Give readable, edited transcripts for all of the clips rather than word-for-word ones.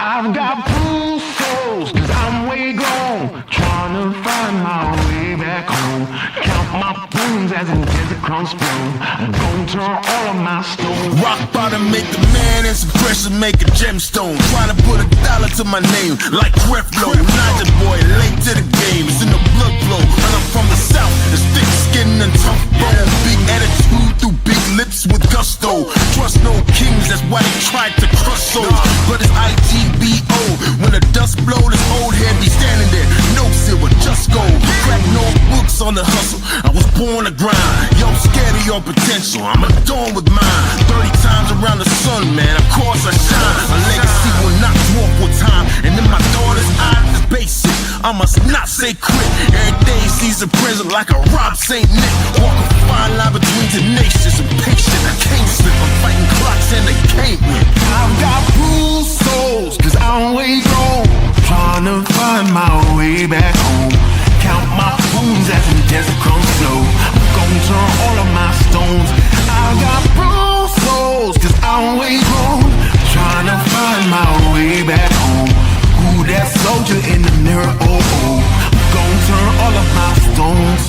I've got bruised souls, cause I'm way gone, trying to find my way back home. Count my bones as in desert crumbs flow. I'm gonna turn all of my stones. Rock bottom make a man and some pressure make a gemstone. Trying to put $1 to my name like Creflo. Not boy, late to the game, it's in the blood flow. And I'm from the south, it's thick skin and tough bone. Big attitude through big lips with gusto. Trust no kings, that's why they tried to crush souls. But it's IGBO, when the dust blow, this old head be standing there. No silver, just gold. Crack no books on the hustle, I was born to grind. Yo, scared of your potential, I'm adorned with mine. 30 times around the sun, man, of course I shine. A legacy will not dwarf with time. And in my daughter's eyes, it's basic, I must not say quit. Every day sees a prison like a Rob St. Nick. Walk a fine line between tenacious and patient. I can't slip, I'm fighting clocks and they can't win. I've got bruised souls, cause I'm way gone, trying to find my way back home. Count my bones as in desert crumbs flow. I'm gonna turn all of my stones. I've got bruised souls, cause I'm way gone, trying to find my way back home. Who that soldier in the mirror? Oh, oh. I'm gonna turn all of my stones.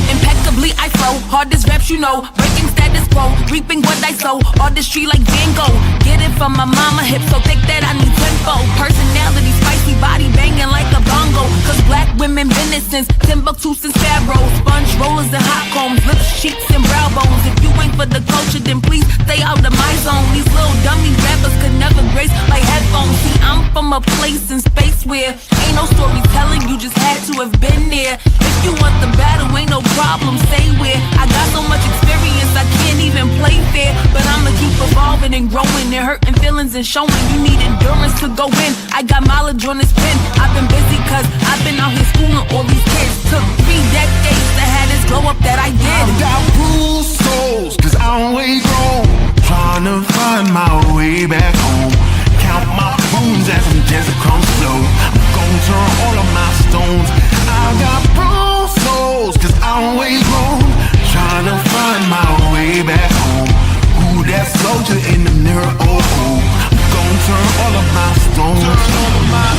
Impeccably I flow, hardest raps you know, breaking status quo, reaping what I sow, artistry like Van Gogh. Get it from my mama, hip so thick that I need tenfold. Personality, spicy body banging like a bongo. Cause black women been it since Timbuktu, since Pharaoh. Sponge rollers and hot combs, lips, cheeks and brow bones. If you ain't for the culture, then please stay out of my zone. These little dummy rappers could never grace my headphones. See, I'm from a place in space where ain't no storytelling, you just had to have been there. If you want the battle, ain't no problem, say where. I got so much experience, I can't even play fair. But I'ma keep evolving and growing and hurting feelings and showing you need endurance to go in. I got mileage on this pen, I've been busy cause I've been out here schooling all these kids. Took 3 decades to have this glow up that I did. I've got bruised souls, cause I'm way gone, trying to find my way back home. Count my bones as in desert crumbs flow. I'm gonna turn all of my stones. I've got bruised souls, cause I'm way gone, trying to find my way back home. Who that soldier in the mirror? Oh, oh. I'm gonna turn all of my stones. Turn all of my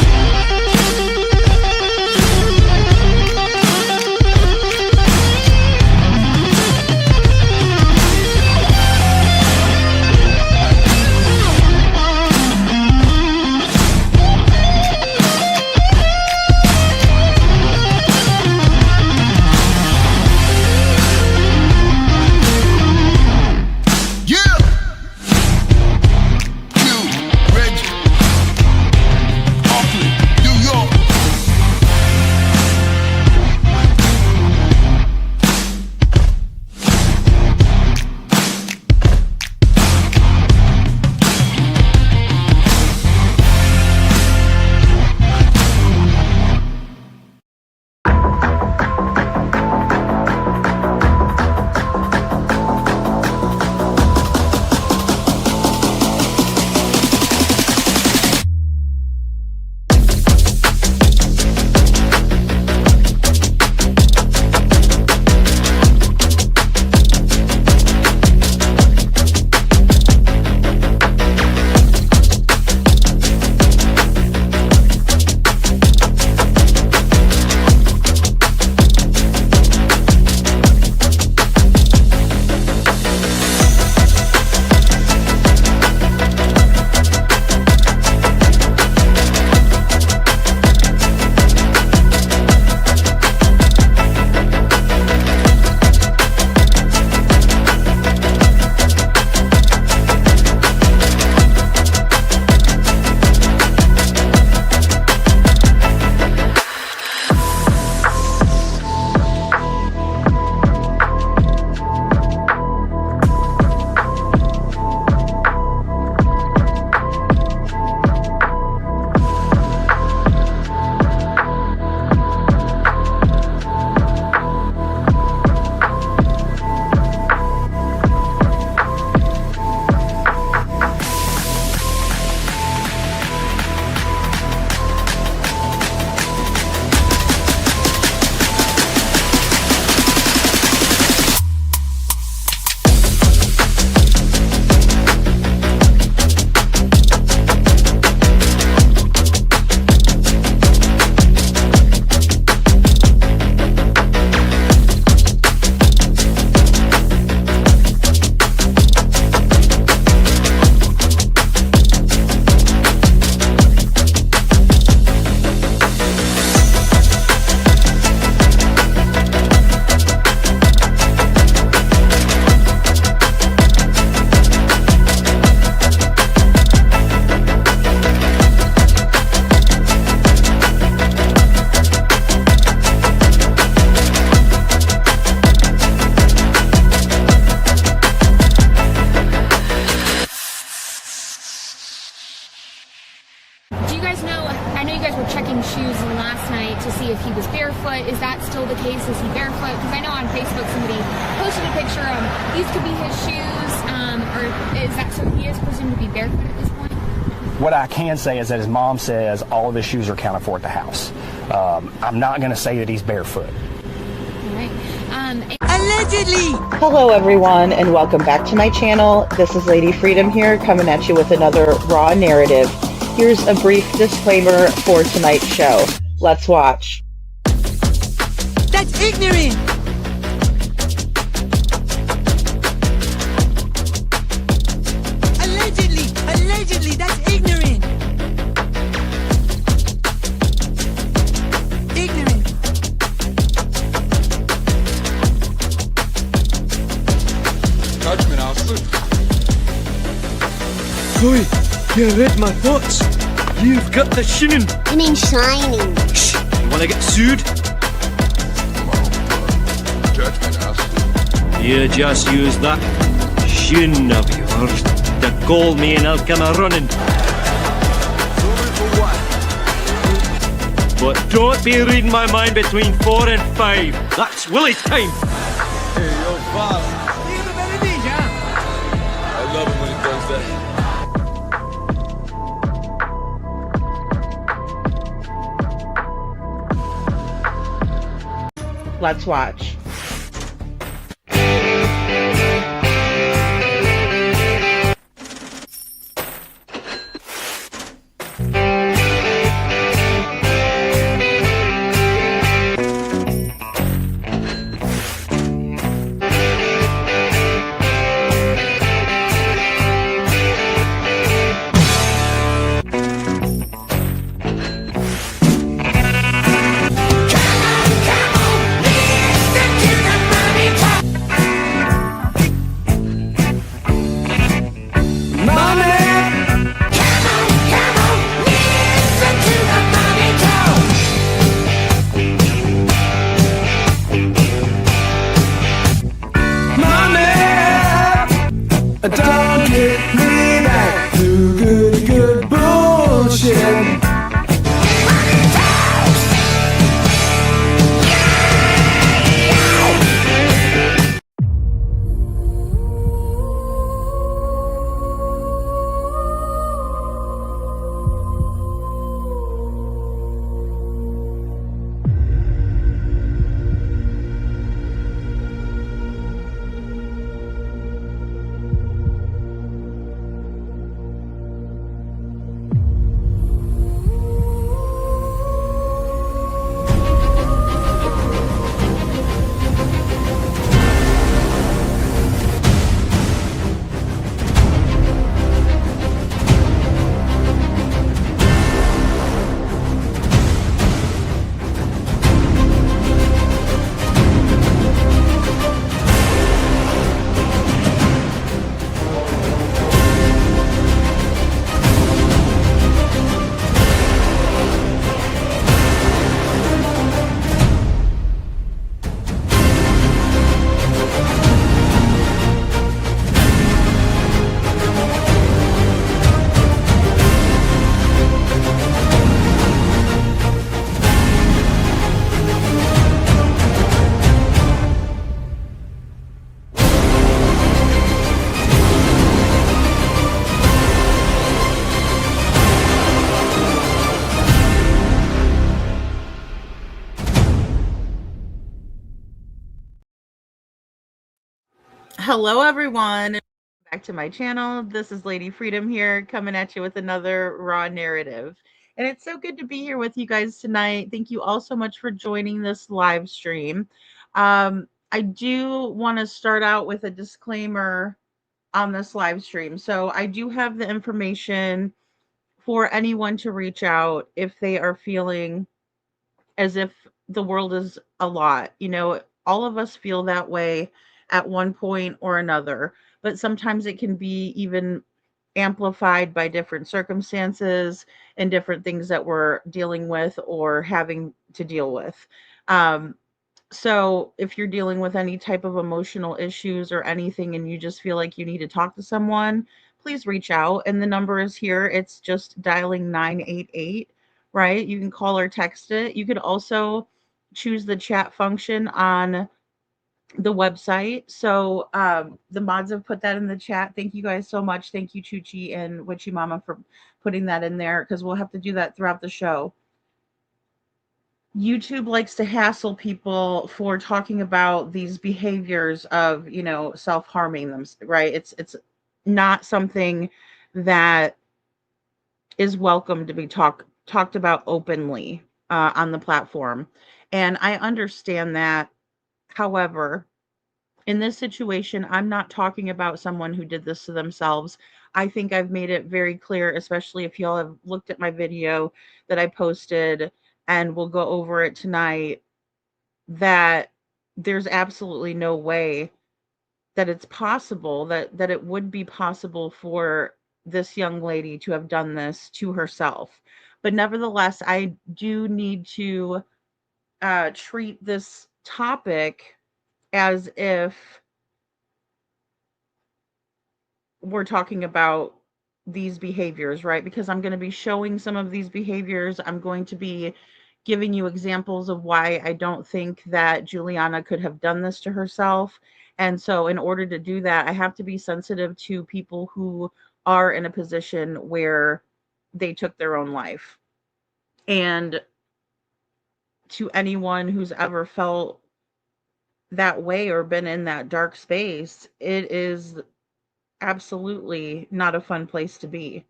guys know, I know you guys were checking shoes last night to see if he was barefoot. Is that still the case? Is he barefoot? Because I know on Facebook somebody posted a picture of these could be his shoes, or is that so he is presumed to be barefoot at this point? What I can say is that his mom says all of his shoes are accounted for at the house. I'm not going to say that he's barefoot. All right. Allegedly! Hello everyone and welcome back to my channel. This is Lady Freedom here coming at you with another raw narrative. Here's a brief disclaimer for tonight's show. Let's watch. That's ignorant! Allegedly, that's ignorant! Ignorant. Judgment, Alfred. Oi, you read my thoughts. You've got the shinin. You mean shining? Shh, you wanna get sued? Judgment, Alfred. You just use that shin of yours to call me and I'll come a running. But don't be reading my mind between 4 and 5. That's Willie's time. Hey, yo, boss. I love it when he does that. Let's watch. Don't get me back to good bullshit. Hello everyone, back to my channel. This is Lady Freedom here coming at you with another raw narrative. And it's so good to be here with you guys tonight. Thank you all so much for joining this live stream. I do want to start out with a disclaimer on this live stream. So I do have the information for anyone to reach out if they are feeling as if the world is a lot. You know, all of us feel that way at one point or another, but sometimes it can be even amplified by different circumstances and different things that we're dealing with or having to deal with. So if you're dealing with any type of emotional issues or anything and you just feel like you need to talk to someone, please reach out. And the number is here. It's just dialing 988, right? You can call or text it. You could also choose the chat function on the website. So the mods have put that in the chat. Thank you guys so much. Thank you, Chuchi and Witchy Mama, for putting that in there, because we'll have to do that throughout the show. YouTube likes to hassle people for talking about these behaviors of, self-harming them, right? It's not something that is welcome to be talked about openly on the platform. And I understand that. However, in this situation, I'm not talking about someone who did this to themselves. I think I've made it very clear, especially if y'all have looked at my video that I posted, and we'll go over it tonight, that there's absolutely no way that it's possible, that it would be possible for this young lady to have done this to herself. But nevertheless, I do need to treat this topic as if we're talking about these behaviors, right? Because I'm going to be showing some of these behaviors. I'm going to be giving you examples of why I don't think that Juliana could have done this to herself. And so in order to do that, I have to be sensitive to people who are in a position where they took their own life. And to anyone who's ever felt that way or been in that dark space, it is absolutely not a fun place to be,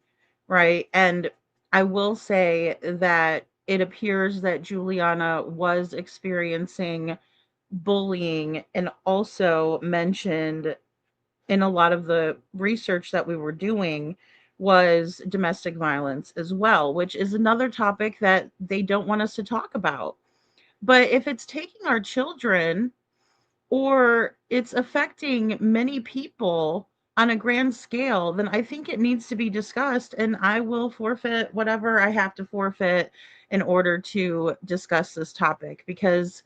right? And I will say that it appears that Juliana was experiencing bullying, and also mentioned in a lot of the research that we were doing was domestic violence as well, which is another topic that they don't want us to talk about. But if it's taking our children, or it's affecting many people on a grand scale, then I think it needs to be discussed, and I will forfeit whatever I have to forfeit in order to discuss this topic, because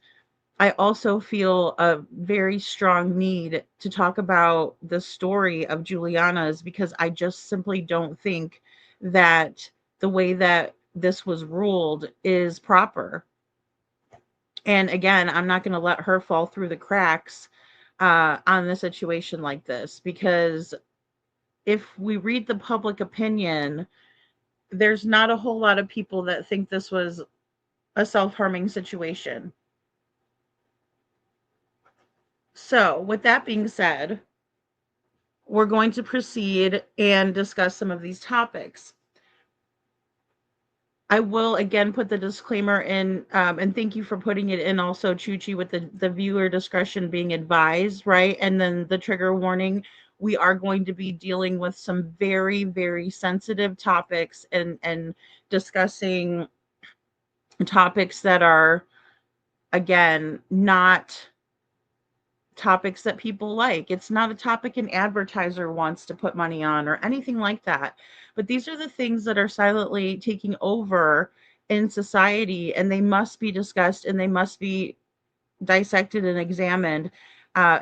I also feel a very strong need to talk about the story of Juliana's, because I just simply don't think that the way that this was ruled is proper. And again, I'm not going to let her fall through the cracks on a situation like this, because if we read the public opinion, there's not a whole lot of people that think this was a self-harming situation. So with that being said, we're going to proceed and discuss some of these topics. I will again put the disclaimer in, and thank you for putting it in also, Chuchi, with the viewer discretion being advised, right? And then the trigger warning. We are going to be dealing with some very, very sensitive topics, and discussing topics that are, again, not topics that people like. It's not a topic an advertiser wants to put money on or anything like that. But these are the things that are silently taking over in society, and they must be discussed, and they must be dissected and examined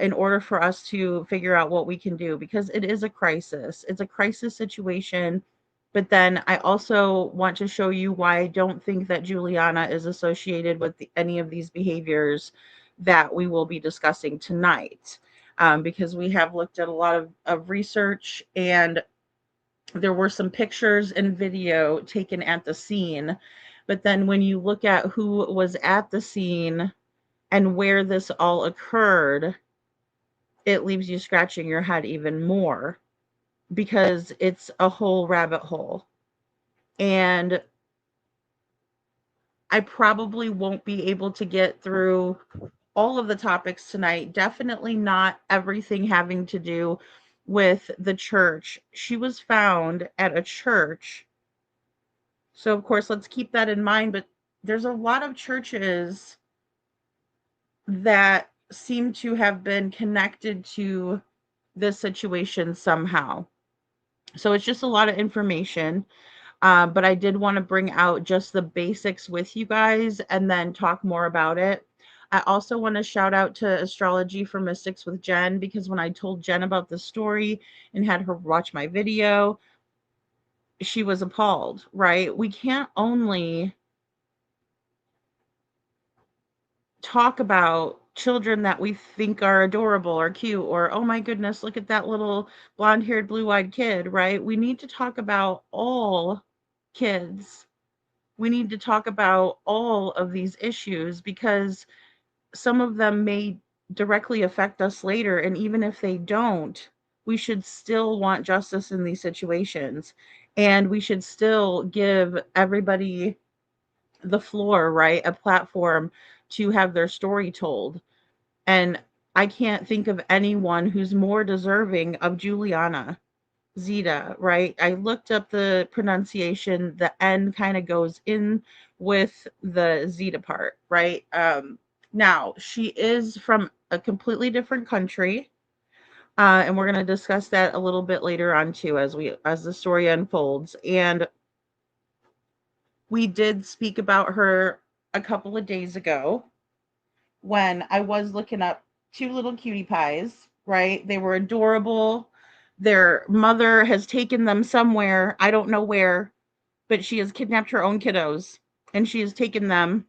in order for us to figure out what we can do, because it is a crisis. It's a crisis situation. But then I also want to show you why I don't think that Juliana is associated with any of these behaviors that we will be discussing tonight, because we have looked at a lot of research, and there were some pictures and video taken at the scene. But then when you look at who was at the scene and where this all occurred, it leaves you scratching your head even more, because it's a whole rabbit hole. And I probably won't be able to get through all of the topics tonight. Definitely not everything having to do with the church. She was found at a church. So, of course, let's keep that in mind. But there's a lot of churches that seem to have been connected to this situation somehow. So it's just a lot of information. But I did want to bring out just the basics with you guys and then talk more about it. I also want to shout out to Astrology for Mystics with Jen, because when I told Jen about this story and had her watch my video, she was appalled, right? We can't only talk about children that we think are adorable or cute, or oh my goodness, look at that little blonde-haired, blue-eyed kid, right? We need to talk about all kids. We need to talk about all of these issues, because some of them may directly affect us later, and even if they don't, we should still want justice in these situations, and we should still give everybody the floor, right? A platform to have their story told. And I can't think of anyone who's more deserving of Juliana Zeta, right? I looked up the pronunciation. The N kind of goes in with the Zeta part, right? Now, she is from a completely different country. And we're going to discuss that a little bit later on too, as the story unfolds. And we did speak about her a couple of days ago when I was looking up two little cutie pies, right? They were adorable. Their mother has taken them somewhere, I don't know where, but she has kidnapped her own kiddos and she has taken them.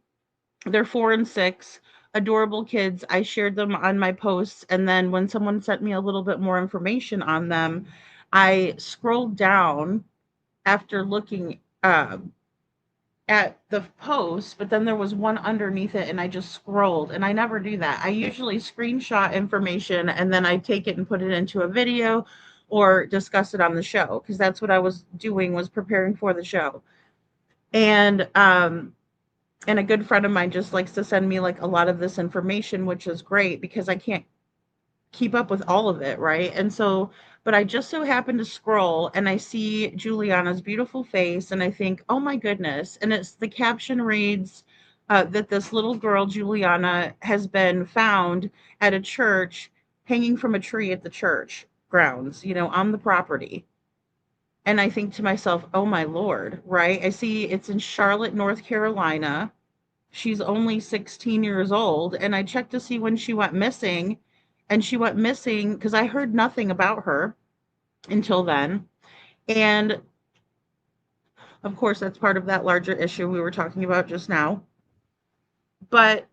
They're 4 and 6, adorable kids. I shared them on my posts, and then when someone sent me a little bit more information on them, I scrolled down after looking at the post, but then there was one underneath it and I just scrolled, and I never do that. I usually screenshot information and then I take it and put it into a video or discuss it on the show, because that's what I was doing, was preparing for the show. And a good friend of mine just likes to send me like a lot of this information, which is great because I can't keep up with all of it, right? And so, but I just so happen to scroll and I see Juliana's beautiful face and I think, oh my goodness. And it's, the caption reads that this little girl, Juliana, has been found at a church, hanging from a tree at the church grounds, on the property. And I think to myself, oh my Lord, right? I see it's in Charlotte, North Carolina. She's only 16 years old. And I checked to see when she went missing. And she went missing because I heard nothing about her until then. And of course, that's part of that larger issue we were talking about just now. But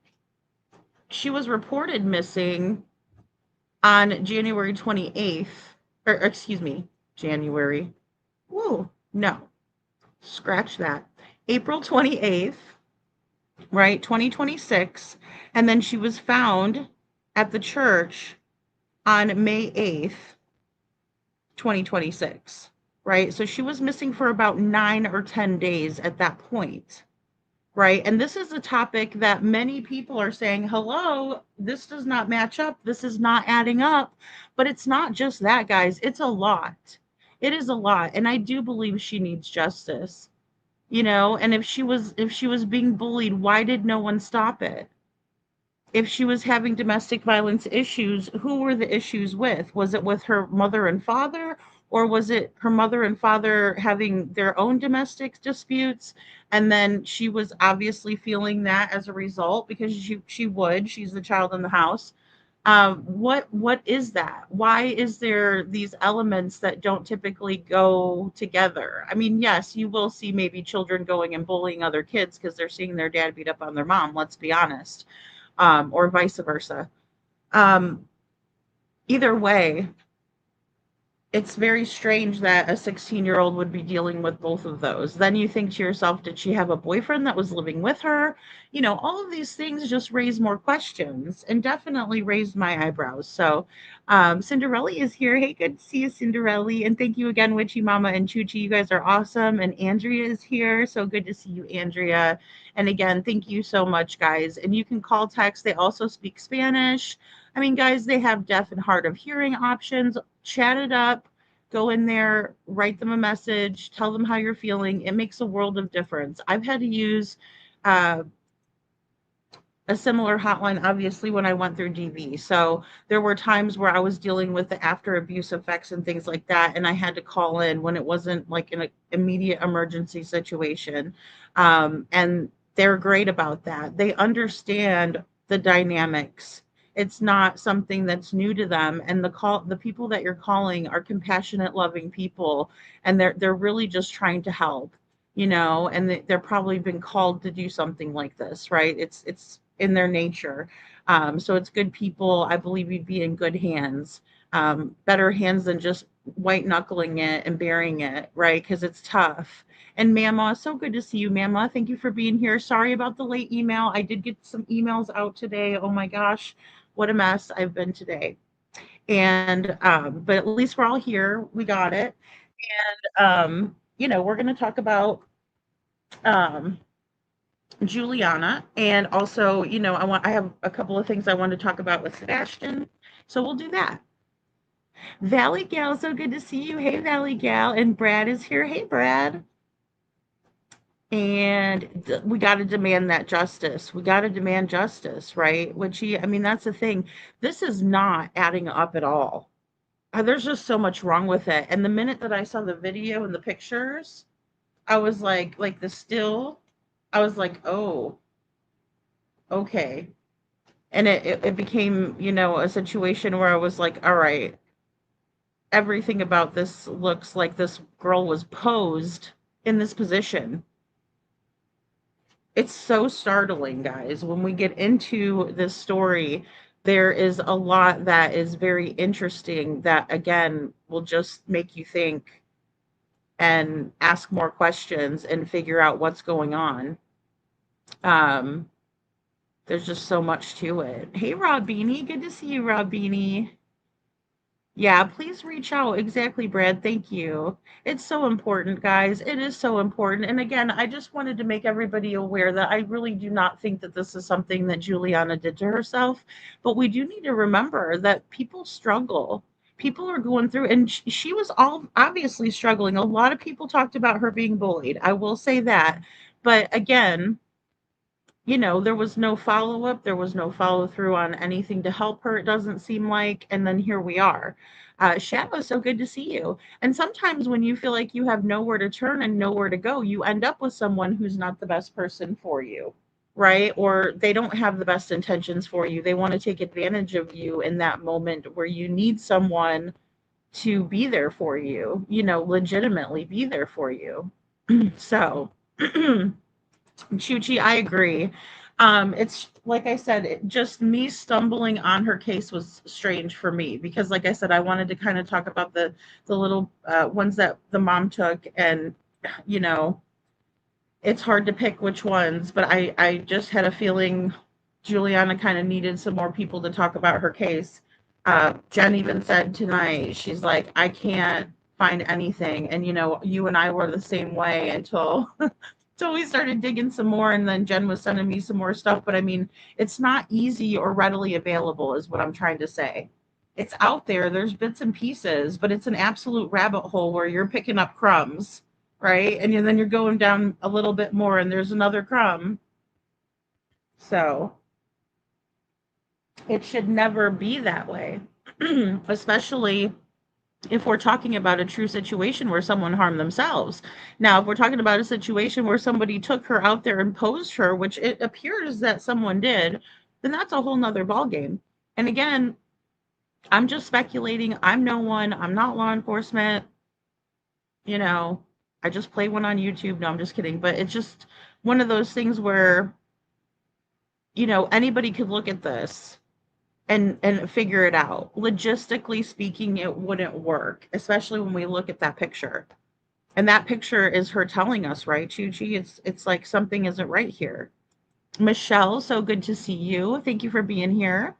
she was reported missing on January 28th, or excuse me, January. Whoa, no, scratch that. April 28th, right, 2026. And then she was found at the church on May 8th, 2026, right? So she was missing for about 9 or 10 days at that point, right? And this is a topic that many people are saying, hello, this does not match up. This is not adding up. But it's not just that, guys. It's a lot. It is a lot. And I do believe she needs justice, and if she was being bullied, why did no one stop it? If she was having domestic violence issues, who were the issues with? Was it with her mother and father, or was it her mother and father having their own domestic disputes? And then she was obviously feeling that as a result, because she's the child in the house. What is that? Why is there these elements that don't typically go together? I mean, yes, you will see maybe children going and bullying other kids because they're seeing their dad beat up on their mom, let's be honest. Or vice versa. Either way, it's very strange that a 16-year-old would be dealing with both of those. Then you think to yourself, did she have a boyfriend that was living with her? All of these things just raise more questions, and definitely raised my eyebrows. So Cinderella is here. Hey, good to see you, Cinderella. And thank you again, Witchy Mama and Chuchi. You guys are awesome. And Andrea is here. So good to see you, Andrea. And again, thank you so much, guys. And you can call, text. They also speak Spanish. I mean, guys, they have deaf and hard of hearing options. Chat it up, go in there, write them a message, tell them how you're feeling. It makes a world of difference. I've had to use a similar hotline, obviously, when I went through DV. So there were times where I was dealing with the after abuse effects and things like that, and I had to call in when it wasn't like an immediate emergency situation. And they're great about that. They understand the dynamics. It's not something that's new to them, and the people that you're calling are compassionate, loving people, and they're really just trying to help, and they're probably been called to do something like this, right? It's in their nature. So it's good people. I believe you'd be in good hands, better hands than just white knuckling it and burying it, right? Because it's tough. And Mama, so good to see you, Mama. Thank you for being here. Sorry about the late email. I did get some emails out today. Oh my gosh, what a mess I've been today. And but at least we're all here. We got it. And we're going to talk about um, Juliana, and also, I have a couple of things I want to talk about with Sebastian. So we'll do that. Valley Gal, so good to see you. Hey, Valley Gal. And Brad is here. Hey, Brad. And we got to demand that justice. We got to demand justice, right? That's the thing. This is not adding up at all. There's just so much wrong with it. And the minute that I saw the video and the pictures, I was like the still, I was like, oh, okay. And it became, a situation where I was like, all right, everything about this looks like this girl was posed in this position. It's so startling, guys. When we get into this story, there is a lot that is very interesting that, again, will just make you think and ask more questions and figure out what's going on. There's just so much to it. Hey, Rob Beanie. Good to see you, Rob Beanie. Yeah, please reach out. Exactly, Brad. Thank you. It's so important, guys. It is so important. And again, I just wanted to make everybody aware that I really do not think that this is something that Juliana did to herself. But we do need to remember that people struggle. People are going through, and she was all obviously struggling. A lot of people talked about her being bullied. I will say that. But again, there was no follow-up, there was no follow-through on anything to help her, it doesn't seem like, and then here we are. Shadow, so good to see you. And sometimes when you feel like you have nowhere to turn and nowhere to go, you end up with someone who's not the best person for you, right? Or they don't have the best intentions for you. They want to take advantage of you in that moment where you need someone to be there for you, legitimately be there for you. So Chuchi, I agree. It's like I said, just me stumbling on her case was strange for me because, like I said, I wanted to kind of talk about the little ones that the mom took, and it's hard to pick which ones, but I just had a feeling Juliana kind of needed some more people to talk about her case. Jen even said tonight, she's like, I can't find anything, and you and I were the same way until. So we started digging some more, and then Jen was sending me some more stuff. But it's not easy or readily available is what I'm trying to say. It's out there. There's bits and pieces, but it's an absolute rabbit hole where you're picking up crumbs, right? And then you're going down a little bit more, and there's another crumb. So it should never be that way, especially if we're talking about a true situation where someone harmed themselves. Now, if we're talking about a situation where somebody took her out there and posed her, which it appears that someone did, then that's a whole nother ballgame. And again, I'm just speculating. I'm no one. I'm not law enforcement. I just play one on YouTube. No, I'm just kidding. But it's just one of those things where, anybody could look at this and figure it out. Logistically speaking, it wouldn't work, especially when we look at that picture. And that picture is her telling us, right, Chuchi? It's like something isn't right here. Michelle, so good to see you. Thank you for being here.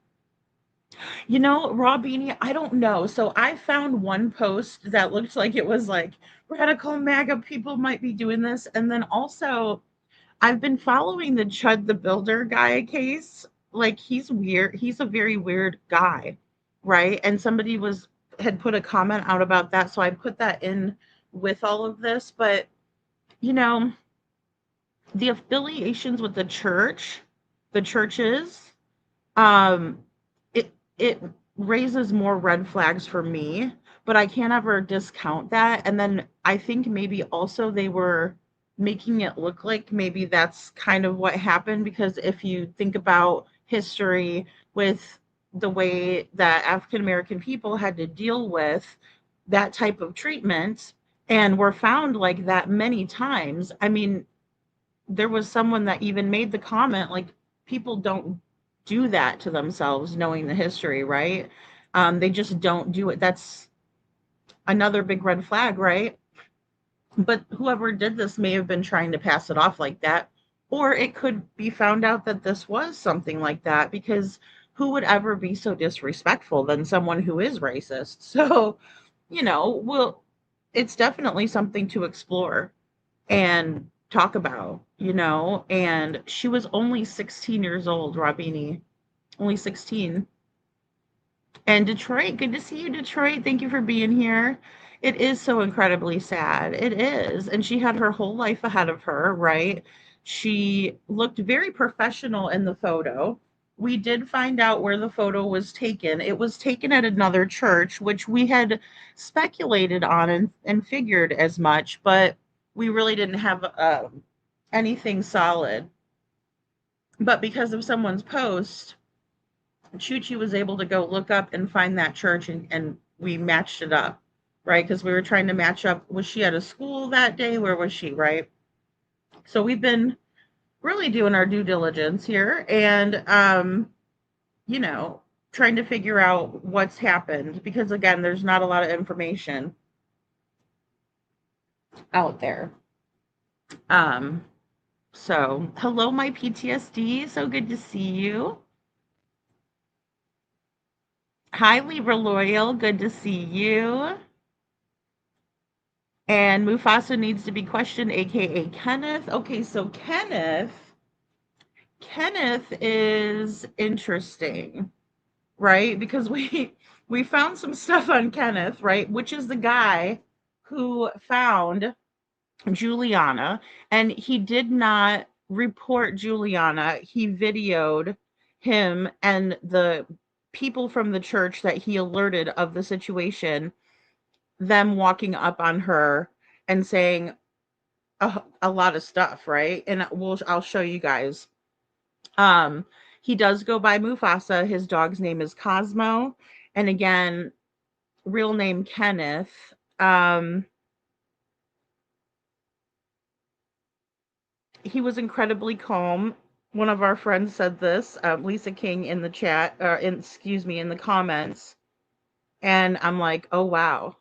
Raw Beanie, I don't know. So I found one post that looked like it was like radical MAGA people might be doing this. And then also I've been following the Chud the Builder guy case. Like, he's weird. He's a very weird guy, right? And somebody had put a comment out about that, so I put that in with all of this. But the affiliations with the churches, it raises more red flags for me. But I can't ever discount that. And then I think maybe also they were making it look like maybe that's kind of what happened, because if you think about history with the way that African American people had to deal with that type of treatment and were found like that many times. I mean, there was someone that even made the comment like people don't do that to themselves knowing the history, right? They just don't do it. That's another big red flag, right? But whoever did this may have been trying to pass it off like that, or it could be found out that this was something like that, because who would ever be so disrespectful than someone who is racist? So, well, it's definitely something to explore and talk about, and she was only 16 years old, Rabini, only 16. And Detroit, good to see you, Detroit. Thank you for being here. It is so incredibly sad. It is. And she had her whole life ahead of her, right? She looked very professional in the photo. We did find out where the photo was taken. It was taken at another church, which we had speculated on and figured as much, but we really didn't have anything solid. But because of someone's post, Chuchi was able to go look up and find that church, and we matched it up, right? Because we were trying to match up. Was she at a school that day? Where was she, right? So we've been really doing our due diligence here and, trying to figure out what's happened, because again, there's not a lot of information out there. So hello, my PTSD. So good to see you. Hi, Libra Loyal. Good to see you. And Mufasa needs to be questioned, aka Kenneth. Okay, so Kenneth is interesting, right? Because we found some stuff on Kenneth, right? Which is the guy who found Juliana, and he did not report Juliana. He videoed him and the people from the church that he alerted of the situation, them walking up on her and saying a lot of stuff, right? And I'll show you guys. He does go by Mufasa. His dog's name is Cosmo, and again, real name Kenneth. He was incredibly calm. One of our friends said this, Lisa King, in the chat, in the comments. And I'm like, oh, wow.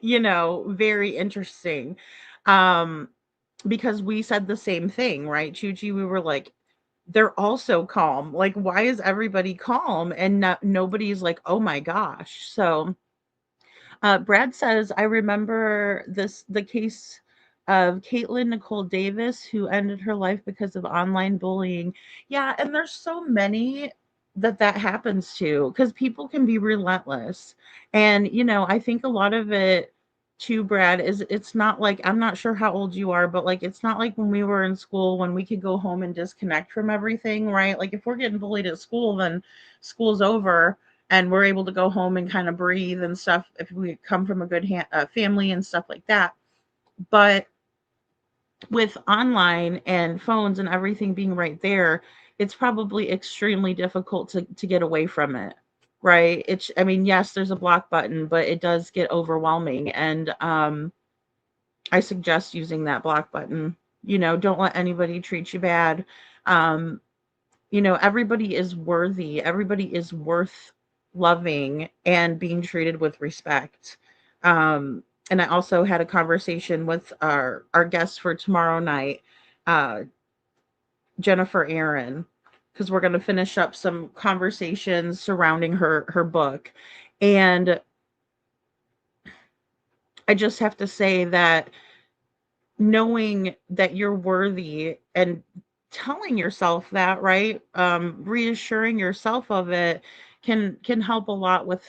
Very interesting. Because we said the same thing, right, Chuchi? We were like, they're also calm. Like, why is everybody calm? And nobody's like, oh my gosh. So Brad says, I remember the case of Caitlin Nicole Davis, who ended her life because of online bullying. Yeah, and there's so many that happens to, because people can be relentless. And, I think a lot of it too, Brad, is it's not like, I'm not sure how old you are, but like, it's not like when we were in school when we could go home and disconnect from everything, right? Like if we're getting bullied at school, then school's over and we're able to go home and kind of breathe and stuff if we come from a good family and stuff like that. But with online and phones and everything being right there, it's probably extremely difficult to get away from it, right? Yes, there's a block button, but it does get overwhelming. And I suggest using that block button. Don't let anybody treat you bad. Everybody is worthy. Everybody is worth loving and being treated with respect. And I also had a conversation with our guest for tomorrow night, Jennifer Aaron, because we're going to finish up some conversations surrounding her book. And I just have to say that knowing that you're worthy and telling yourself that, right, reassuring yourself of it can help a lot with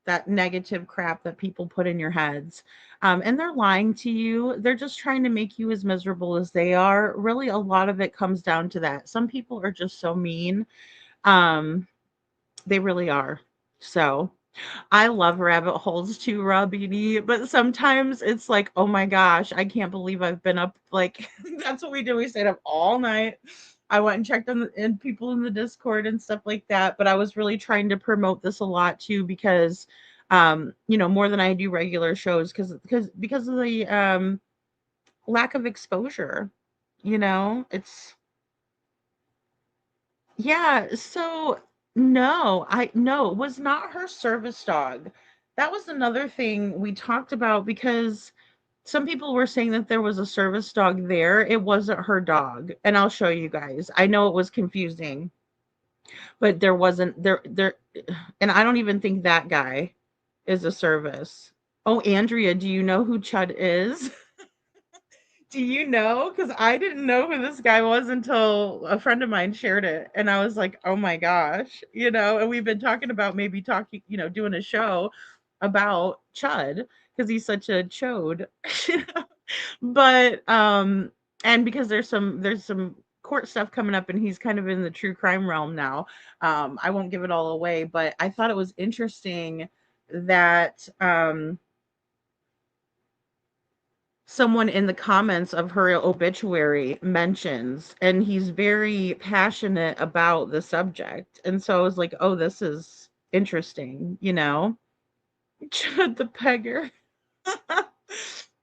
that negative crap that people put in your heads. And they're lying to you. They're just trying to make you as miserable as they are. Really, a lot of it comes down to that. Some people are just so mean. They really are. So I love rabbit holes too, Rabini, but sometimes it's like, oh my gosh, I can't believe I've been up. Like, that's what we do. We stayed up all night. I went and checked on and people in the Discord and stuff like that. But I was really trying to promote this a lot too because, more than I do regular shows because of the lack of exposure. It's yeah. So no, it was not her service dog. That was another thing we talked about because some people were saying that there was a service dog there. It wasn't her dog, and I'll show you guys. I know it was confusing, but there wasn't there, and I don't even think that guy is a service. Oh, Andrea, do you know who Chud is? Do you know? Because I didn't know who this guy was until a friend of mine shared it, and I was like, "Oh my gosh," And we've been talking about maybe talking, doing a show about Chud because he's such a chode, But and because there's some court stuff coming up, and he's kind of in the true crime realm now. I won't give it all away, but I thought it was interesting that someone in the comments of her obituary mentions, and he's very passionate about the subject. And so I was like, oh, this is interesting. Chud the Pegger.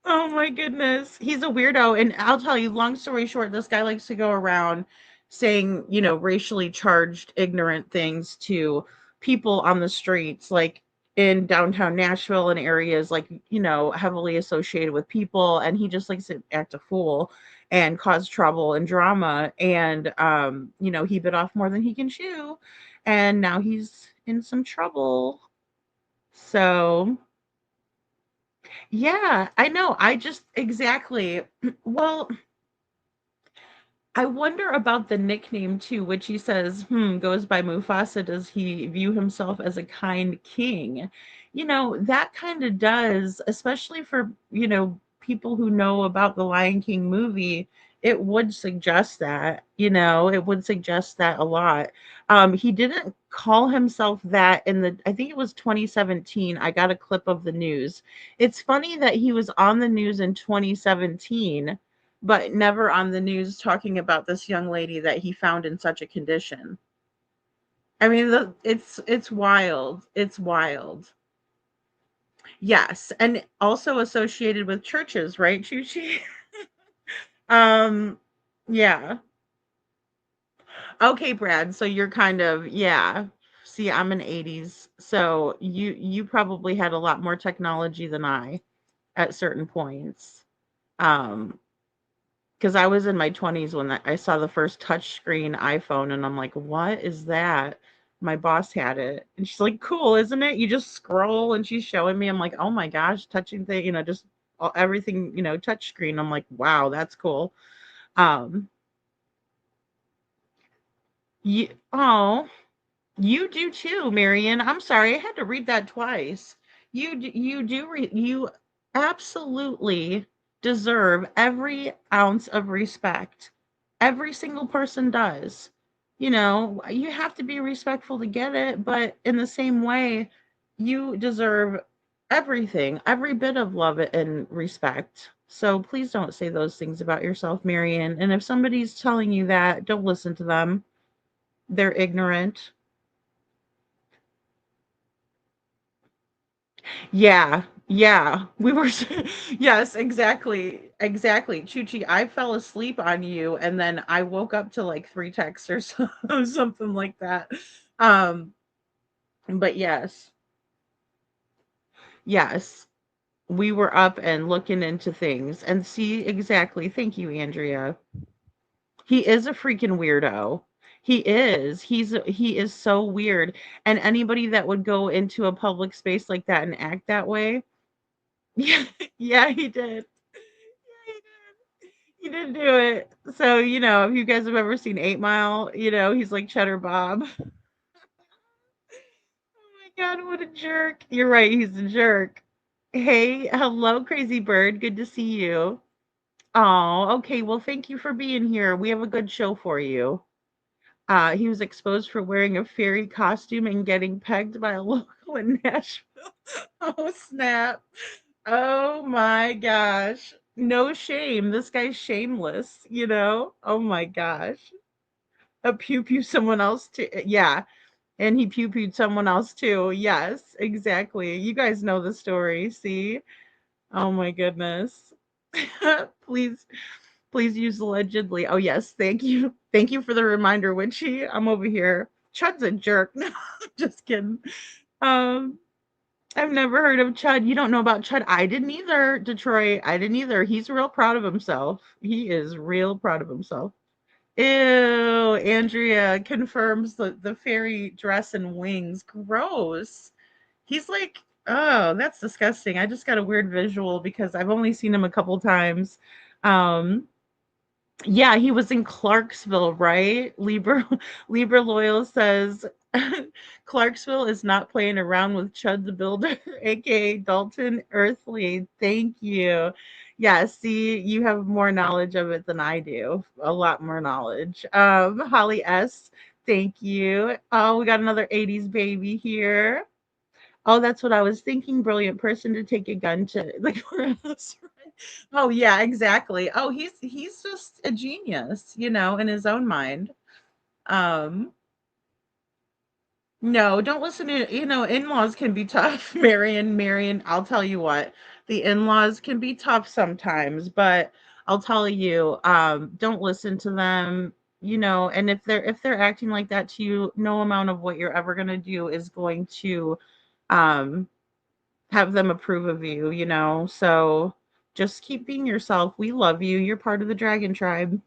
Oh my goodness. He's a weirdo. And I'll tell you, long story short, this guy likes to go around saying, racially charged, ignorant things to people on the streets, like in downtown Nashville and areas like, heavily associated with people. And he just likes to act a fool and cause trouble and drama. And, he bit off more than he can chew. And now he's in some trouble. So yeah, I know. I just exactly. Well, I wonder about the nickname too, which he says, goes by Mufasa. Does he view himself as a kind king? That kind of does, especially for, people who know about the Lion King movie. It would suggest it would suggest that a lot. He didn't call himself that I think it was 2017. I got a clip of the news. It's funny that he was on the news in 2017 but never on the news talking about this young lady that he found in such a condition. I mean, it's wild. It's wild. Yes, and also associated with churches, right, Chuchi? um, yeah. Okay, Brad. So you're kind of yeah. See, I'm an 80s, so you probably had a lot more technology than I at certain points. Um, because I was in my 20s when I saw the first touchscreen iPhone, and I'm like, what is that? My boss had it, and she's like, cool, isn't it? You just scroll, and she's showing me. I'm like, oh my gosh, touching thing, just everything, touchscreen. I'm like, wow, that's cool. Um, oh, you do too, Marion. I'm sorry, I had to read that twice. You absolutely deserve every ounce of respect. Every single person does. You have to be respectful to get it, but in the same way, you deserve everything, every bit of love and respect. So please don't say those things about yourself, Marion. And if somebody's telling you that, don't listen to them. They're ignorant. Yeah, yeah. We were yes, exactly. Exactly. Chuchi, I fell asleep on you and then I woke up to like three texts or so, something like that. Um, but yes. Yes. We were up and looking into things and see exactly. Thank you, Andrea. He is a freaking weirdo. He is. He is so weird. And anybody that would go into a public space like that and act that way, yeah, yeah, he did. Yeah, he did. He did do it. So, if you guys have ever seen 8 Mile, he's like Cheddar Bob. Oh my god, what a jerk. You're right, he's a jerk. Hey, hello, Crazy Bird. Good to see you. Oh, okay. Well, thank you for being here. We have a good show for you. He was exposed for wearing a fairy costume and getting pegged by a local in Nashville. Oh, snap. Oh my gosh. No shame. This guy's shameless. Oh my gosh. a pew pew someone else too. Yeah. And he pew pewed someone else too. Yes, exactly. You guys know the story. See? Oh my goodness. Please, please use allegedly. Oh yes, thank you. Thank you for the reminder, Witchy. I'm over here. Chud's a jerk. No, just kidding. Um, I've never heard of Chud. You don't know about Chud. I didn't either, Detroit. I didn't either. He's real proud of himself. He is real proud of himself. Ew, Andrea confirms the fairy dress and wings. Gross. He's like, oh, that's disgusting. I just got a weird visual because I've only seen him a couple times. Um, yeah, he was in Clarksville, right? Libra Libra Loyal says Clarksville is not playing around with Chud the Builder, aka Dalton Earthly. Thank you. Yeah, see, you have more knowledge of it than I do. A lot more knowledge. Holly S, thank you. Oh, we got another 80s baby here. Oh, that's what I was thinking. Brilliant person to take a gun to the courthouse. Right? Oh yeah, exactly. Oh, he's just a genius, in his own mind. Um, no, don't listen to, in-laws can be tough. Marion, I'll tell you what, the in-laws can be tough sometimes, but I'll tell you, don't listen to them, and if they're acting like that to you, no amount of what you're ever gonna do is going to um have them approve of you, So just keep being yourself. We love you. You're part of the dragon tribe.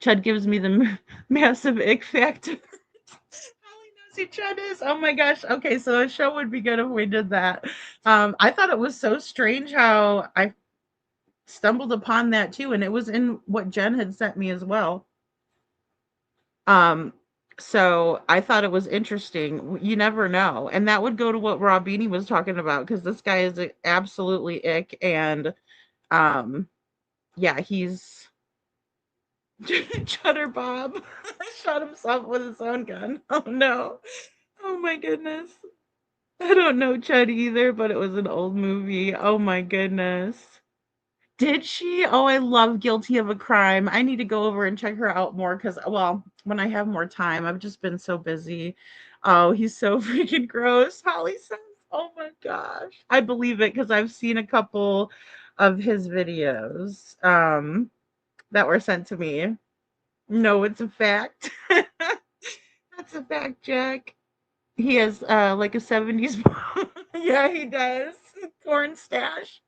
Chud gives me the massive ick factor. Holly knows who Chud is. Oh my gosh. Okay, so a show would be good if we did that. I thought it was so strange how I stumbled upon that too, and it was in what Jen had sent me as well. Um, so I thought it was interesting. You never know. And that would go to what Rob Beanie was talking about because this guy is absolutely ick. And yeah, he's Chutter Bob shot himself with his own gun. Oh no. Oh my goodness. I don't know Chud either, but it was an old movie. Oh my goodness. Did she? Oh, I love Guilty of a Crime. I need to go over and check her out more because, well, when I have more time, I've just been so busy. Oh, he's so freaking gross. Holly says, oh my gosh. I believe it because I've seen a couple of his videos that were sent to me. No, it's a fact. That's a fact, Jack. He has like a 70s. Yeah, he does. Corn stash.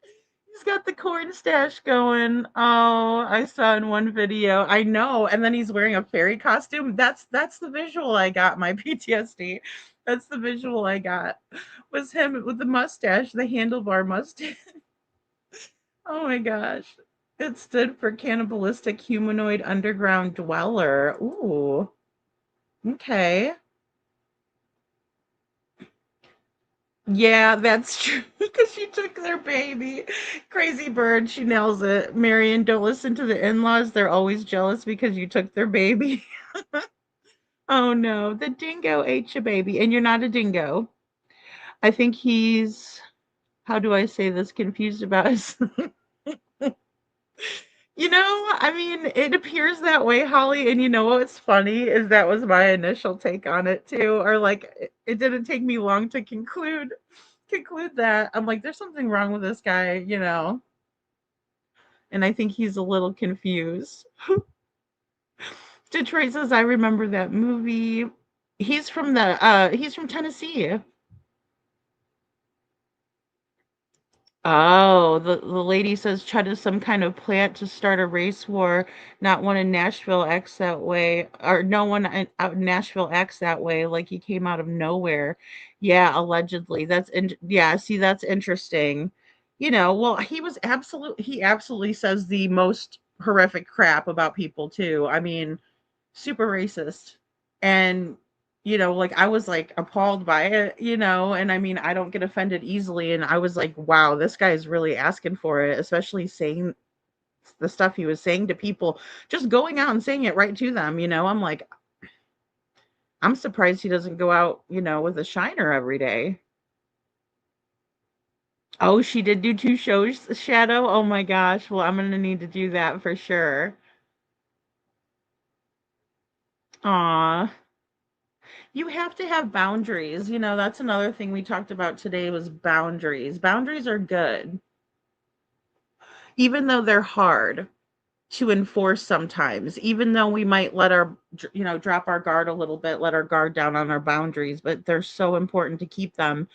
He's got the corn stash going. Oh, I saw in one video. I know. And then he's wearing a fairy costume. That's the visual I got, my PTSD. That's the visual I got. Was him with the mustache, the handlebar mustache. Oh my gosh. It stood for cannibalistic humanoid underground dweller. Ooh. Okay. Yeah, that's true. Because she took their baby. Crazy bird, she nails it. Marion, don't listen to the in-laws. They're always jealous because you took their baby. Oh no, the dingo ate your baby, and you're not a dingo. I think he's, how do I say this, confused about his. I mean, it appears that way, Holly, and you know what's funny is that was my initial take on it too, or like it didn't take me long to conclude that. I'm like, there's something wrong with this guy. And I think he's a little confused. Detroit says, I remember that movie. He's from Tennessee. Oh, the lady says Chud is some kind of plant to start a race war. Not one in Nashville acts that way, or no one out in Nashville acts that way, like he came out of nowhere. Yeah, allegedly. Yeah, see, that's interesting. Well, he absolutely says the most horrific crap about people too. I mean, super racist. And like I was like appalled by it, and I mean I don't get offended easily. And I was like, wow, this guy is really asking for it, especially saying the stuff he was saying to people, just going out and saying it right to them. I'm like, I'm surprised he doesn't go out, with a shiner every day. Oh, she did do 2 shows, Shadow. Oh my gosh. Well, I'm gonna need to do that for sure. Aw. You have to have boundaries. You know, that's another thing we talked about today was boundaries. Boundaries are good, even though they're hard to enforce sometimes, even though we might let our, drop our guard a little bit, let our guard down on our boundaries, but they're so important to keep them,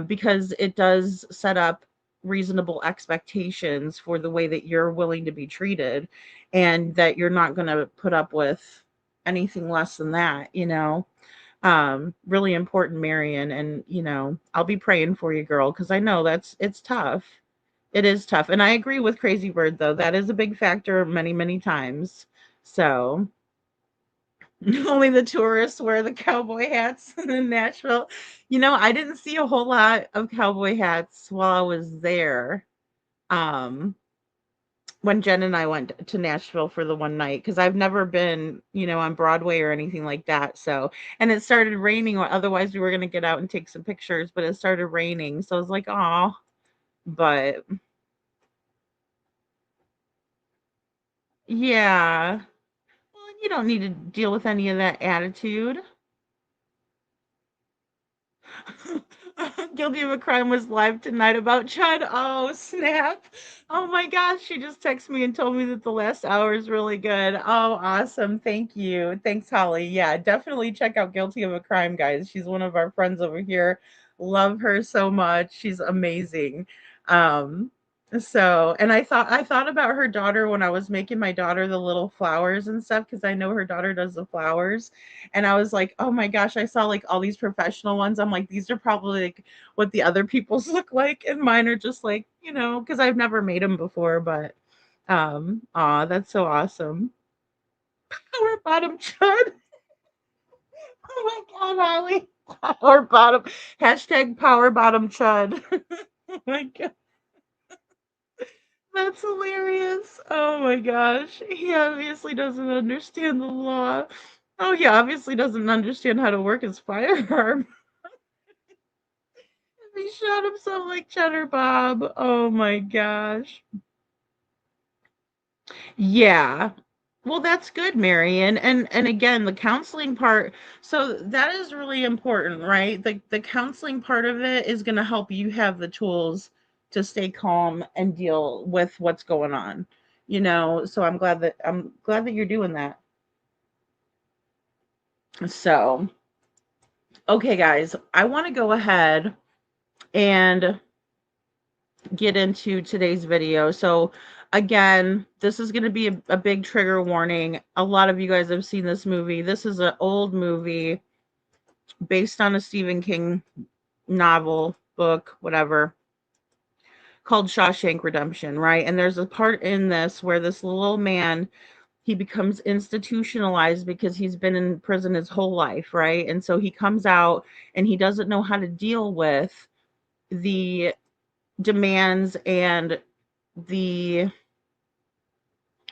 because it does set up reasonable expectations for the way that you're willing to be treated and that you're not going to put up with anything less than that, really important, Marion. And, I'll be praying for you, girl, because I know it's tough. It is tough. And I agree with Crazy Bird, though. That is a big factor many, many times. So only the tourists wear the cowboy hats in Nashville. I didn't see a whole lot of cowboy hats while I was there. Um, when Jen and I went to Nashville for the one night, because I've never been, on Broadway or anything like that. So, and it started raining, or otherwise we were going to get out and take some pictures, but it started raining. So I was like, oh, but yeah. Well, you don't need to deal with any of that attitude. Guilty of a Crime was live tonight about Chud. Oh, snap. Oh my gosh. She just texted me and told me that the last hour is really good. Oh, awesome. Thank you. Thanks, Holly. Yeah, definitely check out Guilty of a Crime, guys. She's one of our friends over here. Love her so much. She's amazing. Um, and I thought about her daughter when I was making my daughter the little flowers and stuff, because I know her daughter does the flowers. And I was like, oh my gosh, I saw like all these professional ones. I'm like, these are probably like what the other people's look like. And mine are just like, because I've never made them before, but that's so awesome. Power bottom chud. Oh my god, Holly. Power bottom. Hashtag power bottom chud. Oh my god. That's hilarious. Oh my gosh. He obviously doesn't understand the law. Oh, he obviously doesn't understand how to work his firearm. He shot himself like Cheddar Bob. Oh my gosh. Yeah. Well, that's good, Marion. And again, the counseling part, so that is really important, right? The counseling part of it is going to help you have the tools to stay calm and deal with what's going on. So I'm glad that you're doing that. So, okay guys, I want to go ahead and get into today's video. So again, this is going to be a big trigger warning. A lot of you guys have seen this movie. This is an old movie based on a Stephen King novel, book, whatever, called Shawshank Redemption, right? And there's a part in this where this little man, he becomes institutionalized because he's been in prison his whole life, right? And so he comes out and he doesn't know how to deal with the demands and the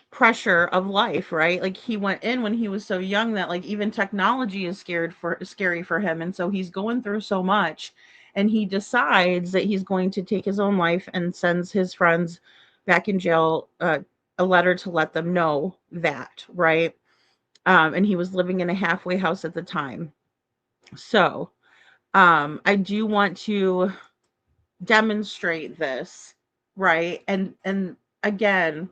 pressure of life, right? Like he went in when he was so young that like even technology is scary for him. And so he's going through so much and he decides that he's going to take his own life and sends his friends back in jail a letter to let them know that, right? And he was living in a halfway house at the time. So I do want to demonstrate this, right? And again,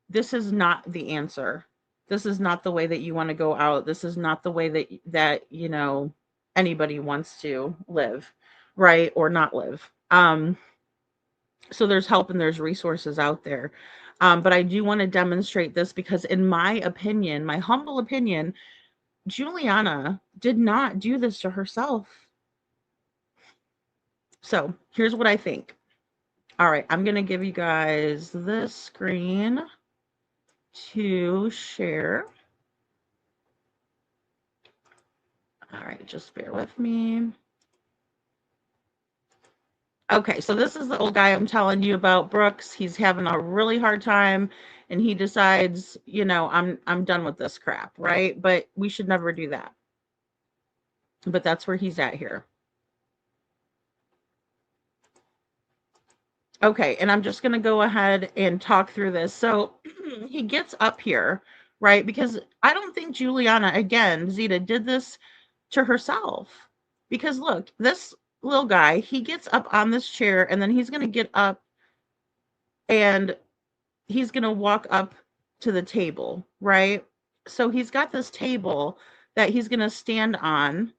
this is not the answer. This is not the way that you want to go out. This is not the way that anybody wants to live, right? Or not live. So there's help and there's resources out there. But I do want to demonstrate this because in my opinion, my humble opinion, Juliana did not do this to herself. So here's what I think. All right, I'm going to give you guys this screen to share. All right, just bear with me. Okay, so this is the old guy I'm telling you about, Brooks. He's having a really hard time and he decides, I'm done with this crap, right? But we should never do that. But that's where he's at here. Okay, and I'm just going to go ahead and talk through this. So he gets up here, right? Because I don't think Juliana, again, Zeta, did this to herself. Because look, this little guy, he gets up on this chair and then he's going to get up and he's going to walk up to the table, right? So he's got this table that he's going to stand on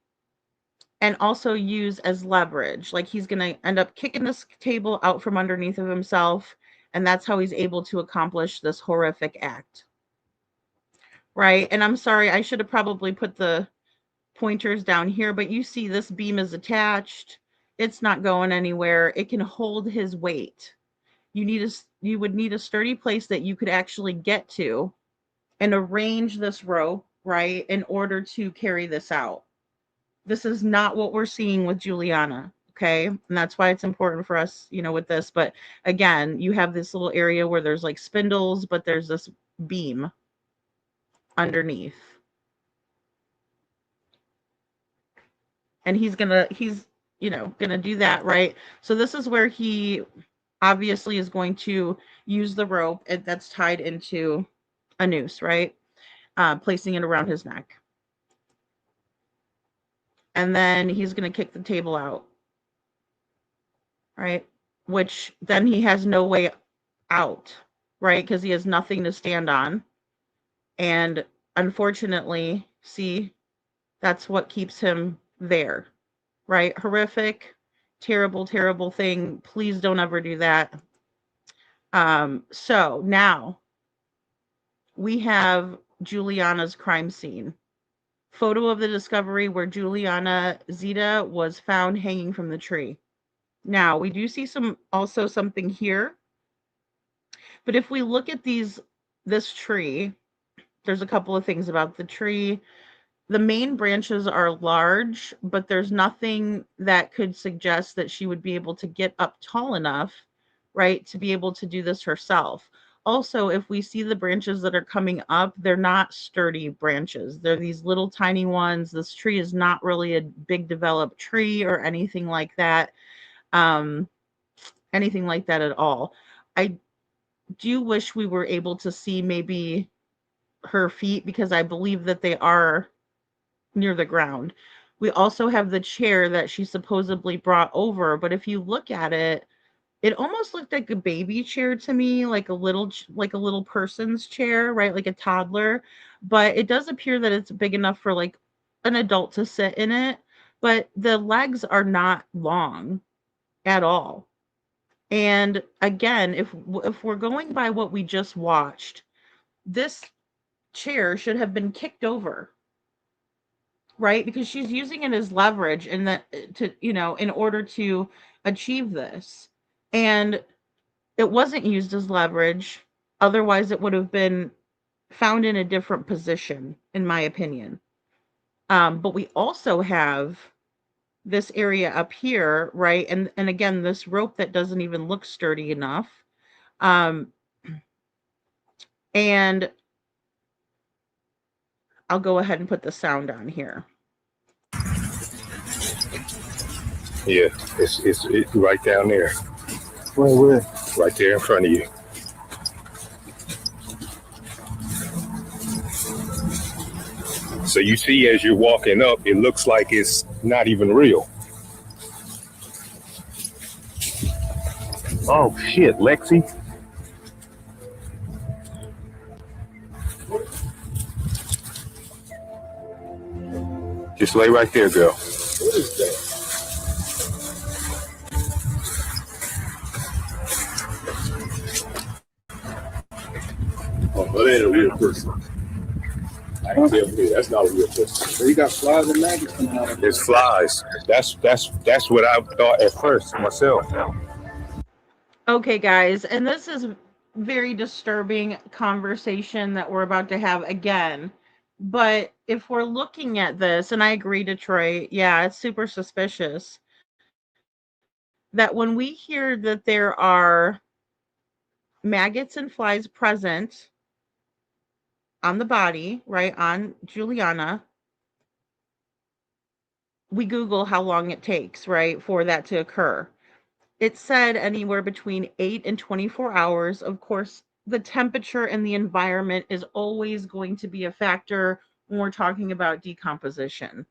and also use as leverage. Like he's going to end up kicking this table out from underneath of himself. And that's how he's able to accomplish this horrific act. Right. And I'm sorry, I should have probably put the pointers down here, but you see this beam is attached. It's not going anywhere. It can hold his weight. You would need a sturdy place that you could actually get to and arrange this rope, right, in order to carry this out. This is not what we're seeing with Juliana, okay? And that's why it's important for us, with this. But again, you have this little area where there's like spindles, but there's this beam underneath. And he's gonna do that, right? So this is where he obviously is going to use the rope that's tied into a noose, right? Placing it around his neck. And then he's going to kick the table out, right? Which then he has no way out, right? Because he has nothing to stand on. And unfortunately, see, that's what keeps him there, right? Horrific, terrible, terrible thing. Please don't ever do that. So now we have Juliana's crime scene. Photo of the discovery where Juliana Zeta was found hanging from the tree. Now, we do see something here. But if we look at this tree, there's a couple of things about the tree. The main branches are large, but there's nothing that could suggest that she would be able to get up tall enough, right, to be able to do this herself. Also, if we see the branches that are coming up, they're not sturdy branches. They're these little tiny ones. This tree is not really a big developed tree or anything like that. Anything like that at all. I do wish we were able to see maybe her feet, because I believe that they are near the ground. We also have the chair that she supposedly brought over, but if you look at it, it almost looked like a baby chair to me, like a little person's chair, right? Like a toddler. But it does appear that it's big enough for like an adult to sit in it. But the legs are not long at all. And again, if we're going by what we just watched, this chair should have been kicked over, right? Because she's using it as leverage in order to achieve this. And it wasn't used as leverage. Otherwise, it would have been found in a different position, in my opinion. But we also have this area up here, right? And again, this rope that doesn't even look sturdy enough. And I'll go ahead and put the sound on here. Yeah, it's right down there. Where? Right there in front of you. So you see, as you're walking up, it looks like it's not even real. Oh shit, Lexi. Just lay right there, girl. What is that? Oh, that ain't a real person. I can tell you, that's not a real person. So you got flies and maggots coming out of it? There's flies. That's what I thought at first myself. Okay, guys, and this is very disturbing conversation that we're about to have again. But if we're looking at this, and I agree, Detroit, yeah, it's super suspicious that when we hear that there are maggots and flies present on the body, right, on Juliana, we Google how long it takes, right, for that to occur. It said anywhere between 8 and 24 hours. Of course, the temperature and the environment is always going to be a factor when we're talking about decomposition.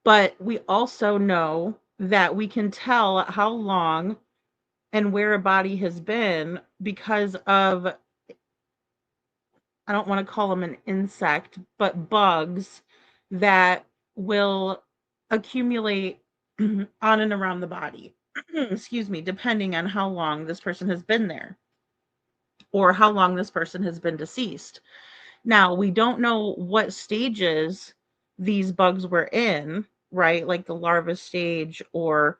But we also know that we can tell how long and where a body has been because of, I don't want to call them an insect, but bugs that will accumulate on and around the body. Excuse me, depending on how long this person has been there or how long this person has been deceased. Now, we don't know what stages these bugs were in, right? Like the larva stage or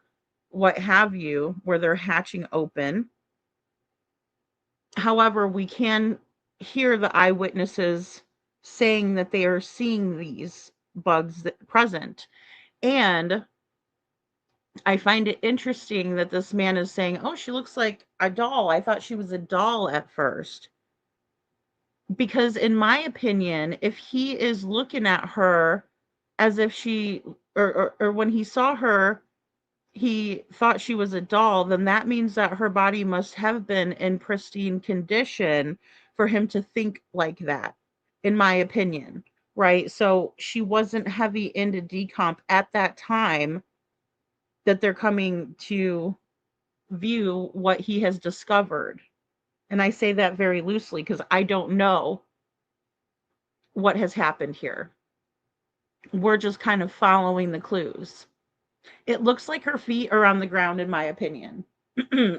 what have you, where they're hatching open. However, we can hear the eyewitnesses saying that they are seeing these bugs present. And I find it interesting that this man is saying, oh, she looks like a doll. I thought she was a doll at first. Because in my opinion, if he is looking at her as if she, or when he saw her, he thought she was a doll, then that means that her body must have been in pristine condition for him to think like that, in my opinion, right? So she wasn't heavy into decomp at that time that they're coming to view what he has discovered. And I say that very loosely because I don't know what has happened here. We're just kind of following the clues. It looks like her feet are on the ground, in my opinion.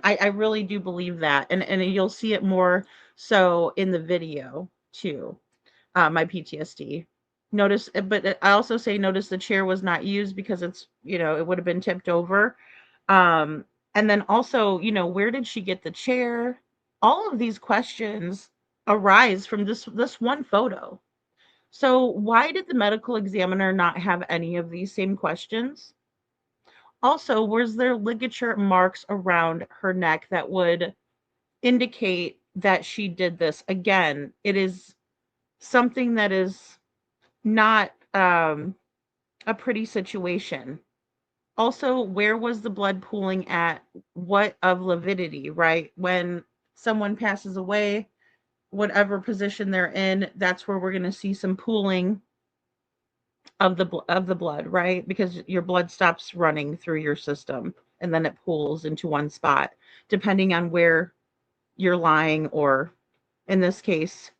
I really do believe that. And you'll see it more so in the video too, my PTSD. Notice, but I also say notice the chair was not used because it's, it would have been tipped over. And then also, where did she get the chair? All of these questions arise from this one photo. So why did the medical examiner not have any of these same questions? Also, was there ligature marks around her neck that would indicate that she did this? Again, it is something that is not a pretty situation. Also, where was the blood pooling at? What of lividity, right? When someone passes away, whatever position they're in, that's where we're going to see some pooling of the blood, right? Because your blood stops running through your system and then it pools into one spot, depending on where you're lying, or in this case,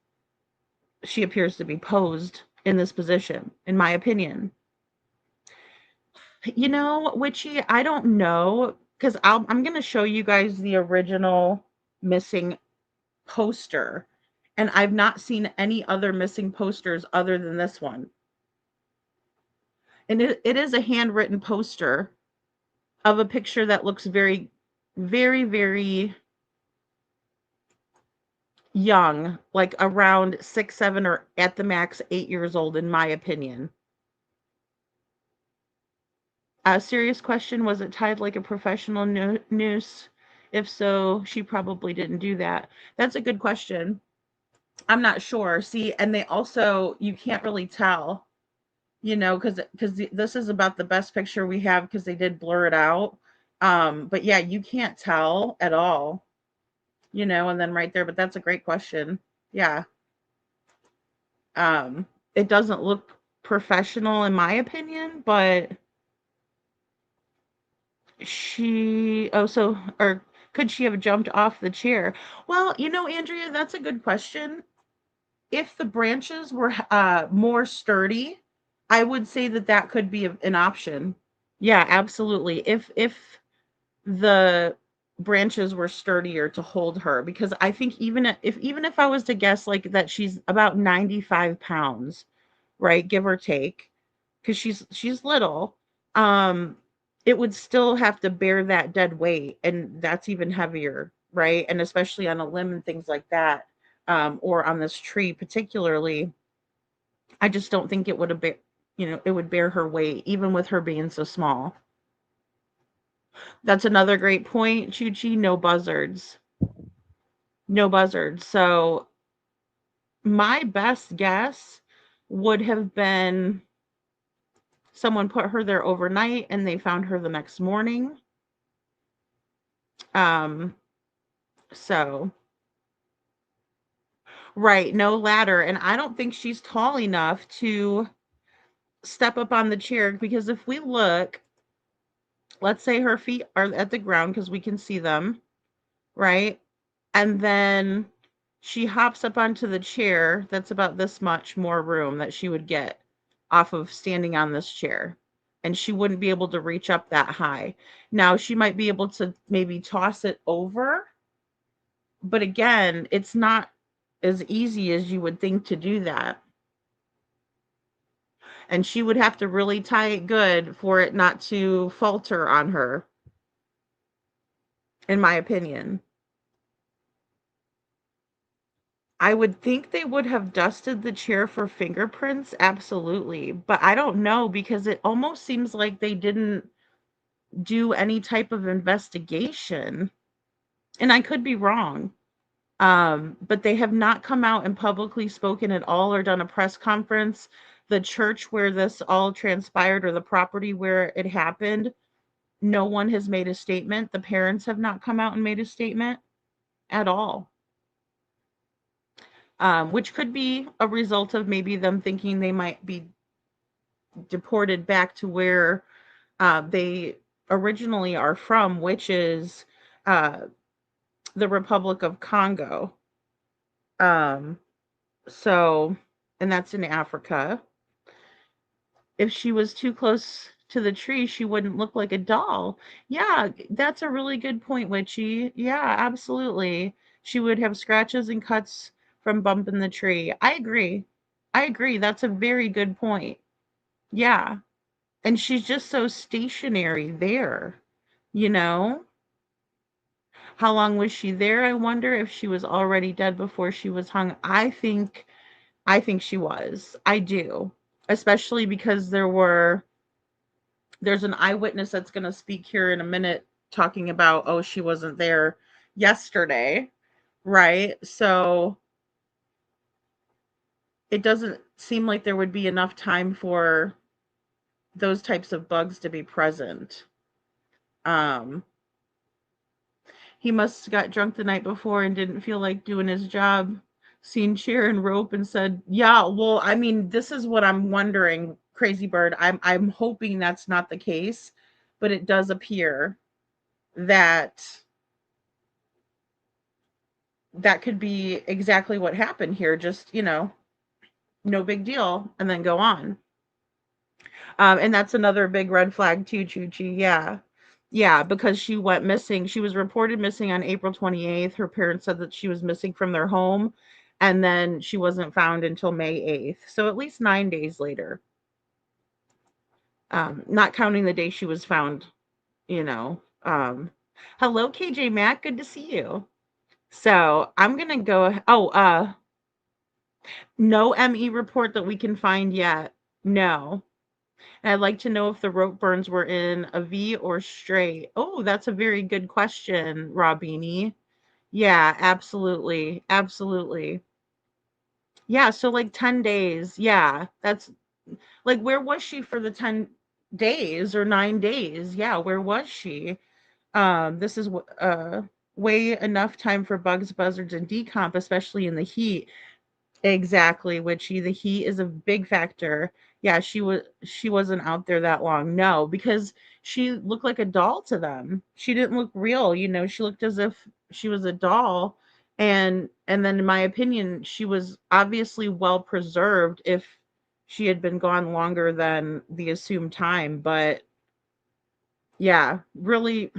she appears to be posed in this position, in my opinion. Witchy, I don't know, because I'm going to show you guys the original missing poster, and I've not seen any other missing posters other than this one. And it is a handwritten poster of a picture that looks very, very, very young, like around 6, 7, or at the max 8 years old, in my opinion. A serious question, was it tied like a professional noose? If so, she probably didn't do that. That's a good question. I'm not sure. See, and they also, you can't really tell, because this is about the best picture we have because they did blur it out. But yeah, you can't tell at all, and then right there, but that's a great question. Yeah. It doesn't look professional in my opinion, but or could she have jumped off the chair? Well, Andrea, that's a good question. If the branches were more sturdy, I would say that could be an option. Yeah, absolutely. If the branches were sturdier to hold her, because I think even if I was to guess like that she's about 95 pounds, right, give or take, because she's little, it would still have to bear that dead weight, and that's even heavier, right? And especially on a limb and things like that, or on this tree particularly, I just don't think it would have it would bear her weight, even with her being so small. That's another great point, Chuchi. No buzzards. No buzzards. So my best guess would have been someone put her there overnight and they found her the next morning. So Right, no ladder. And I don't think she's tall enough to step up on the chair, because if we look, let's say her feet are at the ground because we can see them, right? And then she hops up onto the chair. That's about this much more room that she would get off of standing on this chair. And she wouldn't be able to reach up that high. Now, she might be able to maybe toss it over, but again, it's not as easy as you would think to do that. And she would have to really tie it good for it not to falter on her, in my opinion. I would think they would have dusted the chair for fingerprints, absolutely. But I don't know, because it almost seems like they didn't do any type of investigation. And I could be wrong. But they have not come out and publicly spoken at all or done a press conference. The church where this all transpired, or the property where it happened, no one has made a statement. The parents have not come out and made a statement at all. Which could be a result of maybe them thinking they might be deported back to where they originally are from, which is the Republic of Congo. So, and that's in Africa. If she was too close to the tree, she wouldn't look like a doll. Yeah, that's a really good point, Witchy. Yeah, absolutely. She would have scratches and cuts from bumping the tree. I agree. I agree. That's a very good point. Yeah. And she's just so stationary there, you know? How long was she there? I wonder if she was already dead before she was hung. I think she was. I do. Especially because there's an eyewitness that's going to speak here in a minute talking about, oh, she wasn't there yesterday, right? So it doesn't seem like there would be enough time for those types of bugs to be present. He must have got drunk the night before and didn't feel like doing his job. Seen chair and rope and said, yeah, well, I mean, this is what I'm wondering, Crazy Bird. I'm hoping that's not the case, but it does appear that that could be exactly what happened here. Just, no big deal, and then go on. And that's another big red flag too, Chuchi. Yeah. Yeah, because she went missing. She was reported missing on April 28th. Her parents said that she was missing from their home, and then she wasn't found until May 8th. So at least 9 days later. Not counting the day she was found, you know. Hello, KJ Matt. Good to see you. So I'm going to go. Oh, no ME report that we can find yet. No. And I'd like to know if the rope burns were in a V or straight. Oh, that's a very good question, Robini. Yeah, absolutely. Absolutely. Yeah, so like 10 days. Yeah, that's like, where was she for the 10 days or 9 days? Yeah, where was she? This is way enough time for bugs, buzzards, and decomp, especially in the heat. Exactly, Witchy. The heat is a big factor. Yeah, she wasn't out there that long. No, because she looked like a doll to them. She didn't look real, she looked as if she was a doll. And then in my opinion, she was obviously well preserved if she had been gone longer than the assumed time, but yeah, really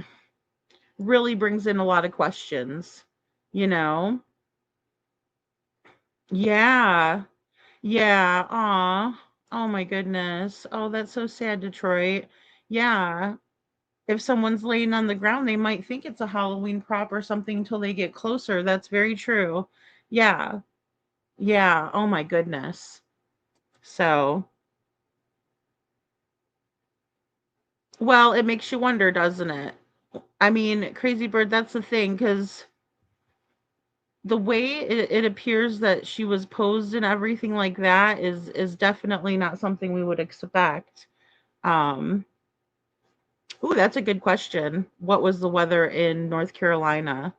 really brings in a lot of questions, you know? Yeah. Yeah, aw. Oh my goodness. Oh, that's so sad, Detroit. Yeah. If someone's laying on the ground, they might think it's a Halloween prop or something until they get closer. That's very true. Yeah. Yeah. Oh my goodness. So, well, it makes you wonder, doesn't it? I mean, Crazy Bird, that's the thing, because the way it appears that she was posed and everything like that is definitely not something we would expect. Um, Ooh, that's a good question. What was the weather in North Carolina?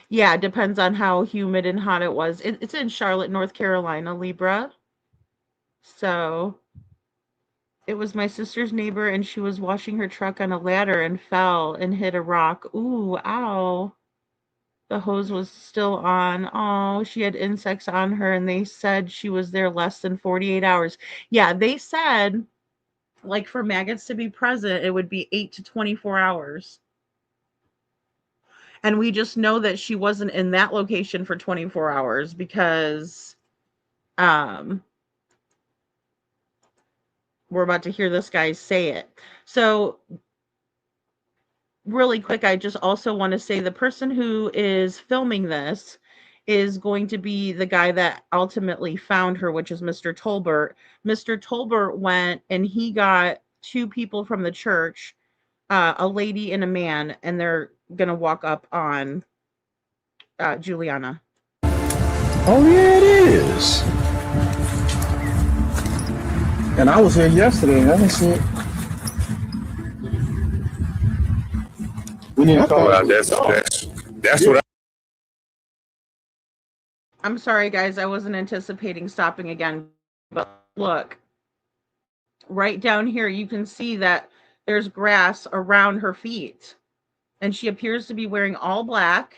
Yeah, it depends on how humid and hot it was. It's in Charlotte, North Carolina, Libra. So it was my sister's neighbor, and she was washing her truck on a ladder and fell and hit a rock. Ooh, ow. The hose was still on. Oh, she had insects on her, and they said she was there less than 48 hours. Yeah, they said, like, for maggots to be present, it would be 8 to 24 hours. And we just know that she wasn't in that location for 24 hours because we're about to hear this guy say it. So really quick, I just also want to say the person who is filming this is going to be the guy that ultimately found her, which is Mr. Tolbert. Mr. Tolbert went and he got two people from the church, a lady and a man, and they're going to walk up on Juliana. Oh yeah, it is. And I was here yesterday and I didn't see it. We need to call out. That's what I'm sorry, guys. I wasn't anticipating stopping again. But look, right down here, you can see that there's grass around her feet. And she appears to be wearing all black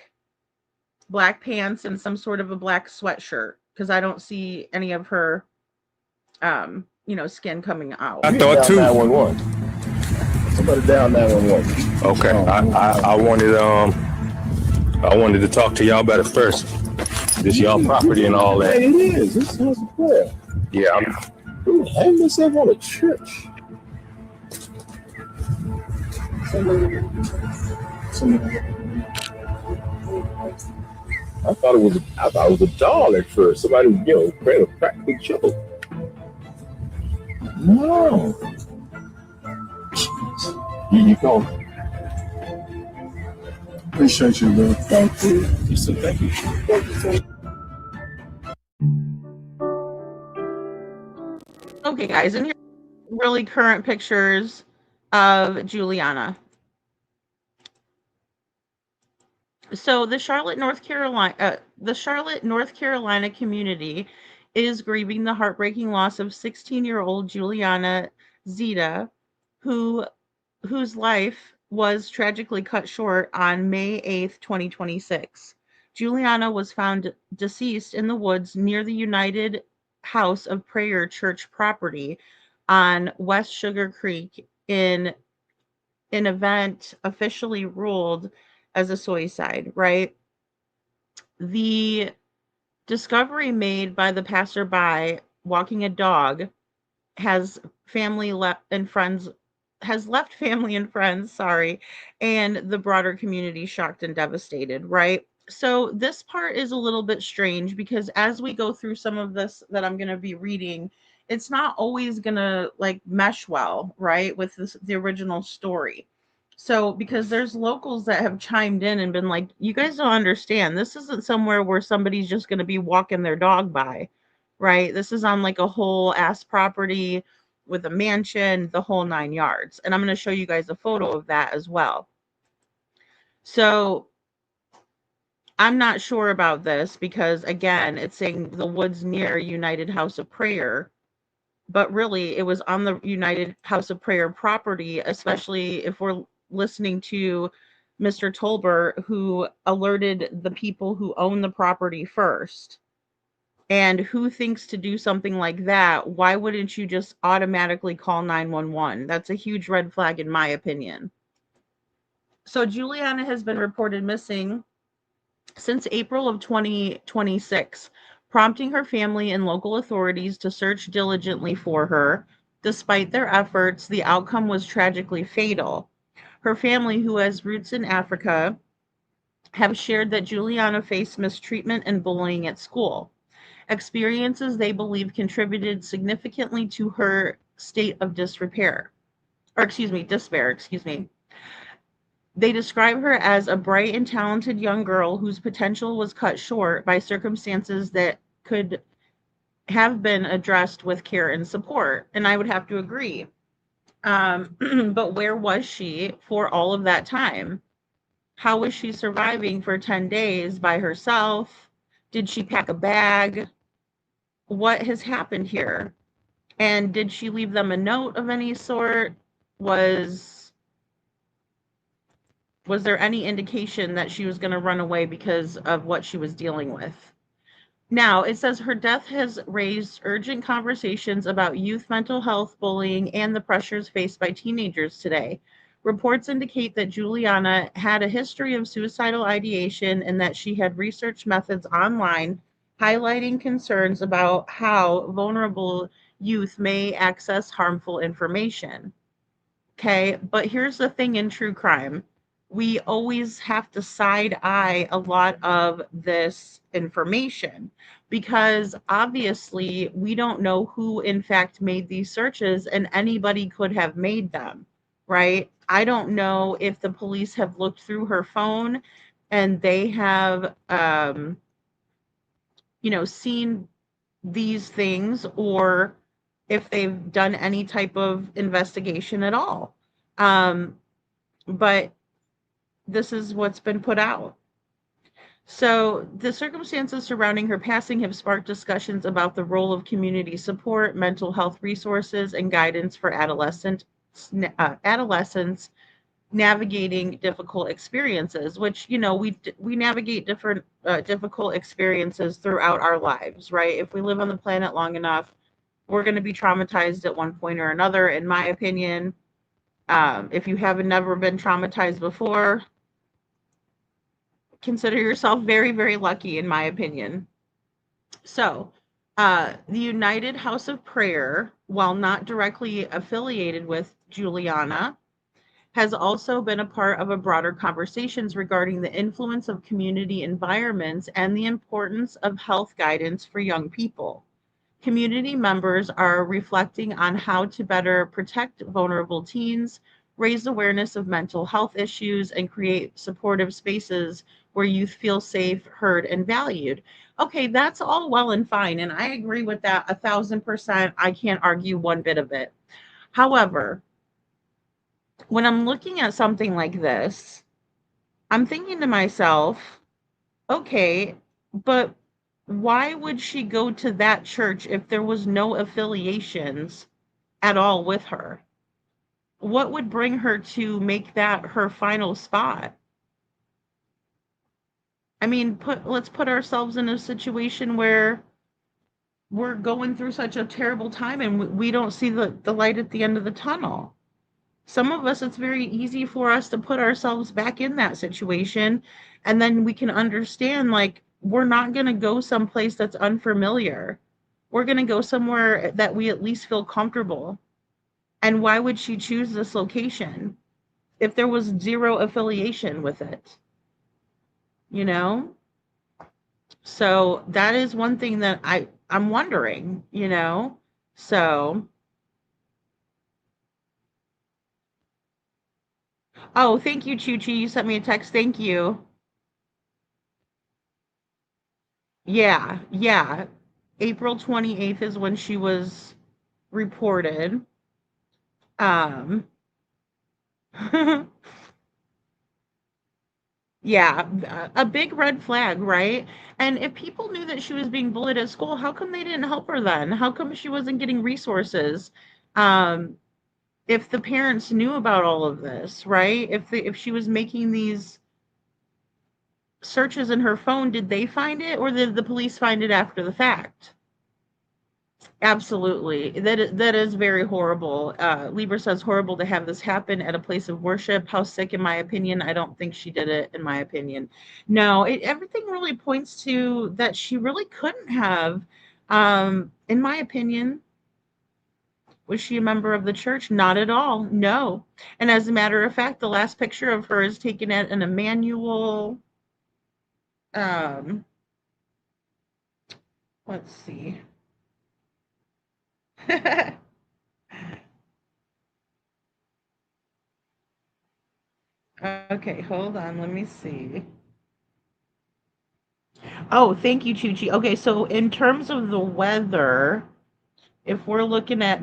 pants and some sort of a black sweatshirt, because I don't see any of her, skin coming out. I thought too. 911. Somebody down 911. Okay, I wanted to talk to y'all about it first. This y'all property and all that. It is. This house is prayer. Yeah, who hanged himself on a church? Somebody. I thought it was a doll at first. Somebody, playing a practical joke. No. You go. Appreciate you, bro. Thank you. You said thank you. Thank you, sir. Okay, guys, and here are really current pictures of Juliana. So the Charlotte, North Carolina community is grieving the heartbreaking loss of 16-year-old Juliana Zeta, whose life was tragically cut short on May 8th, 2026. Juliana was found deceased in the woods near the United House of Prayer church property on West Sugar Creek in an event officially ruled as a suicide, right? The discovery made by the passerby walking a dog has left family and friends, and the broader community shocked and devastated, right? So this part is a little bit strange because as we go through some of this that I'm going to be reading, it's not always going to mesh well, right, with the original story. So because there's locals that have chimed in and been like, you guys don't understand. This isn't somewhere where somebody's just going to be walking their dog by, right? This is on a whole ass property with a mansion, the whole 9 yards. And I'm going to show you guys a photo of that as well. So I'm not sure about this because, again, it's saying the woods near United House of Prayer, but really it was on the United House of Prayer property, especially if we're listening to Mr. Tolbert, who alerted the people who own the property first. And who thinks to do something like that? Why wouldn't you just automatically call 911? That's a huge red flag in my opinion. So Juliana has been reported missing since April of 2026, prompting her family and local authorities to search diligently for her. Despite their efforts, the outcome was tragically fatal. Her family, who has roots in Africa, have shared that Juliana faced mistreatment and bullying at school, experiences they believe contributed significantly to her state of despair. They describe her as a bright and talented young girl whose potential was cut short by circumstances that could have been addressed with care and support. And I would have to agree. But where was she for all of that time? How was she surviving for 10 days by herself? Did she pack a bag? What has happened here? And did she leave them a note of any sort? Was there any indication that she was going to run away because of what she was dealing with? Now, it says her death has raised urgent conversations about youth mental health, bullying, and the pressures faced by teenagers today. Reports indicate that Juliana had a history of suicidal ideation and that she had researched methods online highlighting concerns about how vulnerable youth may access harmful information. Okay, but here's the thing in true crime. We always have to side eye a lot of this information because obviously we don't know who in fact made these searches and anybody could have made them, right? I don't know if the police have looked through her phone and they have, seen these things or if they've done any type of investigation at all. But this is what's been put out. So the circumstances surrounding her passing have sparked discussions about the role of community support, mental health resources, and guidance for adolescents navigating difficult experiences, which, we navigate different difficult experiences throughout our lives, right? If we live on the planet long enough, we're going to be traumatized at one point or another, in my opinion. If you haven't never been traumatized before, consider yourself very, very lucky, in my opinion. So, the United House of Prayer, while not directly affiliated with Juliana, has also been a part of a broader conversations regarding the influence of community environments and the importance of health guidance for young people. Community members are reflecting on how to better protect vulnerable teens, raise awareness of mental health issues, and create supportive spaces where youth feel safe, heard, and valued. Okay, that's all well and fine, and I agree with that 1,000%. I can't argue one bit of it. However, when I'm looking at something like this, I'm thinking to myself, okay, but why would she go to that church if there was no affiliations at all with her? What would bring her to make that her final spot? I mean, let's put ourselves in a situation where we're going through such a terrible time and we don't see the light at the end of the tunnel. Some of us, it's very easy for us to put ourselves back in that situation, and then we can understand, like, we're not going to go someplace that's unfamiliar. We're going to go somewhere that we at least feel comfortable. And why would she choose this location if there was zero affiliation with it? So that is one thing that I'm wondering, so. Oh, thank you, Chuchi. You sent me a text. Thank you. Yeah. April 28th is when she was reported. Um, yeah, a big red flag, right? And if people knew that she was being bullied at school, how come they didn't help her then? How come she wasn't getting resources? Um, if the parents knew about all of this, right? If she was making these searches in her phone, did they find it or did the police find it after the fact? Absolutely. That is very horrible. Libra says horrible to have this happen at a place of worship. How sick, in my opinion. I don't think she did it, in my opinion. No, everything really points to that she really couldn't have. In my opinion, was she a member of the church? Not at all. No. And as a matter of fact, the last picture of her is taken at an Emmanuel. Let's see. Okay, hold on. Let me see. Oh, thank you, Chuchi. Okay, so in terms of the weather, if we're looking at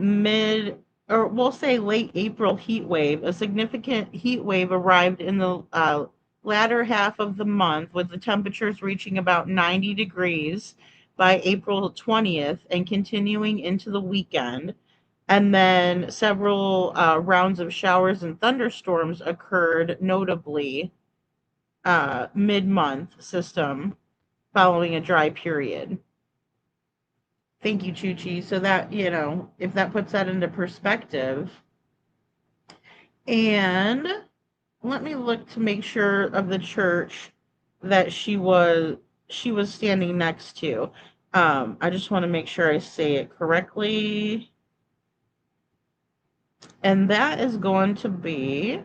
or we'll say late April heat wave, a significant heat wave arrived in the latter half of the month, with the temperatures reaching about 90 degrees by April 20th and continuing into the weekend. And then several rounds of showers and thunderstorms occurred, notably mid-month system following a dry period. Thank you, Chuchi. So that, if that puts that into perspective. And let me look to make sure of the church that she was standing next to. I just want to make sure I say it correctly. And that is going to be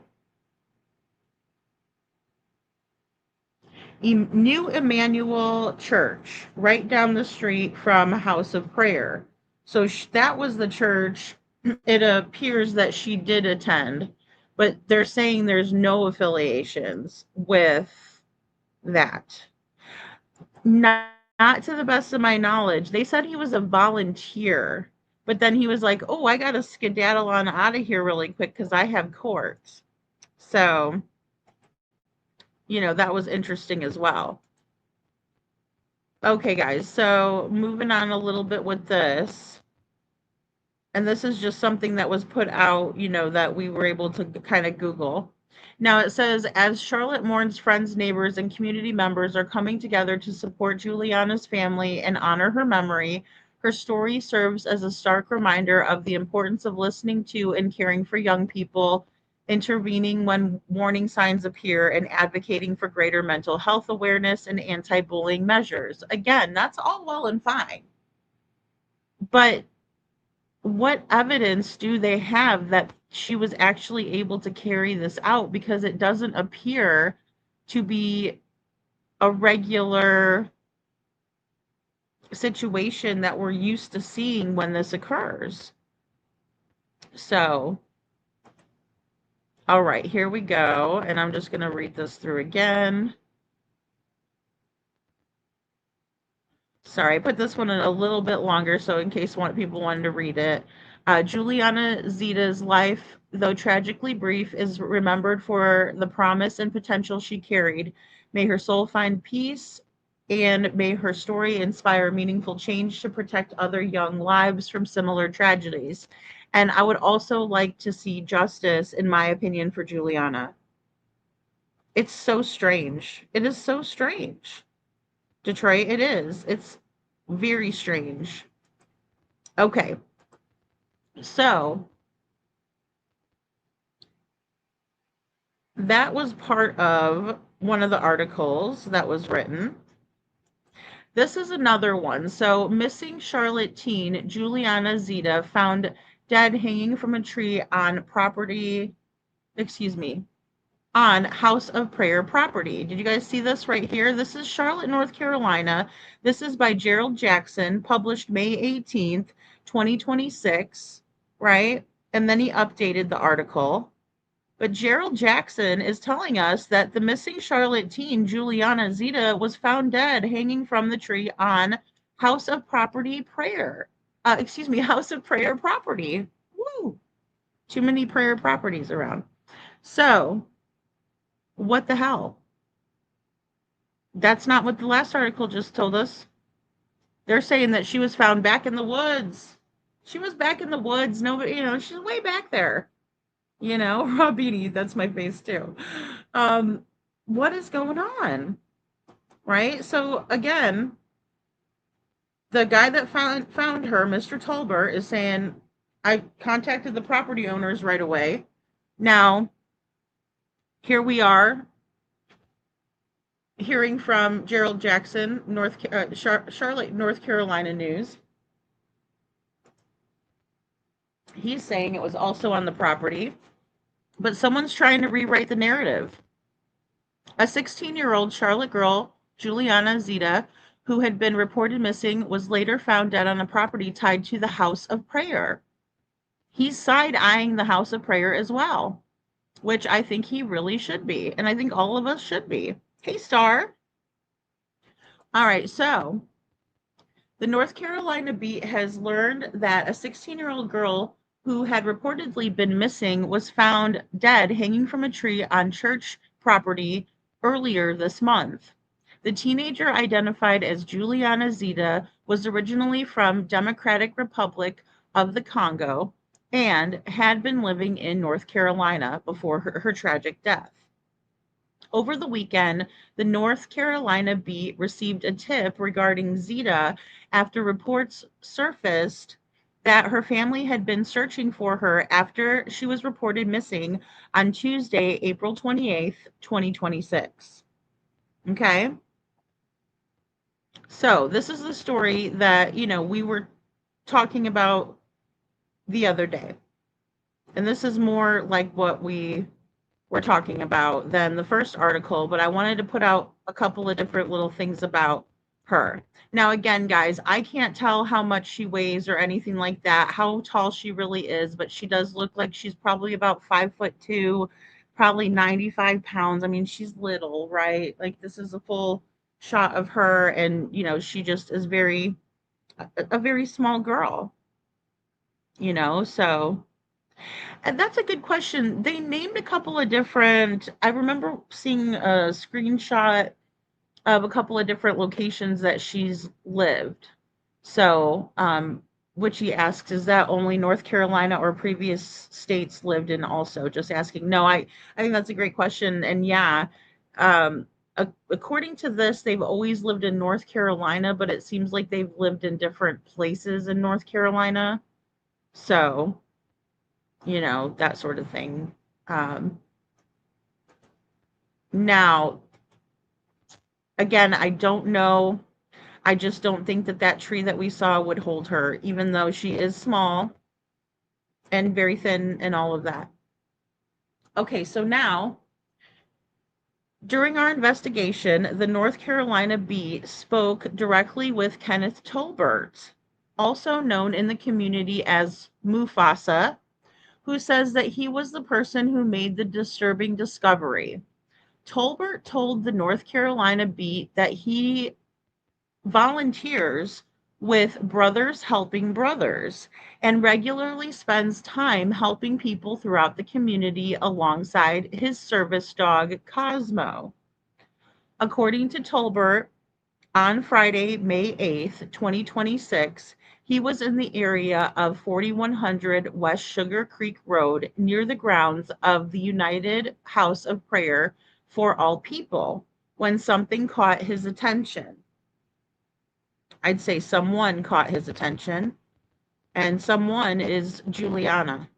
New Emmanuel Church, right down the street from House of Prayer. So that was the church. It appears that she did attend, but they're saying there's no affiliations with that. Not to the best of my knowledge. They said he was a volunteer, but then he was like, oh, I got to skedaddle on out of here really quick because I have court. So, that was interesting as well. Okay, guys, so moving on a little bit with this. And this is just something that was put out, that we were able to kind of Google. Now it says, as Charlotte mourns, friends, neighbors, and community members are coming together to support Juliana's family and honor her memory, her story serves as a stark reminder of the importance of listening to and caring for young people, intervening when warning signs appear, and advocating for greater mental health awareness and anti-bullying measures. Again, that's all well and fine. But what evidence do they have that she was actually able to carry this out? Because it doesn't appear to be a regular situation that we're used to seeing when this occurs. So, all right, here we go. And I'm just going to read this through again. Sorry, I put this one in a little bit longer, so in case people wanted to read it. Juliana Zeta's life, though tragically brief, is remembered for the promise and potential she carried. May her soul find peace, and may her story inspire meaningful change to protect other young lives from similar tragedies. And I would also like to see justice, in my opinion, for Juliana. It's so strange. It is so strange. Detroit, it is. It's very strange. Okay. So that was part of one of the articles that was written. This is another one. So, missing Charlotte teen Juliana Zeta found dead hanging from a tree on on House of Prayer property. Did you guys see this right here? This is Charlotte, North Carolina. This is by Gerald Jackson, published May 18th, 2026, right? And then he updated the article. But Gerald Jackson is telling us that the missing Charlotte teen, Juliana Zeta, was found dead hanging from the tree on House of Prayer property. Woo! Too many prayer properties around. So, what the hell? That's not what the last article just told us. They're saying that she was found back in the woods. She was back in the woods. Nobody, she's way back there. Raw Beanie, that's my face too. What is going on? Right? So again, the guy that found her, Mr. Tolbert, is saying, I contacted the property owners right away. Now, here we are hearing from Gerald Jackson, Charlotte, North Carolina News. He's saying it was also on the property, but someone's trying to rewrite the narrative. A 16-year-old Charlotte girl, Juliana Zeta, who had been reported missing, was later found dead on a property tied to the House of Prayer. He's side-eyeing the House of Prayer as well, which I think he really should be, and I think all of us should be. Hey, Star. All right, so the North Carolina Beat has learned that a 16-year-old girl who had reportedly been missing was found dead hanging from a tree on church property earlier this month. The teenager, identified as Juliana Zeta, was originally from Democratic Republic of the Congo and had been living in North Carolina before her tragic death. Over the weekend, the North Carolina beat received a tip regarding Zeta after reports surfaced that her family had been searching for her after she was reported missing on Tuesday, April 28th, 2026. Okay? So, this is the story that, we were talking about the other day. And this is more like what we were talking about than the first article, but I wanted to put out a couple of different little things about her. Now, again, guys, I can't tell how much she weighs or anything like that, how tall she really is, but she does look like she's probably about 5'2", probably 95 pounds. I mean, she's little, right? Like, this is a full shot of her, and, she just is a very small girl, so. And that's a good question. They named a couple of different, I remember seeing a screenshot of a couple of different locations that she's lived. So, which he asks, is that only North Carolina or previous states lived in also? Just asking. No, I think that's a great question. And yeah, according to this, they've always lived in North Carolina, but it seems like they've lived in different places in North Carolina. So, that sort of thing. Now, again, I don't know. I just don't think that tree that we saw would hold her, even though she is small and very thin and all of that. Okay, so now, during our investigation, the North Carolina beat spoke directly with Kenneth Tolbert, also known in the community as Mufasa, who says that he was the person who made the disturbing discovery. Tolbert told the North Carolina beat that he volunteers with Brothers Helping Brothers and regularly spends time helping people throughout the community alongside his service dog, Cosmo. According to Tolbert, on Friday, May 8th, 2026, he was in the area of 4100 West Sugar Creek Road near the grounds of the United House of Prayer for All People when something caught his attention. I'd say someone caught his attention, and someone is Juliana.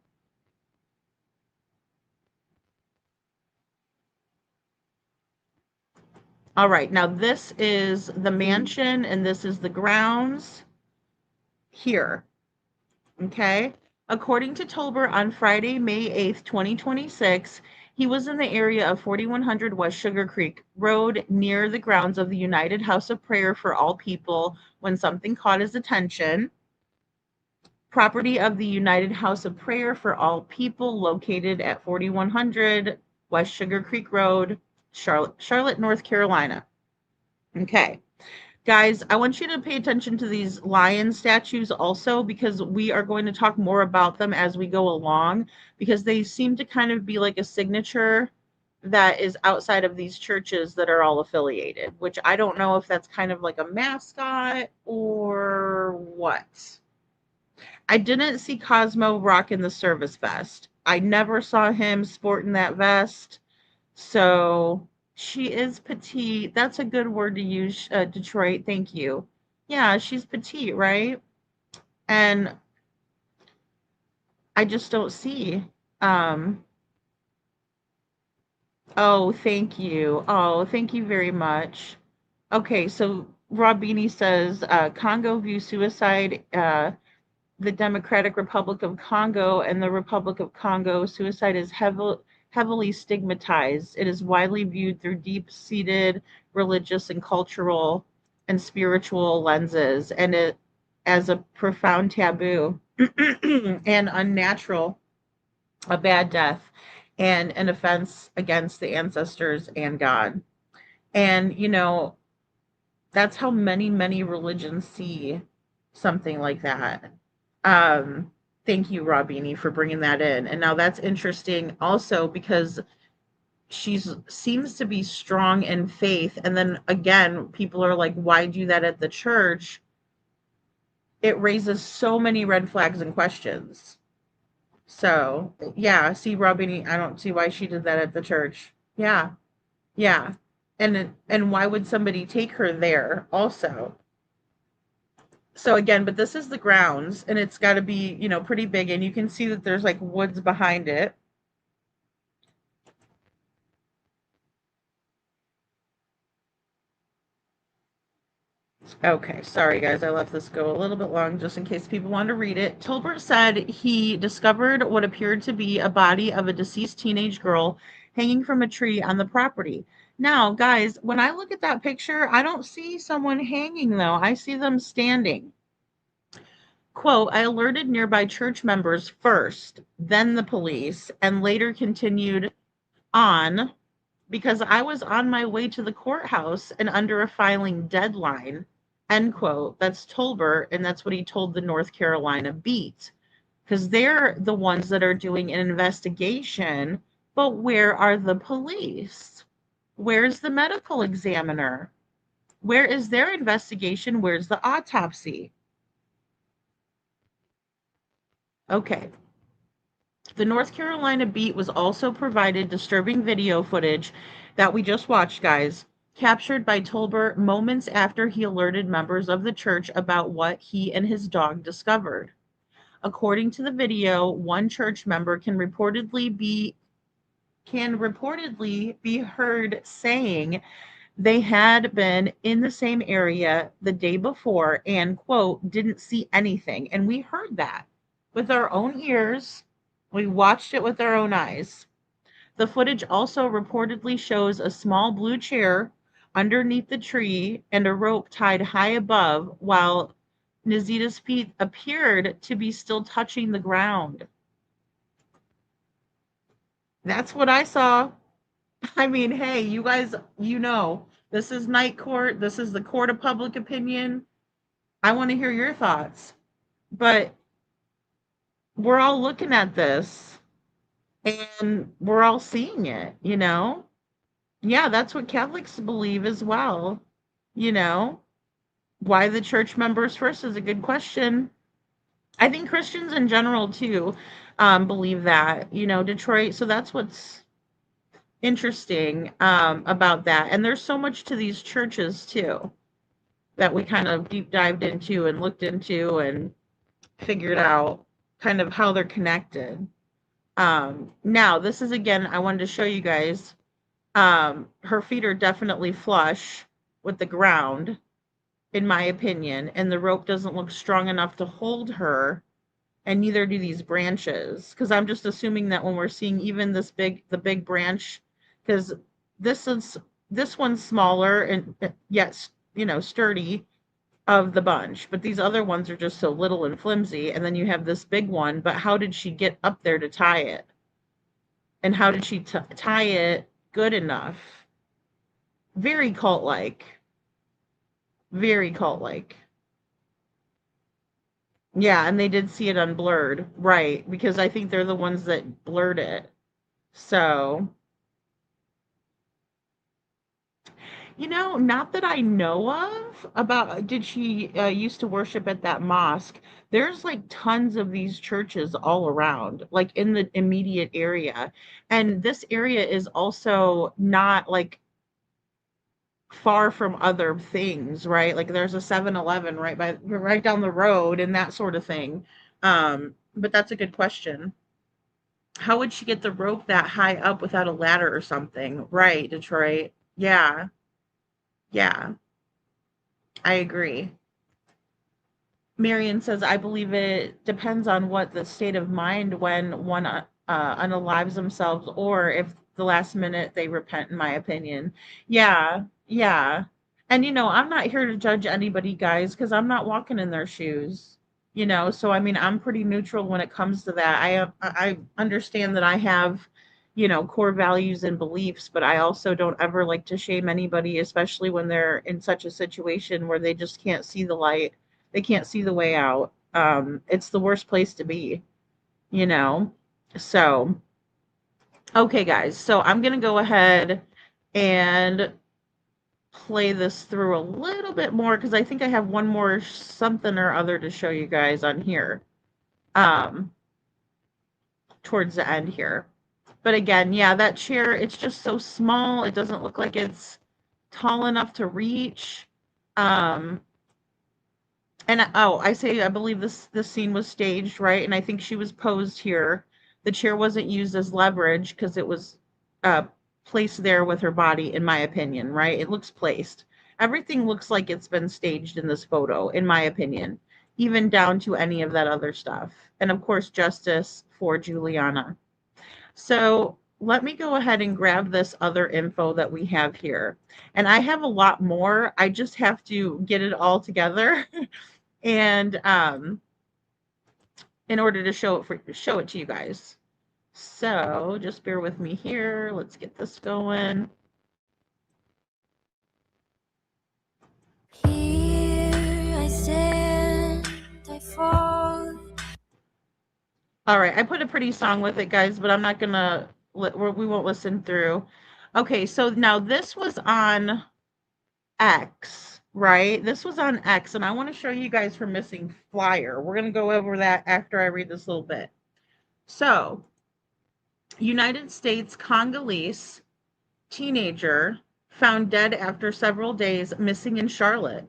All right, now this is the mansion and this is the grounds here. Okay. According to Tolbert, on Friday, May 8th, 2026, he was in the area of 4100 West Sugar Creek Road near the grounds of the United House of Prayer for All People when something caught his attention. Property of the United House of Prayer for All People located at 4100 West Sugar Creek Road, Charlotte, North Carolina. Okay. Guys, I want you to pay attention to these lion statues also, because we are going to talk more about them as we go along, because they seem to kind of be like a signature that is outside of these churches that are all affiliated, which I don't know if that's kind of like a mascot or what. I didn't see Cosmo rocking the service vest. I never saw him sporting that vest. So she is petite. That's a good word to use, Detroit. Thank you. Yeah, she's petite, right? And I just don't see. Oh, thank you. Oh, thank you very much. Okay, so Robini says Congo view suicide, the Democratic Republic of Congo and the Republic of Congo, suicide is heavily stigmatized. It is widely viewed through deep-seated religious and cultural and spiritual lenses, and it as a profound taboo and unnatural, a bad death, and an offense against the ancestors and God. And, that's how many religions see something like that. Thank you, Robini, for bringing that in. And now that's interesting also because seems to be strong in faith. And then again, people are like, why do that at the church? It raises so many red flags and questions. So yeah, see, Robin, I don't see why she did that at the church. Yeah, yeah. And why would somebody take her there also? So again, but this is the grounds, and it's got to be, you know, pretty big, and you can see that there's like woods behind it. Okay, sorry guys, I left this go a little bit long just in case people want to read it. Tolbert said he discovered what appeared to be a body of a deceased teenage girl hanging from a tree on the property. Now, guys, when I look at that picture, I don't see someone hanging though. I see them standing. Quote, I alerted nearby church members first, then the police, and later continued on because I was on my way to the courthouse and under a filing deadline, end quote. That's Tolbert, and that's what he told the North Carolina Beat, because they're the ones that are doing an investigation. But where are the police? Where's the medical examiner? Where is their investigation? Where's the autopsy? Okay. The North Carolina Beat was also provided disturbing video footage that we just watched, guys, captured by Tolbert moments after he alerted members of the church about what he and his dog discovered. According to the video, one church member can reportedly be heard saying they had been in the same area the day before and, quote, didn't see anything. And we heard that with our own ears. We watched it with our own eyes. The footage also reportedly shows a small blue chair underneath the tree and a rope tied high above, while Nzita's feet appeared to be still touching the ground. That's what I saw. I mean, hey, you guys, you know, this is night court. This is the court of public opinion. I want to hear your thoughts. But we're all looking at this and we're all seeing it, you know? Yeah, that's what Catholics believe as well. You know, why the church members first is a good question. I think Christians in general too believe that, you know, Detroit. So that's what's interesting about that. And there's so much to these churches too that we kind of deep dived into and looked into and figured out kind of how they're connected. Now, this is, again, I wanted to show you guys, her feet are definitely flush with the ground, in my opinion, and the rope doesn't look strong enough to hold her, and neither do these branches, because I'm just assuming that when we're seeing even the big branch, because this one's smaller and yes, you know, sturdy of the bunch, but these other ones are just so little and flimsy, and then you have this big one. But how did she get up there to tie it? And how did she tie it good enough? Very cult-like. Very cult-like. Yeah, and they did see it unblurred, right, because I think they're the ones that blurred it. So, you know, not that I know of. About, did she used to worship at that mosque? There's like tons of these churches all around, like in the immediate area. And this area is also not like far from other things, right? Like there's a 7-Eleven right down the road and that sort of thing. But that's a good question. How would she get the rope that high up without a ladder or something? Right, Detroit. Yeah. Yeah, I agree. Marion says, I believe it depends on what the state of mind when one unalives themselves or if the last minute they repent, in my opinion. Yeah, yeah. And, you know, I'm not here to judge anybody, guys, because I'm not walking in their shoes, you know. So, I mean, I'm pretty neutral when it comes to that. I understand that I have, you know, core values and beliefs, but I also don't ever like to shame anybody, especially when they're in such a situation where they just can't see the light. They can't see the way out. It's the worst place to be, you know? So Okay, guys, so I'm going to go ahead and play this through a little bit more because I think I have one more something or other to show you guys on here towards the end here. But again, yeah, that chair, it's just so small. It doesn't look like it's tall enough to reach. And I believe this scene was staged, right? And I think she was posed here. The chair wasn't used as leverage because it was placed there with her body, in my opinion, right? It looks placed. Everything looks like it's been staged in this photo, in my opinion, even down to any of that other stuff. And of course, justice for Juliana. So let me go ahead and grab this other info that we have here. And I have a lot more. I just have to get it all together and in order to show it to you guys. So just bear with me here. Let's get this going. Here I stand, I fall. All right, I put a pretty song with it, guys, but I'm not gonna. We won't listen through. Okay, so now this was on X, right? This was on X, and I want to show you guys her missing flyer. We're gonna go over that after I read this little bit. So, United States Congolese teenager found dead after several days missing in Charlotte.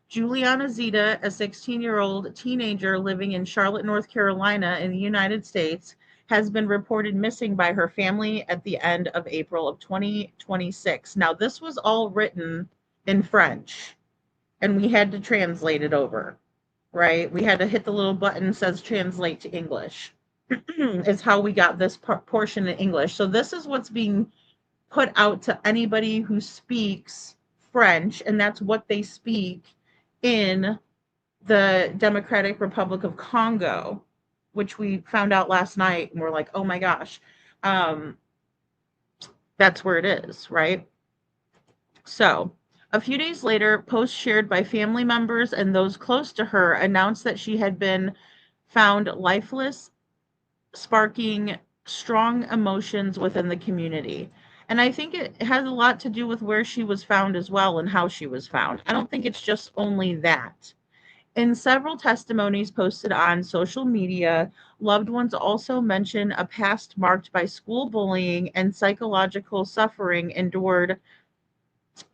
Juliana Zeta, a 16-year-old teenager living in Charlotte, North Carolina in the United States, has been reported missing by her family at the end of April of 2026. Now, this was all written in French, and we had to translate it over, right? We had to hit the little button that says translate to English. Is how we got this portion in English. So this is what's being put out to anybody who speaks French, and that's what they speak in the Democratic Republic of Congo, which we found out last night, and we're like, oh my gosh, that's where it is, right? So a few days later, posts shared by family members and those close to her announced that she had been found lifeless, sparking strong emotions within the community. And I think it has a lot to do with where she was found as well and how she was found. I don't think it's just only that. In several testimonies posted on social media, loved ones also mention a past marked by school bullying and psychological suffering endured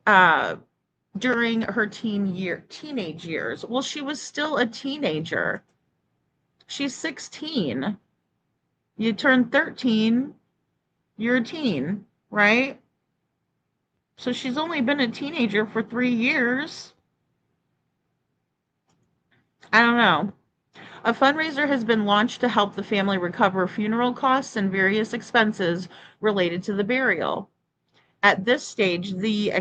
during her teenage years. Well, she was still a teenager. She's 16. You turn 13, you're a teen, right? So she's only been a teenager for 3 years. I don't know. A fundraiser has been launched to help the family recover funeral costs and various expenses related to the burial. At this stage, the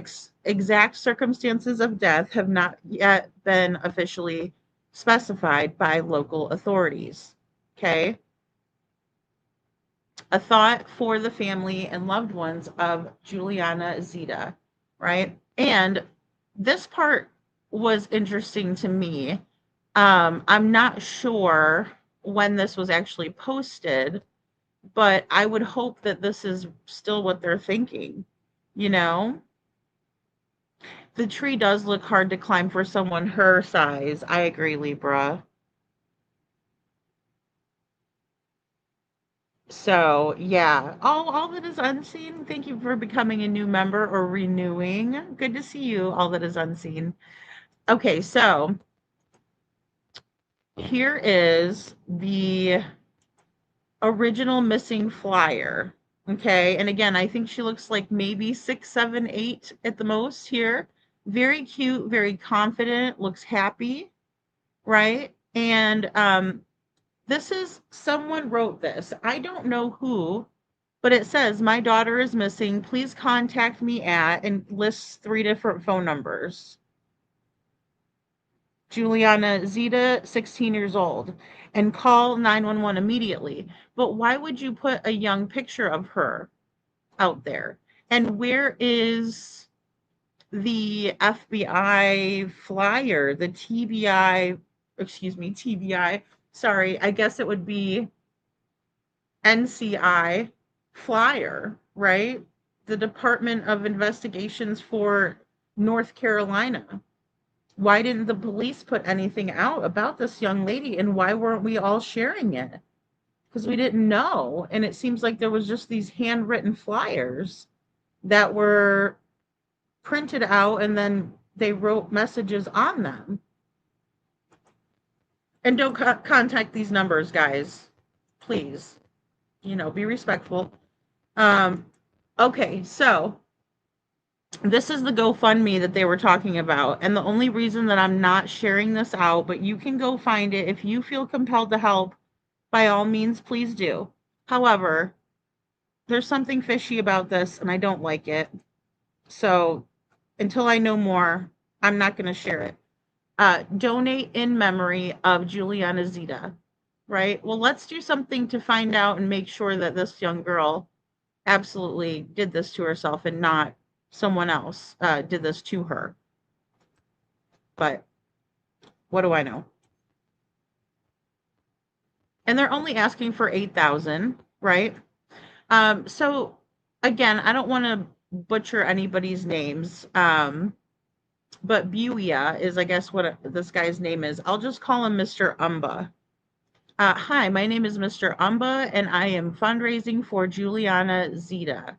exact circumstances of death have not yet been officially specified by local authorities. Okay? A thought for the family and loved ones of Juliana Zeta, right? And this part was interesting to me. I'm not sure when this was actually posted, but I would hope that this is still what they're thinking, you know? The tree does look hard to climb for someone her size. I agree, Libra. So, yeah, all that is unseen. Thank you for becoming a new member or renewing. Good to see you, all that is unseen. Okay, so here is the original missing flyer. Okay, and again, I think she looks like maybe 6, 7, 8 at the most here. Very cute, very confident, looks happy, right? And this is, someone wrote this. I don't know who, but it says, my daughter is missing. Please contact me at, and lists 3 different phone numbers. Juliana Zeta, 16 years old, and call 911 immediately. But why would you put a young picture of her out there? And where is the FBI flyer, the TBI, sorry, I guess it would be NCI flyer, right? The Department of Investigations for North Carolina. Why didn't the police put anything out about this young lady, and why weren't we all sharing it? Because we didn't know. And it seems like there was just these handwritten flyers that were printed out, and then they wrote messages on them. And don't contact these numbers, guys. Please. Be respectful. Okay, so this is the GoFundMe that they were talking about. And the only reason that I'm not sharing this out, but you can go find it. If you feel compelled to help, by all means, please do. However, there's something fishy about this, and I don't like it. So until I know more, I'm not going to share it. Donate in memory of Juliana Zeta, right? Well, let's do something to find out and make sure that this young girl absolutely did this to herself and not someone else did this to her. But what do I know? And they're only asking for $8,000, right? So again, I don't want to butcher anybody's names. But Buia is, I guess, what this guy's name is. I'll just call him Mr. Umba. Hi, my name is Mr. Umba, and I am fundraising for Juliana Zeta.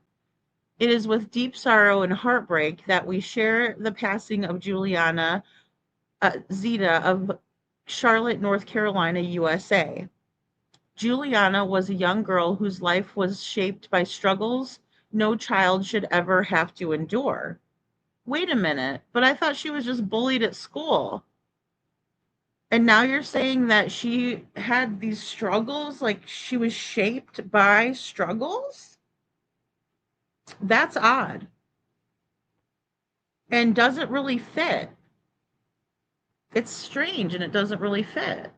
It is with deep sorrow and heartbreak that we share the passing of Juliana Zeta of Charlotte, North Carolina, USA. Juliana was a young girl whose life was shaped by struggles no child should ever have to endure. Wait a minute, but I thought she was just bullied at school. And now you're saying that she had these struggles, like she was shaped by struggles? That's odd. And doesn't really fit. It's strange and it doesn't really fit.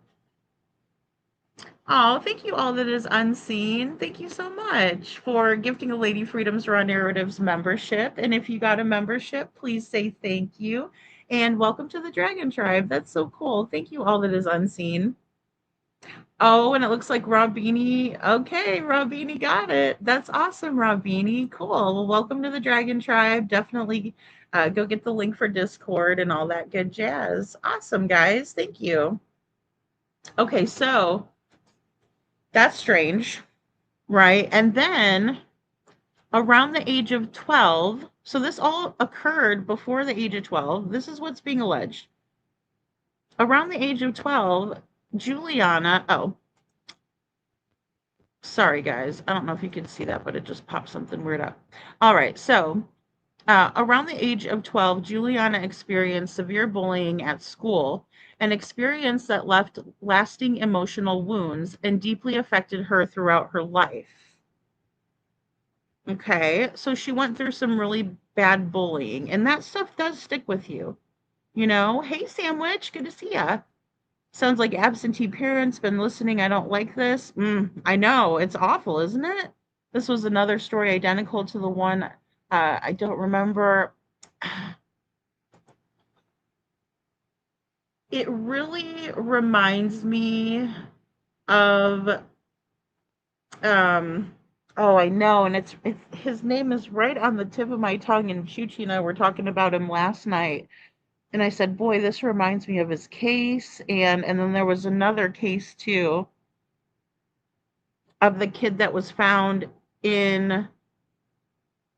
Oh, thank you all that is unseen. Thank you so much for gifting a Lady Freedom's Raw Narratives membership. And if you got a membership, please say thank you. And welcome to the Dragon Tribe. That's so cool. Thank you all that is unseen. Oh, and it looks like Robini. Okay, Robini got it. That's awesome, Robini. Cool. Well, welcome to the Dragon Tribe. Definitely go get the link for Discord and all that good jazz. Awesome, guys. Thank you. Okay, so that's strange, right? And then around the age of 12, so this all occurred before the age of 12. This is what's being alleged. Around the age of 12, Juliana, sorry guys, I don't know if you can see that, but it just popped something weird up. All right, so around the age of 12, Juliana experienced severe bullying at school, an experience that left lasting emotional wounds and deeply affected her throughout her life. Okay, so she went through some really bad bullying, and that stuff does stick with you. Hey, Sandwich, good to see ya. Sounds like absentee parents been listening. I don't like this. I know, it's awful, isn't it? This was another story identical to the one, I don't remember. It really reminds me of, I know, and it's his name is right on the tip of my tongue, and Chuchi and I were talking about him last night, and I said, boy, this reminds me of his case, and then there was another case, too, of the kid that was found in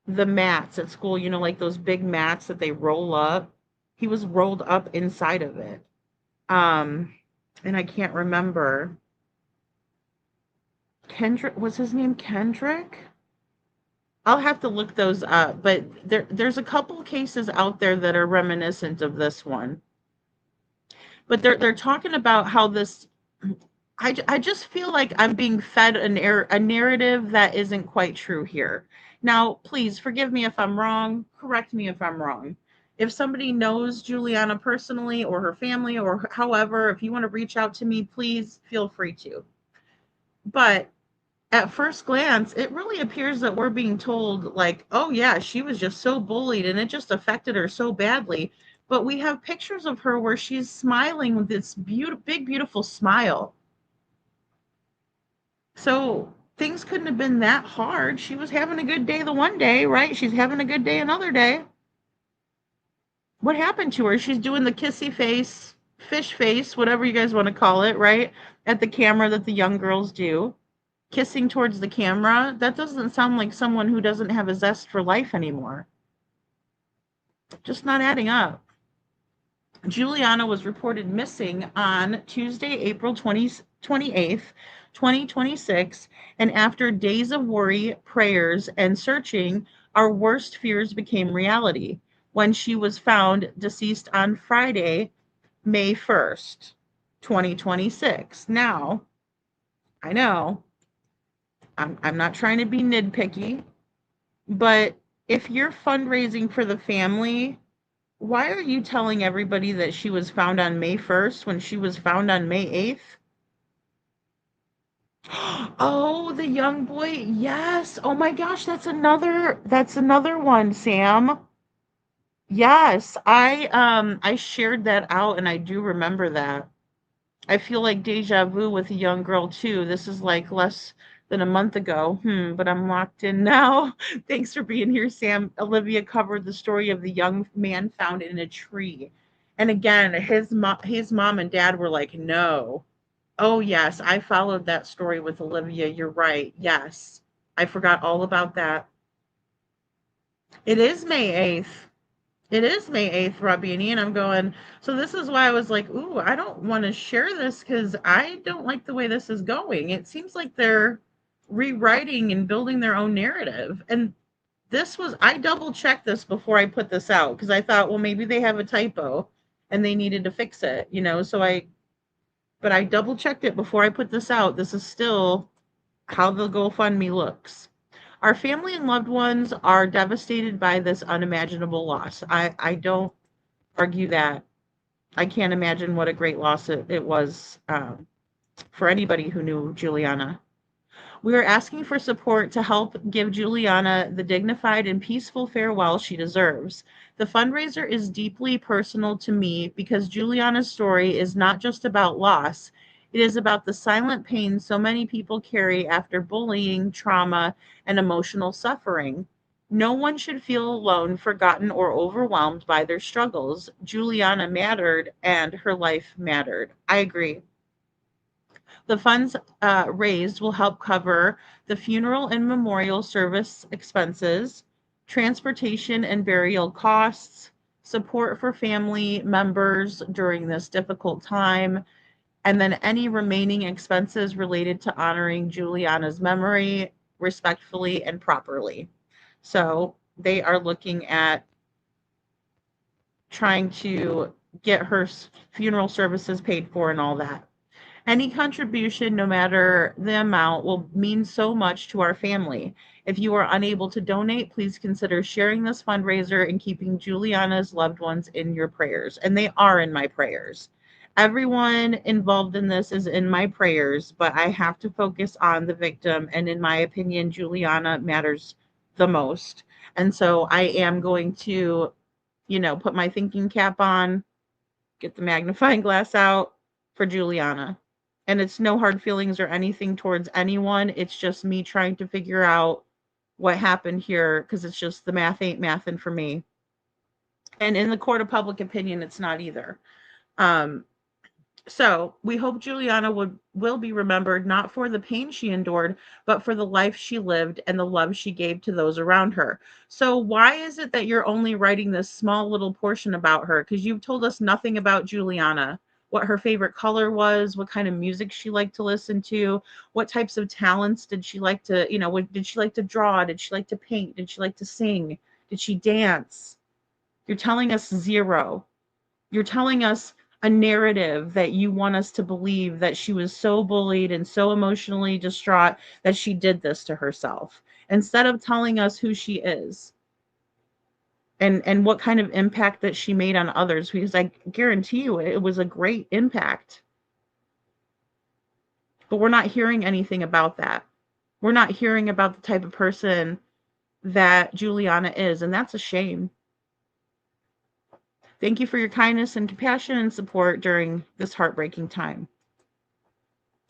the mats at school, like those big mats that they roll up. He was rolled up inside of it. And I can't remember. Kendrick, was his name Kendrick? I'll have to look those up, but there's a couple cases out there that are reminiscent of this one. But they're talking about how this, I just feel like I'm being fed a narrative that isn't quite true here. Now, please forgive me if I'm wrong. Correct me if I'm wrong. If somebody knows Juliana personally or her family or however, if you want to reach out to me, please feel free to. But at first glance, it really appears that we're being told like, oh yeah, she was just so bullied and it just affected her so badly. But we have pictures of her where she's smiling with this big, beautiful smile. So things couldn't have been that hard. She was having a good day the one day, right? She's having a good day another day. What happened to her? She's doing the kissy face, fish face, whatever you guys want to call it, right? At the camera that the young girls do. Kissing towards the camera. That doesn't sound like someone who doesn't have a zest for life anymore. Just not adding up. Juliana was reported missing on Tuesday, April 28th, 2026, and after days of worry, prayers, and searching, our worst fears became reality when she was found deceased on Friday, May 1st, 2026. Now, I know, I'm not trying to be nitpicky, but if you're fundraising for the family, why are you telling everybody that she was found on May 1st when she was found on May 8th? Oh, the young boy. Yes. Oh my gosh, that's another one, Sam. Yes, I shared that out and I do remember that. I feel like deja vu with a young girl too. This is like less than a month ago. But I'm locked in now. Thanks for being here, Sam. Olivia covered the story of the young man found in a tree. And again, his mom and dad were like, no. Oh, yes, I followed that story with Olivia. You're right. Yes. I forgot all about that. It is May 8th. It is May 8th, Rabini, and I'm going, so this is why I was like, ooh, I don't want to share this because I don't like the way this is going. It seems like they're rewriting and building their own narrative. And I double checked this before I put this out because I thought, well, maybe they have a typo and they needed to fix it, but I double checked it before I put this out. This is still how the GoFundMe looks. Our family and loved ones are devastated by this unimaginable loss. I don't argue that. I can't imagine what a great loss it was for anybody who knew Juliana. We are asking for support to help give Juliana the dignified and peaceful farewell she deserves. The fundraiser is deeply personal to me because Juliana's story is not just about loss. It is about the silent pain so many people carry after bullying, trauma, and emotional suffering. No one should feel alone, forgotten, or overwhelmed by their struggles. Juliana mattered and her life mattered. I agree. The funds raised will help cover the funeral and memorial service expenses, transportation and burial costs, support for family members during this difficult time, and then any remaining expenses related to honoring Juliana's memory respectfully and properly. So they are looking at trying to get her funeral services paid for and all that. Any contribution, no matter the amount, will mean so much to our family. If you are unable to donate, please consider sharing this fundraiser and keeping Juliana's loved ones in your prayers. And they are in my prayers. Everyone involved in this is in my prayers, but I have to focus on the victim. And in my opinion, Juliana matters the most. And so I am going to, put my thinking cap on, get the magnifying glass out for Juliana. And it's no hard feelings or anything towards anyone. It's just me trying to figure out what happened here because it's just the math ain't mathin' for me. And in the court of public opinion, it's not either. So we hope Juliana will be remembered not for the pain she endured, but for the life she lived and the love she gave to those around her. So why is it that you're only writing this small little portion about her? Because you've told us nothing about Juliana, what her favorite color was, what kind of music she liked to listen to, what types of talents did she like to, did she like to draw? Did she like to paint? Did she like to sing? Did she dance? You're telling us zero. You're telling us a narrative that you want us to believe that she was so bullied and so emotionally distraught that she did this to herself, instead of telling us who she is and what kind of impact that she made on others, because I guarantee you it was a great impact. But we're not hearing anything about that. We're not hearing about the type of person that Juliana is, and that's a shame. Thank you for your kindness and compassion and support during this heartbreaking time.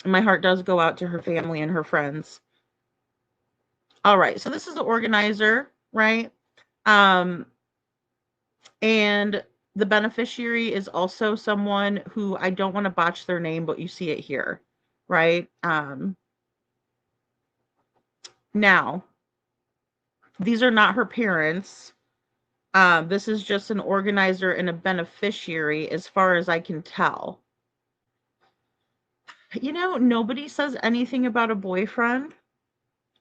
My heart does go out to her family and her friends. All right. So this is the organizer, right? And the beneficiary is also someone who I don't want to botch their name, but you see it here, right? Now, these are not her parents. This is just an organizer and a beneficiary, as far as I can tell. Nobody says anything about a boyfriend.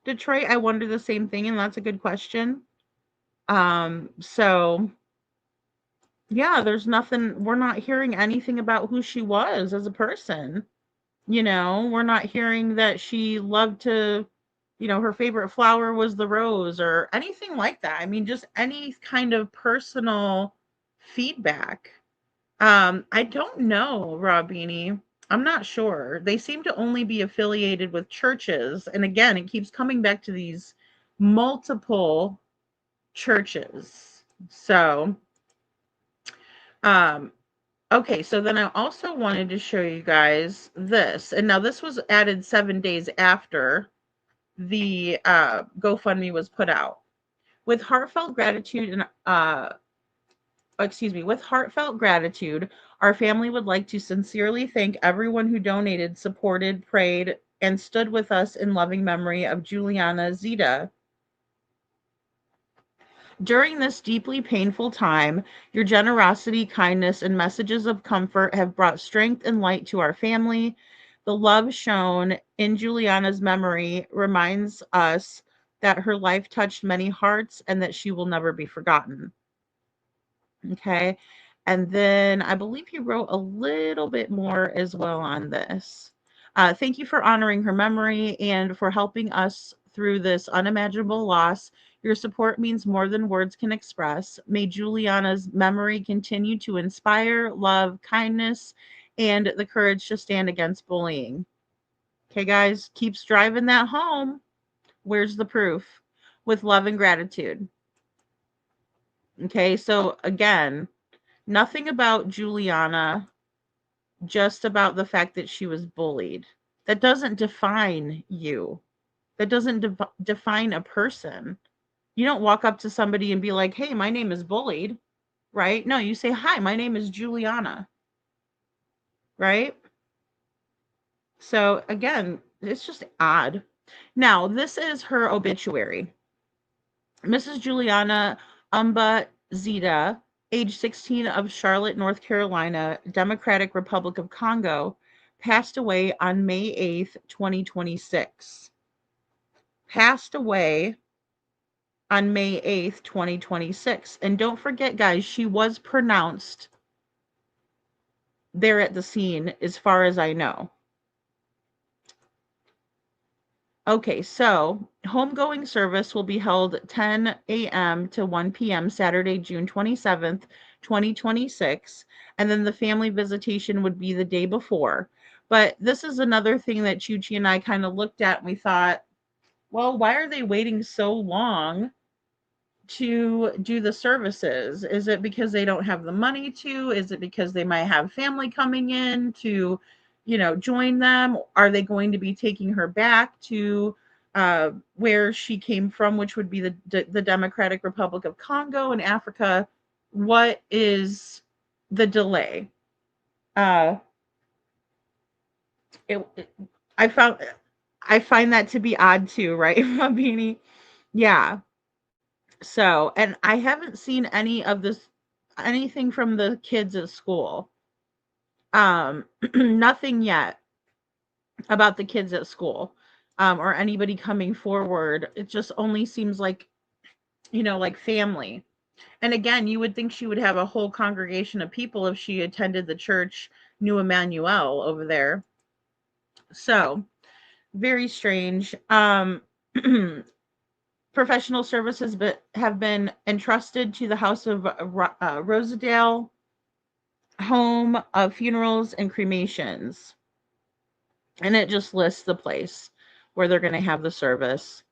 Detroit, I wonder the same thing, and that's a good question. So yeah, there's nothing, we're not hearing anything about who she was as a person. We're not hearing that she loved to, her favorite flower was the rose or anything like that. I mean, just any kind of personal feedback. I don't know, Robini. I'm not sure. They seem to only be affiliated with churches. And again, it keeps coming back to these multiple churches. So, okay, so then I also wanted to show you guys this. And now this was added 7 days after the GoFundMe was put out. With heartfelt gratitude with heartfelt gratitude, our family would like to sincerely thank everyone who donated, supported, prayed, and stood with us in loving memory of Juliana Zeta. During this deeply painful time, your generosity, kindness, and messages of comfort have brought strength and light to our family. The love shown in Juliana's memory reminds us that her life touched many hearts and that she will never be forgotten. Okay. And then I believe he wrote a little bit more as well on this. Thank you for honoring her memory and for helping us through this unimaginable loss. Your support means more than words can express. May Juliana's memory continue to inspire love, kindness, and the courage to stand against bullying. Okay, guys, keeps driving that home. Where's the proof? With love and gratitude. Okay, so again, nothing about Juliana, just about the fact that she was bullied. That doesn't define you. That doesn't define a person. You don't walk up to somebody and be like, hey, my name is bullied, right? No, you say, hi, my name is Juliana, right? So again, it's just odd. Now, this is her obituary. Mrs. Juliana Zeta, age 16, of Charlotte, North Carolina, Democratic Republic of Congo, passed away on May 8th, 2026. Passed away on May 8th, 2026. And don't forget, guys, she was pronounced there at the scene, as far as I know. Okay, so homegoing service will be held 10 a.m. to 1 p.m. Saturday, June 27th, 2026. And then the family visitation would be the day before. But this is another thing that Chuchi and I kind of looked at and we thought, well, why are they waiting so long to do the services? Is it because they don't have the money to? Is it because they might have family coming in to join them? Are they going to be taking her back to where she came from, which would be the Democratic Republic of Congo in Africa? What is the delay? I find that to be odd too, right, Mabini? Yeah. So, and I haven't seen anything from the kids at school. Nothing yet about the kids at school, or anybody coming forward. It just only seems like, like family. And again, you would think she would have a whole congregation of people if she attended the church New Emmanuel over there. So, very strange. Professional services have been entrusted to the House of Rosedale Home of Funerals and Cremations. And it just lists the place where they're going to have the service.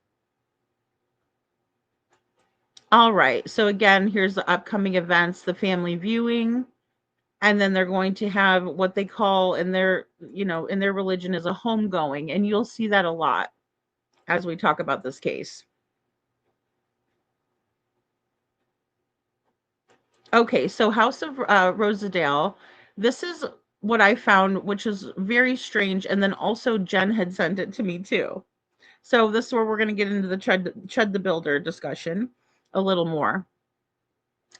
All right. So again, here's the upcoming events, the family viewing, and then they're going to have what they call in their religion is a homegoing. And you'll see that a lot as we talk about this case. Okay, so House of Rosedale. This is what I found, which is very strange. And then also Jen had sent it to me too. So this is where we're going to get into the Chud the Builder discussion a little more.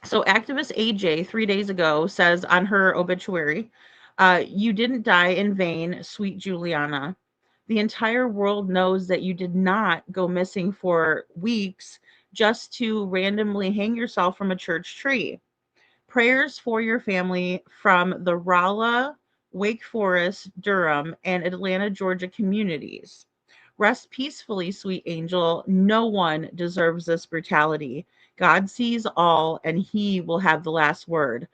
So activist AJ 3 days ago says on her obituary, you didn't die in vain, sweet Juliana. The entire world knows that you did not go missing for weeks just to randomly hang yourself from a church tree. Prayers for your family from the Rolla, Wake Forest, Durham, and Atlanta, Georgia communities. Rest peacefully, sweet angel. No one deserves this brutality. God sees all, and he will have the last word.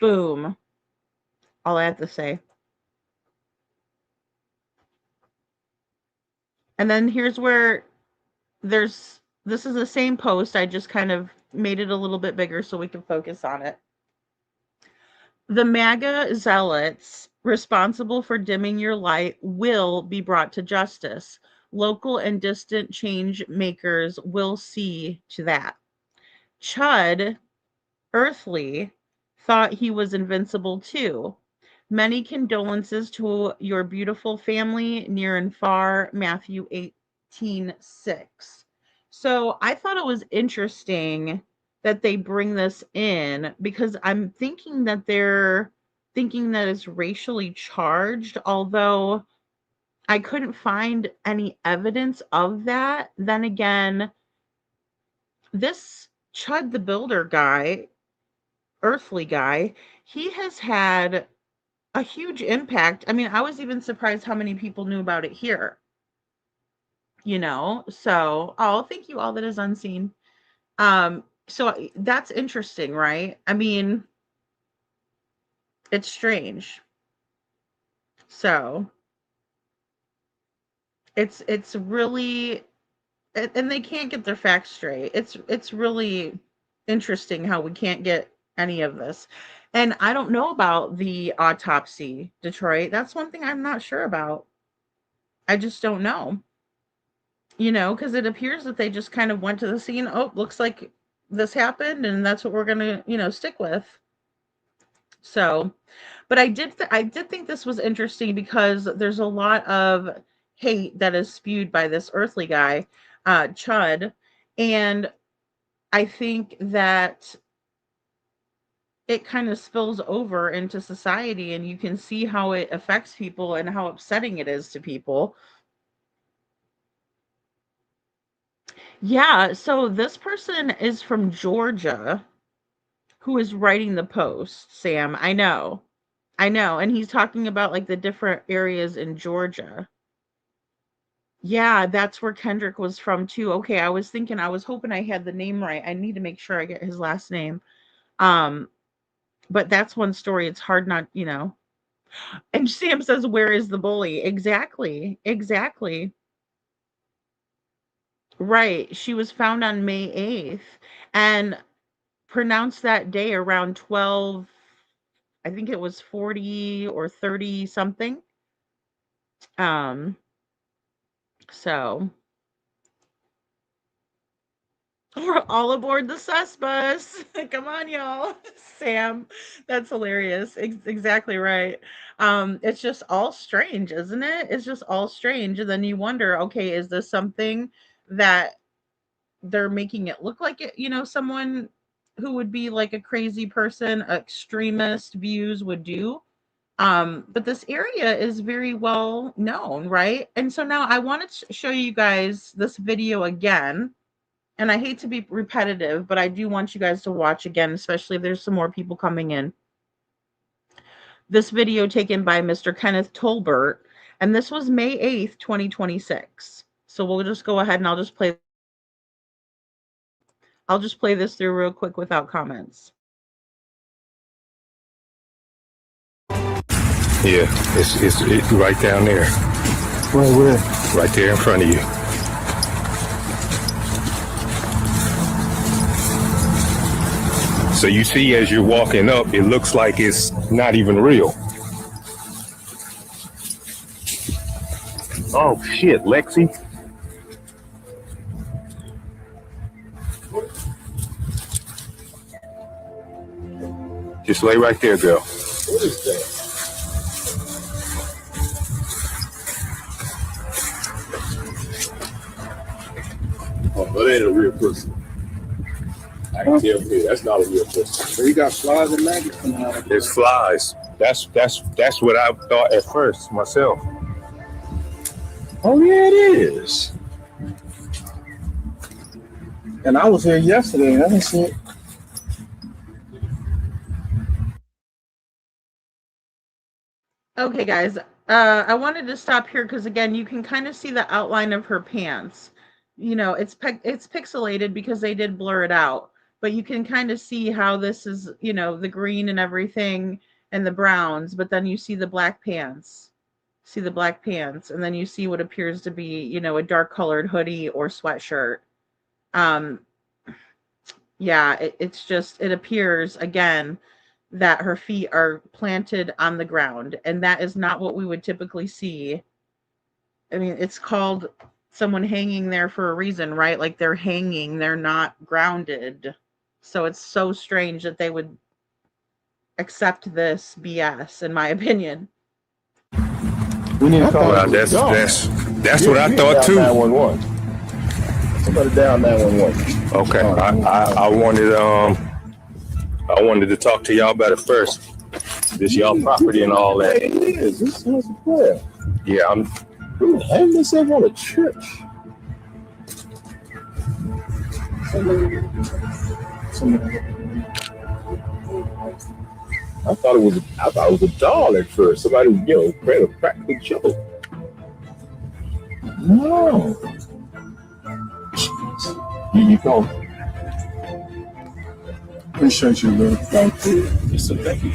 Boom. All I have to say. And then here's where this is the same post. I just kind of made it a little bit bigger so we can focus on it. The MAGA zealots responsible for dimming your light will be brought to justice. Local and distant change makers will see to that. Chud, earthly, thought he was invincible too. Many condolences to your beautiful family, near and far, Matthew 18:6. So I thought it was interesting that they bring this in because I'm thinking that they're thinking that it's racially charged, although I couldn't find any evidence of that. Then again, this Chud the Builder guy, earthly guy, he has had a huge impact. I mean, I was even surprised how many people knew about it here. So, oh, thank you, all that is unseen. So that's interesting, right? I mean, it's strange. So it's really, and they can't get their facts straight. It's really interesting how we can't get any of this. And I don't know about the autopsy, Detroit. That's one thing I'm not sure about. I just don't know. Because it appears that they just kind of went to the scene. Oh, looks like this happened, and that's what we're going to, stick with. So, but I did think this was interesting because there's a lot of hate that is spewed by this earthly guy, Chud, and I think that it kind of spills over into society, and you can see how it affects people and how upsetting it is to people. Yeah, so this person is from Georgia who is writing the post, Sam. I know. And he's talking about like the different areas in Georgia. Yeah, that's where Kendrick was from too. Okay, I was hoping I had the name right. I need to make sure I get his last name. But that's one story. It's hard not. And Sam says, where is the bully? Exactly. Right. She was found on May 8th and pronounced that day around 12, I think it was 40 or 30 something. So we're all aboard the sus bus. Come on, y'all. Sam, that's hilarious. Exactly right. It's just all strange, isn't it? It's just all strange. And then you wonder, okay, is this something that they're making it look like it, someone who would be like a crazy person, extremist views would do? But this area is very well known, right? And so now I wanted to show you guys this video again. And I hate to be repetitive, but I do want you guys to watch again, especially if there's some more people coming in. This video taken by Mr. Kenneth Tolbert, and this was May 8th, 2026. So we'll just go ahead and I'll just play this through real quick without comments. Yeah, it's right down there. Where? Right there in front of you. So you see, as you're walking up, it looks like it's not even real. Oh shit, Lexi. Just lay right there, girl. What is that? Oh, that ain't a real person. I can tell you, that's not a real person. So you got flies and maggots coming out of it? There's flies. That's what I thought at first myself. Oh yeah, it is. And I was here yesterday and I didn't see it. Okay, guys, I wanted to stop here because, again, you can kind of see the outline of her pants. You know, it's pixelated because they did blur it out, but you can kind of see how this is, you know, the green and everything and the browns, but then you see the black pants. See the black pants, and then you see what appears to be, you know, a dark colored hoodie or sweatshirt. Yeah, it appears, again, that her feet are planted on the ground, and that is not what we would typically see. I mean, it's called someone hanging there for a reason, right? Like, they're hanging, they're not grounded. So it's so strange that they would accept this BS, in my opinion. We need to call that's what I thought too. 911. Somebody down 911. Okay, I wanted to talk to y'all about it first. This y'all property and all that. It is. This sounds well. Yeah, I'm hanging myself on a church. I thought it was a doll at first. Somebody, you know, create a practical joke. No. Here you go. Appreciate you, man. Thank you. Yes, thank you.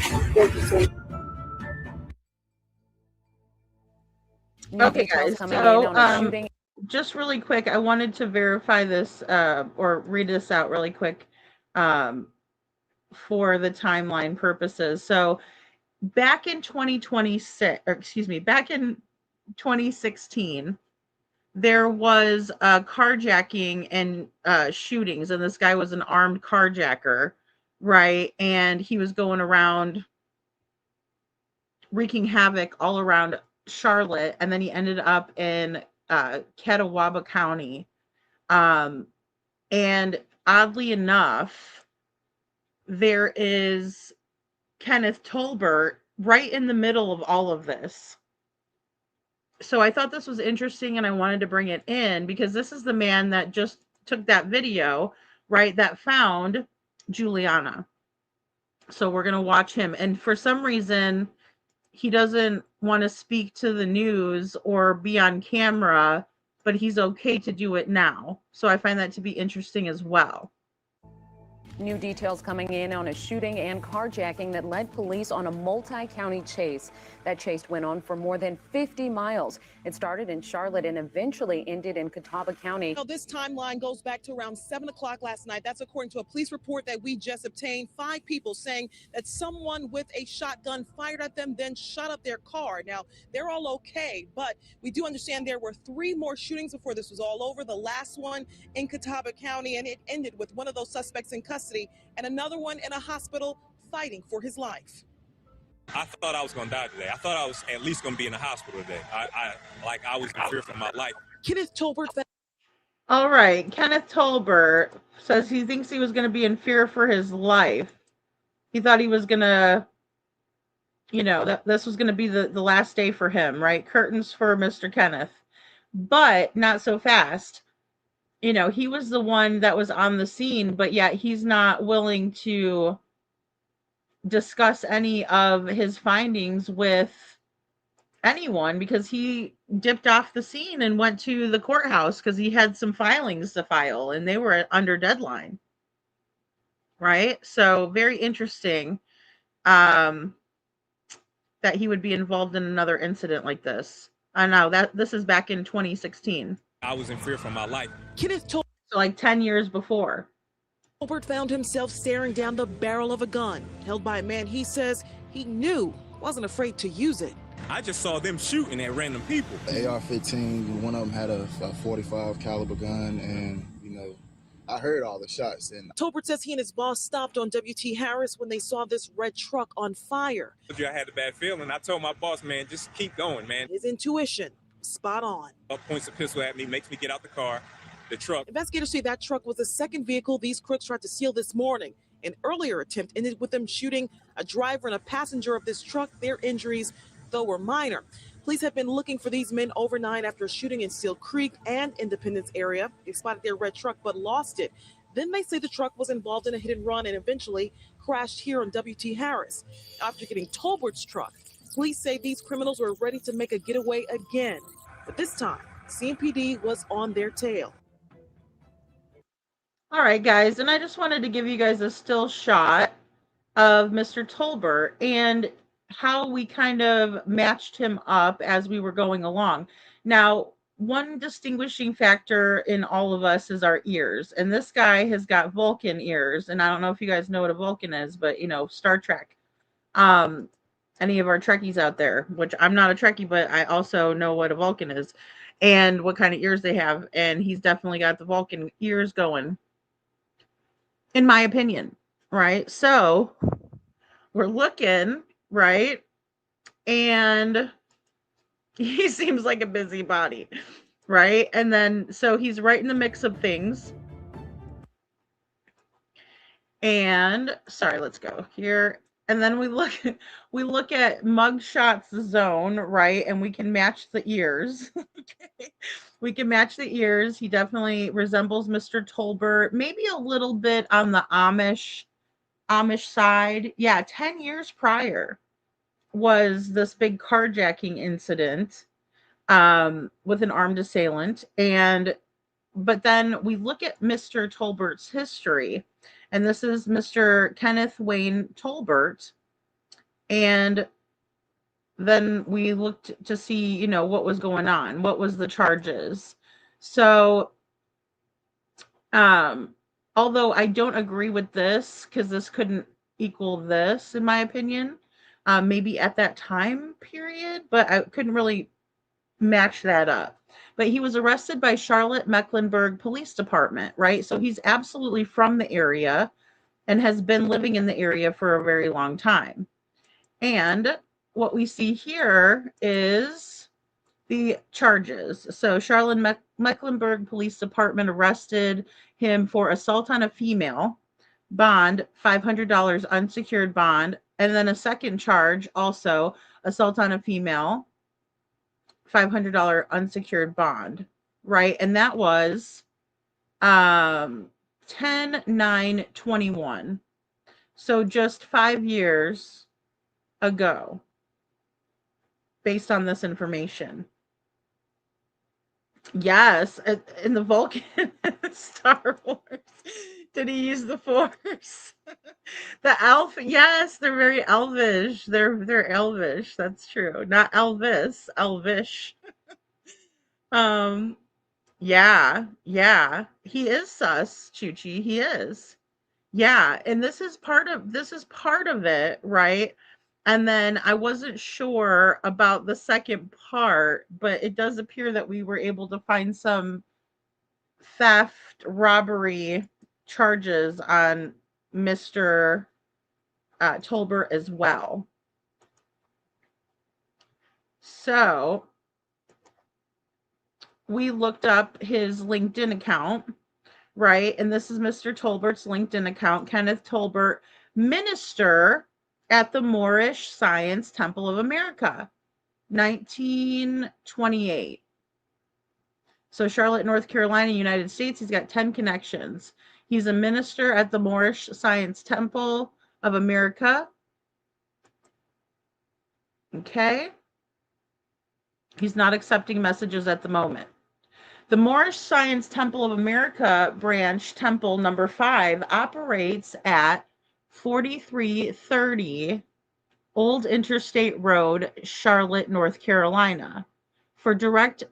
Okay, guys. So, just really quick, I wanted to verify this or read this out really quick for the timeline purposes. So, back in 2016, there was a carjacking and shootings, and this guy was an armed carjacker, right? And he was going around wreaking havoc all around Charlotte, and then he ended up in Catawba County. And oddly enough, there is Kenneth Tolbert right in the middle of all of this. So I thought this was interesting, and I wanted to bring it in because this is the man that just took that video, right, that found Juliana. So we're going to watch him. And for some reason, he doesn't want to speak to the news or be on camera, but he's okay to do it now. So I find that to be interesting as well. New details coming in on a shooting and carjacking that led police on a multi-county chase. That chase went on for more than 50 miles. It started in Charlotte and eventually ended in Catawba County. Now, this timeline goes back to around 7 o'clock last night. That's according to a police report that we just obtained. 5 people saying that someone with a shotgun fired at them, then shot up their car. Now, they're all okay, but we do understand there were 3 more shootings before this was all over. The last one in Catawba County, and it ended with one of those suspects in custody and another one in a hospital fighting for his life. I thought I was going to die today. I thought I was at least going to be in the hospital today. I was in fear for my life. Kenneth Tolbert. All right. Kenneth Tolbert says he thinks he was going to be in fear for his life. He thought he was going to, you know, that this was going to be the last day for him, right? Curtains for Mr. Kenneth. But not so fast. You know, he was the one that was on the scene, but yet he's not willing to discuss any of his findings with anyone because he dipped off the scene and went to the courthouse because he had some filings to file and they were under deadline. Right? So very interesting that he would be involved in another incident like this. I know that this is back in 2016. I was in fear for my life. Kenneth Tolbert, so like 10 years before. Tolbert found himself staring down the barrel of a gun held by a man he says he knew wasn't afraid to use it. I just saw them shooting at random people. The AR-15, one of them had a 45 caliber gun, and you know, I heard all the shots. And Tolbert says he and his boss stopped on W.T. Harris when they saw this red truck on fire. I had a bad feeling. I told my boss, man, just keep going, man. His intuition, spot on. Points a pistol at me, makes me get out the car. The truck. Investigators say that truck was the second vehicle these crooks tried to steal this morning. An earlier attempt ended with them shooting a driver and a passenger of this truck. Their injuries, though, were minor. Police have been looking for these men overnight after a shooting in Steel Creek and Independence area. They spotted their red truck but lost it. Then they say the truck was involved in a hit and run and eventually crashed here on W.T. Harris. After getting Tolbert's truck, police say these criminals were ready to make a getaway again. But this time, CMPD was on their tail. All right, guys, and I just wanted to give you guys a still shot of Mr. Tolbert and how we kind of matched him up as we were going along. Now, one distinguishing factor in all of us is our ears, and this guy has got Vulcan ears, and I don't know if you guys know what a Vulcan is, but you know, Star Trek. Any of our Trekkies out there, which I'm not a Trekkie, but I also know what a Vulcan is and what kind of ears they have, and he's definitely got the Vulcan ears going, in my opinion, right? So we're looking, right? And he seems like a busybody, right? And then, so he's right in the mix of things. And sorry, let's go here. And then we look at Mugshot's zone, right? And we can match the ears. Okay. We can match the ears. He definitely resembles Mr. Tolbert, maybe a little bit on the Amish side. Yeah, 10 years prior was this big carjacking incident with an armed assailant. But then we look at Mr. Tolbert's history, and this is Mr. Kenneth Wayne Tolbert. And then we looked to see, you know, what was going on, what was the charges. So, although I don't agree with this, because this couldn't equal this, in my opinion, maybe at that time period, but I couldn't really match that up. But he was arrested by Charlotte Mecklenburg Police Department, right? So he's absolutely from the area and has been living in the area for a very long time. And what we see here is the charges. So Charlotte Mecklenburg Police Department arrested him for assault on a female, bond, $500 unsecured bond, and then a second charge, also assault on a female, $500 unsecured bond, right? And that was 10/9/21. So just 5 years ago, based on this information. Yes, in the Vulcan Star Wars. Did he use the Force? The elf, yes, they're very elvish. They're elvish. That's true. Not Elvis, elvish. Yeah. He is sus, Chuchi. He is. Yeah, and this is part of it, right? And then I wasn't sure about the second part, but it does appear that we were able to find some theft, robbery charges on Mr. Tolbert as well. So we looked up his LinkedIn account, right? And this is Mr. Tolbert's LinkedIn account, Kenneth Tolbert, minister at the Moorish Science Temple of America, 1928. So Charlotte, North Carolina, United States. He's got 10 connections. He's a minister at the Moorish Science Temple of America. Okay. He's not accepting messages at the moment. The Moorish Science Temple of America branch, Temple number 5, operates at 4330 Old Interstate Road, Charlotte, North Carolina. For direct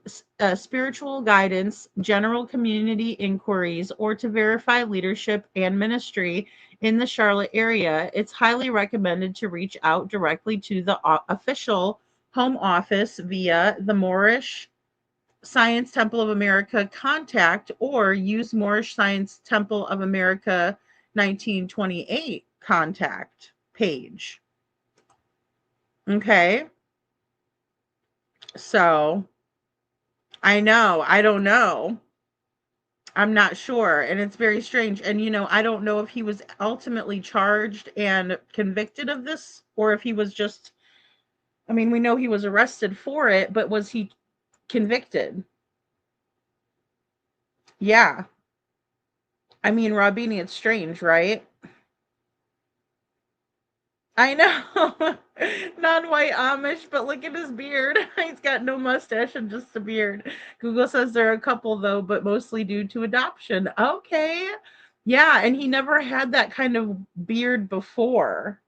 spiritual guidance, general community inquiries, or to verify leadership and ministry in the Charlotte area, it's highly recommended to reach out directly to the official home office via the Moorish Science Temple of America contact or use Moorish Science Temple of America 1928 contact page. Okay. So I know, I don't know. I'm not sure. And it's very strange. And, I don't know if he was ultimately charged and convicted of this or if he was just, we know he was arrested for it, but was he convicted? Yeah. Rabini, it's strange, right? I know. Non-white Amish, but look at his beard. He's got no mustache and just a beard. Google says there are a couple, though, but mostly due to adoption. Okay. Yeah, and he never had that kind of beard before.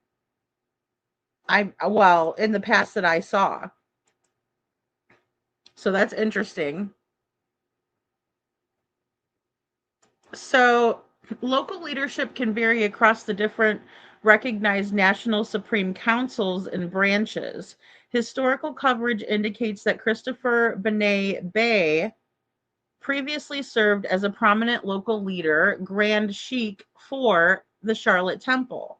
Well, in the past that I saw. So that's interesting. So local leadership can vary across the different recognized national supreme councils and branches. Historical coverage indicates that Christopher Benet Bey previously served as a prominent local leader, Grand Sheik for the Charlotte Temple.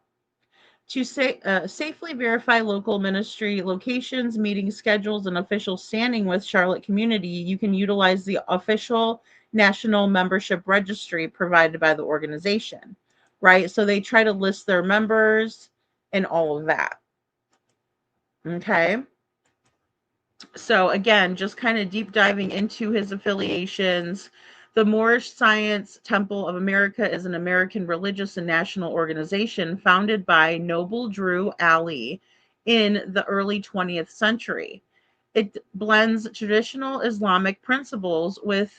To safely verify local ministry locations, meeting schedules, and official standing with Charlotte community, you can utilize the official national membership registry provided by the organization, right? So they try to list their members and all of that. Okay. So again, just kind of deep diving into his affiliations. The Moorish Science Temple of America is an American religious and national organization founded by Noble Drew Ali in the early 20th century. It blends traditional Islamic principles with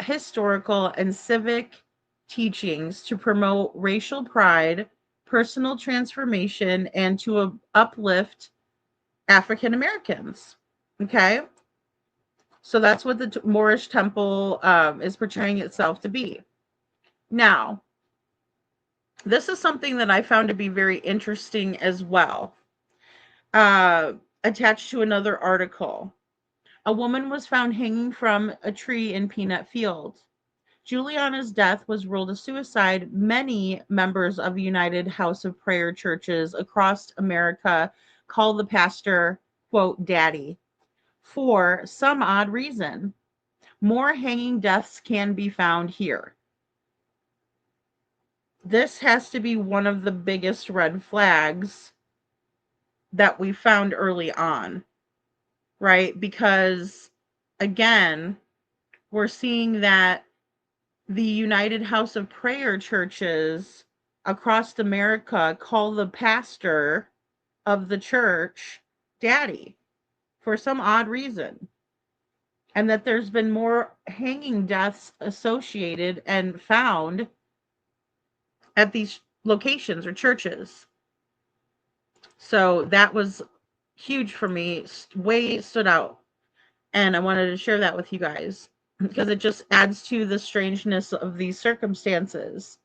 historical, and civic teachings to promote racial pride, personal transformation, and to uplift African Americans. Okay. So that's what the Moorish Temple is portraying itself to be. Now, this is something that I found to be very interesting as well. Attached to another article. A woman was found hanging from a tree in Peanut Field. Juliana's death was ruled a suicide. Many members of United House of Prayer churches across America call the pastor, quote, daddy, for some odd reason. More hanging deaths can be found here. This has to be one of the biggest red flags that we found early on, right? Because, again, we're seeing that the United House of Prayer churches across America call the pastor of the church daddy for some odd reason. And that there's been more hanging deaths associated and found at these locations or churches. So that was huge for me, way stood out. And I wanted to share that with you guys because it just adds to the strangeness of these circumstances.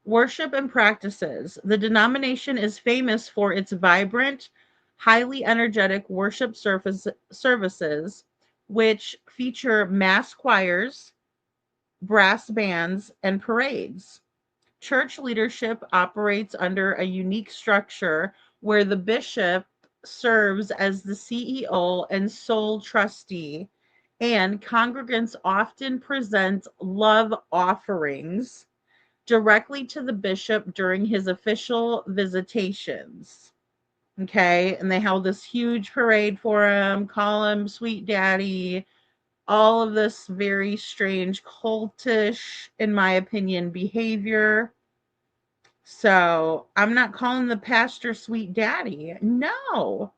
Worship and practices. The denomination is famous for its vibrant, highly energetic worship services, which feature mass choirs, brass bands, and parades. Church leadership operates under a unique structure where the bishop serves as the CEO and sole trustee, and congregants often present love offerings directly to the bishop during his official visitations. Okay, and they held this huge parade for him, call him Sweet Daddy, all of this very strange, cultish, in my opinion, behavior. So I'm not calling the pastor Sweet Daddy. No,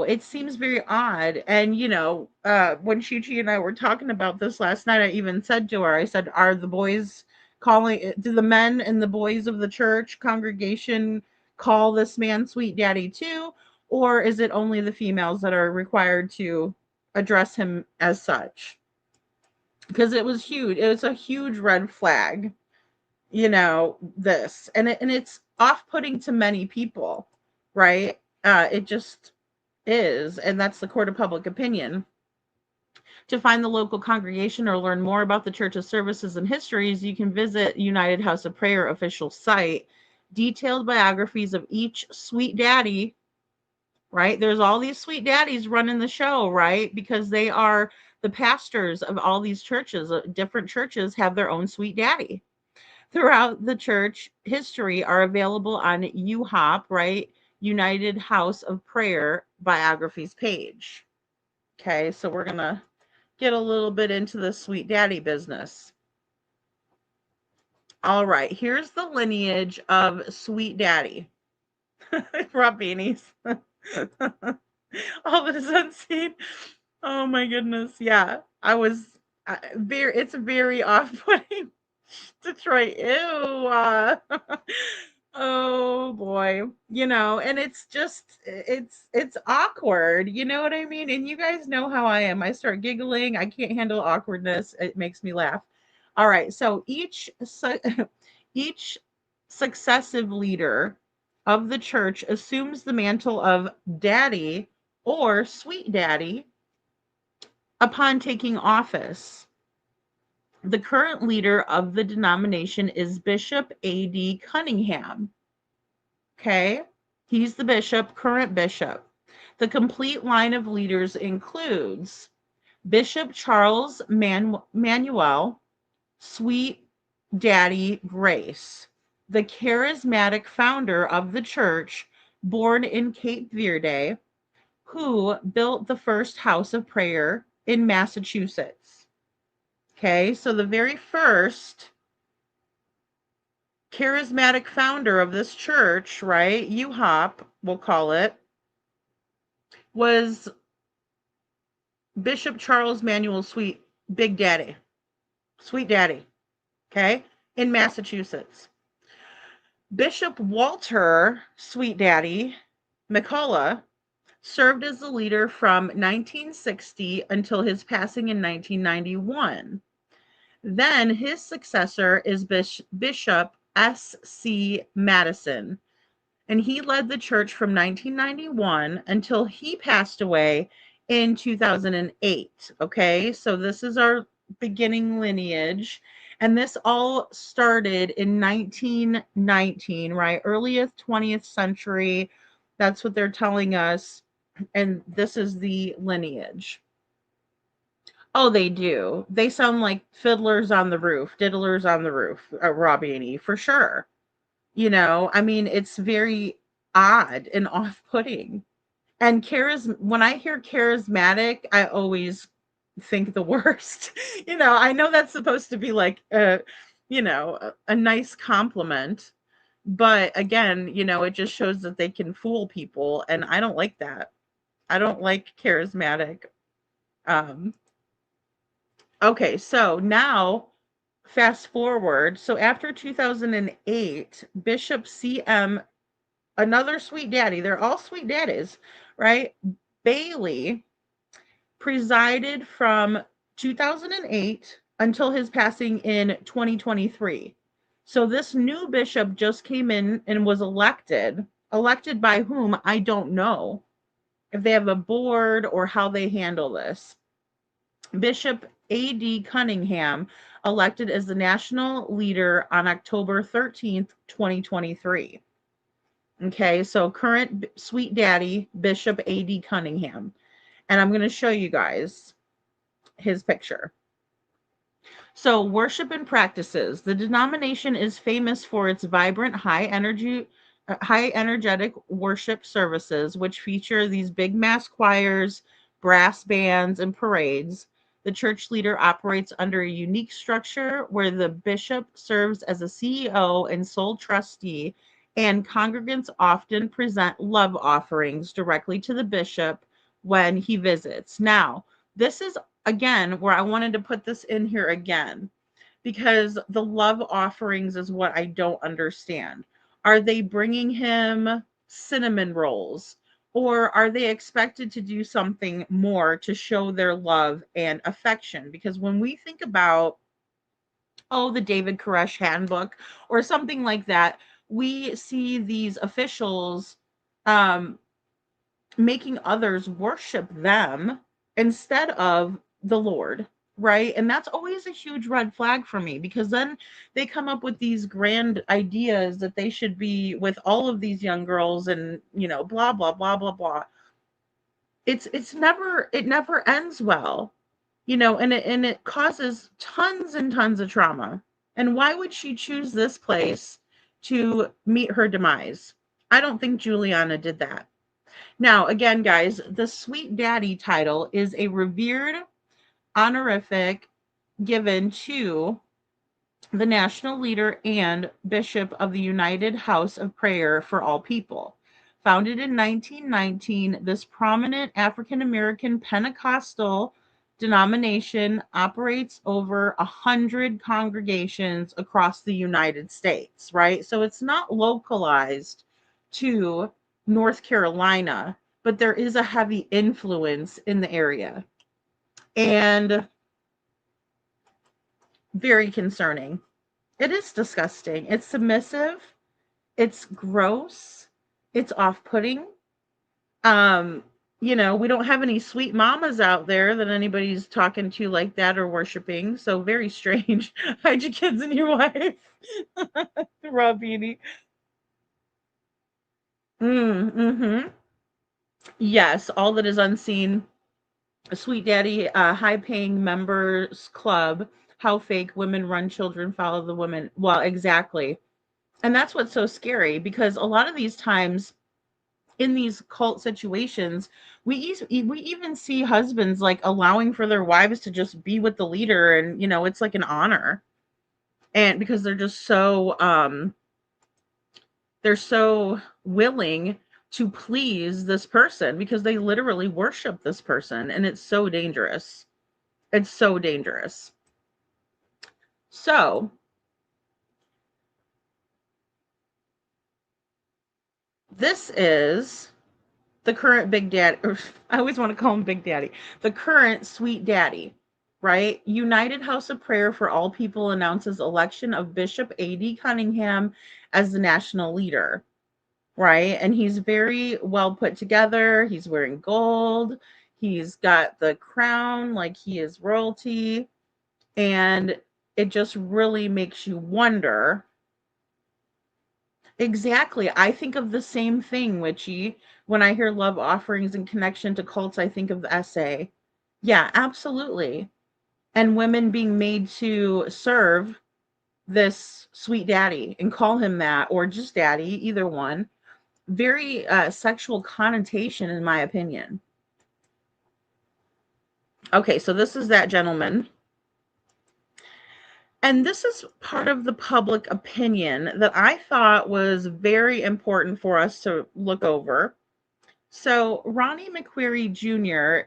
it seems very odd. And, when Chi and I were talking about this last night, I even said to her, I said, are the boys do the men and the boys of the church congregation call this man Sweet Daddy too? Or is it only the females that are required to address him as such? Because it was huge. It was a huge red flag, this. And it's off-putting to many people, right? It just is, and that's the court of public opinion. To find the local congregation or learn more about the church's services and histories, you can visit United House of Prayer official site. Detailed biographies of each sweet daddy, right? There's all these sweet daddies running the show, right? Because they are the pastors of all these churches. Different churches have their own sweet daddy throughout the church history are available on UHOP, right? United House of Prayer biographies page. Okay, so we're going to get a little bit into the sweet daddy business. All right, here's the lineage of sweet daddy. Rob beanies. All that is unseen. Oh my goodness. Yeah, I was it's very off-putting. Detroit. Ew. Oh boy. And it's just it's awkward. You know what I mean? And you guys know how I am. I start giggling. I can't handle awkwardness. It makes me laugh. All right. So each successive leader of the church assumes the mantle of daddy or sweet daddy upon taking office. The current leader of the denomination is Bishop A.D. Cunningham. Okay, he's the bishop, current bishop. The complete line of leaders includes Bishop Charles Manuel, Sweet Daddy Grace, the charismatic founder of the church, born in Cape Verde, who built the first house of prayer in Massachusetts. Okay, so the very first charismatic founder of this church, right, UHOP, we'll call it, was Bishop Charles Manuel Sweet Daddy, okay, in Massachusetts. Bishop Walter Sweet Daddy McCullough served as the leader from 1960 until his passing in 1991. Then his successor is Bishop S.C. Madison, and he led the church from 1991 until he passed away in 2008. Okay, so this is our beginning lineage, and this all started in 1919, right? Earliest 20th century. That's what they're telling us, and this is the lineage. Oh, they do. They sound like fiddlers on the roof, diddlers on the roof, Robbie and E, for sure. I mean, it's very odd and off-putting. And when I hear charismatic, I always think the worst. I know that's supposed to be like a nice compliment, but again, it just shows that they can fool people, and I don't like that. I don't like charismatic. Okay, so now fast forward. So after 2008, Bishop C.M., another sweet daddy, they're all sweet daddies, right? Bailey presided from 2008 until his passing in 2023. So this new bishop just came in and was elected. Elected by whom? I don't know. If they have a board or how they handle this. Bishop A.D. Cunningham elected as the national leader on October 13th, 2023. Okay, so current sweet daddy, Bishop A.D. Cunningham. And I'm going to show you guys his picture. So worship and practices. The denomination is famous for its vibrant, high energetic worship services, which feature these big mass choirs, brass bands, and parades. The church leader operates under a unique structure where the bishop serves as a CEO and sole trustee, and congregants often present love offerings directly to the bishop when he visits. Now, this is, again, where I wanted to put this in here again, because the love offerings is what I don't understand. Are they bringing him cinnamon rolls? Or are they expected to do something more to show their love and affection? Because when we think about, the David Koresh handbook or something like that, we see these officials making others worship them instead of the Lord, right? And that's always a huge red flag for me, because then they come up with these grand ideas that they should be with all of these young girls and, blah blah blah blah blah. It never ends well, and it causes tons and tons of trauma. And why would she choose this place to meet her demise? I don't think Juliana did that. Now, again, guys, the Sweet Daddy title is a revered honorific given to the national leader and bishop of the United House of Prayer for All People. Founded in 1919, this prominent African American Pentecostal denomination operates over 100 congregations across the United States, right? So it's not localized to North Carolina, but there is a heavy influence in the area. And very concerning. It is disgusting. It's submissive. It's gross. It's off-putting. We don't have any sweet mamas out there that anybody's talking to like that or worshiping. So very strange. Hide your kids and your wife. Raw beanie. Mm-hmm. Yes, all that is unseen. Sweet Daddy, high-paying members club. How fake, women run, children follow the women. Well, exactly. And that's what's so scary, because a lot of these times in these cult situations, we even see husbands like allowing for their wives to just be with the leader, and it's like an honor. And because they're just so they're so willing to please this person, because they literally worship this person, and it's so dangerous. It's so dangerous. So this is the current Big Daddy, or I always want to call him Big Daddy, the current Sweet Daddy, right? United House of Prayer for All People announces election of Bishop A.D. Cunningham as the national leader, right? And he's very well put together. He's wearing gold. He's got the crown like he is royalty. And it just really makes you wonder. Exactly. I think of the same thing, Witchy. When I hear love offerings and connection to cults, I think of the essay. Yeah, absolutely. And women being made to serve this sweet daddy and call him that, or just daddy, either one. Very sexual connotation, in my opinion. Okay, so this is that gentleman. And this is part of the public opinion that I thought was very important for us to look over. So Ronnie McQuarrie Jr.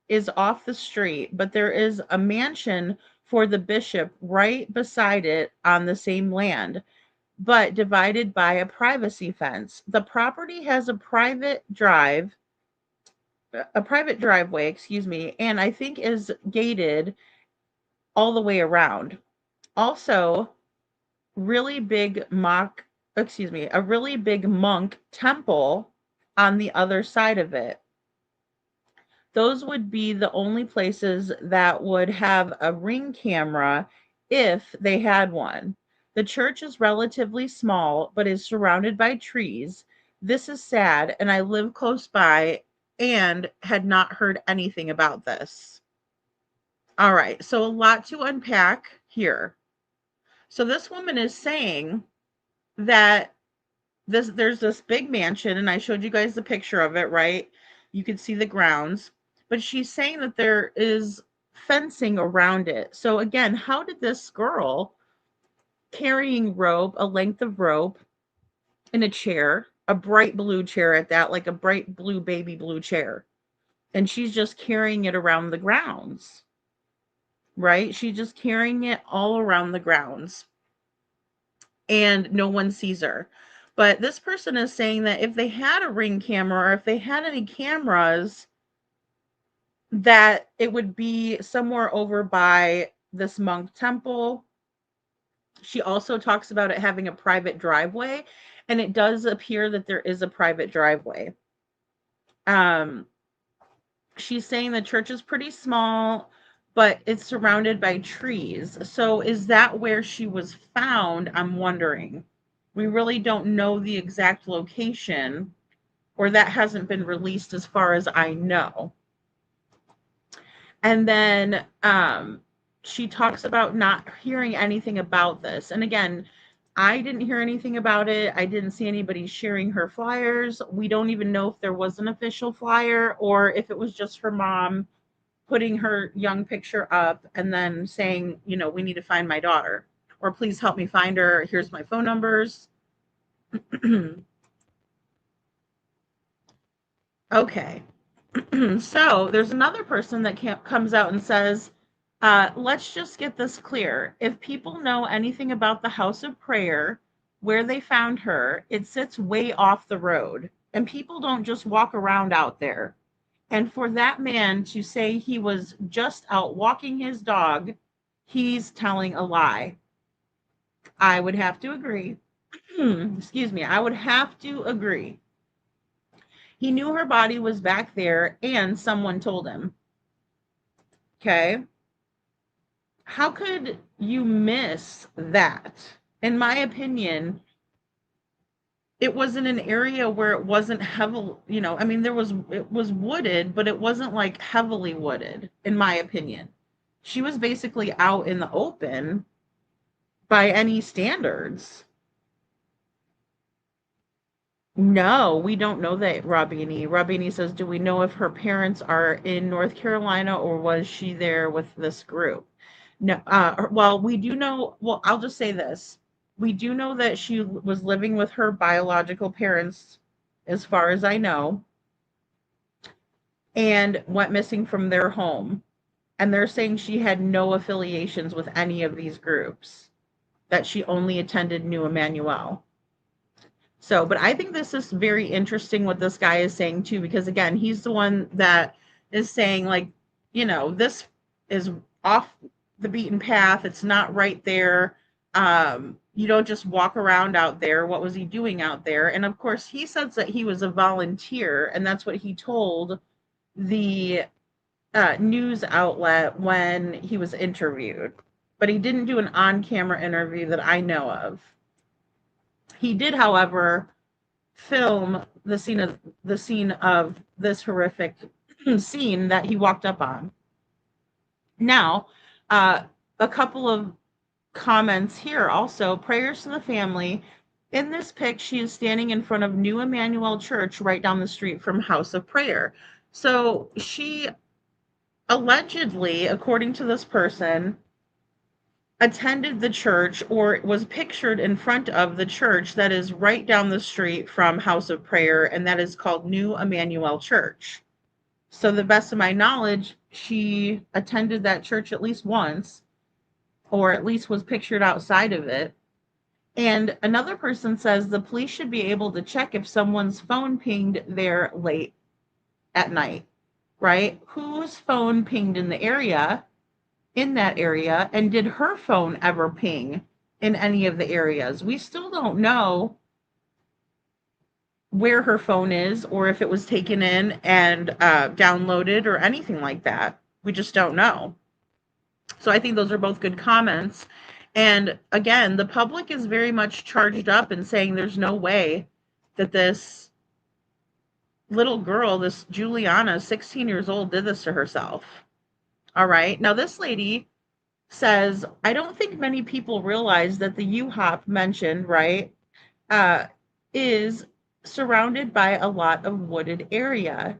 Is off the street, but there is a mansion for the bishop right beside it on the same land, but divided by a privacy fence. The property has a private driveway, excuse me, and I think is gated all the way around. Also, a really big monk temple on the other side of it. Those would be the only places that would have a ring camera if they had one. The church is relatively small, but is surrounded by trees. This is sad, and I live close by and had not heard anything about this. All right, so a lot to unpack here. So this woman is saying that there's this big mansion, and I showed you guys the picture of it, right? You can see the grounds, but she's saying that there is fencing around it. So again, how did this girl carrying rope, a length of rope, in a chair, a bright blue chair at that, like a bright blue baby blue chair, and she's just carrying it around the grounds, right? She's just carrying it all around the grounds, and no one sees her. But this person is saying that if they had a ring camera, or if they had any cameras, that it would be somewhere over by this monk temple. She also talks about it having a private driveway, and it does appear that there is a private driveway. She's saying the church is pretty small, but it's surrounded by trees. So is that where she was found? I'm wondering. We really don't know the exact location, or that hasn't been released as far as I know. And then she talks about not hearing anything about this. And again, I didn't hear anything about it. I didn't see anybody sharing her flyers. We don't even know if there was an official flyer or if it was just her mom putting her young picture up and then saying, you know, we need to find my daughter, or please help me find her. Here's my phone numbers. Okay. So there's another person that comes out and says, let's just get this clear. If people know anything about the house of prayer, where they found her, it sits way off the road, and people don't just walk around out there. And for that man to say he was just out walking his dog, he's telling a lie. I would have to agree. Excuse me. I would have to agree. He knew her body was back there and someone told him. Okay. How could you miss that? In my opinion, it was in an area where it wasn't heavily, you know, I mean, it was wooded, but it wasn't like heavily wooded, in my opinion. She was basically out in the open by any standards. No, we don't know that, Rabini. Rabini says, do we know if her parents are in North Carolina or was she there with this group? No, well, we do know, well, I'll just say this. We do know that she was living with her biological parents, as far as I know, and went missing from their home. And they're saying she had no affiliations with any of these groups, that she only attended New Emmanuel. So, but I think this is very interesting what this guy is saying too, because again, he's the one that is saying, like, you know, this is off the beaten path. It's not right there. You don't just walk around out there. What was he doing out there? And of course, he says that he was a volunteer, and that's what he told the news outlet when he was interviewed. But he didn't do an on-camera interview that I know of. He did, however, film the scene of this horrific scene that he walked up on. Now, a couple of comments here also. Prayers to the family. In this pic, she is standing in front of New Emmanuel Church right down the street from House of Prayer. So she allegedly, according to this person, attended the church or was pictured in front of the church that is right down the street from House of Prayer, and that is called New Emmanuel Church. So the best of my knowledge, she attended that church at least once, or at least was pictured outside of it. And another person says the police should be able to check if someone's phone pinged there late at night, right? Whose phone pinged in that area, and did her phone ever ping in any of the areas? We still don't know where her phone is, or if it was taken in and downloaded or anything like that. We just don't know. So I think those are both good comments. And again, the public is very much charged up and saying there's no way that this little girl, this Juliana, 16 years old, did this to herself. All right. Now, this lady says, I don't think many people realize that the U-Hop mentioned, right, is surrounded by a lot of wooded area.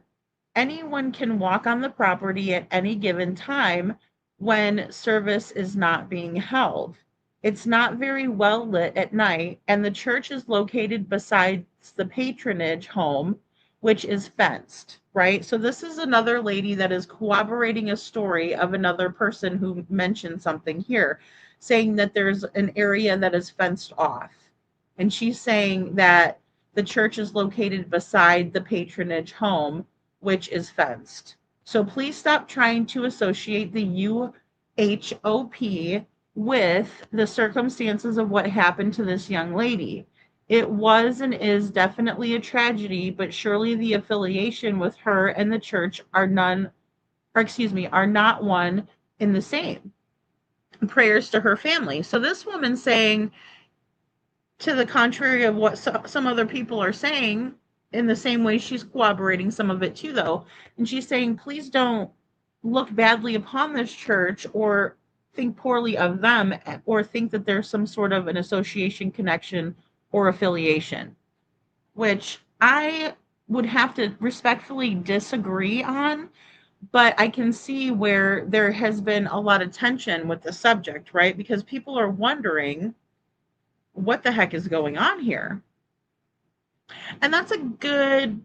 Anyone can walk on the property at any given time when service is not being held. It's not very well lit at night, and the church is located beside the patronage home, which is fenced, right? So this is another lady that is corroborating a story of another person who mentioned something here, saying that there's an area that is fenced off. And she's saying that the church is located beside the patronage home, which is fenced. So please stop trying to associate the UHOP with the circumstances of what happened to this young lady. It was and is definitely a tragedy, but surely the affiliation with her and the church are are not one in the same. Prayers to her family. So this woman saying, to the contrary of what some other people are saying, in the same way she's corroborating some of it too, though. And she's saying, please don't look badly upon this church or think poorly of them or think that there's some sort of an association, connection, or affiliation, which I would have to respectfully disagree on. But I can see where there has been a lot of tension with the subject, right? Because people are wondering what the heck is going on here. And that's a good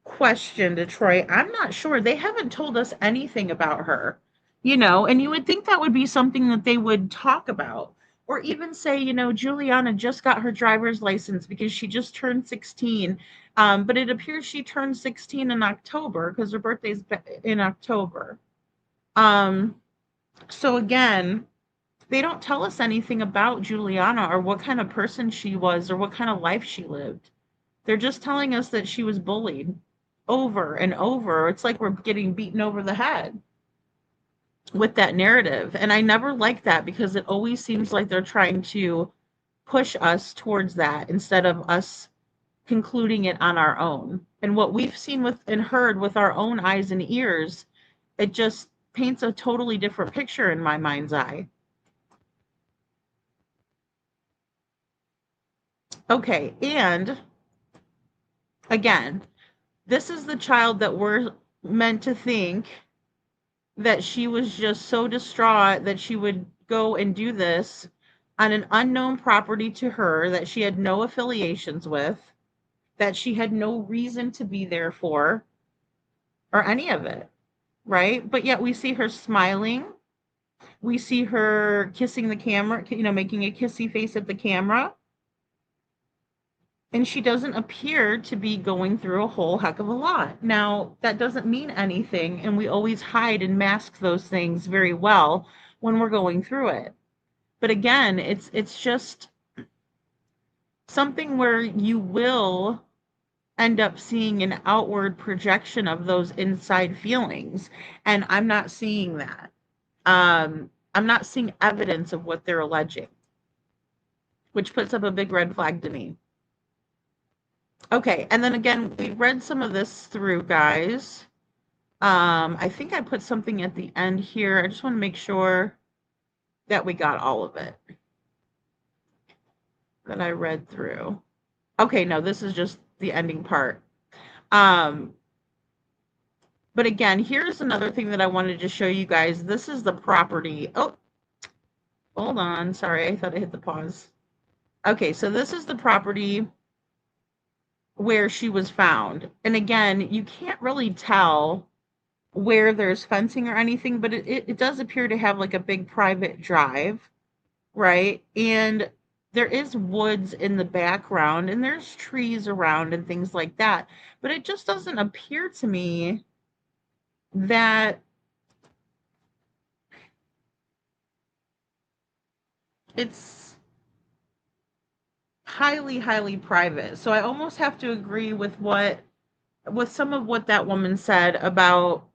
question, Detroit. I'm not sure. They haven't told us anything about her, and you would think that would be something that they would talk about. Or even say, Juliana just got her driver's license because she just turned 16. But it appears she turned 16 in October because her birthday's in October. So again, they don't tell us anything about Juliana or what kind of person she was or what kind of life she lived. They're just telling us that she was bullied over and over. It's like we're getting beaten over the head with that narrative. And I never like that because it always seems like they're trying to push us towards that instead of us concluding it on our own. And what we've seen with and heard with our own eyes and ears, it just paints a totally different picture in my mind's eye. Okay, and again, this is the child that we're meant to think that she was just so distraught that she would go and do this on an unknown property to her that she had no affiliations with, that she had no reason to be there for, or any of it, right? But yet we see her smiling. We see her kissing the camera, making a kissy face at the camera. And she doesn't appear to be going through a whole heck of a lot. Now, that doesn't mean anything, and we always hide and mask those things very well when we're going through it. But again, it's just something where you will end up seeing an outward projection of those inside feelings, and I'm not seeing that. I'm not seeing evidence of what they're alleging, which puts up a big red flag to me. Okay, and then again, we read some of this through, guys. I think I put something at the end here. I just want to make sure that we got all of it that I read through. Okay, no, this is just the ending part. But again, here's another thing that I wanted to show you guys. This is the property. Oh, hold on. Sorry, I thought I hit the pause. Okay, so this is the property where she was found. And again, you can't really tell where there's fencing or anything, but it does appear to have like a big private drive, right? And there is woods in the background and there's trees around and things like that. But it just doesn't appear to me that it's highly private. So I almost have to agree with some of what that woman said about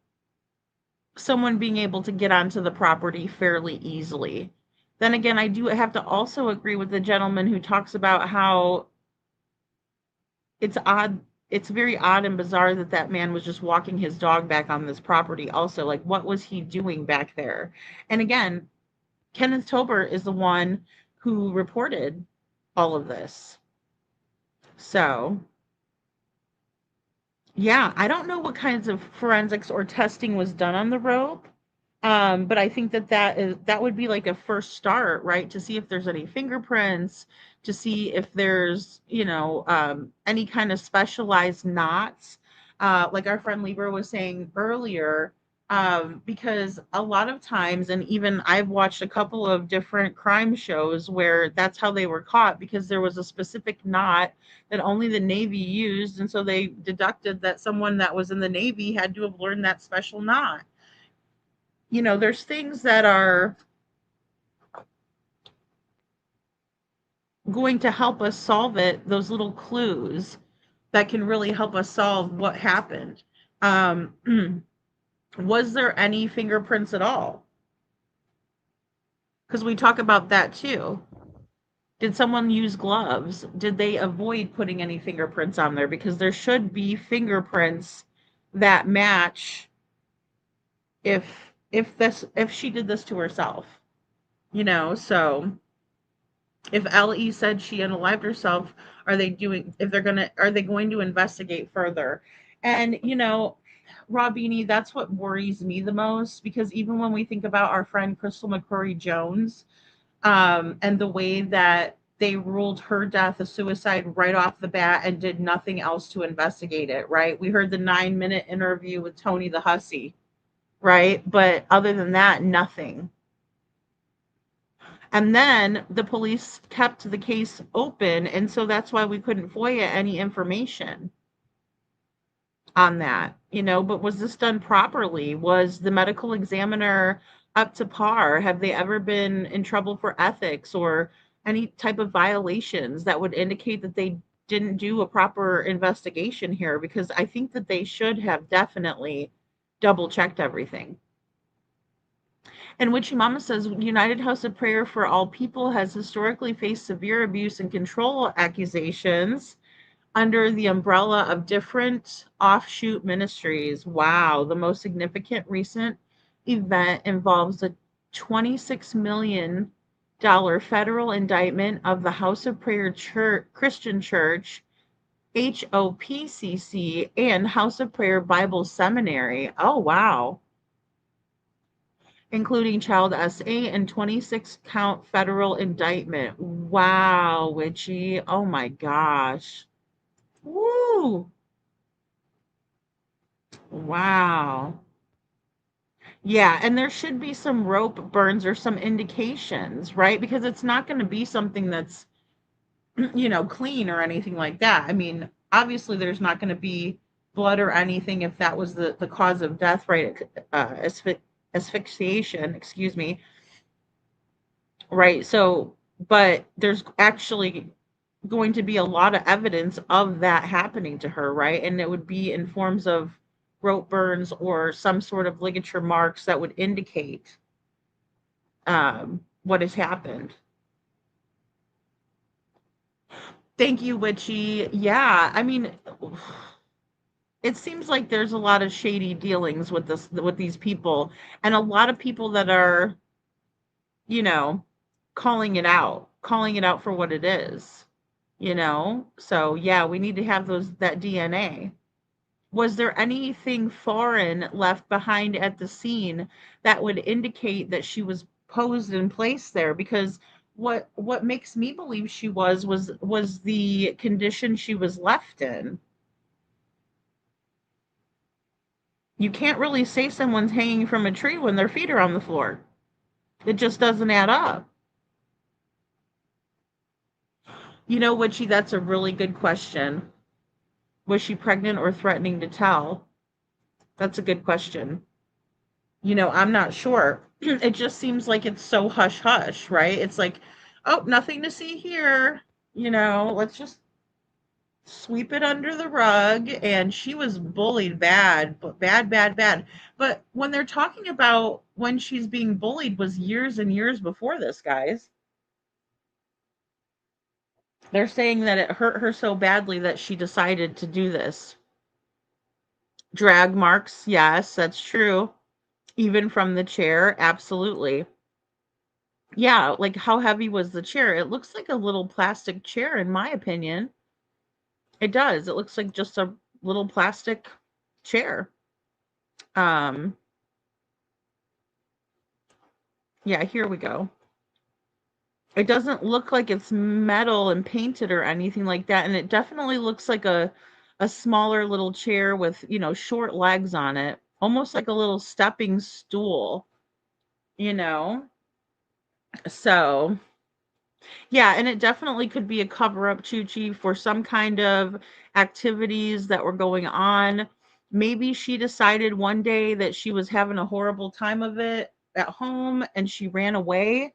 someone being able to get onto the property fairly easily. Then again, I do have to also agree with the gentleman who talks about how it's odd. It's very odd and bizarre that that man was just walking his dog back on this property also. Like, what was he doing back there? And again, Kenneth Tolbert is the one who reported all of this. So, yeah, I don't know what kinds of forensics or testing was done on the rope. But I think that would be like a first start, right? To see if there's any fingerprints, to see if there's, any kind of specialized knots, like our friend Libra was saying earlier, because a lot of times, and even I've watched a couple of different crime shows where that's how they were caught, because there was a specific knot that only the Navy used. And so they deducted that someone that was in the Navy had to have learned that special knot. There's things that are going to help us solve it, those little clues that can really help us solve what happened. Um, was there any fingerprints at all? Because we talk about that too. Did someone use gloves? Did they avoid putting any fingerprints on there? Because there should be fingerprints that match if she did this to herself. So if LE said she unalived herself, are they going to investigate further? And Robini, that's what worries me the most, because even when we think about our friend Crystal McCrory Jones, and the way that they ruled her death a suicide right off the bat and did nothing else to investigate it, right? We heard the 9-minute interview with Tony the Hussy, right? But other than that, nothing. And then the police kept the case open, and so that's why we couldn't FOIA any information on that, but was this done properly? Was the medical examiner up to par? Have they ever been in trouble for ethics or any type of violations that would indicate that they didn't do a proper investigation here? Because I think that they should have definitely double checked everything. And Witchy Mama says, United House of Prayer for All People has historically faced severe abuse and control accusations under the umbrella of different offshoot ministries. Wow. The most significant recent event involves a $26 million federal indictment of the House of Prayer Christian Church, HOPCC, and House of Prayer Bible Seminary. Oh, wow. Including Child SA and 26-count federal indictment. Wow, Witchy. Oh, my gosh. Woo! Wow. Yeah, and there should be some rope burns or some indications, right? Because it's not going to be something that's, clean or anything like that. I mean, obviously there's not going to be blood or anything if that was the cause of death, right? Asphyxiation, excuse me. Right. So, but there's actually going to be a lot of evidence of that happening to her, right? And it would be in forms of rope burns or some sort of ligature marks that would indicate what has happened. Thank you, Witchy. Yeah, I mean, it seems like there's a lot of shady dealings with these people, and a lot of people that are, calling it out for what it is. So yeah, we need to have that DNA. Was there anything foreign left behind at the scene that would indicate that she was posed and placed there? Because what makes me believe she was the condition she was left in. You can't really say someone's hanging from a tree when their feet are on the floor. It just doesn't add up. Witchy, that's a really good question. Was she pregnant or threatening to tell? That's a good question. I'm not sure. It just seems like it's so hush hush, right? It's like, oh, nothing to see here. Let's just sweep it under the rug. And she was bullied bad, but bad. But when they're talking about when she's being bullied was years and years before this, guys. They're saying that it hurt her so badly that she decided to do this. Drag marks, yes, that's true. Even from the chair, absolutely. Yeah, like how heavy was the chair? It looks like a little plastic chair, in my opinion. It does. It looks like just a little plastic chair. Yeah, here we go. It doesn't look like it's metal and painted or anything like that. And it definitely looks like a smaller little chair with, short legs on it. Almost like a little stepping stool, So, yeah, and it definitely could be a cover-up, Chuchi, for some kind of activities that were going on. Maybe she decided one day that she was having a horrible time of it at home and she ran away.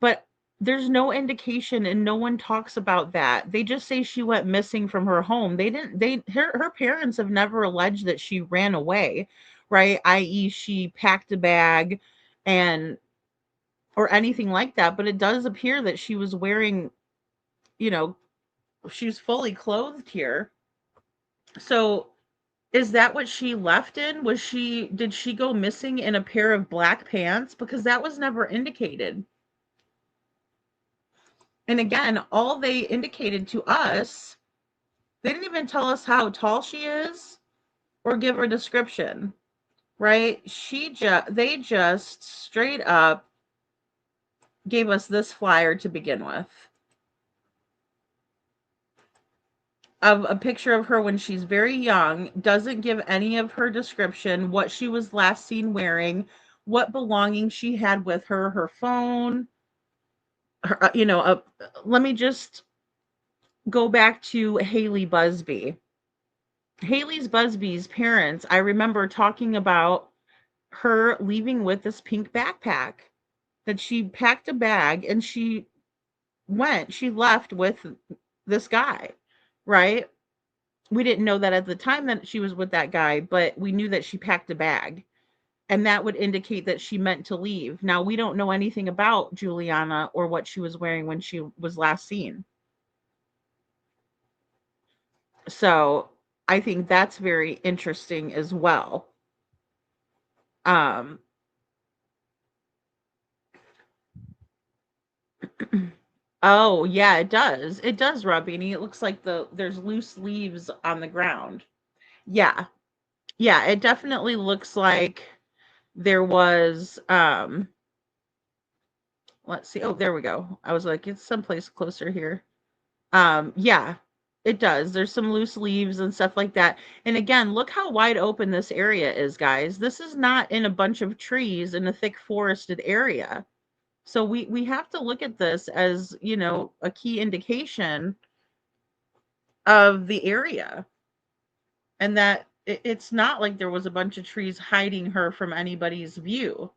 But there's no indication and no one talks about that. They just say she went missing from her home. Her parents have never alleged that she ran away, right? I.e., she packed a bag and or anything like that, but it does appear that she was wearing, you know, she's fully clothed here. So is that what she left in? Did she go missing in a pair of black pants? Because that was never indicated. And again, all they indicated to us, they didn't even tell us how tall she is or give her a description, right? They just straight up gave us this flyer to begin with of a picture of her when she's very young, doesn't give any of her description, what she was last seen wearing, what belongings she had with her, her phone, her, let me just go back to Haley Busby. Busby's parents, I remember talking about her leaving with this pink backpack, that she packed a bag and she left with this guy, right? We didn't know that at the time that she was with that guy, but we knew that she packed a bag. And that would indicate that she meant to leave. Now, we don't know anything about Juliana or what she was wearing when she was last seen. So I think that's very interesting as well. Oh, yeah, it does. It does, Robini. It looks like there's loose leaves on the ground. Yeah. Yeah, it definitely looks like there was let's see. Oh, there we go. I was like, it's someplace closer here. Yeah, it does. There's some loose leaves and stuff like that. And again, look how wide open this area is, guys. This is not in a bunch of trees in a thick forested area. So we have to look at this as, a key indication of the area. And that it's not like there was a bunch of trees hiding her from anybody's view.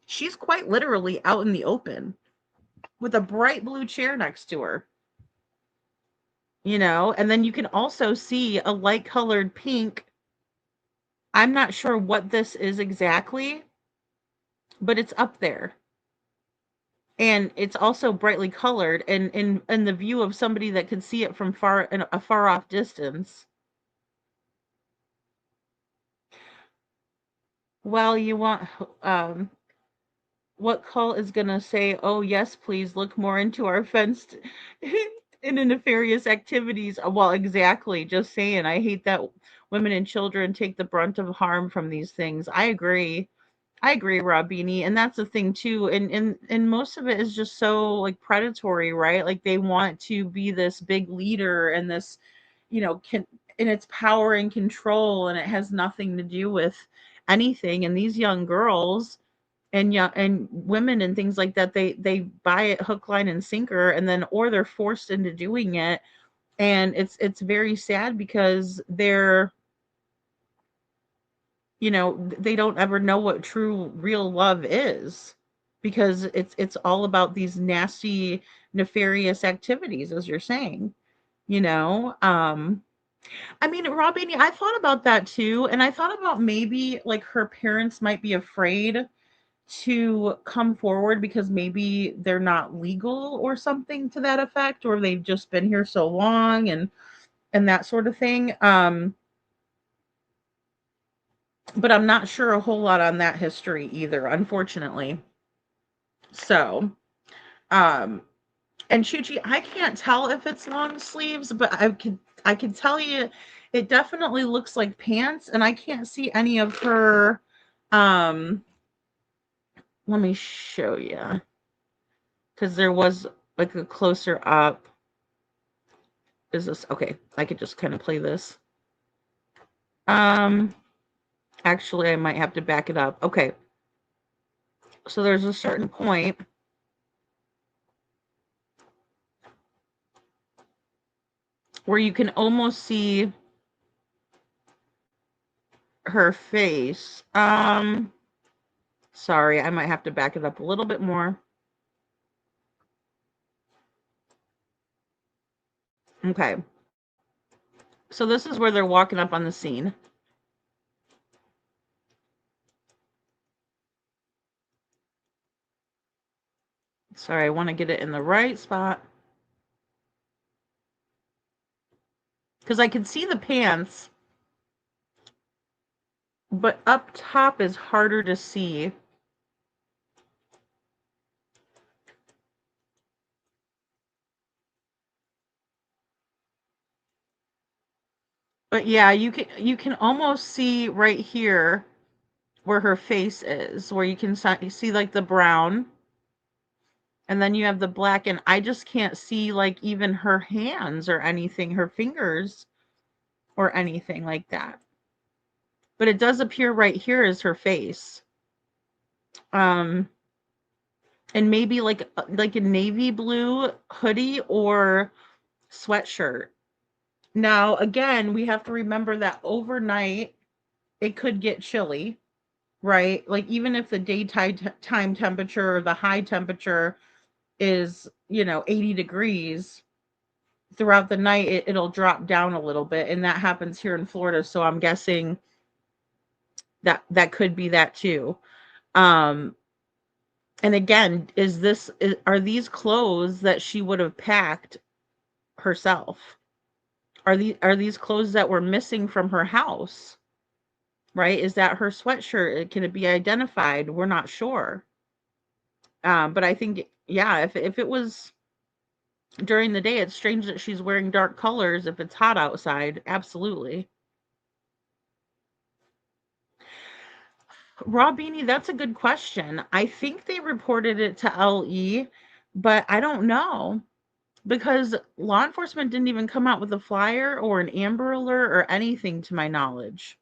She's quite literally out in the open with a bright blue chair next to her. And then you can also see a light colored pink. I'm not sure what this is exactly, but it's up there. And it's also brightly colored and in the view of somebody that could see it from a far off distance. Well, you want what call is gonna say, oh yes, please look more into our fenced in the nefarious activities. Well, exactly. Just saying, I hate that women and children take the brunt of harm from these things. I agree, Robini, and that's the thing too. And most of it is just so like predatory, right? Like they want to be this big leader and this, in its power and control, and it has nothing to do with anything. And these young girls and women and things like that, they buy it hook, line, and sinker, and then or they're forced into doing it. And it's very sad because they're they don't ever know what true real love is, because it's all about these nasty nefarious activities, as you're saying. I mean, Robin, I thought about that too, and I thought about maybe like her parents might be afraid to come forward because maybe they're not legal or something to that effect, or they've just been here so long and that sort of thing. But I'm not sure a whole lot on that history either, unfortunately. So, and Chuchi, I can't tell if it's long sleeves, but I can tell you it definitely looks like pants, and I can't see any of her let me show you, because there was like a closer up. Is this okay? I could just kind of play this. Actually, I might have to back it up. Okay. So there's a certain point where you can almost see her face. Sorry, I might have to back it up a little bit more. Okay. So this is where they're walking up on the scene. Sorry, I want to get it in the right spot. Because I can see the pants, but up top is harder to see. But yeah, you can almost see right here where her face is, where you can see like the brown, and then you have the black, and I just can't see like even her hands or anything, her fingers or anything like that. But it does appear right here is her face. And maybe like a navy blue hoodie or sweatshirt. Now, again, we have to remember that overnight it could get chilly, right? Like even if the daytime time temperature or the high temperature is, 80 degrees, throughout the night it'll drop down a little bit, and that happens here in Florida, so I'm guessing that could be that too. And again, are these clothes that she would have packed herself? Are these clothes that were missing from her house? Right? Is that her sweatshirt? Can it be identified? We're not sure. But I think, yeah, if it was during the day, it's strange that she's wearing dark colors if it's hot outside. Absolutely. Raw Beanie, that's a good question. I think they reported it to LE, but I don't know because law enforcement didn't even come out with a flyer or an Amber Alert or anything to my knowledge.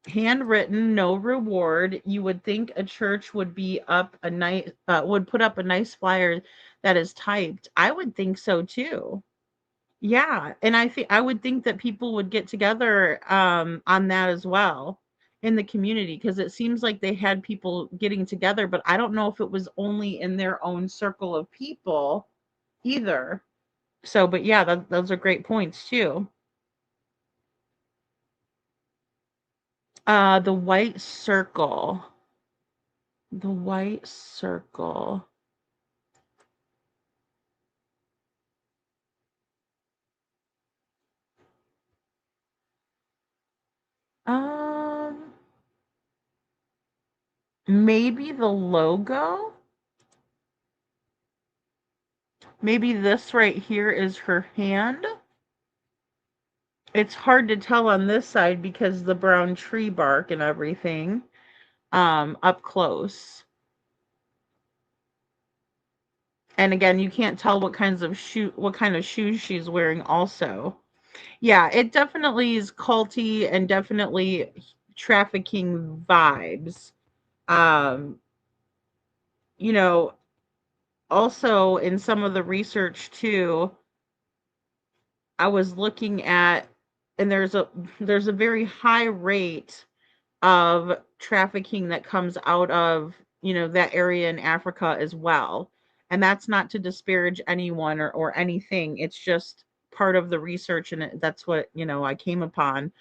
Handwritten, no reward. You would think a church would be up a nice would put up a nice flyer that is typed. I would think so too. Yeah, and I would think that people would get together on that as well in the community, because it seems like they had people getting together, but I don't know if it was only in their own circle of people either. So, but yeah, those are great points too. The white circle. The white circle. Um, maybe the logo. Maybe this right here is her hand. It's hard to tell on this side because the brown tree bark and everything up close. And again, you can't tell what kind of shoes she's wearing also. Yeah, it definitely is culty and definitely trafficking vibes. Um, you know, also in some of the research too, I was looking at, and there's a very high rate of trafficking that comes out of, that area in Africa as well. And that's not to disparage anyone or anything. It's just part of the research, and that's what, I came upon.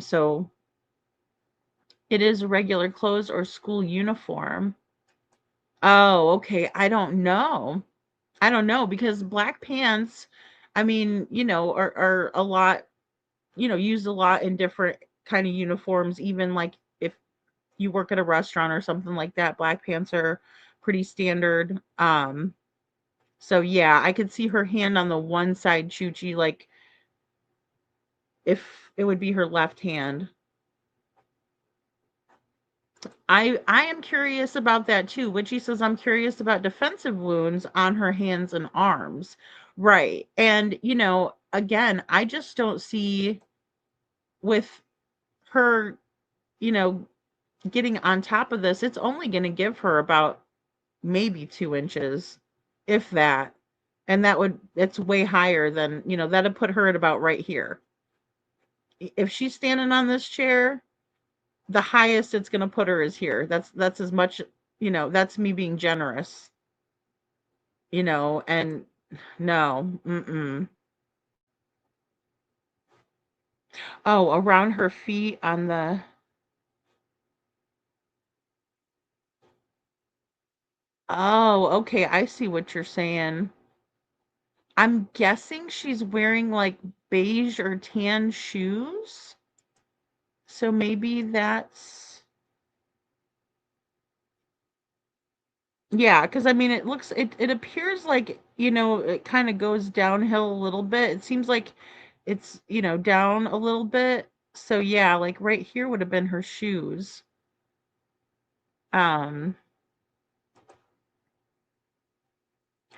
So it is regular clothes or school uniform. Oh, okay. I don't know. I don't know because black pants, I mean, are a lot, used a lot in different kind of uniforms, even like if you work at a restaurant or something like that, black pants are pretty standard. So yeah, I could see her hand on the one side, Chuchi, like if it would be her left hand. I am curious about that too. Witchy says I'm curious about defensive wounds on her hands and arms. Right. And again, I just don't see with her, you know, getting on top of this, it's only going to give her about maybe 2 inches, if that. And it's way higher than, that'd put her at about right here. If she's standing on this chair, the highest it's going to put her is here. That's as much, that's me being generous, and No. Mm-mm. Oh, around her feet on the... Oh, okay. I see what you're saying. I'm guessing she's wearing like beige or tan shoes. So maybe that's... Yeah, because I mean, it appears like, it kind of goes downhill a little bit. It seems like it's, down a little bit. So yeah, like right here would have been her shoes. Um,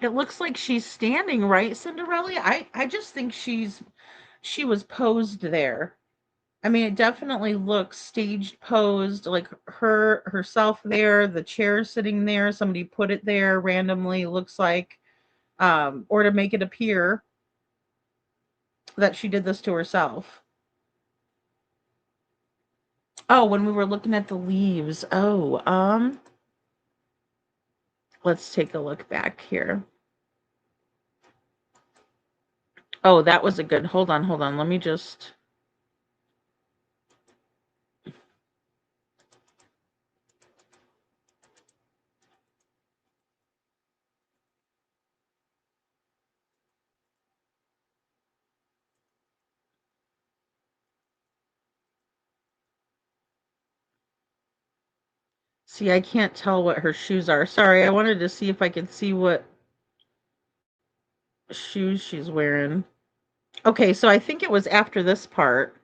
it looks like she's standing, right, Cinderella? I just think she was posed there. I mean, it definitely looks staged posed, like herself there, the chair sitting there, somebody put it there randomly, looks like, or to make it appear that she did this to herself. Oh, when we were looking at the leaves. Oh, let's take a look back here. Oh, that was a good... Hold on. Let me just... See, I can't tell what her shoes are. Sorry, I wanted to see if I could see what shoes she's wearing. Okay, so I think it was after this part,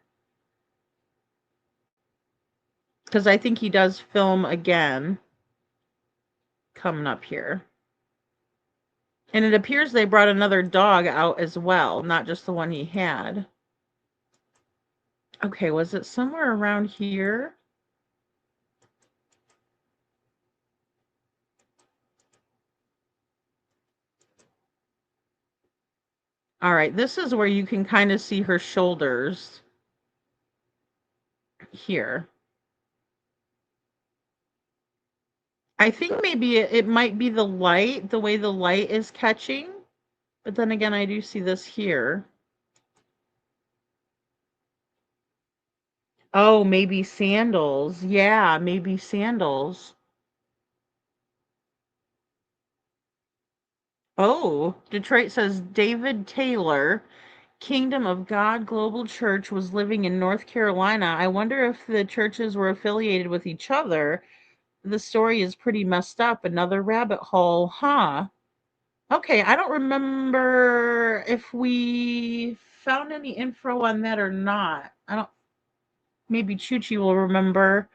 because I think he does film again coming up here. And it appears they brought another dog out as well, not just the one he had. Okay, was it somewhere around here? All right, this is where you can kind of see her shoulders here. I think maybe it might be the light, the way the light is catching. But then again, I do see this here. Oh, maybe sandals. Yeah, maybe sandals. Oh, Detroit says David Taylor, Kingdom of God Global Church, was living in North Carolina. I wonder if the churches were affiliated with each other. The story is pretty messed up. Another rabbit hole, huh? Okay, I don't remember if we found any info on that or not. I don't... Maybe Chuchi will remember.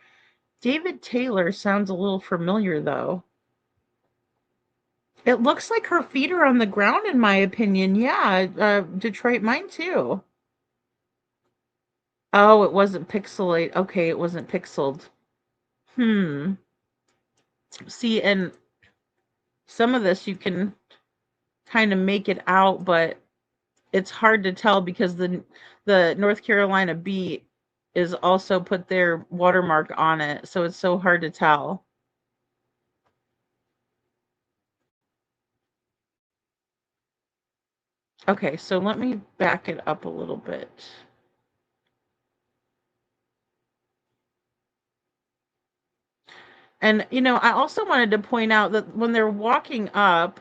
David Taylor sounds a little familiar, though. It looks like her feet are on the ground, in my opinion. Yeah, Detroit, mine too. Oh, it wasn't pixelate. Okay, it wasn't pixeled. See, and some of this you can kind of make it out, but it's hard to tell because the North Carolina beat is also put their watermark on it, so it's so hard to tell. Okay, so let me back it up a little bit. And, I also wanted to point out that when they're walking up,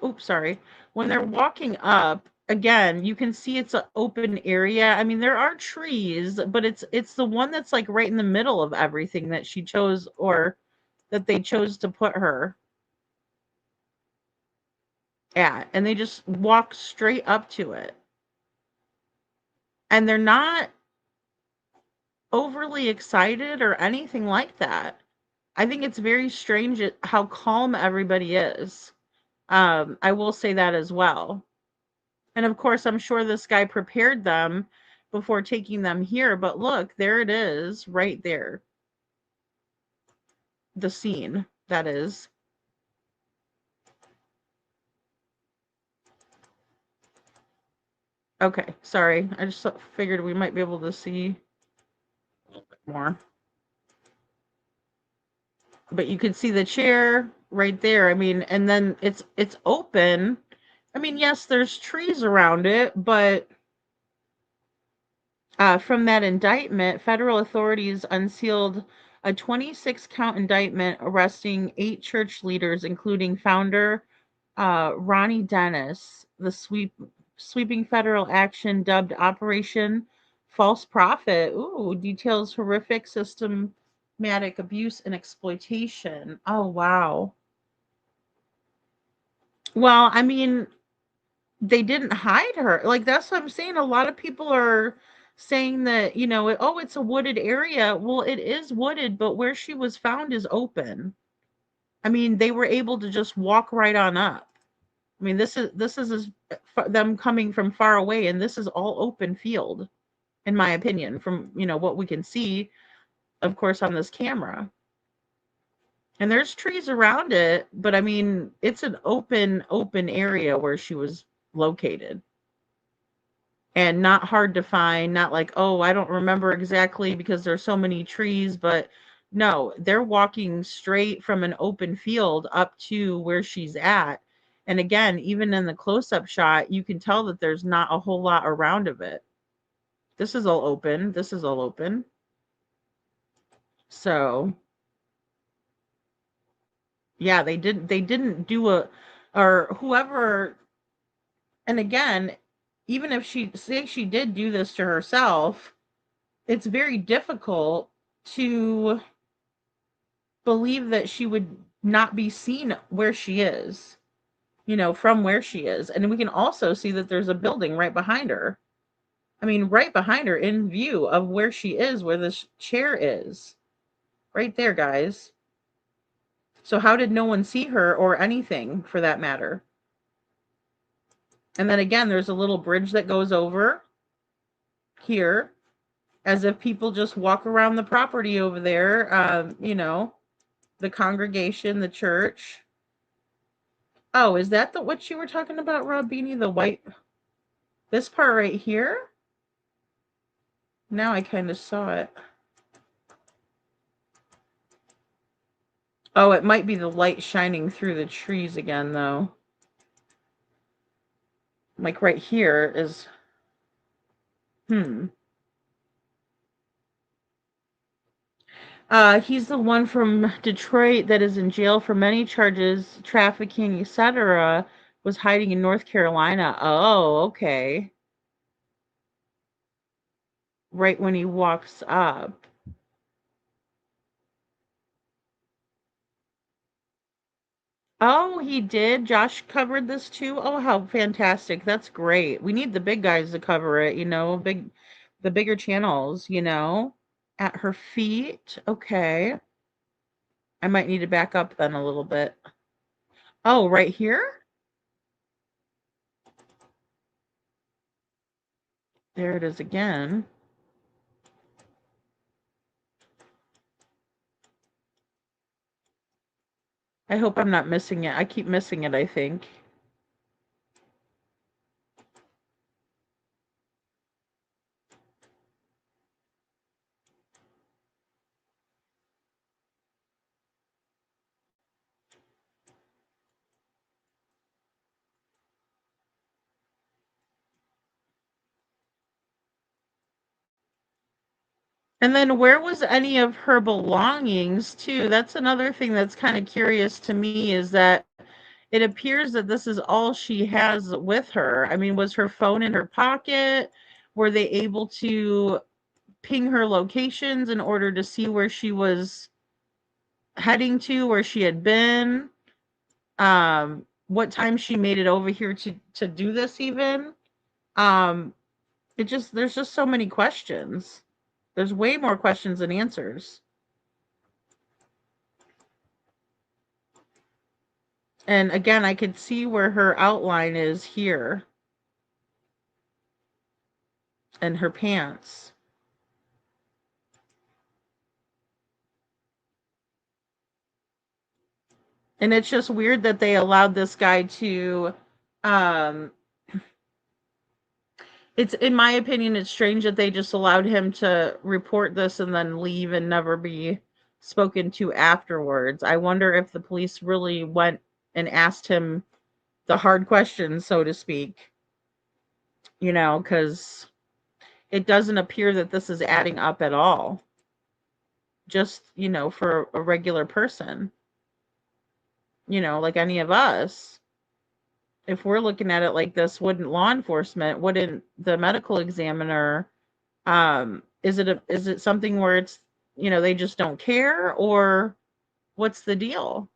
when they're walking up, again, you can see it's an open area. I mean, there are trees, but it's the one that's like right in the middle of everything that she chose, or that they chose to put her at. And they just walk straight up to it. And they're not overly excited or anything like that. I think it's very strange how calm everybody is. I will say that as well. And of course, I'm sure this guy prepared them before taking them here. But look, there it is, right there. The scene, that is. Okay, sorry. I just figured we might be able to see a little bit more. But you can see the chair right there. I mean, and then it's open. I mean, yes, there's trees around it, but from that indictment, federal authorities unsealed a 26-count indictment arresting 8 church leaders, including founder Ronnie Dennis. The sweeping federal action dubbed Operation False Prophet. Ooh, details horrific systematic abuse and exploitation. Oh, wow. Well, I mean, they didn't hide her. Like, that's what I'm saying. A lot of people are saying that, oh, it's a wooded area. Well, it is wooded, but where she was found is open. I mean, they were able to just walk right on up. I mean, this is them coming from far away, and this is all open field, in my opinion, from what we can see, of course, on this camera. And there's trees around it, but I mean, it's an open area where she was located. And not hard to find, not like, oh, I don't remember exactly because there's so many trees, but no, they're walking straight from an open field up to where she's at. And again, even in the close-up shot, you can tell that there's not a whole lot around of it. This is all open. This is all open. So, yeah, they didn't do or whoever, and again, even if she did do this to herself, it's very difficult to believe that she would not be seen where she is, from where she is. And we can also see that there's a building right behind her. I mean, right behind her in view of where she is, where this chair is. Right there, guys. So how did no one see her or anything for that matter? And then again, there's a little bridge that goes over here, as if people just walk around the property over there, the congregation, the church. Oh, is that what you were talking about, Rob Beanie? The white, this part right here? Now I kind of saw it. Oh, it might be the light shining through the trees again, though. Like right here is, he's the one from Detroit that is in jail for many charges, trafficking, etc. Was hiding in North Carolina. Oh, okay. Right when he walks up. Oh, he did? Josh covered this too? Oh, how fantastic. That's great. We need the big guys to cover it, the bigger channels, At her feet. Okay. I might need to back up then a little bit. Oh, right here? There it is again. I hope I'm not missing it. I keep missing it, I think. And then where was any of her belongings too? That's another thing that's kind of curious to me, is that it appears that this is all she has with her. I mean, was her phone in her pocket? Were they able to ping her locations in order to see where she was heading to, where she had been? What time she made it over here to do this even? There's just so many questions. There's way more questions than answers. And again, I could see where her outline is here. And her pants. And it's just weird that they allowed this guy to, it's, in my opinion, it's strange that they just allowed him to report this and then leave and never be spoken to afterwards. I wonder if the police really went and asked him the hard questions, so to speak, because it doesn't appear that this is adding up at all. Just, for a regular person, like any of us, if we're looking at it like this, wouldn't law enforcement, wouldn't the medical examiner, is it something where it's, they just don't care, or what's the deal?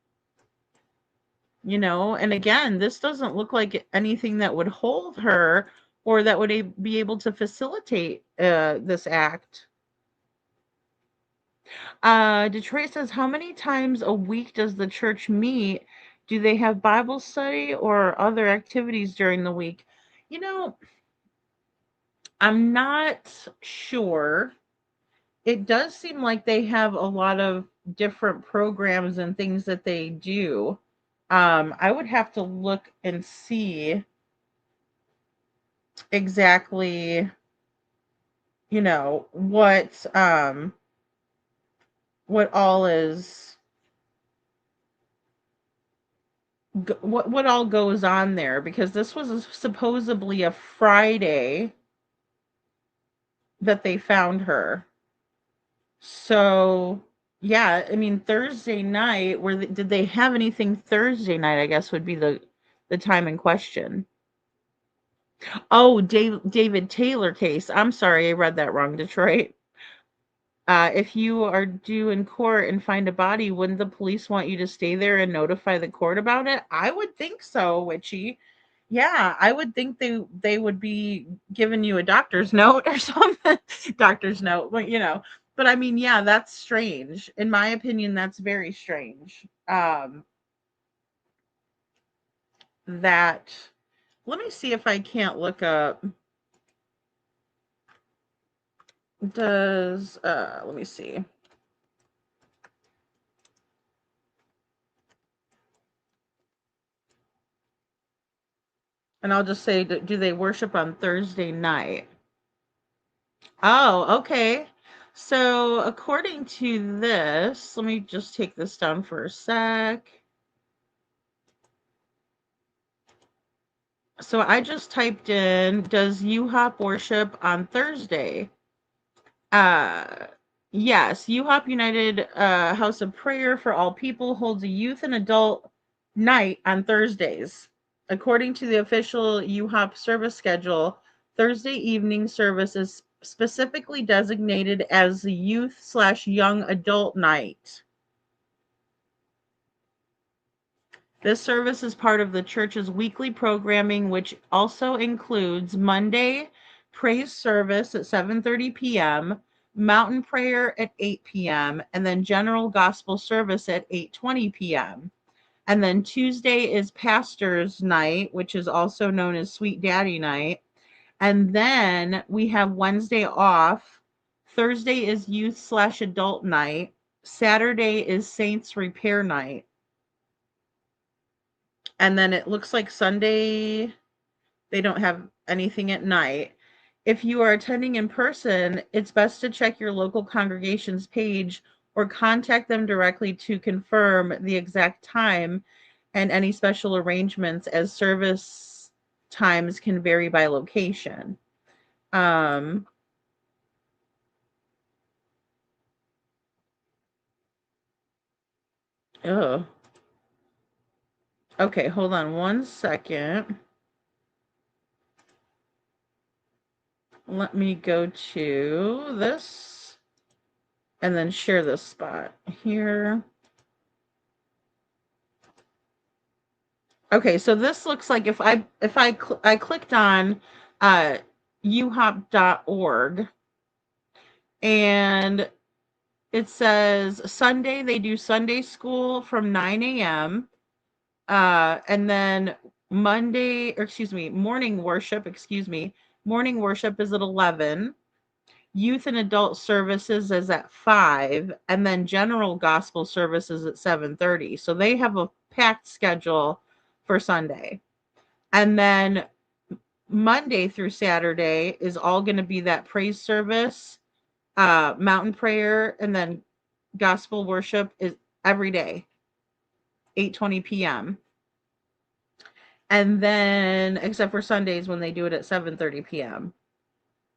And again, this doesn't look like anything that would hold her or that would be able to facilitate this act. Detroit says, how many times a week does the church meet? Do they have Bible study or other activities during the week? I'm not sure. It does seem like they have a lot of different programs and things that they do. I would have to look and see exactly, what all is, what all goes on there, because this was supposedly a Friday that they found her. So, yeah, I mean, Thursday night, did they have anything Thursday night, I guess would be the time in question. Oh, David Taylor case. I'm sorry, I read that wrong, Detroit. If you are due in court and find a body, wouldn't the police want you to stay there and notify the court about it? I would think so, Witchy. Yeah, I would think they would be giving you a doctor's note or something. Doctor's note, but I mean, yeah, that's strange. In my opinion, that's very strange. That, let me see if I can't look up. Let me see. And I'll just say, do they worship on Thursday night? Oh, okay. So according to this, let me just take this down for a sec. So I just typed in, does UHOP worship on Thursday? Yes, UHOP United House of Prayer for All People holds a youth and adult night on Thursdays. According to the official UHOP service schedule, Thursday evening service is specifically designated as the youth/young adult night. This service is part of the church's weekly programming, which also includes Monday praise service at 7:30 p.m., mountain prayer at 8 p.m., and then general gospel service at 8:20 p.m. And then Tuesday is pastor's night, which is also known as Sweet Daddy night. And then we have Wednesday off. Thursday is youth/adult night. Saturday is saints repair night. And then it looks like Sunday, they don't have anything at night. If you are attending in person, it's best to check your local congregation's page or contact them directly to confirm the exact time and any special arrangements, as service times can vary by location. Oh. Okay, hold on one second. Let me go to this and then share this spot here. Okay, so this looks like if I clicked on uhop.org, and it says Sunday, they do Sunday school from 9 a.m. And then morning worship is at 11. Youth and adult services is at 5, and then general gospel services at 7:30. So they have a packed schedule for Sunday. And then Monday through Saturday is all going to be that praise service, mountain prayer, and then gospel worship is every day, 8:20 p.m. And then, except for Sundays when they do it at 7:30 p.m.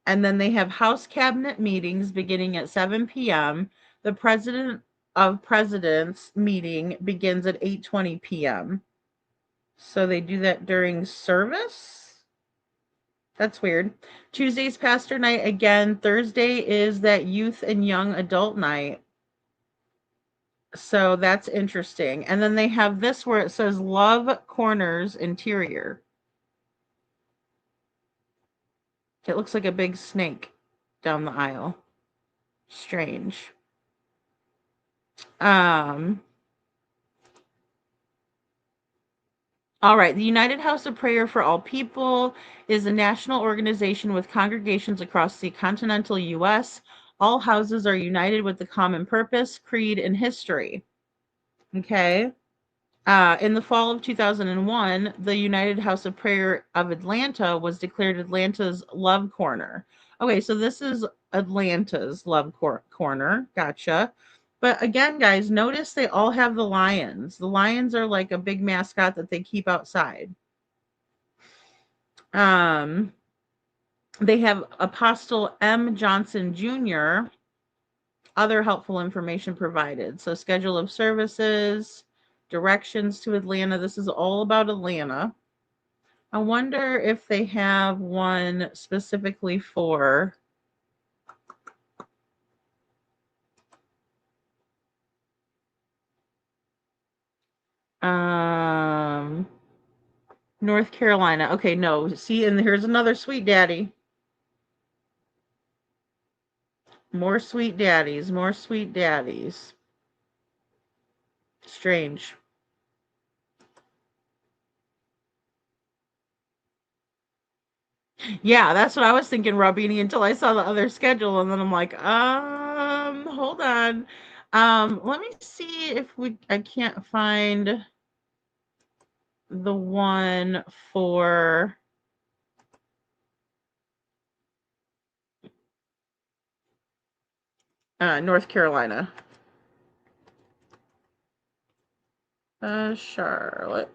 And then they have House Cabinet meetings beginning at 7 p.m. The President of Presidents meeting begins at 8:20 p.m. So they do that during service? That's weird. Tuesday's pastor night again. Thursday is that youth and young adult night. So that's interesting. And then they have this where it says Love Corners Interior. It looks like a big snake down the aisle. Strange. All right. The United House of Prayer for All People is a national organization with congregations across the continental U.S. All houses are united with the common purpose, creed, and history. Okay. In the fall of 2001, the United House of Prayer of Atlanta was declared Atlanta's Love Corner. Okay, so this is Atlanta's Love Corner. Gotcha. But again, guys, notice they all have the lions. The lions are like a big mascot that they keep outside. They have Apostle M. Johnson Jr., other helpful information provided. So schedule of services, directions to Atlanta. This is all about Atlanta. I wonder if they have one specifically for North Carolina. Okay, no. See, and here's another sweet daddy. More sweet daddies, more sweet daddies. Strange. Yeah, that's what I was thinking, Robini, until I saw the other schedule, and then I'm like, hold on. Let me see if I can't find the one for North Carolina. Charlotte.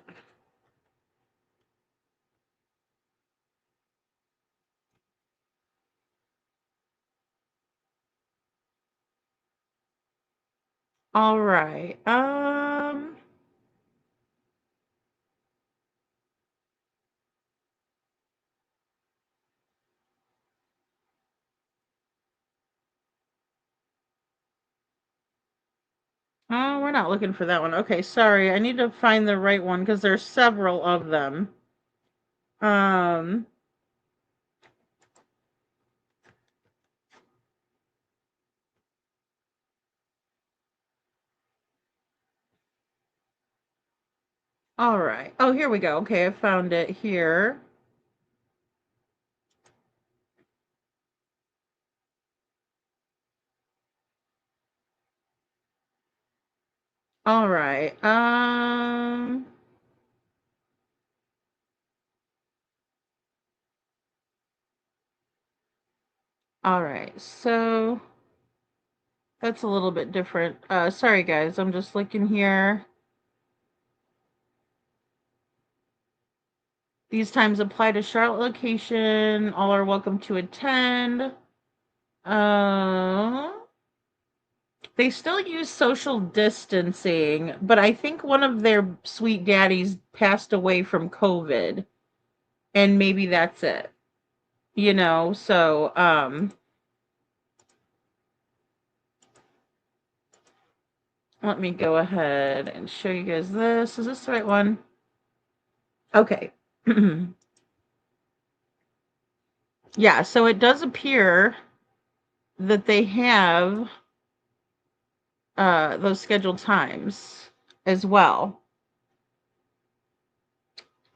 All right. Oh, we're not looking for that one. Okay, sorry. I need to find the right one because there's several of them. All right. Oh, here we go. Okay, I found it here. All right. All right. So that's a little bit different. Sorry guys, I'm just looking here. These times apply to Charlotte location. All are welcome to attend. They still use social distancing, but I think one of their sweet daddies passed away from COVID, and maybe that's it. You know, so let me go ahead and show you guys this. Is this the right one? Okay. Yeah, so it does appear that they have those scheduled times as well.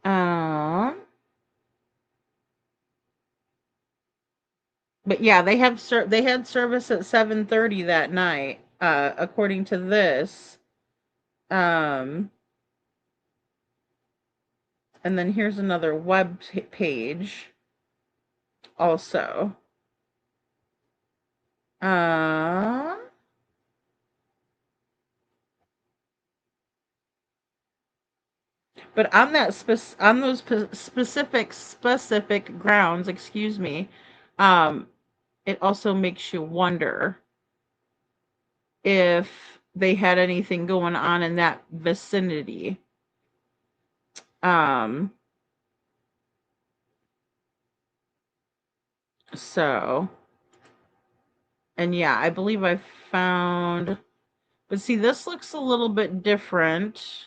But yeah, they had service at 7:30 that night, according to this. And then here's another web page also. But on on those specific grounds, excuse me, it also makes you wonder if they had anything going on in that vicinity. Um, so, and yeah, I believe I found, but see, this looks a little bit different.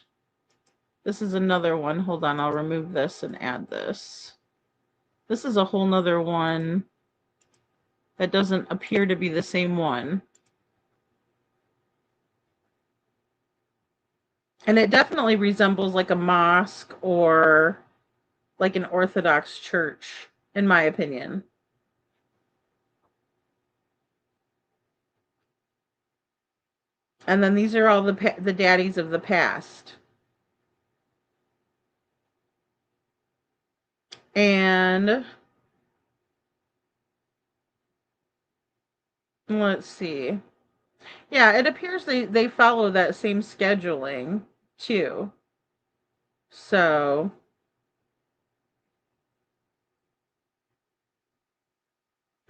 This is another one. Hold on, I'll remove this and add this. This is a whole nother one that doesn't appear to be the same one. And it definitely resembles like a mosque or like an Orthodox church, in my opinion. And then these are all the daddies of the past. And let's see. Yeah, it appears they follow that same scheduling too. So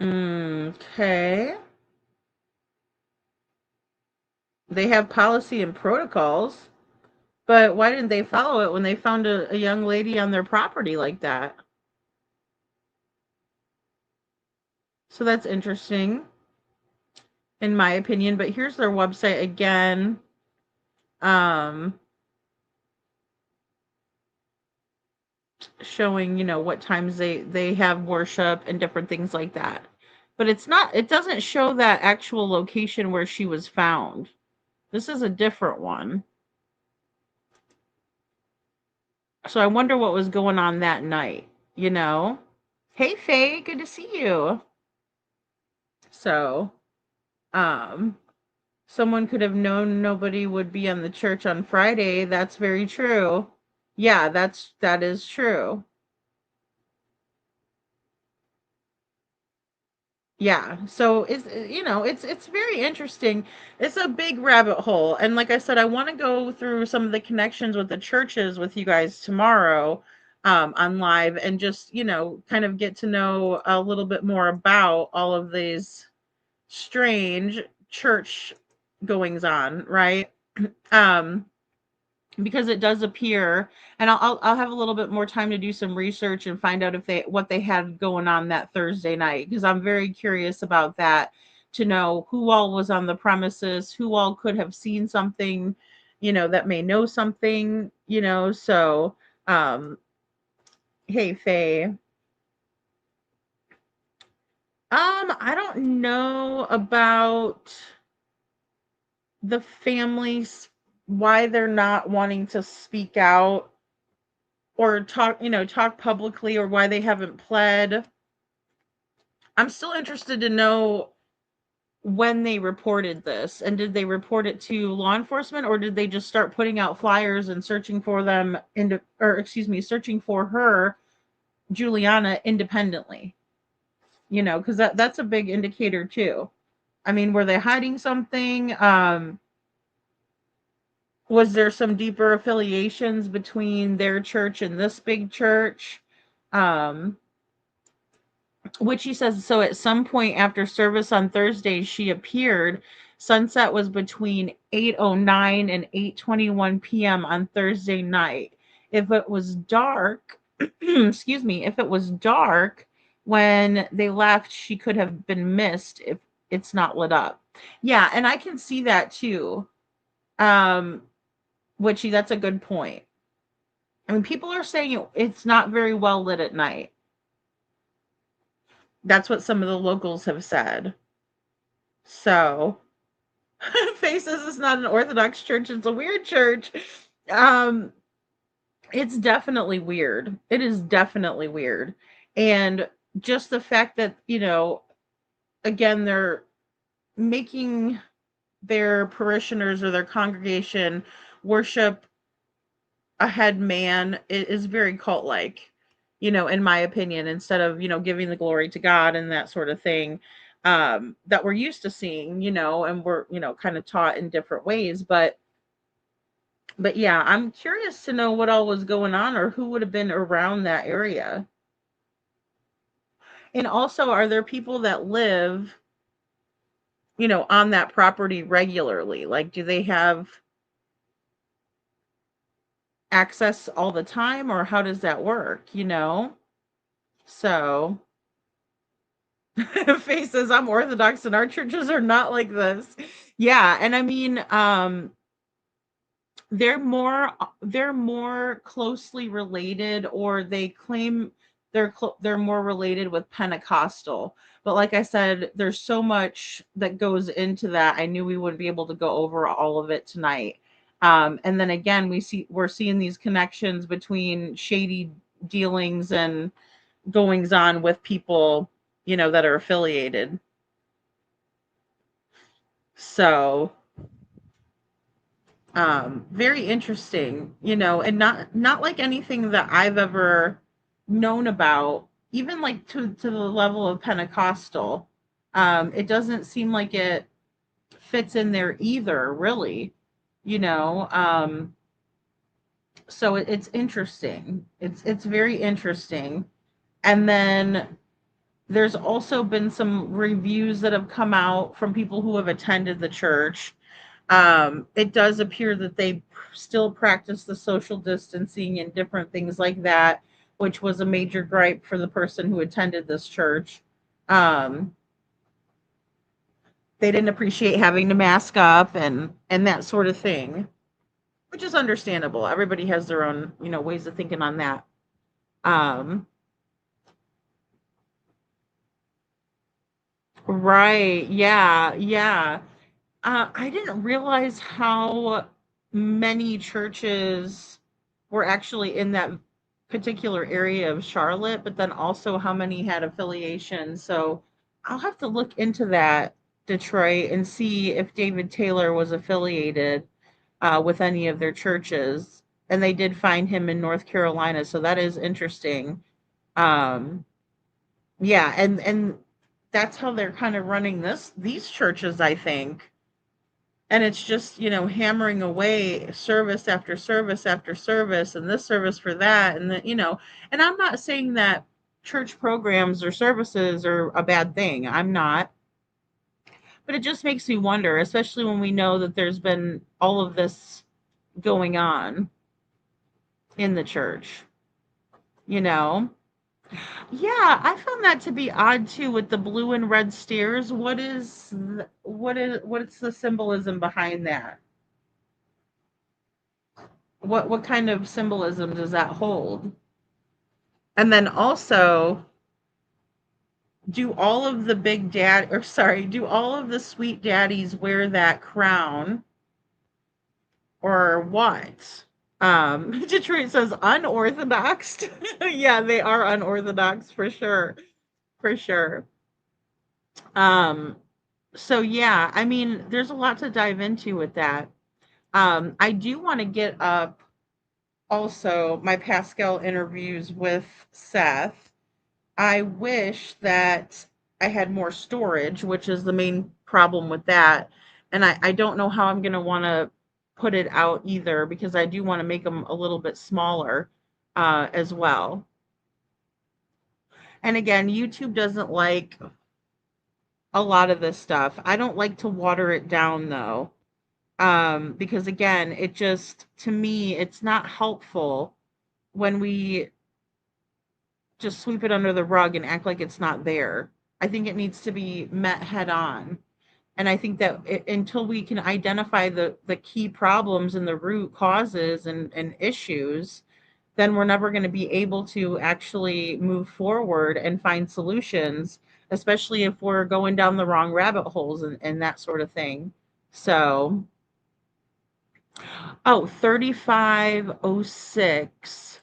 okay. They have policy and protocols, but why didn't they follow it when they found a young lady on their property like that? So that's interesting, in my opinion. But here's their website again. Showing, what times they have worship and different things like that. But it doesn't show that actual location where she was found. This is a different one. So I wonder what was going on that night, Hey Faye, good to see you. So, someone could have known nobody would be on the church on Friday. That's very true. Yeah, that is true. Yeah, so it's very interesting. It's a big rabbit hole, and like I said, I want to go through some of the connections with the churches with you guys tomorrow, on live, and just kind of get to know a little bit more about all of these strange church goings on, right? Um, because it does appear, and I'll have a little bit more time to do some research and find out if what they had going on that Thursday night, because I'm very curious about that, to know who all was on the premises, who all could have seen something, that may know something, so hey Faye. I don't know about the families, why they're not wanting to speak out or talk publicly, or why they haven't pled. I'm still interested to know when they reported this, and did they report it to law enforcement, or did they just start putting out flyers and searching for them searching for her, Juliana, independently, because that's a big indicator too. I mean, were they hiding something? Was there some deeper affiliations between their church and this big church? Which he says, so at some point after service on Thursday, she appeared. Sunset was between 8:09 and 8:21 p.m. on Thursday night. If it was dark, excuse me, if it was dark when they left, she could have been missed if it's not lit up. Yeah, and I can see that too. That's a good point. I mean, people are saying it's not very well lit at night. That's what some of the locals have said. So, Faces is not an Orthodox church. It's a weird church. It's definitely weird. It is definitely weird. And just the fact that, again, they're making their parishioners or their congregation worship a head man is very cult-like, in my opinion, instead of, giving the glory to God and that sort of thing, that we're used to seeing, and we're, kind of taught in different ways. But But yeah, I'm curious to know what all was going on or who would have been around that area. And also, are there people that live, on that property regularly? Like, do they have access all the time, or how does that work? So, Faye says, I'm Orthodox and our churches are not like this. Yeah, and I mean, they're more closely related, or they claim they're more related with Pentecostal. But like I said, there's so much that goes into that. I knew we wouldn't be able to go over all of it tonight. And then again, we're seeing these connections between shady dealings and goings on with people, that are affiliated. So, very interesting, and not like anything that I've ever known about, even like to the level of Pentecostal. It doesn't seem like it fits in there either, really, you know. So it's interesting. It's very interesting. And then there's also been some reviews that have come out from people who have attended the church. It does appear that they still practice the social distancing and different things like that, which was a major gripe for the person who attended this church. Um, they didn't appreciate having to mask up and that sort of thing, which is understandable. Everybody has their own, ways of thinking on that. Um, right. Yeah. Yeah. I didn't realize how many churches were actually in that particular area of Charlotte, but then also how many had affiliations. So I'll have to look into that, Detroit, and see if David Taylor was affiliated with any of their churches. And they did find him in North Carolina, so that is interesting. Um, yeah, and that's how they're kind of running these churches, I think. And it's just, hammering away service after service after service, and this service for that, and and I'm not saying that church programs or services are a bad thing. I'm not. But it just makes me wonder, especially when we know that there's been all of this going on in the church, you know? Yeah, I found that to be odd too with the blue and red stairs. What's the symbolism behind that? What kind of symbolism does that hold? And then also, do all of the sweet daddies wear that crown or what? Detroit says unorthodox. Yeah, they are unorthodox for sure. For sure. Um, so yeah, I mean, there's a lot to dive into with that. I do want to get up also my Pascal interviews with Seth. I wish that I had more storage, which is the main problem with that. And I don't know how I'm going to want to put it out either, because I do want to make them a little bit smaller as well. And again, YouTube doesn't like a lot of this stuff. I don't like to water it down though, because again, to me, it's not helpful when we just sweep it under the rug and act like it's not there. I think it needs to be met head on. And I think that until we can identify the key problems and the root causes and issues, then we're never going to be able to actually move forward and find solutions, especially if we're going down the wrong rabbit holes and that sort of thing. So, 3506.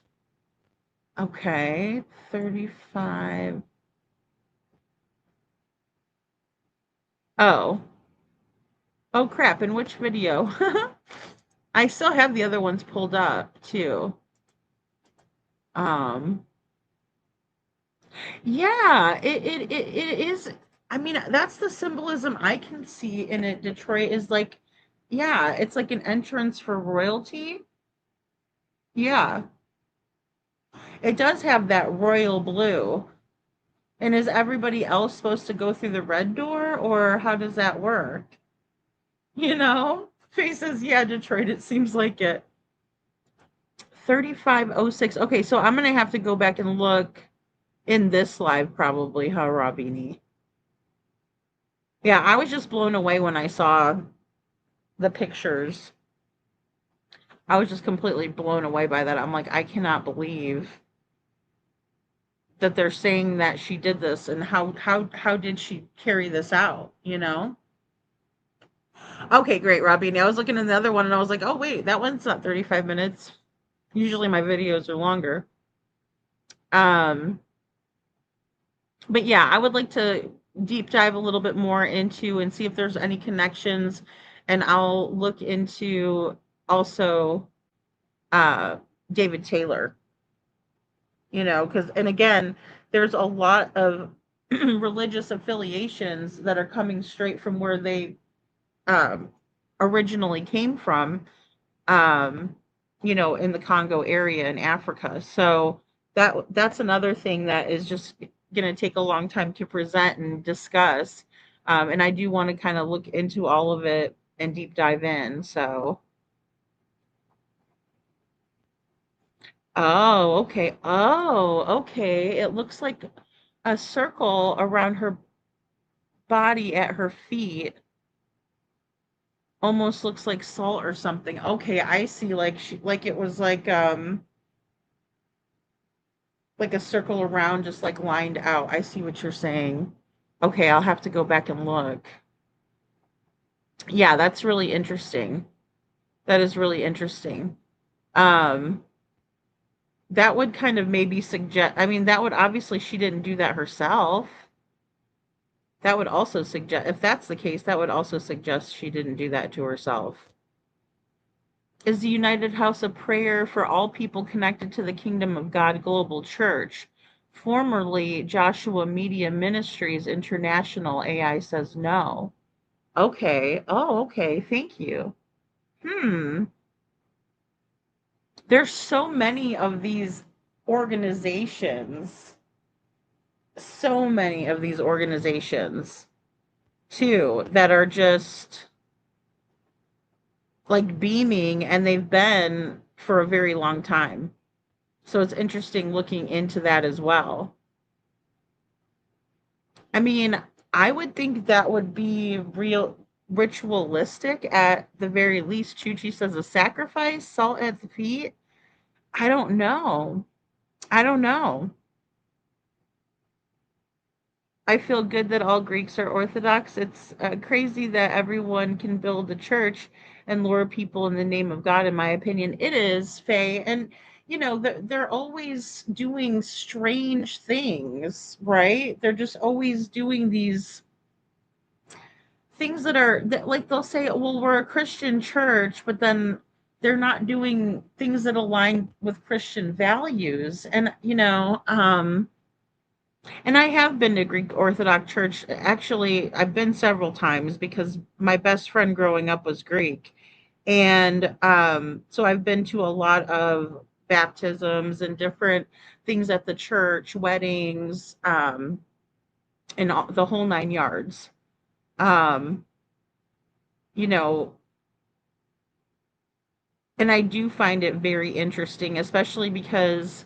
Okay, 35. Oh. Oh crap, in which video? I still have the other ones pulled up too. Yeah, it is. I mean, that's the symbolism I can see in it. Detroit is like Yeah, it's like an entrance for royalty. Yeah, it does have that royal blue. And is everybody else supposed to go through the red door, or how does that work? You know? Faye says, yeah, Detroit, it seems like it. 3506. Okay, so I'm gonna have to go back and look in this live probably, huh, Robini? Yeah, I was just blown away when I saw the pictures. I was just completely blown away by that. I'm like, I cannot believe that they're saying that she did this, and how did she carry this out, you know? Okay, great, Robbie. Now I was looking at the other one and I was like, oh wait, that one's not 35 minutes. Usually my videos are longer. Um, but yeah, I would like to deep dive a little bit more into and see if there's any connections, and I'll look into also uh David Taylor, you know, because and again, there's a lot of religious affiliations that are coming straight from where they um originally came from, um, you know, in the Congo area in Africa. So that's another thing that is just going to take a long time to present and discuss. And I do want to kind of look into all of it and deep dive in. So, oh, okay. Oh, okay. It looks like a circle around her body at her feet. Almost looks like salt or something. Okay, I see. Like she, like it was like a circle around, just like lined out. I see what you're saying. Okay, I'll have to go back and look. Yeah, that's really interesting. That is really interesting. Um, that would kind of maybe suggest, I mean, that would obviously, she didn't do that herself. That would also suggest, if that's the case, that would also suggest she didn't do that to herself. Is the United House of Prayer for all people connected to the Kingdom of God Global Church, formerly Joshua Media Ministries International? AI says no. Okay. Oh, okay. Thank you. Hmm. There's so many of these organizations. So many of these organizations, too, that are just like beaming, and they've been for a very long time. So it's interesting looking into that as well. I mean, I would think that would be real ritualistic at the very least. Chuchi says a sacrifice, salt at the feet. I don't know. I don't know. I feel good that all Greeks are Orthodox. It's crazy that everyone can build a church and lure people in the name of God, in my opinion. It is, Faye. And, you know, they're always doing strange things, right? They're just always doing these things that are that, like they'll say, well, we're a Christian church, but then they're not doing things that align with Christian values. And, you know, and I have been to Greek Orthodox Church. Actually, I've been several times because my best friend growing up was Greek. And so I've been to a lot of baptisms and different things at the church, weddings, and the whole nine yards. Um, you know, and I do find it very interesting, especially because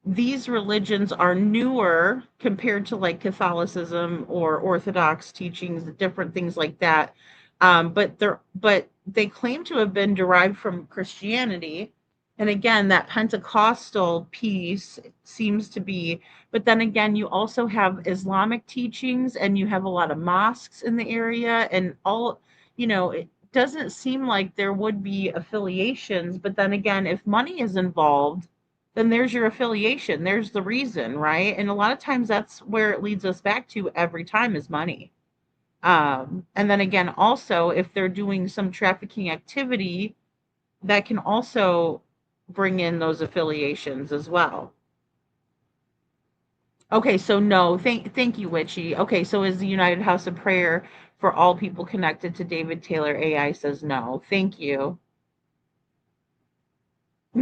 these religions are newer compared to like Catholicism or Orthodox teachings, different things like that. But they claim to have been derived from Christianity. And again, that Pentecostal piece seems to be, but then again, you also have Islamic teachings and you have a lot of mosques in the area and all, you know, it doesn't seem like there would be affiliations. But then again, if money is involved, then there's your affiliation. There's the reason, right? And a lot of times that's where it leads us back to every time is money. And then again, also, if they're doing some trafficking activity, that can also bring in those affiliations as well. Okay, so no, thank you, Witchy. Okay, so is the United House of Prayer for all people connected to David Taylor? AI says no. Thank you.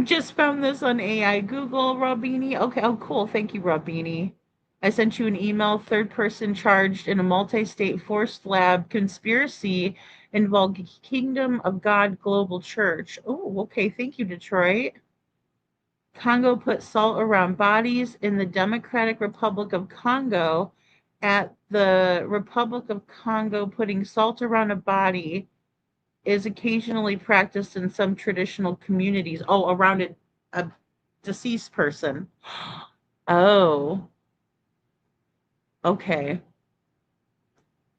Just found this on AI Google, Robini. Okay, oh cool. Thank you, Robini. I sent you an email. Third person charged in a multi-state forced lab conspiracy involved Kingdom of God Global Church. Oh, okay. Thank you, Detroit. Congo put salt around bodies in the Democratic Republic of Congo. At the Republic of Congo, putting salt around a body is occasionally practiced in some traditional communities. Oh, around a deceased person. Oh, okay.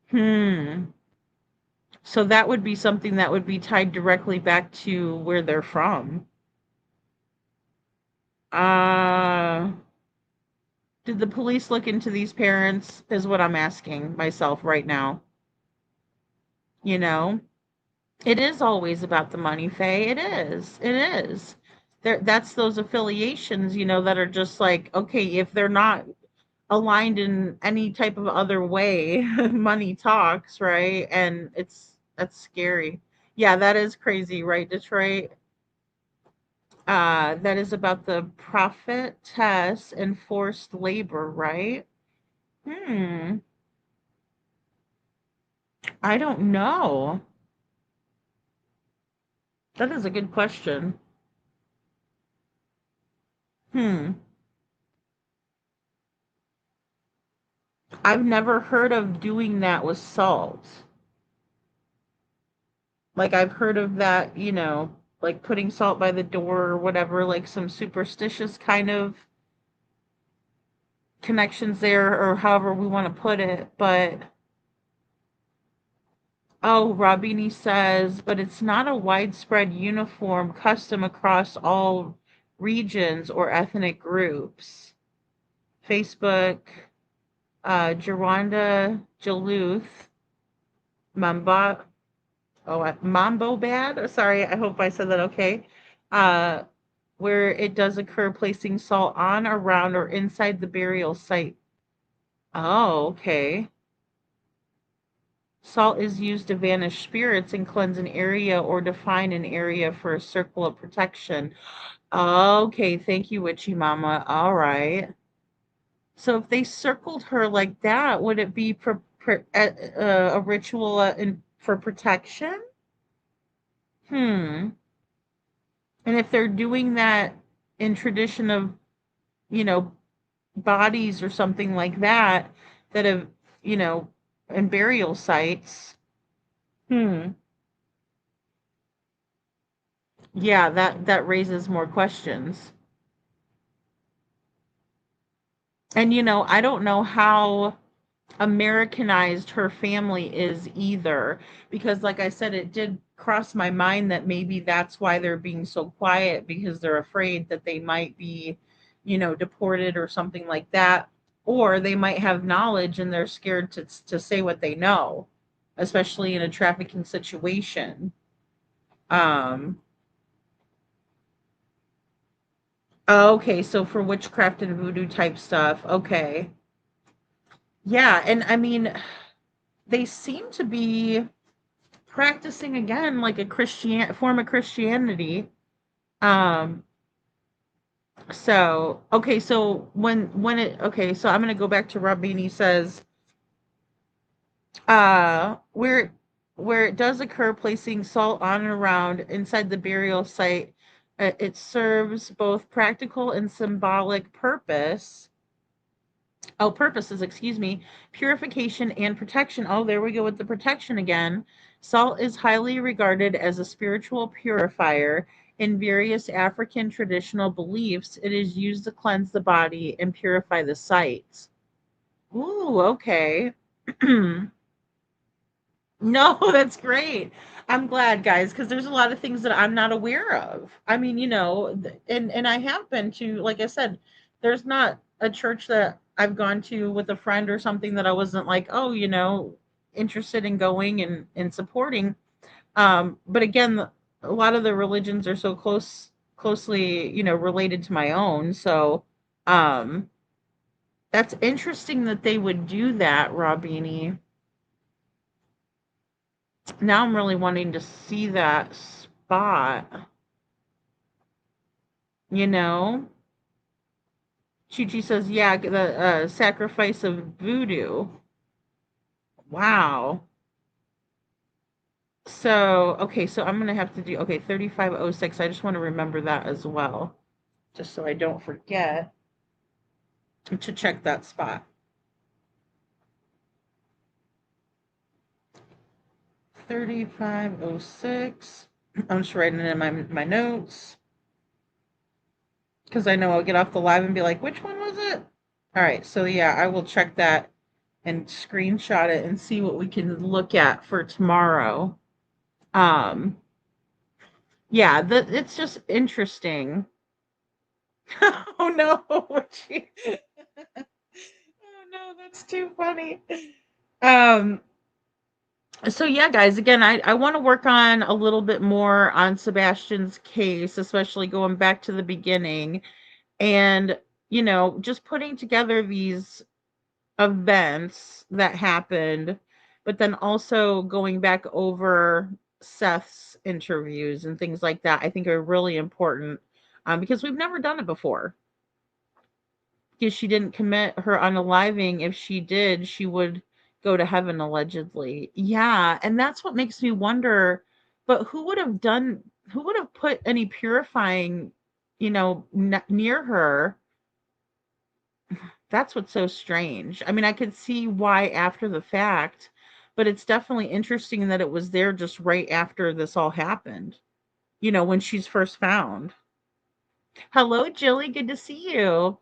Hmm. So that would be something that would be tied directly back to where they're from. Uh, did the police look into these parents? Is what I'm asking myself right now. You know, it is always about the money, Faye. It is. It is. That's those affiliations, that are just like, okay, if they're not aligned in any type of other way, money talks, right? And that's scary. Yeah, that is crazy, right, Detroit? That is about the profit test and forced labor, right? Hmm. I don't know. That is a good question. Hmm. I've never heard of doing that with salt. Like I've heard of that, like putting salt by the door or whatever, like some superstitious kind of connections there or however we want to put it. But oh, Rabini says, but it's not a widespread uniform custom across all regions or ethnic groups. Facebook, Jerwanda Jaluth, Mamba, Mambo Bad. Sorry, I hope I said that okay. Uh, where it does occur, placing salt on, around, or inside the burial site. Oh, okay. Salt is used to vanish spirits and cleanse an area or define an area for a circle of protection. Okay, thank you, Witchy Mama. All right. So if they circled her like that, would it be a ritual for protection? Hmm. And if they're doing that in tradition of, you know, bodies or something like that, that have, you know, and burial sites, hmm. Yeah, that raises more questions. And I don't know how Americanized her family is either, because like I said, it did cross my mind that maybe that's why they're being so quiet, because they're afraid that they might be, deported or something like that, or they might have knowledge and they're scared to say what they know, especially in a trafficking situation. Um, okay, so for witchcraft and voodoo type stuff, okay. Yeah, and I mean, they seem to be practicing again like a Christian form of Christianity. Um, so okay, so when it okay, so I'm gonna go back to Rabini says, where it does occur, placing salt on and around inside the burial site, it serves both practical and symbolic purposes, excuse me, purification and protection. Oh, there we go with the protection again. Salt is highly regarded as a spiritual purifier. In various African traditional beliefs, it is used to cleanse the body and purify the sites. Ooh, okay. No, that's great. I'm glad, guys, because there's a lot of things that I'm not aware of. I mean, and I have been to, like I said, there's not a church that I've gone to with a friend or something that I wasn't like, oh, interested in going and supporting. But again, a lot of the religions are so closely, related to my own. So, um, That's interesting that they would do that, Robini. Now I'm really wanting to see that spot. You know? Chi says, yeah, the sacrifice of voodoo. Wow. So, okay, so I'm going to have to do, okay, 3506. I just want to remember that as well, just so I don't forget to check that spot. 3506. I'm just writing it in my notes because I know I'll get off the live and be like, which one was it? All right, so yeah, I will check that and screenshot it and see what we can look at for tomorrow. Yeah, it's just interesting. Oh no, oh no, that's too funny. Um, so yeah, guys, again, I want to work on a little bit more on Sebastian's case, especially going back to the beginning and, just putting together these events that happened, but then also going back over Seth's interviews and things like that, I think are really important, because we've never done it before. Because she didn't commit her unaliving. If she did, she would go to heaven allegedly. Yeah, and that's what makes me wonder. But who would have put any purifying, near her? That's what's so strange. I mean, I could see why after the fact, but it's definitely interesting that it was there just right after this all happened, when she's first found. Hello, Jilly. Good to see you.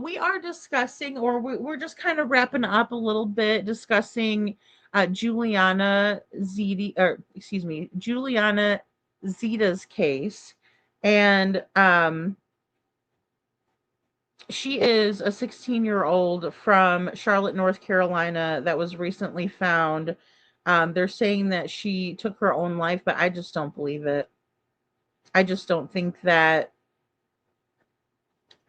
We are discussing, or we're just kind of wrapping up a little bit, discussing Juliana Zeta, or excuse me, Juliana Zeta's case, and she is a 16-year-old from Charlotte, North Carolina, that was recently found. They're saying that she took her own life, but I just don't believe it. I just don't think that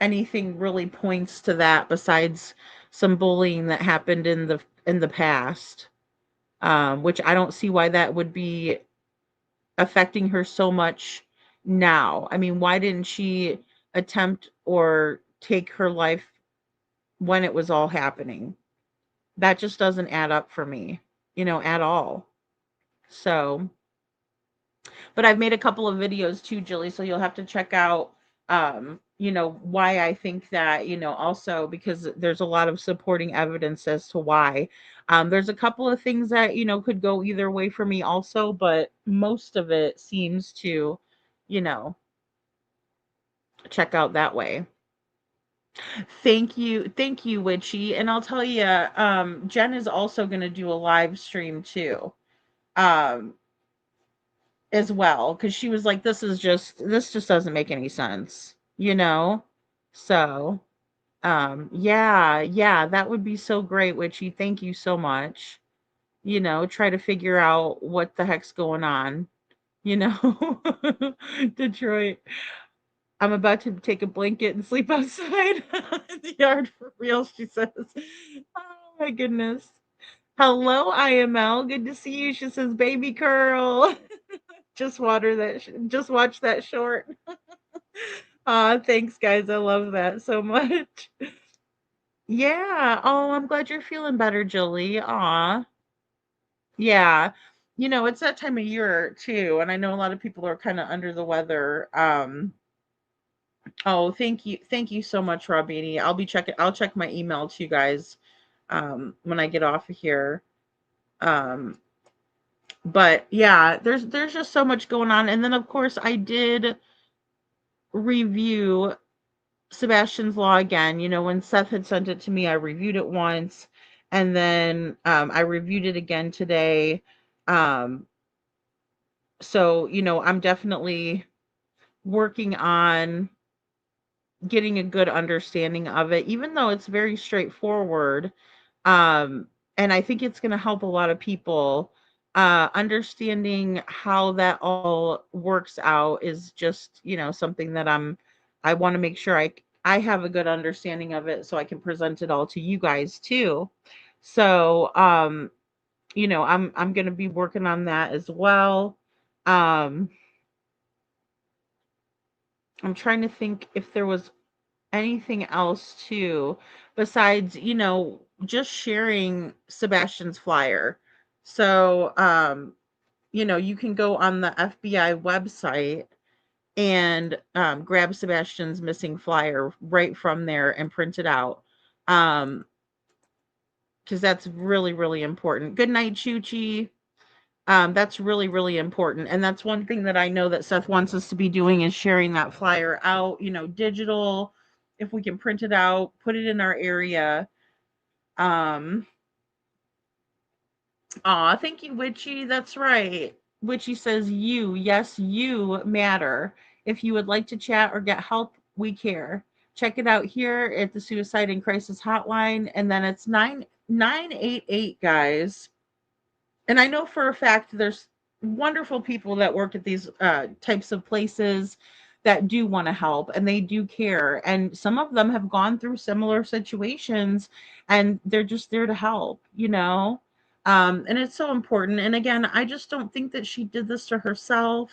anything really points to that besides some bullying that happened in the past, which I don't see why that would be affecting her so much now. I mean, why didn't she attempt or take her life when it was all happening? That just doesn't add up for me, at all. So, but I've made a couple of videos too, Jilly, so you'll have to check out, why I think that, also because there's a lot of supporting evidence as to why. There's a couple of things that, could go either way for me also, but most of it seems to, you know, check out that way. Thank you, Witchy. And I'll tell you, Jen is also going to do a live stream too. Um, as well, because she was like, this just doesn't make any sense. So yeah, that would be so great, Witchy. Thank you so much. Try to figure out what the heck's going on, you know. Detroit. I'm about to take a blanket and sleep outside in the yard for real, she says. Oh my goodness. Hello, IML. Good to see you. She says, baby curl. Just just watch that short. Thanks guys. I love that so much. Yeah. Oh, I'm glad you're feeling better, Julie. Yeah. It's that time of year too, and I know a lot of people are kind of under the weather. Oh, thank you. Thank you so much, Robini. I'll check my email too, guys, when I get off of here. But yeah, there's just so much going on. And then of course I did review Sebastian's Law again. When Seth had sent it to me, I reviewed it once, and then I reviewed it again today. So I'm definitely working on getting a good understanding of it, even though it's very straightforward. And I think it's going to help a lot of people. Understanding how that all works out is just, something that I want to make sure I have a good understanding of it so I can present it all to you guys too. So, I'm going to be working on that as well. Um, I'm trying to think if there was anything else too besides, just sharing Sebastian's flyer. So, you can go on the FBI website and grab Sebastian's missing flyer right from there and print it out. Because that's really, really important. Good night, Chuchi. That's really, really important. And that's one thing that I know that Seth wants us to be doing is sharing that flyer out, digital. If we can print it out, put it in our area. Thank you, Witchy. That's right. Witchy says yes, you matter. If you would like to chat or get help, we care. Check it out here at the Suicide and Crisis Hotline. And then it's 9988, guys. And I know for a fact there's wonderful people that work at these types of places that do want to help and they do care. And some of them have gone through similar situations and they're just there to help, and it's so important. And again, I just don't think that she did this to herself.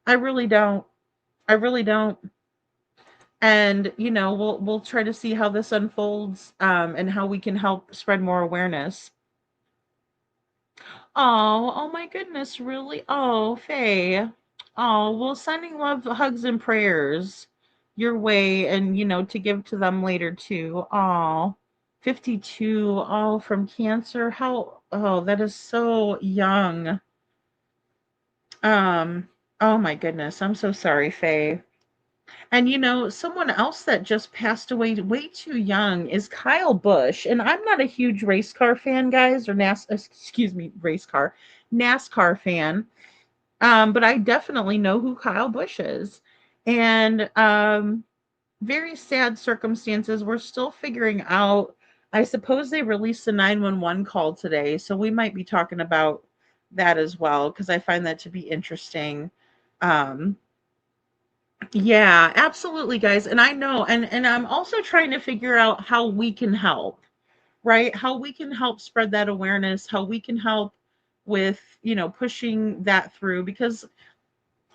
I really don't. I really don't. And we'll try to see how this unfolds, and how we can help spread more awareness. Oh my goodness, really? Oh, Faye. Oh, well, sending love, hugs, and prayers your way and, to give to them later too. Oh, 52. Oh, from cancer. That is so young. Oh my goodness. I'm so sorry, Faye. And someone else that just passed away way too young is Kyle Busch. And I'm not a huge race car fan, guys, or NASCAR fan. But I definitely know who Kyle Busch is. And very sad circumstances. We're still figuring out. I suppose they released the 911 call today, so we might be talking about that as well because I find that to be interesting. Yeah, absolutely, guys. And I know, and I'm also trying to figure out how we can help, right? How we can help spread that awareness, how we can help with, pushing that through because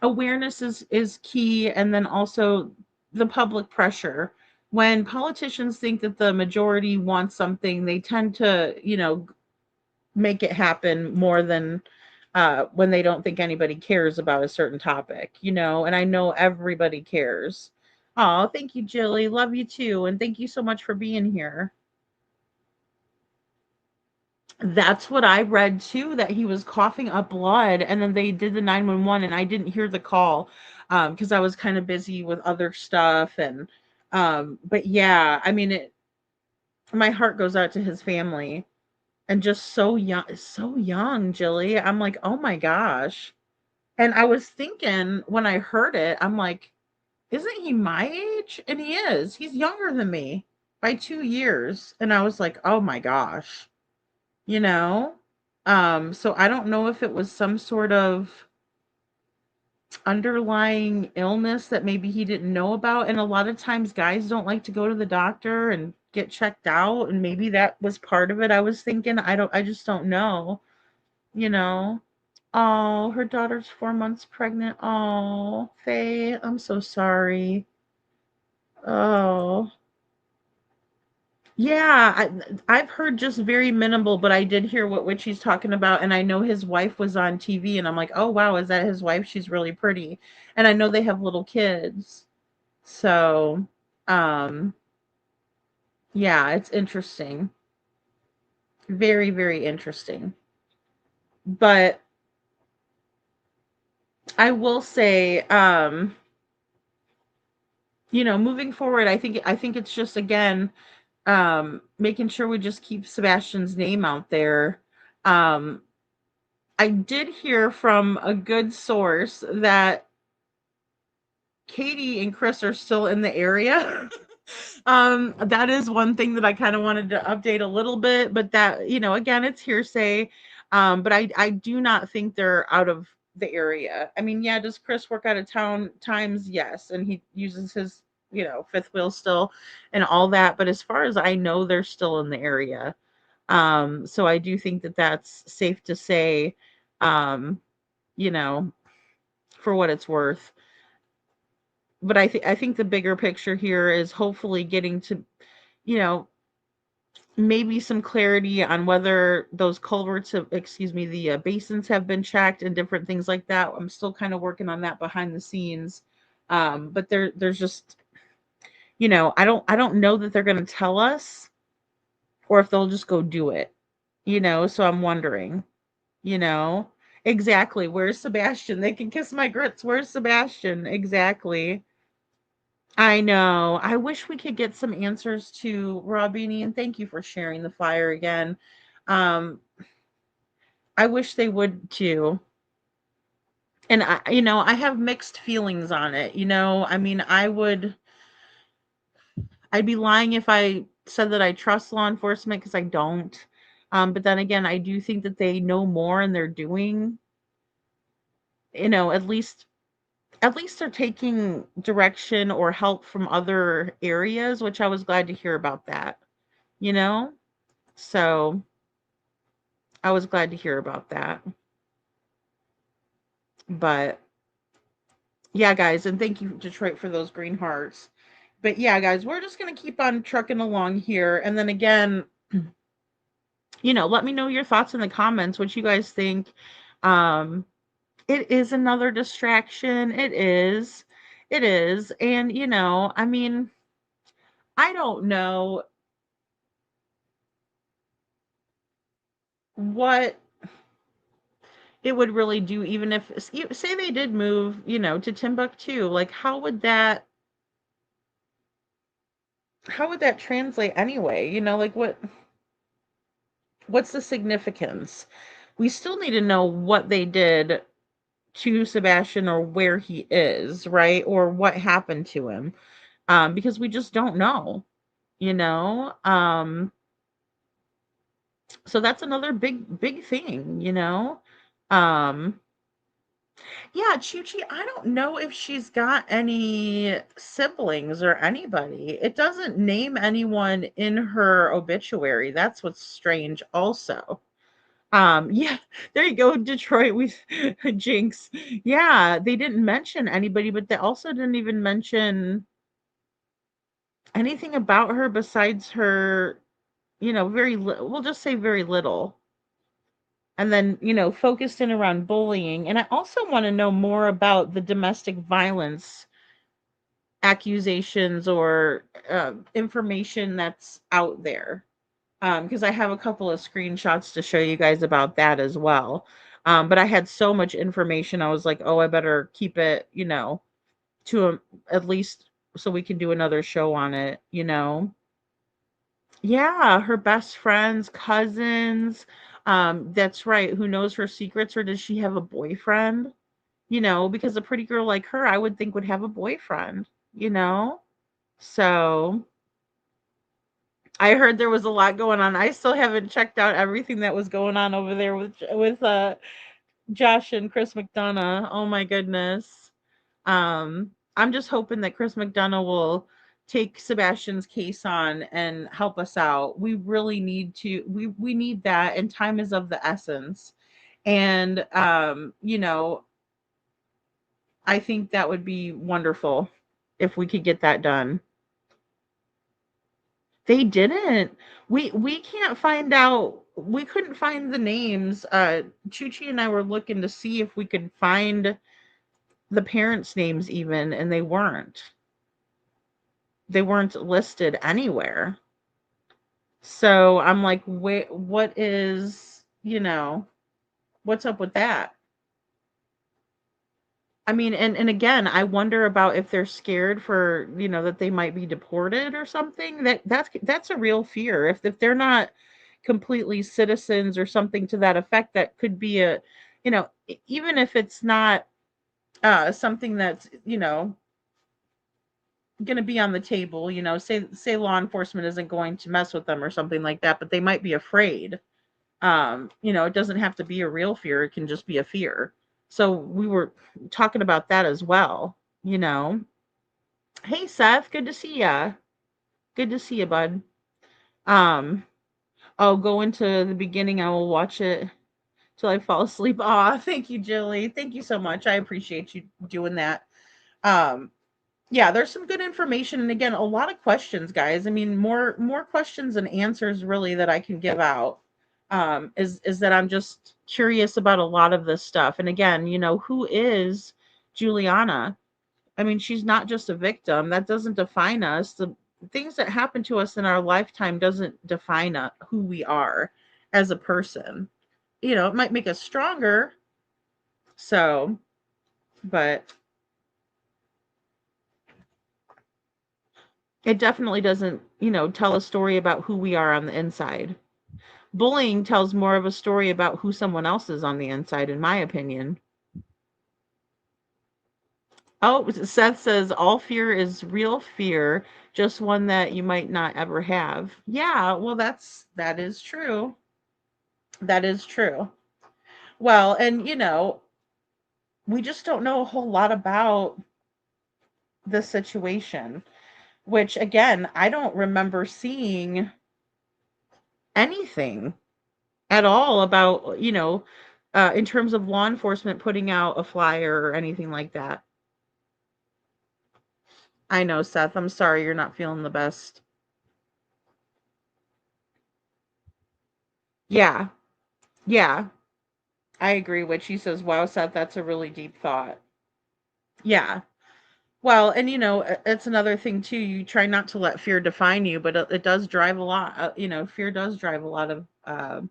awareness is key, and then also the public pressure. When politicians think that the majority wants something, they tend to, make it happen more than when they don't think anybody cares about a certain topic, and I know everybody cares. Oh, thank you, Jilly. Love you too. And thank you so much for being here. That's what I read too, that he was coughing up blood and then they did the 911 and I didn't hear the call because I was kind of busy with other stuff. And but yeah, I mean, my heart goes out to his family. And just so young, Jilly. I'm like, oh my gosh. And I was thinking when I heard it, I'm like, isn't he my age? And he is. He's younger than me by 2 years. And I was like, oh my gosh. You know? So I don't know if it was some sort of underlying illness that maybe he didn't know about. And a lot of times guys don't like to go to the doctor and get checked out. And maybe that was part of it. I was thinking, I just don't know, you know? Oh, her daughter's 4 months pregnant. Oh, Faye, I'm so sorry. Oh, yeah, I've heard just very minimal, but I did hear what Witchy's talking about, and I know his wife was on TV, and I'm like, oh wow, is that his wife? She's really pretty, and I know they have little kids, so, um, yeah, it's interesting, very, very interesting. But I will say, moving forward, I think it's just again making sure we just keep Sebastian's name out there. Um, I did hear from a good source that Katie and Chris are still in the area. That is one thing that I kind of wanted to update a little bit, but that, again, it's hearsay. But I do not think they're out of the area. I mean, yeah, does Chris work out of town times? Yes. And he uses his fifth wheel still and all that. But as far as I know, they're still in the area. So I do think that that's safe to say, um, you know, for what it's worth. But I think the bigger picture here is hopefully getting to, you know, maybe some clarity on whether those culverts have, excuse me, the basins have been checked and different things like that. I'm still kind of working on that behind the scenes. But there's just, I don't know that they're going to tell us or if they'll just go do it, so I'm wondering, you know, exactly. Where's Sebastian? They can kiss my grits. Where's Sebastian? Exactly. I know. I wish we could get some answers to Robini, and thank you for sharing the flyer again. Um, I wish they would too. And I have mixed feelings on it. I mean, I'd be lying if I said that I trust law enforcement because I don't. But then again, I do think that they know more and they're doing, at least they're taking direction or help from other areas, which I was glad to hear about that, you know? So I was glad to hear about that. But yeah, guys, and thank you, Detroit, for those green hearts. But yeah, guys, we're just going to keep on trucking along here. And then again, let me know your thoughts in the comments, what you guys think. It is another distraction. It is. It is. And, I mean, I don't know what it would really do, even if, say they did move, to Timbuktu. Like, how would that translate anyway? Like what's the significance? We still need to know what they did to Sebastian or where he is, right? Or what happened to him. Because we just don't know, you know? So that's another big thing, Um, yeah, Chuchi, I don't know if she's got any siblings or anybody. It doesn't name anyone in her obituary. That's what's strange also. Yeah, there you go, Detroit with Jinx. Yeah, they didn't mention anybody, but they also didn't even mention anything about her besides her, we'll just say very little. And then, focused in around bullying. And I also want to know more about the domestic violence accusations or information that's out there. Because I have a couple of screenshots to show you guys about that as well. But I had so much information, I was like, oh, I better keep it, to at least so we can do another show on it. Yeah, her best friends, cousins. That's right. Who knows her secrets, or does she have a boyfriend? Because a pretty girl like her, I would think would have a boyfriend, you know? So I heard there was a lot going on. I still haven't checked out everything that was going on over there with Josh and Chris McDonough. Oh my goodness. I'm just hoping that Chris McDonough will take Sebastian's case on and help us out. We really need to we need that, and time is of the essence. And I think that would be wonderful if we could get that done. They didn't. We can't find out. We couldn't find the names. Chuchi and I were looking to see if we could find the parents' names even, and they weren't. They weren't listed anywhere. So I'm like, wait, what is, what's up with that? I mean, and again, I wonder about if they're scared for, that they might be deported or something. That's a real fear. If they're not completely citizens or something to that effect, that could be even if it's not something that's, going to be on the table, say law enforcement isn't going to mess with them or something like that, but they might be afraid. It doesn't have to be a real fear, it can just be a fear. So we were talking about that as well, Hey Seth, good to see ya. Good to see you, bud. Um, I'll go into the beginning. I will watch it till I fall asleep. Aw, thank you, Jilly. Thank you so much. I appreciate you doing that. Um, yeah, there's some good information, and again, a lot of questions, guys. I mean, more questions and answers really that I can give out. Is that I'm just curious about a lot of this stuff. And again, who is Juliana? I mean, she's not just a victim. That doesn't define us. The things that happen to us in our lifetime doesn't define who we are as a person. It might make us stronger. So, but it definitely doesn't, tell a story about who we are on the inside. Bullying tells more of a story about who someone else is on the inside, in my opinion. Oh, Seth says all fear is real fear, just one that you might not ever have. Yeah, well, that is true. That is true. Well, and we just don't know a whole lot about the situation, which again, I don't remember seeing anything at all about, in terms of law enforcement putting out a flyer or anything like that. I know, Seth. I'm sorry you're not feeling the best. Yeah. Yeah. I agree with she says, wow, Seth, that's a really deep thought. Yeah. Well, and it's another thing too. You try not to let fear define you, but it does drive a lot. Fear does drive a lot of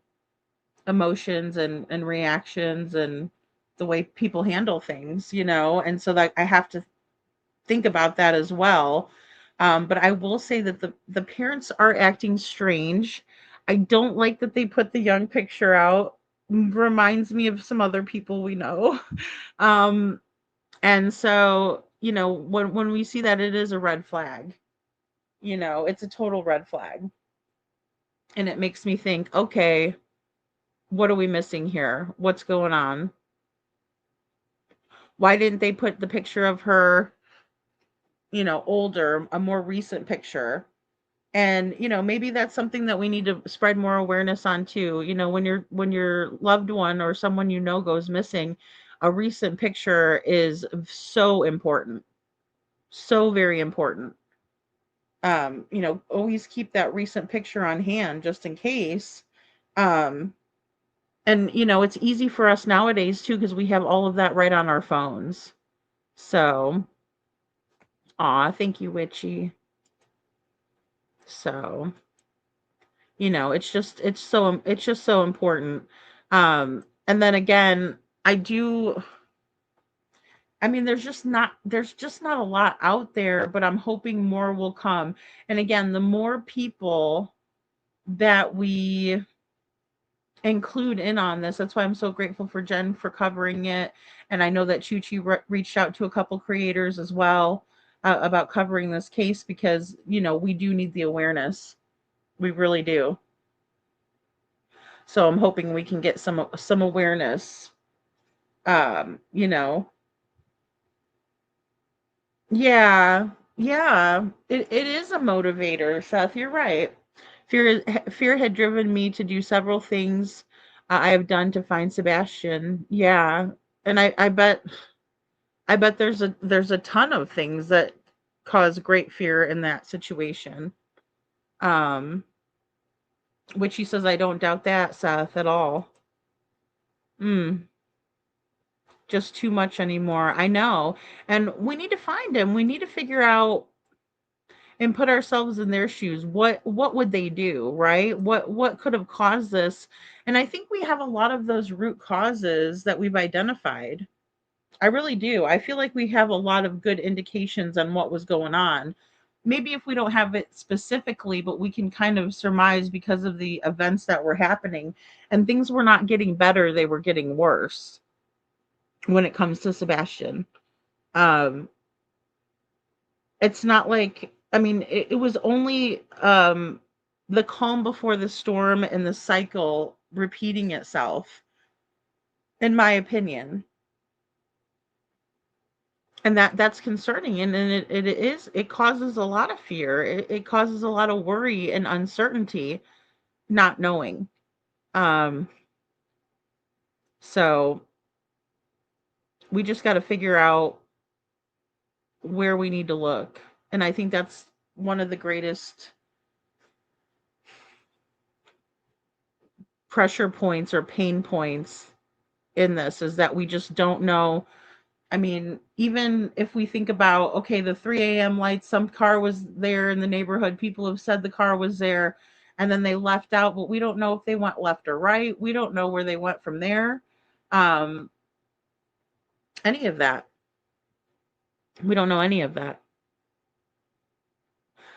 emotions and reactions and the way people handle things, and so that I have to think about that as well. But I will say that the parents are acting strange. I don't like that they put the young picture out. Reminds me of some other people we know. Um, and so, when we see that, it is a red flag. It's a total red flag. And it makes me think, okay, what are we missing here? What's going on? Why didn't they put the picture of her, older, a more recent picture? And maybe that's something that we need to spread more awareness on too. When your loved one or someone goes missing, a recent picture is so important, so very important. Always keep that recent picture on hand just in case. um and it's easy for us nowadays too because we have all of that right on our phones. So thank you, Witchy. So it's just so important. And then again, there's just not a lot out there, but I'm hoping more will come. And again, the more people that we include in on this, that's why I'm so grateful for Jen for covering it. And I know that Chuchi reached out to a couple creators as well about covering this case because we do need the awareness. We really do. So I'm hoping we can get some awareness. You know, yeah, yeah. It is a motivator, Seth. You're right. Fear had driven me to do several things I have done to find Sebastian. Yeah, and I bet there's a ton of things that cause great fear in that situation. Um, which he says I don't doubt that, Seth, at all. Mm. Just too much anymore. I know. And we need to find him. We need to figure out and put ourselves in their shoes. What would they do, right? What could have caused this? And I think we have a lot of those root causes that we've identified. I really do. I feel like we have a lot of good indications on what was going on. Maybe if we don't have it specifically, but we can kind of surmise because of the events that were happening and things were not getting better, they were getting worse when it comes to Sebastian. Um, it's not like, I mean, it was only the calm before the storm and the cycle repeating itself, in my opinion. And that's concerning, and it causes a lot of fear. It causes a lot of worry and uncertainty, not knowing. So we just got to figure out where we need to look. And I think that's one of the greatest pressure points or pain points in this, is that we just don't know. I mean, even if we think about, okay, the 3 a.m. lights, some car was there in the neighborhood. People have said the car was there and then they left out, but we don't know if they went left or right. We don't know where they went from there. Um, any of that. We don't know any of that.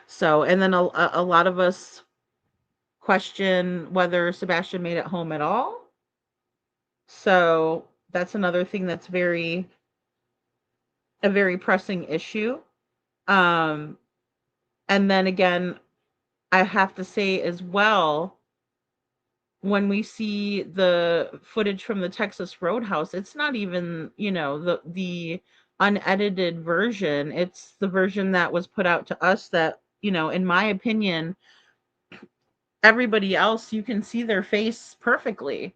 So, and then a lot of us question whether Sebastian made it home at all. So that's another thing that's a very pressing issue. And then again, I have to say as well, when we see the footage from the Texas Roadhouse, it's not even, the unedited version. It's the version that was put out to us that, in my opinion, everybody else, you can see their face perfectly.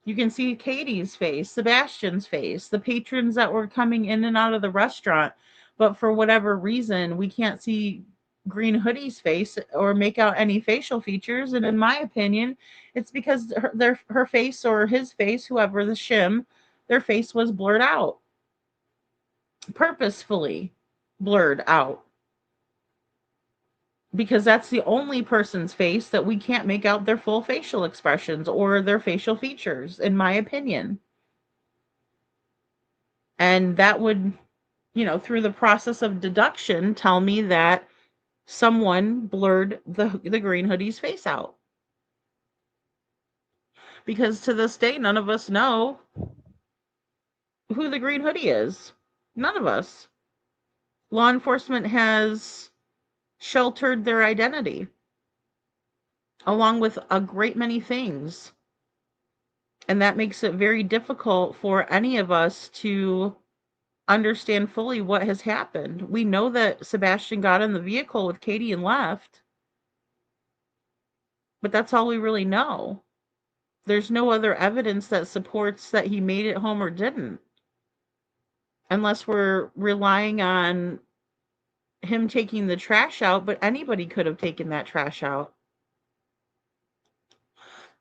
You can see Katie's face, Sebastian's face, the patrons that were coming in and out of the restaurant. But for whatever reason, we can't see Green Hoodie's face or make out any facial features. And in my opinion, it's because her face or his face, whoever, the shim, their face was blurred out. Purposefully blurred out. Because that's the only person's face that we can't make out their full facial expressions or their facial features, in my opinion. And that would, through the process of deduction, tell me that someone blurred the Green Hoodie's face out. Because to this day, none of us know who the Green Hoodie is. None of us. Law enforcement has sheltered their identity, along with a great many things. And that makes it very difficult for any of us to understand fully what has happened. We know that Sebastian got in the vehicle with Katie and left, but that's all we really know. There's no other evidence that supports that he made it home or didn't, unless we're relying on him taking the trash out, but anybody could have taken that trash out.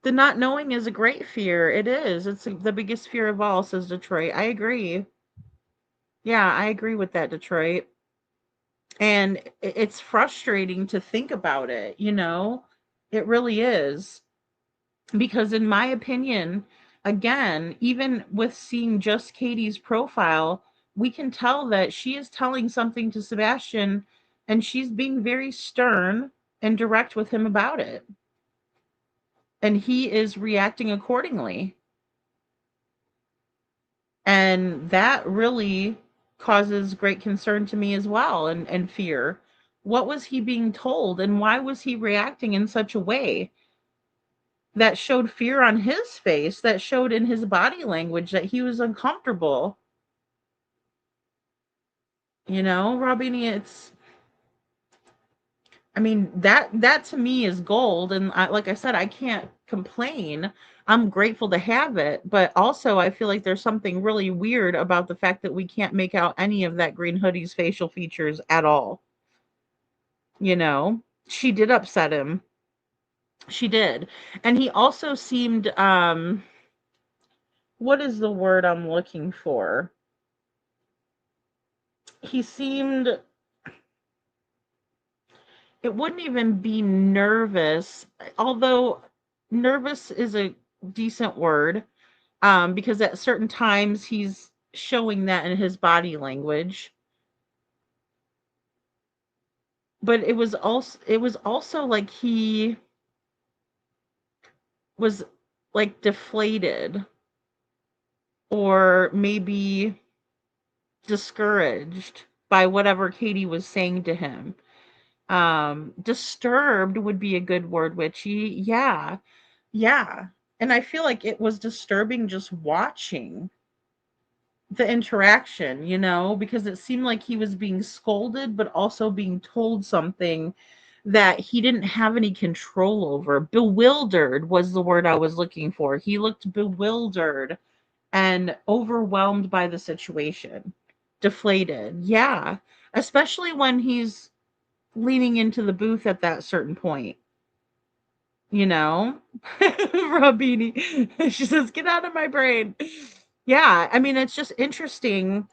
The not knowing is a great fear. It is. It's the biggest fear of all, says Detroit. I agree. Yeah, I agree with that, Detroit. And it's frustrating to think about it, It really is. Because in my opinion, again, even with seeing just Katie's profile, we can tell that she is telling something to Sebastian and she's being very stern and direct with him about it. And he is reacting accordingly. And that really causes great concern to me as well, and fear. What was he being told, and why was he reacting in such a way that showed fear on his face, that showed in his body language that he was uncomfortable? Robini, that to me is gold. And like I said, I can't complain. I'm grateful to have it. But also, I feel like there's something really weird about the fact that we can't make out any of that Green Hoodie's facial features at all. She did upset him. She did. And he also seemed, what is the word I'm looking for? He seemed, it wouldn't even be nervous, although nervous is a decent word, because at certain times he's showing that in his body language. But it was also like he was like deflated or maybe discouraged by whatever Katie was saying to him. Disturbed would be a good word, Witchy. Yeah. And I feel like it was disturbing just watching the interaction, you know, because it seemed like he was being scolded, but also being told something that he didn't have any control over. Bewildered was the word I was looking for. He looked bewildered and overwhelmed by the situation, deflated. Yeah, especially when he's leaning into the booth at that certain point, you know? Robini, she says, get out of my brain. Yeah, I mean, it's just interesting,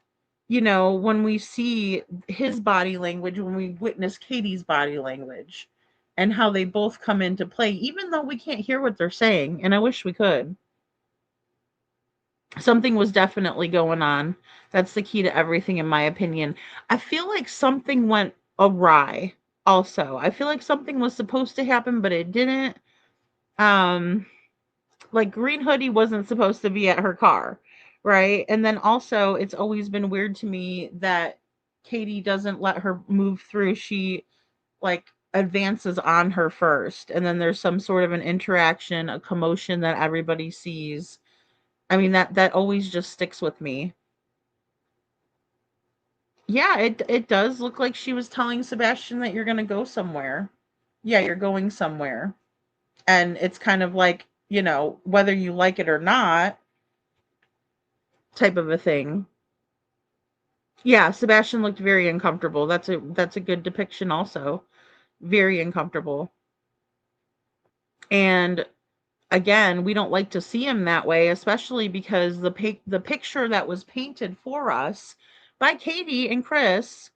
you know, when we see his body language, when we witness Katie's body language, and how they both come into play, even though we can't hear what they're saying, and I wish we could. Something was definitely going on. That's the key to everything, in my opinion. I feel like something went awry also. I feel like something was supposed to happen, but it didn't. Um, like Green Hoodie wasn't supposed to be at her car, right? And then also, it's always been weird to me that Katie doesn't let her move through. She like advances on her first, and then there's some sort of an interaction, a commotion that everybody sees. I mean, that always just sticks with me. Yeah, it does look like she was telling Sebastian that you're gonna go somewhere. Yeah, you're going somewhere. And it's kind of like, you know, whether you like it or not, type of a thing. Yeah, Sebastian looked very uncomfortable. That's a good depiction also. Very uncomfortable. And again, we don't like to see him that way, especially because the picture that was painted for us by Katie and Chris,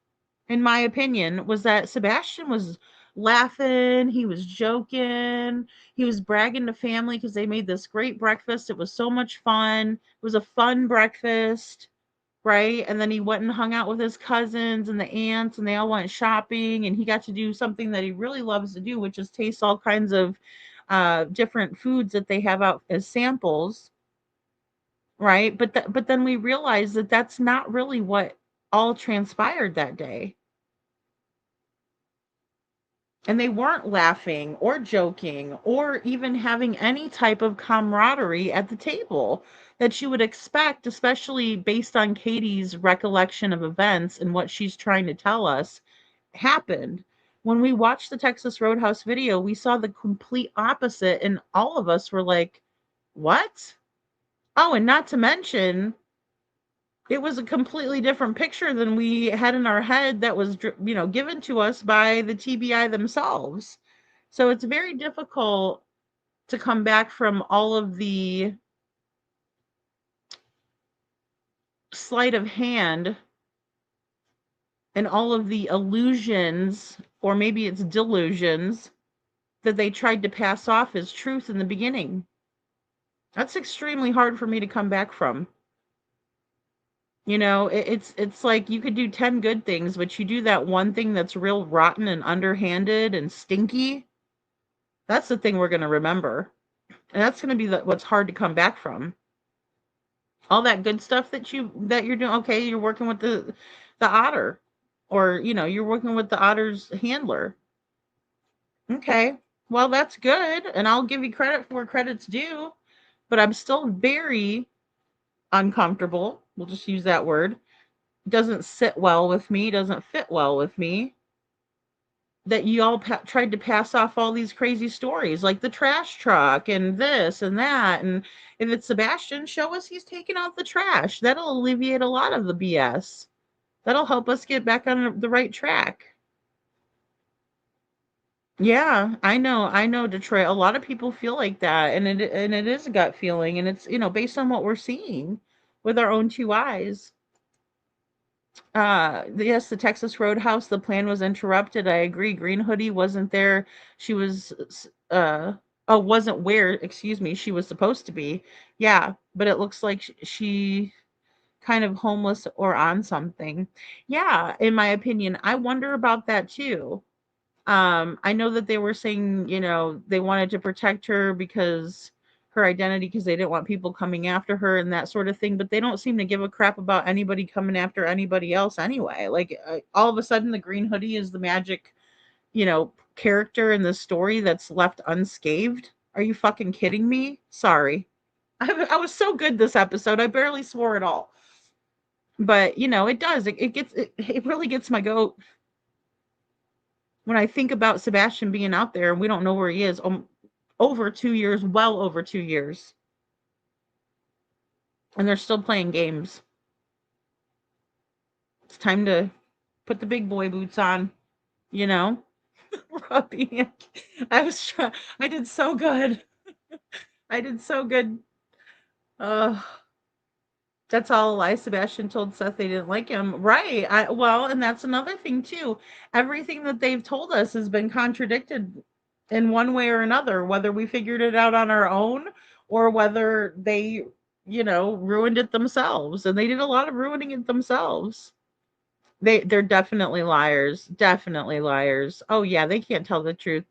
in my opinion, was that Sebastian was laughing, he was joking, he was bragging to family because they made this great breakfast. It was so much fun. It was a fun breakfast, right? And then he went and hung out with his cousins and the aunts, and they all went shopping, and he got to do something that he really loves to do, which is taste all kinds of different foods that they have out as samples, right? But then we realized that that's not really what all transpired that day. And they weren't laughing or joking or even having any type of camaraderie at the table that you would expect, especially based on Katie's recollection of events and what she's trying to tell us happened. When we watched the Texas Roadhouse video, we saw the complete opposite, and all of us were like, what? Oh, and not to mention, it was a completely different picture than we had in our head that was, you know, given to us by the TBI themselves. So it's very difficult to come back from all of the sleight of hand and all of the illusions, or maybe it's delusions, that they tried to pass off as truth in the beginning. That's extremely hard for me to come back from. You know, it's like you could do 10 good things, but you do that one thing that's real rotten and underhanded and stinky. That's the thing we're going to remember. And that's going to be what's hard to come back from. All that good stuff that you're doing, okay, you're working with the otter, or you know, you're working with the otter's handler. Okay. Well, that's good, and I'll give you credit for where credit's due, but I'm still very uncomfortable. We'll just use that word. Doesn't sit well with me, doesn't fit well with me, that you all tried to pass off all these crazy stories like the trash truck and this and that. And if it's Sebastian, show us he's taking out the trash. That'll alleviate a lot of the BS. That'll help us get back on the right track. Yeah, I know, Detroit. A lot of people feel like that, and it is a gut feeling, and it's, you know, based on what we're seeing with our own two eyes. Yes, the Texas Roadhouse, the plan was interrupted. I agree. Green Hoodie wasn't there. She was wasn't where, excuse me, she was supposed to be. Yeah, but it looks like she kind of homeless or on something. Yeah, in my opinion, I wonder about that too. I know that they were saying, you know, they wanted to protect her because her identity, because they didn't want people coming after her and that sort of thing, but they don't seem to give a crap about anybody coming after anybody else anyway. Like all of a sudden the Green Hoodie is the magic, you know, character in the story that's left unscathed. Are you fucking kidding me? Sorry. I was so good this episode. I barely swore at all. But, you know, it does. It really gets my goat when I think about Sebastian being out there and we don't know where he is. Over 2 years, well over 2 years. And they're still playing games. It's time to put the big boy boots on, you know? Robbie, I did so good. I did so good. That's all a lie. Sebastian told Seth they didn't like him. Right. Well, and that's another thing too. Everything that they've told us has been contradicted in one way or another, whether we figured it out on our own or whether they, you know, ruined it themselves. And they did a lot of ruining it themselves. They're definitely liars. Definitely liars. Oh yeah, they can't tell the truth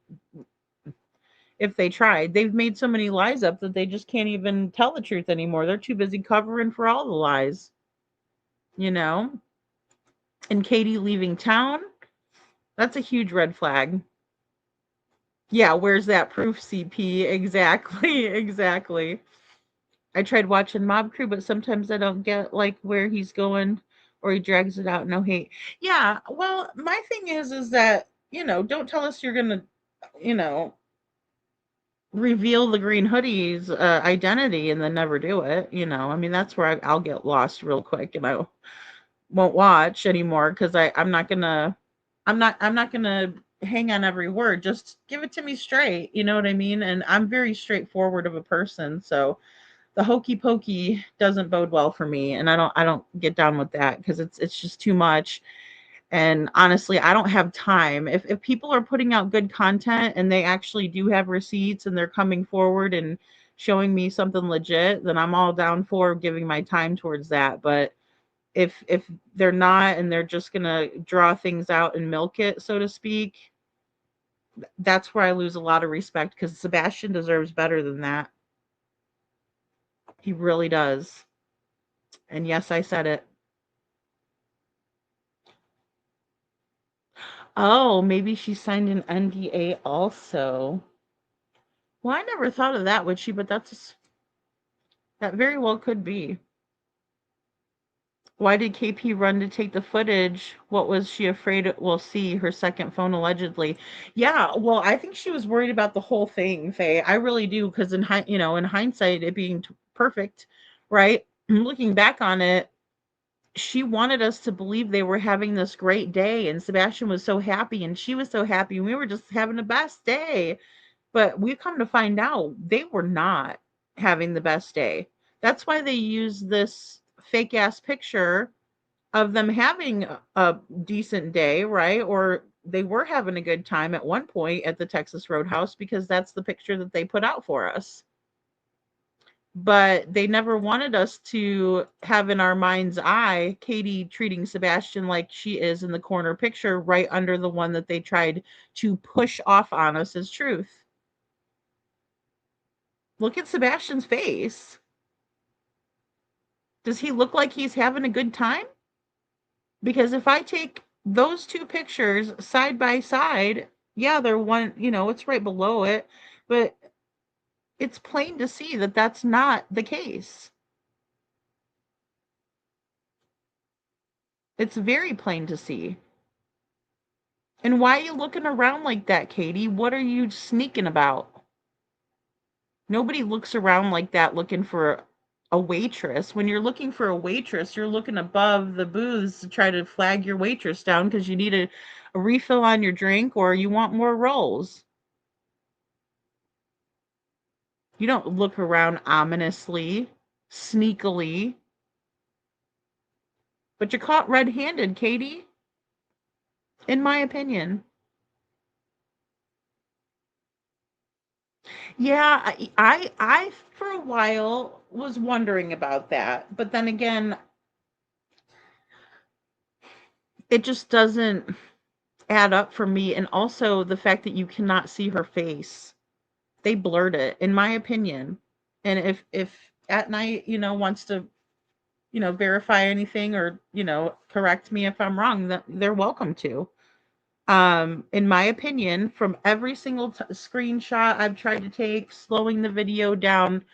if they tried. They've made so many lies up that they just can't even tell the truth anymore. They're too busy covering for all the lies, you know? And Katie leaving town, that's a huge red flag. Yeah, where's that proof, CP? Exactly, exactly. I tried watching Mob Crew, but sometimes I don't get like where he's going or he drags it out. No hate. Yeah, well, my thing is that, you know, don't tell us you're gonna, you know, reveal the green hoodie's identity and then never do it. You know, I mean, that's where I'll get lost real quick and I won't watch anymore because I'm not gonna hang on every word. Just give it to me straight. You know what I mean? And I'm very straightforward of a person, so the hokey pokey doesn't bode well for me, and I don't get down with that because it's just too much. And honestly, I don't have time. If people are putting out good content and they actually do have receipts and they're coming forward and showing me something legit, then I'm all down for giving my time towards that. But if they're not and they're just gonna draw things out and milk it, so to speak, that's where I lose a lot of respect because Sebastian deserves better than that. He really does. And yes, I said it. Oh, maybe she signed an NDA also. Well, I never thought of that, would she? But that very well could be. Why did KP run to take the footage? What was she afraid we'll see? Her second phone allegedly. Yeah, well, I think she was worried about the whole thing, Faye. I really do, because in hindsight, it being perfect, right? Looking back on it, she wanted us to believe they were having this great day, and Sebastian was so happy, and she was so happy, and we were just having the best day. But we've come to find out they were not having the best day. That's why they used this fake ass picture of them having a decent day, right? Or they were having a good time at one point at the Texas Roadhouse because that's the picture that they put out for us. But they never wanted us to have in our mind's eye Katie treating Sebastian like she is in the corner picture right under the one that they tried to push off on us as truth. Look at Sebastian's face. Does he look like he's having a good time? Because if I take those two pictures side by side, yeah, they're one, it's right below it, but it's plain to see that that's not the case. It's very plain to see. And why are you looking around like that, Katie? What are you sneaking about? Nobody looks around like that looking for a waitress. When you're looking for a waitress, you're looking above the booths to try to flag your waitress down because you need a refill on your drink or you want more rolls. You don't look around ominously, sneakily. But you're caught red-handed, Katie. In my opinion. Yeah, I for a while was wondering about that. But then again, it just doesn't add up for me. And also the fact that you cannot see her face. They blurred it, in my opinion. And if at night, wants to, verify anything or, correct me if I'm wrong, that they're welcome to. In my opinion, from every single screenshot I've tried to take, slowing the video down,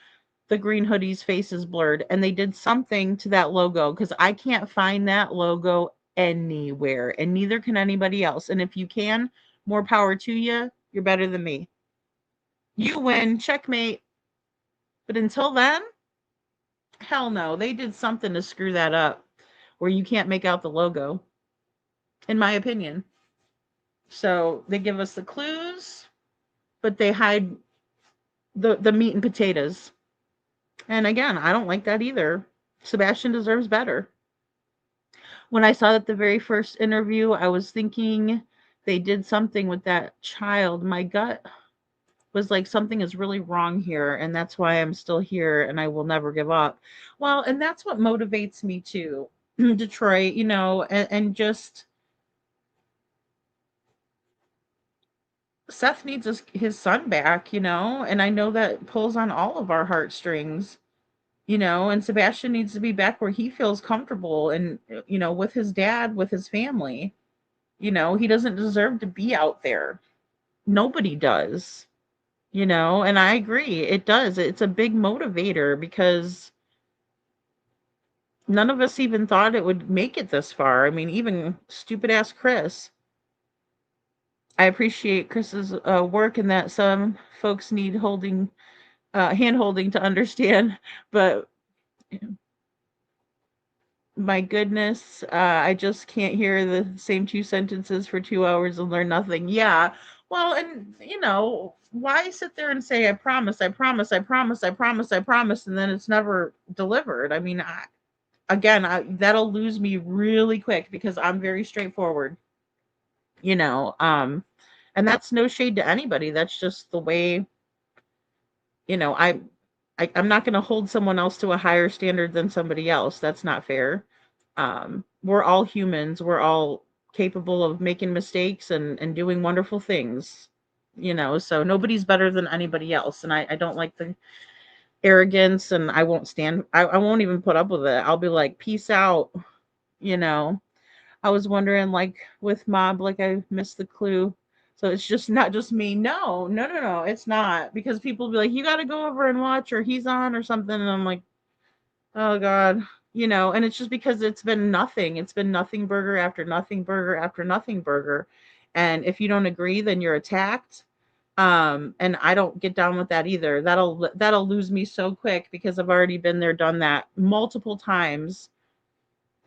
the green hoodie's face is blurred, and they did something to that logo, because I can't find that logo anywhere, and neither can anybody else. And if you can, more power to you. You're better than me. You win, checkmate. But until then, hell no. They did something to screw that up where you can't make out the logo, in my opinion. So they give us the clues, but they hide the meat and potatoes. And again, I don't like that either. Sebastian deserves better. When I saw that the very first interview, I was thinking they did something with that child. My gut was like, something is really wrong here, and that's why I'm still here and I will never give up. Well, and that's what motivates me too. Detroit, and just Seth needs his son back, and I know that pulls on all of our heartstrings, and Sebastian needs to be back where he feels comfortable and, with his dad, with his family. He doesn't deserve to be out there. Nobody does, and I agree. It does. It's a big motivator because none of us even thought it would make it this far. I mean, even stupid ass Chris. I appreciate Chris's work, and that some folks need hand holding to understand, but my goodness, I just can't hear the same two sentences for 2 hours and learn nothing. Yeah. Well, and why sit there and say, I promise, I promise, I promise, I promise, I promise, and then it's never delivered? I mean, that'll lose me really quick because I'm very straightforward, and that's no shade to anybody. That's just the way, I'm not going to hold someone else to a higher standard than somebody else. That's not fair. We're all humans. We're all capable of making mistakes and doing wonderful things, so nobody's better than anybody else. And I don't like the arrogance, and I won't even put up with it. I'll be like, peace out. I was wondering, like with Mob, like I missed the clue. So it's just not just me. No, it's not. Because people be like, you got to go over and watch, or he's on or something. And I'm like, oh God, and it's just because it's been nothing. It's been nothing burger after nothing burger after nothing burger. And if you don't agree, then you're attacked. And I don't get down with that either. That'll lose me so quick because I've already been there, done that multiple times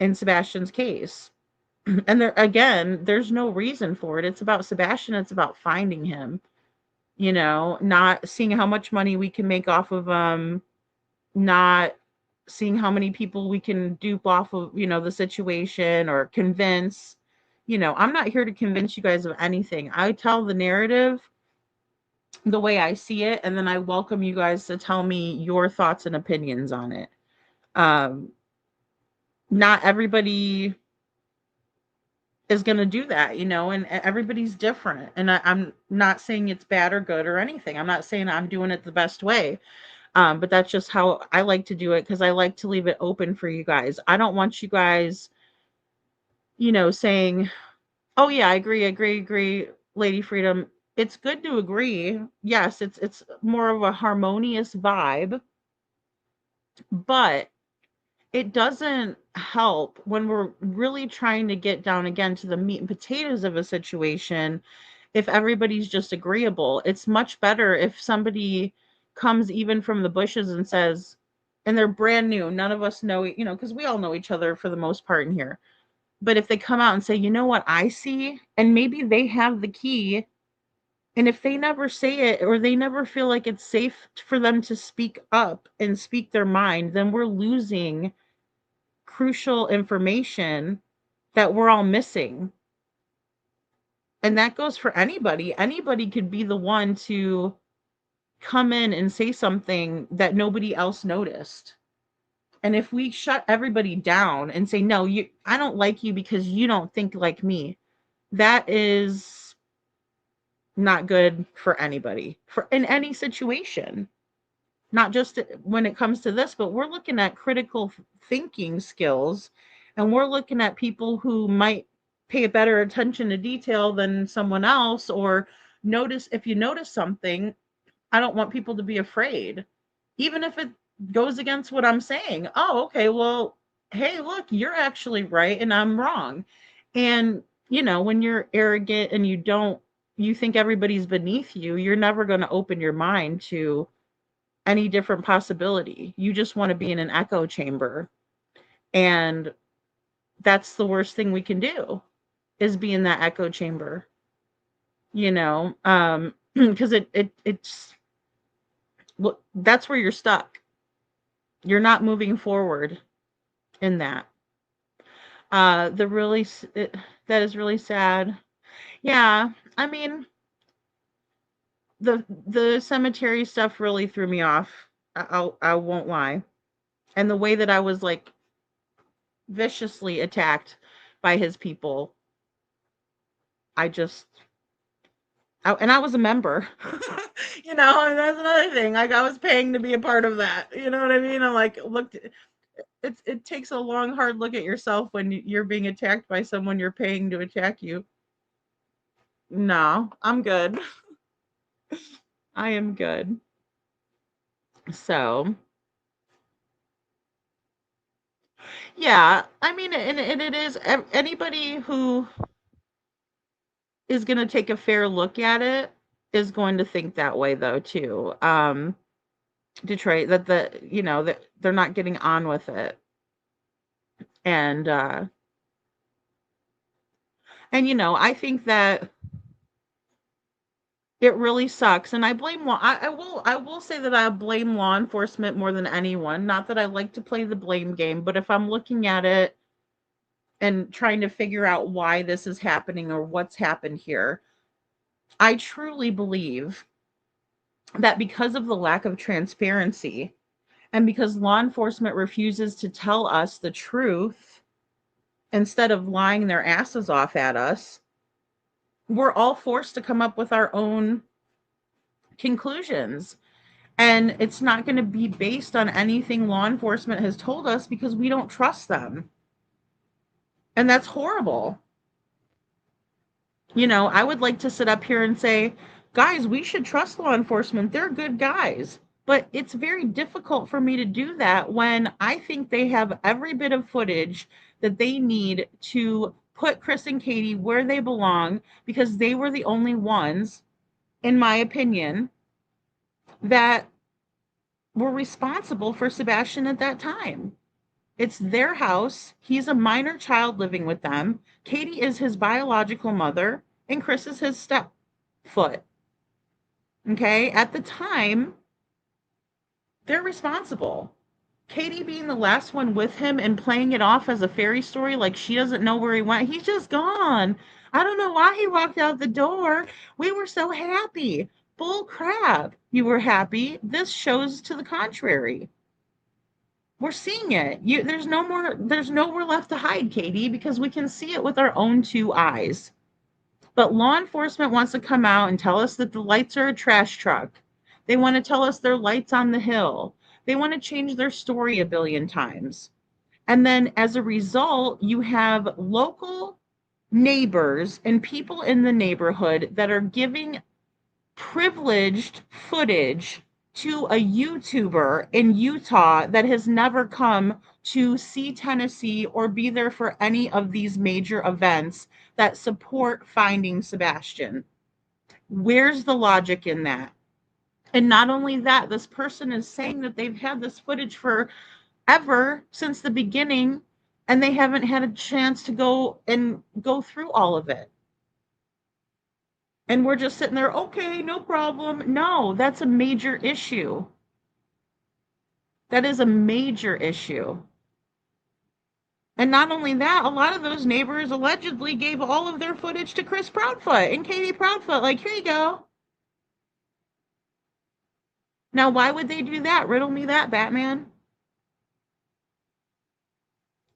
in Sebastian's case. And there's no reason for it. It's about Sebastian. It's about finding him, not seeing how much money we can make off of not seeing how many people we can dupe off of, the situation or convince. I'm not here to convince you guys of anything. I tell the narrative the way I see it, and then I welcome you guys to tell me your thoughts and opinions on it. Not everybody is going to do that, and everybody's different. And I'm not saying it's bad or good or anything. I'm not saying I'm doing it the best way. But that's just how I like to do it, because I like to leave it open for you guys. I don't want you guys, saying, oh yeah, I agree, Lady Freedom. It's good to agree. Yes, it's more of a harmonious vibe, but it doesn't help when we're really trying to get down again to the meat and potatoes of a situation if everybody's just agreeable. It's much better if somebody comes even from the bushes and says, and they're brand new, none of us know, because we all know each other for the most part in here. But if they come out and say, you know what I see, and maybe they have the key, and if they never say it, or they never feel like it's safe for them to speak up and speak their mind, then we're losing crucial information that we're all missing. And that goes for anybody. Anybody could be the one to come in and say something that nobody else noticed. And if we shut everybody down and say, no, I don't like you because you don't think like me, that is not good for anybody, in any situation. Not just when it comes to this, but we're looking at critical thinking skills, and we're looking at people who might pay better attention to detail than someone else, or if you notice something. I don't want people to be afraid, even if goes against what I'm saying. Oh, okay, well, hey, look, you're actually right and I'm wrong. And, when you're arrogant and you think everybody's beneath you, you're never going to open your mind to any different possibility. You just want to be in an echo chamber. And that's the worst thing we can do, is be in that echo chamber, because it's that's where you're stuck. You're not moving forward in that. That is really sad. Yeah, I mean, the cemetery stuff really threw me off. I won't lie. And the way that I was like viciously attacked by his people, and I was a member. And that's another thing. Like, I was paying to be a part of that. You know what I mean? I'm like, look, it takes a long, hard look at yourself when you're being attacked by someone you're paying to attack you. No, I'm good. I am good. So, yeah, I mean, and it is anybody who is going to take a fair look at it is going to think that way, though, too. Detroit, that that they're not getting on with it. And I think that it really sucks, and I blame I will say that I blame law enforcement more than anyone. Not that I like to play the blame game, but if I'm looking at it and trying to figure out why this is happening or what's happened here, I truly believe that because of the lack of transparency and because law enforcement refuses to tell us the truth instead of lying their asses off at us, we're all forced to come up with our own conclusions. And it's not going to be based on anything law enforcement has told us because we don't trust them. And that's horrible. I would like to sit up here and say, guys, we should trust law enforcement. They're good guys. But it's very difficult for me to do that when I think they have every bit of footage that they need to put Chris and Katie where they belong, because they were the only ones, in my opinion, that were responsible for Sebastian at that time. It's their house. He's a minor child living with them. Katie is his biological mother, and Chris is his stepfoot. Okay? At the time, they're responsible. Katie being the last one with him and playing it off as a fairy story like she doesn't know where he went. He's just gone. I don't know why he walked out the door. We were so happy. Bull crap. You were happy. This shows to the contrary. We're seeing it. There's nowhere left to hide, Katie, because we can see it with our own two eyes. But law enforcement wants to come out and tell us that the lights are a trash truck. They want to tell us they're lights on the hill. They want to change their story a billion times. And then as a result, you have local neighbors and people in the neighborhood that are giving privileged footage to a YouTuber in Utah that has never come to see Tennessee or be there for any of these major events that support finding Sebastian. Where's the logic in that? And not only that, this person is saying that they've had this footage forever, since the beginning, and they haven't had a chance to go through all of it. And we're just sitting there, okay, no problem. No, that's a major issue. That is a major issue. And not only that, a lot of those neighbors allegedly gave all of their footage to Chris Proudfoot and Katie Proudfoot. Like, here you go. Now, why would they do that? Riddle me that, Batman.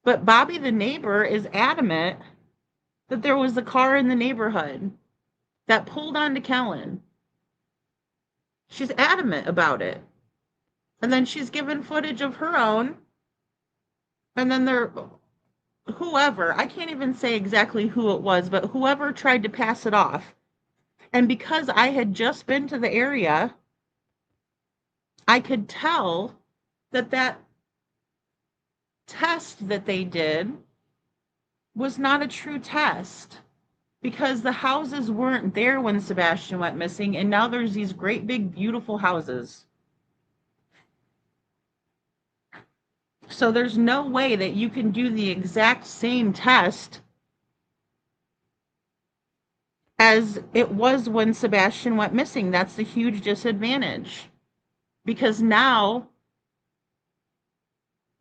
But Bobby, the neighbor, is adamant that there was a car in the neighborhood that pulled onto Kellen. She's adamant about it. And then she's given footage of her own. And then whoever, I can't even say exactly who it was, but whoever tried to pass it off. And because I had just been to the area, I could tell that test that they did was not a true test, because the houses weren't there when Sebastian went missing, and now there's these great big beautiful houses. So there's no way that you can do the exact same test as it was when Sebastian went missing. That's the huge disadvantage, because now,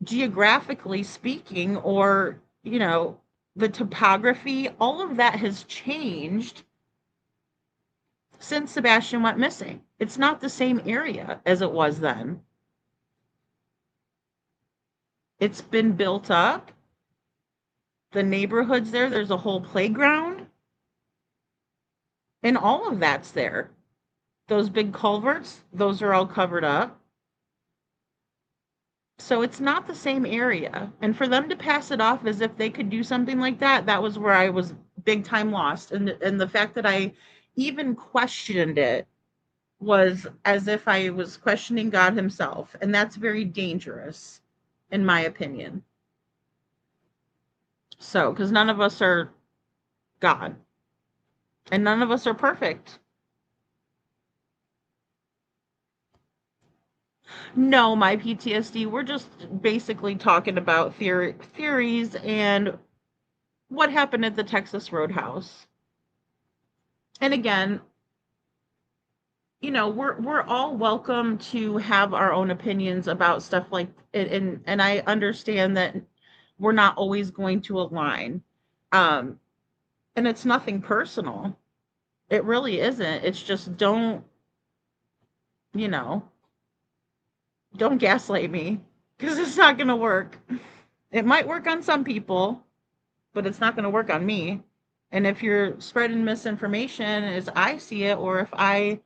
geographically speaking, or, you know, the topography, all of that has changed since Sebastian went missing. It's not the same area as it was then. It's been built up. The neighborhood's there. There's a whole playground. And all of that's there. Those big culverts, those are all covered up. So it's not the same area. And for them to pass it off as if they could do something like that, that was where I was big time lost. And the fact that I even questioned it was as if I was questioning God himself. And that's very dangerous, in my opinion. So, because none of us are God. And none of us are perfect. No, my PTSD, we're just basically talking about theories and what happened at the Texas Roadhouse. And again, you know, we're all welcome to have our own opinions about stuff like it, and I understand that we're not always going to align. And it's nothing personal. It really isn't. It's just don't gaslight me, because it's not going to work. It might work on some people, but it's not going to work on me. And if you're spreading misinformation as I see it, or if I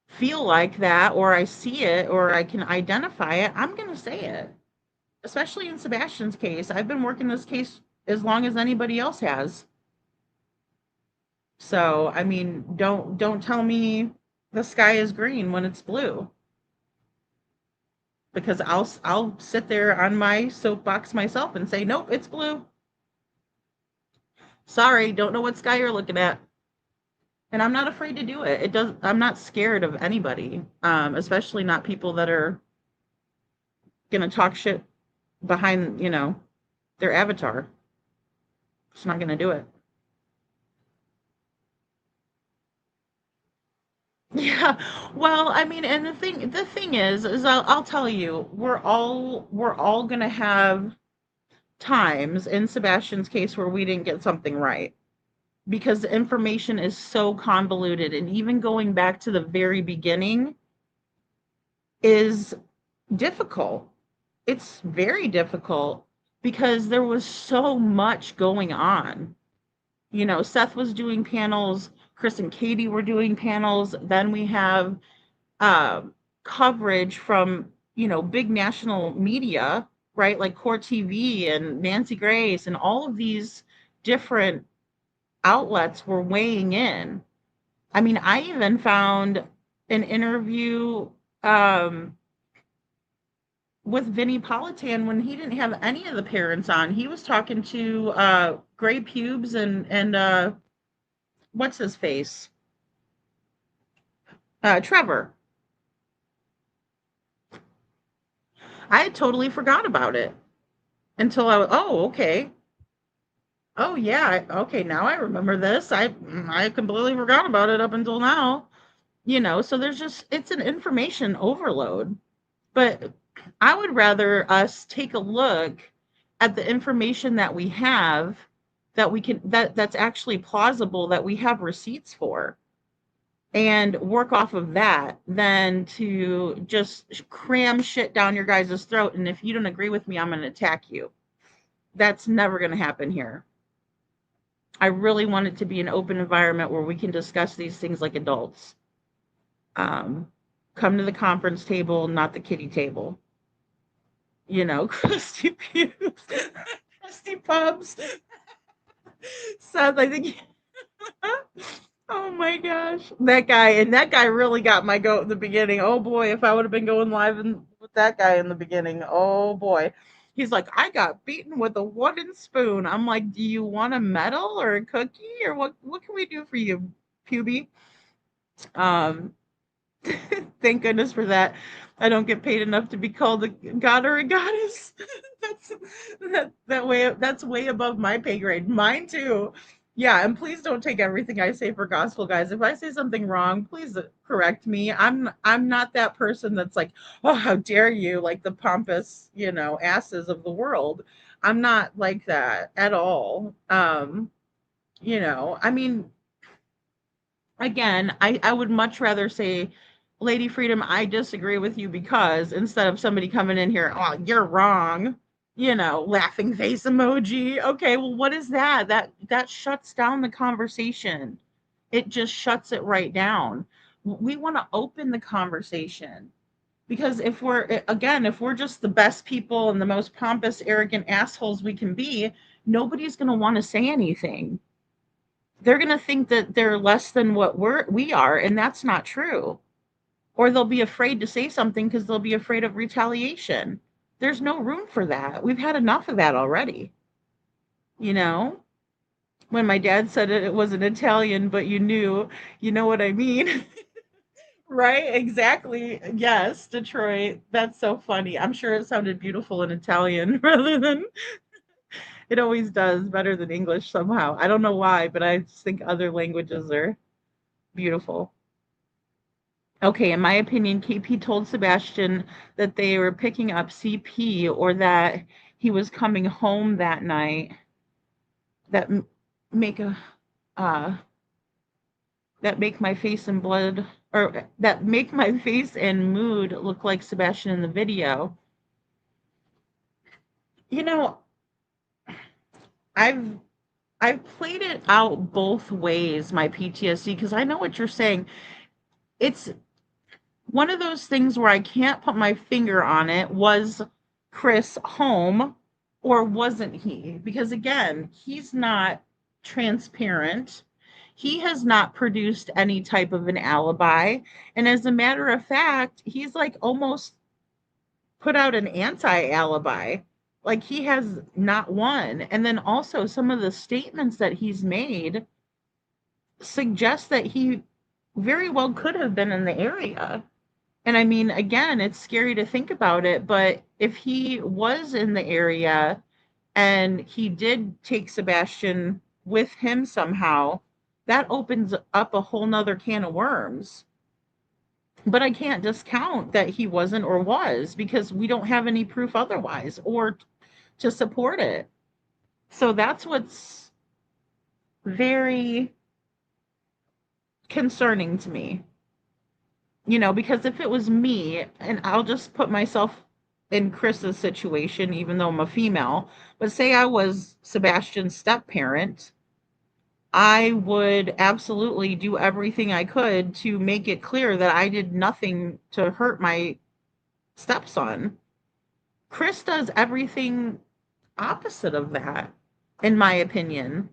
feel like that, or I see it, or I can identify it, I'm going to say it. Especially in Sebastian's case. I've been working this case as long as anybody else has. So, I mean, don't tell me the sky is green when it's blue, because I'll sit there on my soapbox myself and say, nope, it's blue. Sorry, don't know what sky you're looking at. And I'm not afraid to do it. I'm not scared of anybody, especially not people that are gonna talk shit behind, their avatar. Just not gonna do it. Yeah, well, I mean, and the thing is I'll tell you, we're all gonna have times in Sebastian's case where we didn't get something right, because the information is so convoluted, and even going back to the very beginning is difficult. It's very difficult because there was so much going on. Seth was doing panels, Chris and Katie were doing panels. Then we have coverage from, big national media, right? Like Core TV and Nancy Grace, and all of these different outlets were weighing in. I mean, I even found an interview with Vinnie Politan when he didn't have any of the parents on. He was talking to Gray Pubes and what's his face? Trevor. I had totally forgot about it until okay. Oh yeah, okay, now I remember this. I completely forgot about it up until now. So it's an information overload. But I would rather us take a look at the information that we have, that's actually plausible, that we have receipts for, and work off of that, than to just cram shit down your guys' throat. And if you don't agree with me, I'm going to attack you. That's never going to happen here. I really want it to be an open environment where we can discuss these things like adults. Come to the conference table, not the kiddie table. Christy Pubes, Christy Pubs. Seth, I think Oh my gosh. That guy really got my goat in the beginning. Oh boy, if I would have been going live with that guy in the beginning. Oh boy. He's like, I got beaten with a wooden spoon. I'm like, do you want a medal or a cookie? Or what can we do for you, Puby? Um Thank goodness for that. I don't get paid enough to be called a god or a goddess. that's that's way above my pay grade. Mine too. Yeah, and please don't take everything I say for gospel, guys. If I say something wrong, please correct me. I'm not that person that's like, oh, how dare you, like the pompous, asses of the world. I'm not like that at all. I mean, again, I would much rather say, Lady Freedom, I disagree with you because instead of somebody coming in here, oh, you're wrong, laughing face emoji. Okay, well, what is that? That shuts down the conversation. It just shuts it right down. We want to open the conversation because if we're just the best people and the most pompous, arrogant assholes we can be, nobody's going to want to say anything. They're going to think that they're less than what we are, and that's not true. Or they'll be afraid to say something because they'll be afraid of retaliation. There's no room for that. We've had enough of that already. When my dad said it wasn't Italian, but you know what I mean? Right? Exactly. Yes, Detroit. That's so funny. I'm sure it sounded beautiful in Italian rather than it always does better than English somehow. I don't know why, but I just think other languages are beautiful. Okay, in my opinion, KP told Sebastian that they were picking up CP or that he was coming home that night. That make a that make my face and blood or that make my face and mood look like Sebastian in the video. I've I've played it out both ways, my PTSD, because I know what you're saying. It's one of those things where I can't put my finger on it. Was Chris home or wasn't he? Because again, he's not transparent. He has not produced any type of an alibi. And as a matter of fact, he's like almost put out an anti-alibi. Like he has not one. And then also some of the statements that he's made suggest that he very well could have been in the area. And I mean, again, it's scary to think about it, but if he was in the area and he did take Sebastian with him somehow, that opens up a whole nother can of worms. But I can't discount that he wasn't or was because we don't have any proof otherwise or to support it. So that's what's very concerning to me. Because if it was me, and I'll just put myself in Chris's situation, even though I'm a female, but say I was Sebastian's step parent, I would absolutely do everything I could to make it clear that I did nothing to hurt my stepson. Chris does everything opposite of that, in my opinion.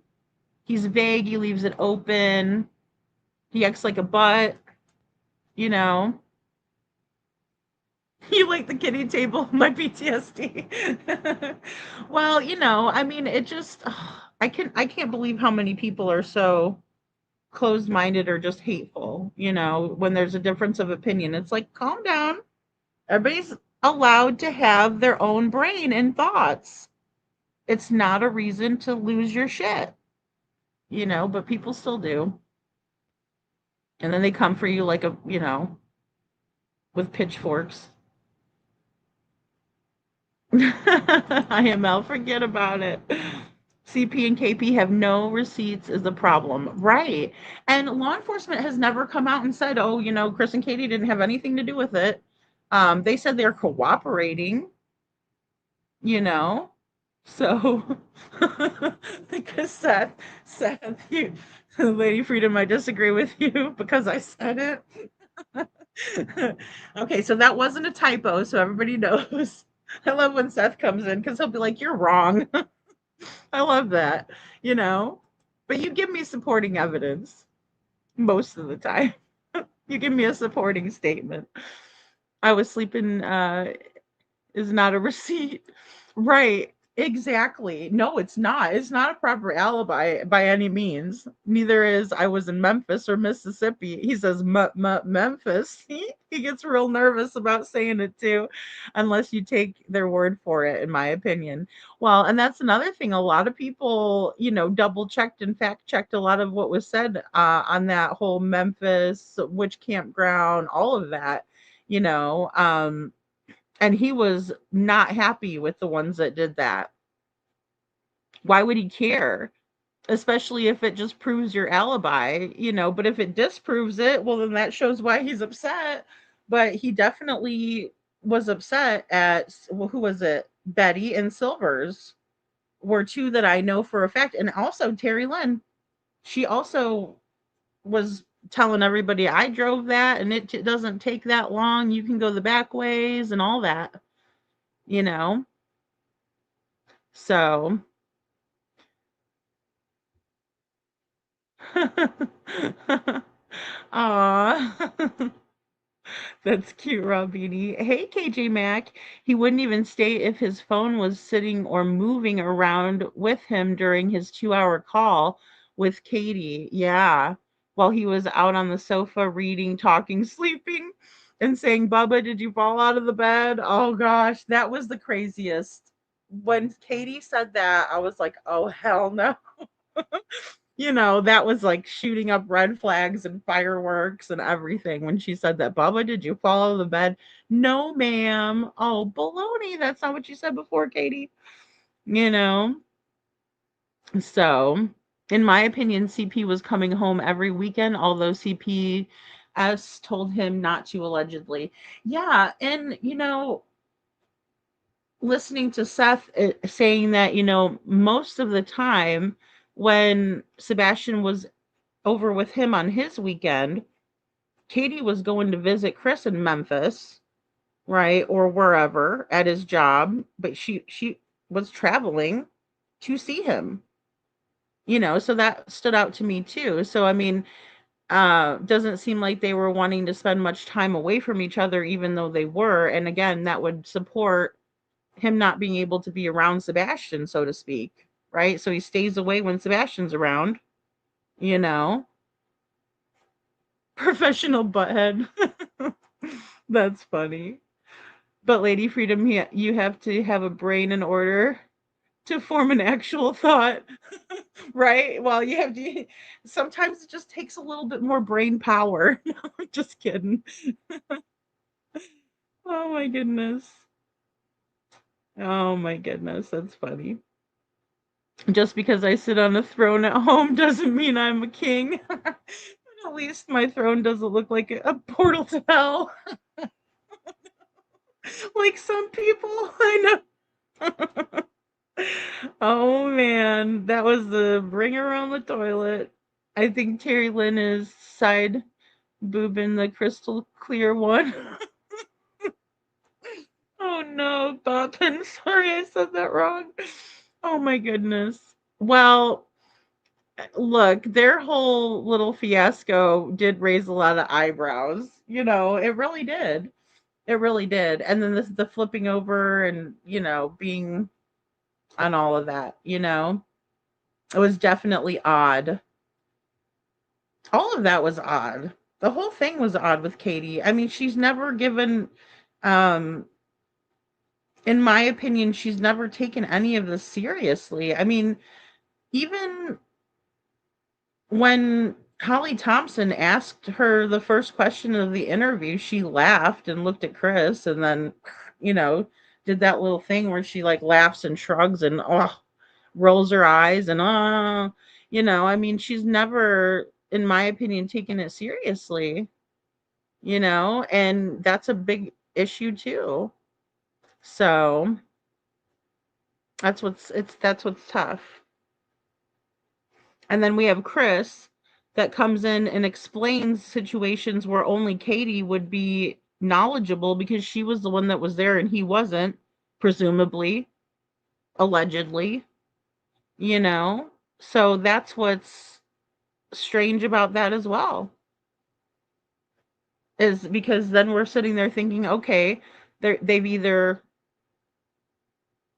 He's vague, he leaves it open, he acts like a butt. You like the kitty table, my PTSD. Well, I mean, it just I can't believe how many people are so closed-minded or just hateful, when there's a difference of opinion. It's like, calm down. Everybody's allowed to have their own brain and thoughts. It's not a reason to lose your shit. But people still do. And then they come for you like with pitchforks. IML, forget about it. CP and KP have no receipts is a problem. Right. And law enforcement has never come out and said, oh, Chris and Katie didn't have anything to do with it. They said they're cooperating, So, because Seth, you, Lady Freedom, I disagree with you because I said it. Okay, so that wasn't a typo, so everybody knows. I love when Seth comes in because he'll be like, you're wrong. I love that, But you give me supporting evidence. most of the time. You give me a supporting statement. I was sleeping is not a receipt. Right. Exactly. No, it's not. It's not a proper alibi by any means. Neither is I was in Memphis or Mississippi. He says Memphis. He gets real nervous about saying it too, unless you take their word for it, in my opinion. Well, and that's another thing. A lot of people, double checked and fact checked a lot of what was said on that whole Memphis witch campground, all of that, you know. And he was not happy with the ones that did that. Why would he care? Especially if it just proves your alibi, but if it disproves it, well, then that shows why he's upset. But he definitely was upset at, well, who was it? Betty and Silvers were two that I know for a fact. And also Terry Lynn. She also was telling everybody, I drove that and it doesn't take that long. You can go the back ways and all that, you know? So, aw, that's cute, Robini. Hey, KJ Mac. He wouldn't even state if his phone was sitting or moving around with him during his 2-hour call with Katie. Yeah, while he was out on the sofa reading, talking, sleeping, and saying, Bubba, did you fall out of the bed? Oh gosh, that was the craziest. When Katie said that, I was like, oh, hell no. That was like shooting up red flags and fireworks and everything when she said that. Bubba, did you fall out of the bed? No, ma'am. Oh, baloney. That's not what you said before, Katie. You know? So, in my opinion, CP was coming home every weekend, although CPS told him not to, allegedly. Yeah. And, listening to Seth saying that, most of the time when Sebastian was over with him on his weekend, Katie was going to visit Chris in Memphis, right, or wherever at his job, but she was traveling to see him. So that stood out to me too. So I mean, doesn't seem like they were wanting to spend much time away from each other, even though they were. And again, that would support him not being able to be around Sebastian, so to speak, right? So he stays away when Sebastian's around, you know. Professional butthead. That's funny. But Lady Freedom, you have to have a brain in order to form an actual thought, right? Well, you have to. Sometimes it just takes a little bit more brain power. No, just kidding. Oh my goodness. Oh my goodness, that's funny. Just because I sit on a throne at home doesn't mean I'm a king. At least my throne doesn't look like a portal to hell. Like some people, I know. Oh man, that was the bringer on the toilet. I think Terry Lynn is side boobing the crystal clear one. Oh no, Boppin. Sorry I said that wrong. Oh my goodness. Well, look, their whole little fiasco did raise a lot of eyebrows. It really did. It really did. And then the flipping over and, being on all of that, it was definitely odd. All of that was odd. The whole thing was odd with Katie. I mean, she's never given, um, in my opinion, she's never taken any of this seriously. I mean, even when Holly Thompson asked her the first question of the interview, she laughed and looked at Chris and then, you know, did that little thing where she like laughs and shrugs and rolls her eyes and I mean, she's never, in my opinion, taken it seriously, and that's a big issue too. So that's what's tough. And then we have Chris that comes in and explains situations where only Katie would be knowledgeable because she was the one that was there and he wasn't, presumably, allegedly, So that's what's strange about that as well is because then we're sitting there thinking, okay, they've either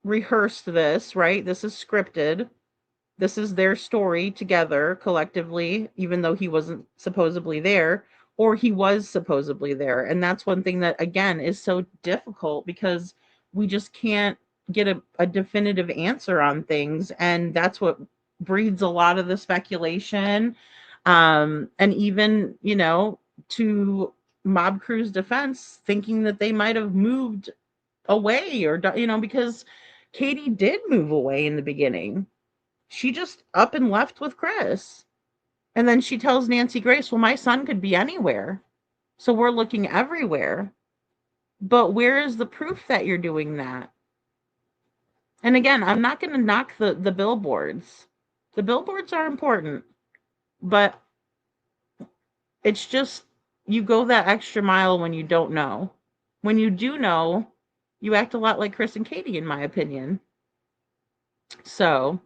rehearsed this, right? This is scripted. This is their story together collectively, even though he wasn't supposedly there, or he was supposedly there. And that's one thing that, again, is so difficult because we just can't get a definitive answer on things. And that's what breeds a lot of the speculation. And even, to Mob Crew's defense, thinking that they might have moved away or, because Katie did move away in the beginning. She just up and left with Chris. And then she tells Nancy Grace, well, my son could be anywhere. So we're looking everywhere. But where is the proof that you're doing that? And again, I'm not going to knock the billboards. The billboards are important. But it's just, you go that extra mile when you don't know. When you do know, you act a lot like Chris and Katie, in my opinion. So,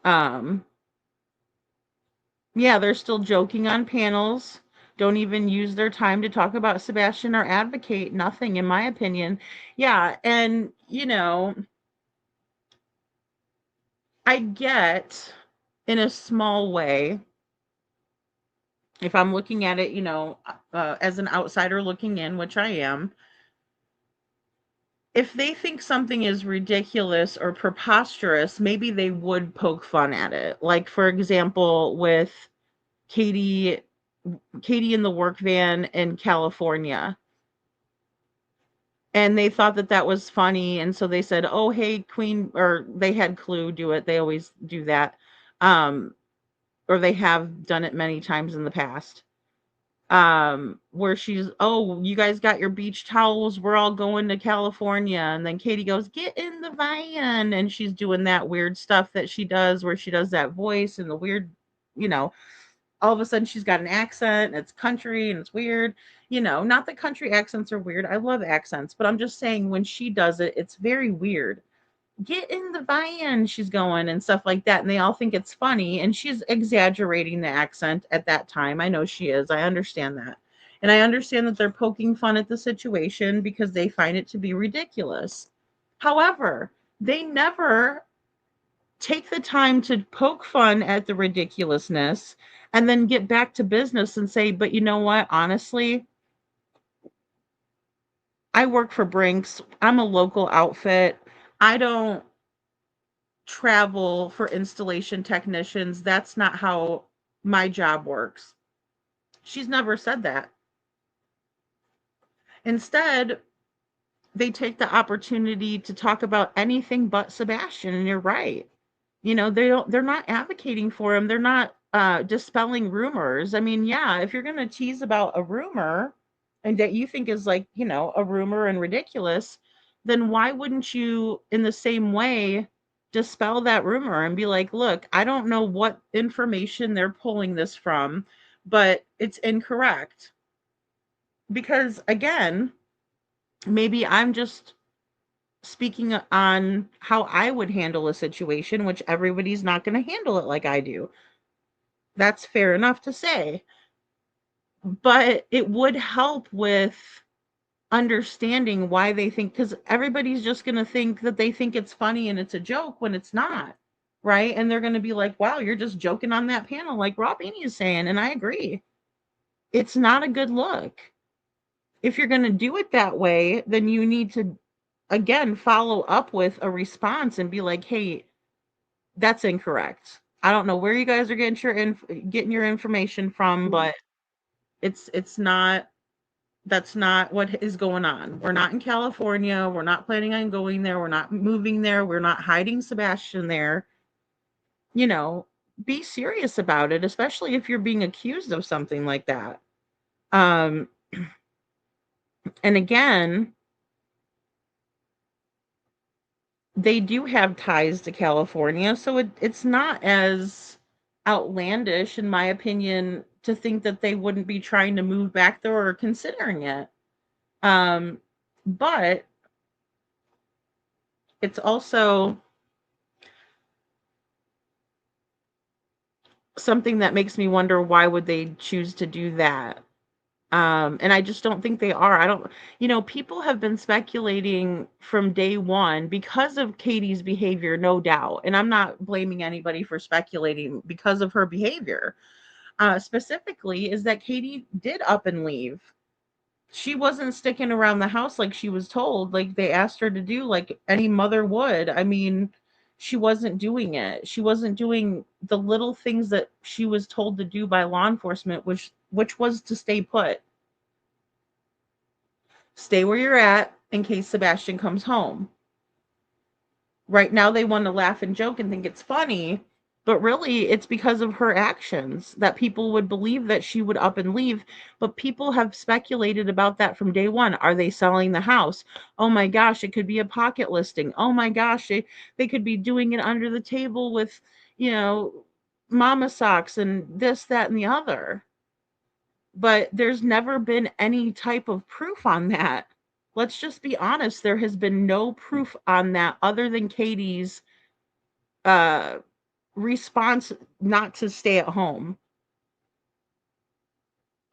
yeah, they're still joking on panels. Don't even use their time to talk about Sebastian or advocate. Nothing, in my opinion. Yeah, and, I get, in a small way, if I'm looking at it, as an outsider looking in, which I am, if they think something is ridiculous or preposterous, maybe they would poke fun at it. Like, for example, with Katie in the work van in California. And they thought that was funny. And so they said, oh, hey, Queen, or they had Clue do it. They always do that. Or they have done it many times in the past. Where she's, oh, you guys got your beach towels. We're all going to California. And then Katie goes, get in the van. And she's doing that weird stuff that she does where she does that voice and the weird, all of a sudden she's got an accent and it's country and it's weird. Not that country accents are weird. I love accents, but I'm just saying when she does it, it's very weird. Get in the van, she's going and stuff like that. And they all think it's funny. And she's exaggerating the accent at that time. I know she is. I understand that. And I understand that they're poking fun at the situation because they find it to be ridiculous. However, they never take the time to poke fun at the ridiculousness and then get back to business and say, but you know what? Honestly, I work for Brinks. I'm a local outfit. I don't travel for installation technicians. That's not how my job works. She's never said that. Instead, they take the opportunity to talk about anything but Sebastian, and you're right. They're not advocating for him. They're not dispelling rumors. I mean, yeah, if you're going to tease about a rumor and that you think is like, a rumor and ridiculous, then why wouldn't you, in the same way, dispel that rumor and be like, look, I don't know what information they're pulling this from, but it's incorrect. Because again, maybe I'm just speaking on how I would handle a situation, which everybody's not going to handle it like I do. That's fair enough to say. But it would help with understanding why they think, because everybody's just going to think that they think it's funny and it's a joke when it's not, right? And they're going to be like, wow, you're just joking on that panel like Rob Aney is saying. And I agree. It's not a good look. If you're going to do it that way, then you need to, again, follow up with a response and be like, hey, that's incorrect. I don't know where you guys are getting your information from, but it's not, that's not what is going on. We're not in California. We're not planning on going there. We're not moving there. We're not hiding Sebastian there. Be serious about it, especially if you're being accused of something like that. And again, they do have ties to California, so it's not as outlandish, in my opinion, to think that they wouldn't be trying to move back there or considering it. But it's also, something that makes me wonder, why would they choose to do that? And I just don't think they are. I don't, people have been speculating from day one because of Katie's behavior, no doubt. And I'm not blaming anybody for speculating because of her behavior. Specifically, is that Katie did up and leave. She wasn't sticking around the house like she was told, like they asked her to do, like any mother would. I mean, she wasn't doing it. She wasn't doing the little things that she was told to do by law enforcement, which was to stay put. Stay where you're at in case Sebastian comes home. Right now they want to laugh and joke and think it's funny, but really it's because of her actions that people would believe that she would up and leave. But people have speculated about that from day one. Are they selling the house? Oh my gosh, it could be a pocket listing. Oh my gosh, they could be doing it under the table with, mama socks and this, that, and the other. But there's never been any type of proof on that. Let's just be honest. There has been no proof on that other than Katie's response not to stay at home.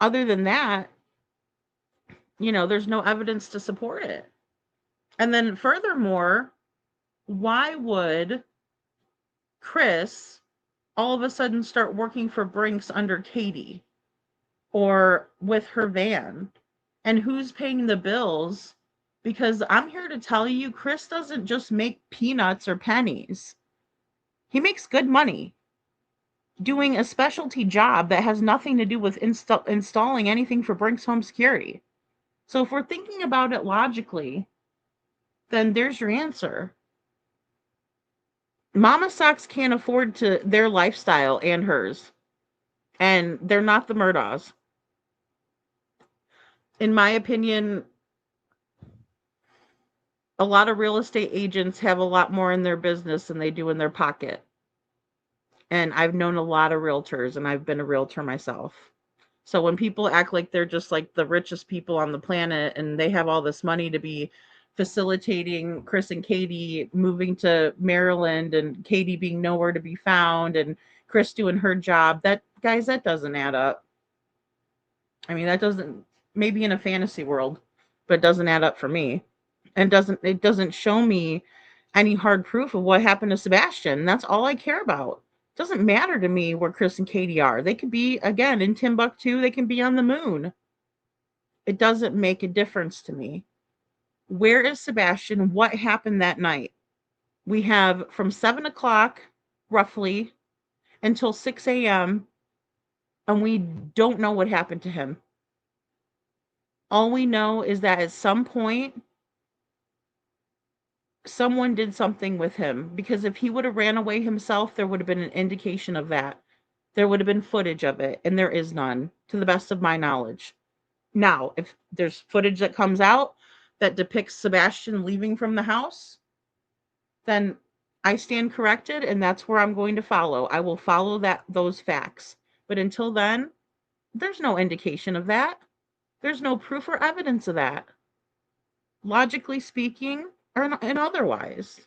Other than that, there's no evidence to support it. And then furthermore, why would Chris all of a sudden start working for Brinks under Katie or with her van? And who's paying the bills? Because I'm here to tell you, Chris doesn't just make peanuts or pennies. He makes good money doing a specialty job that has nothing to do with installing anything for Brinks Home Security. So if we're thinking about it logically, then there's your answer. Mama Socks can't afford to their lifestyle and hers. And they're not the Murdaughs. In my opinion, a lot of real estate agents have a lot more in their business than they do in their pocket. And I've known a lot of realtors, and I've been a realtor myself. So when people act like they're just like the richest people on the planet and they have all this money to be facilitating Chris and Katie moving to Maryland and Katie being nowhere to be found and Chris doing her job, that doesn't add up. I mean, that doesn't, maybe in a fantasy world, but it doesn't add up for me. And it doesn't show me any hard proof of what happened to Sebastian. That's all I care about. It doesn't matter to me where Chris and Katie are. They could be, again, in Timbuktu. They can be on the moon. It doesn't make a difference to me. Where is Sebastian? What happened that night? We have from 7 o'clock, roughly, until 6 a.m., and we don't know what happened to him. All we know is that at some point, someone did something with him, because if he would have ran away himself, there would have been an indication of that. There would have been footage of it, and there is none, to the best of my knowledge. Now, if there's footage that comes out that depicts Sebastian leaving from the house, then I stand corrected, and that's where I'm going to follow. I will follow those facts. But until then, there's no indication of that. There's no proof or evidence of that. Logically speaking, and otherwise.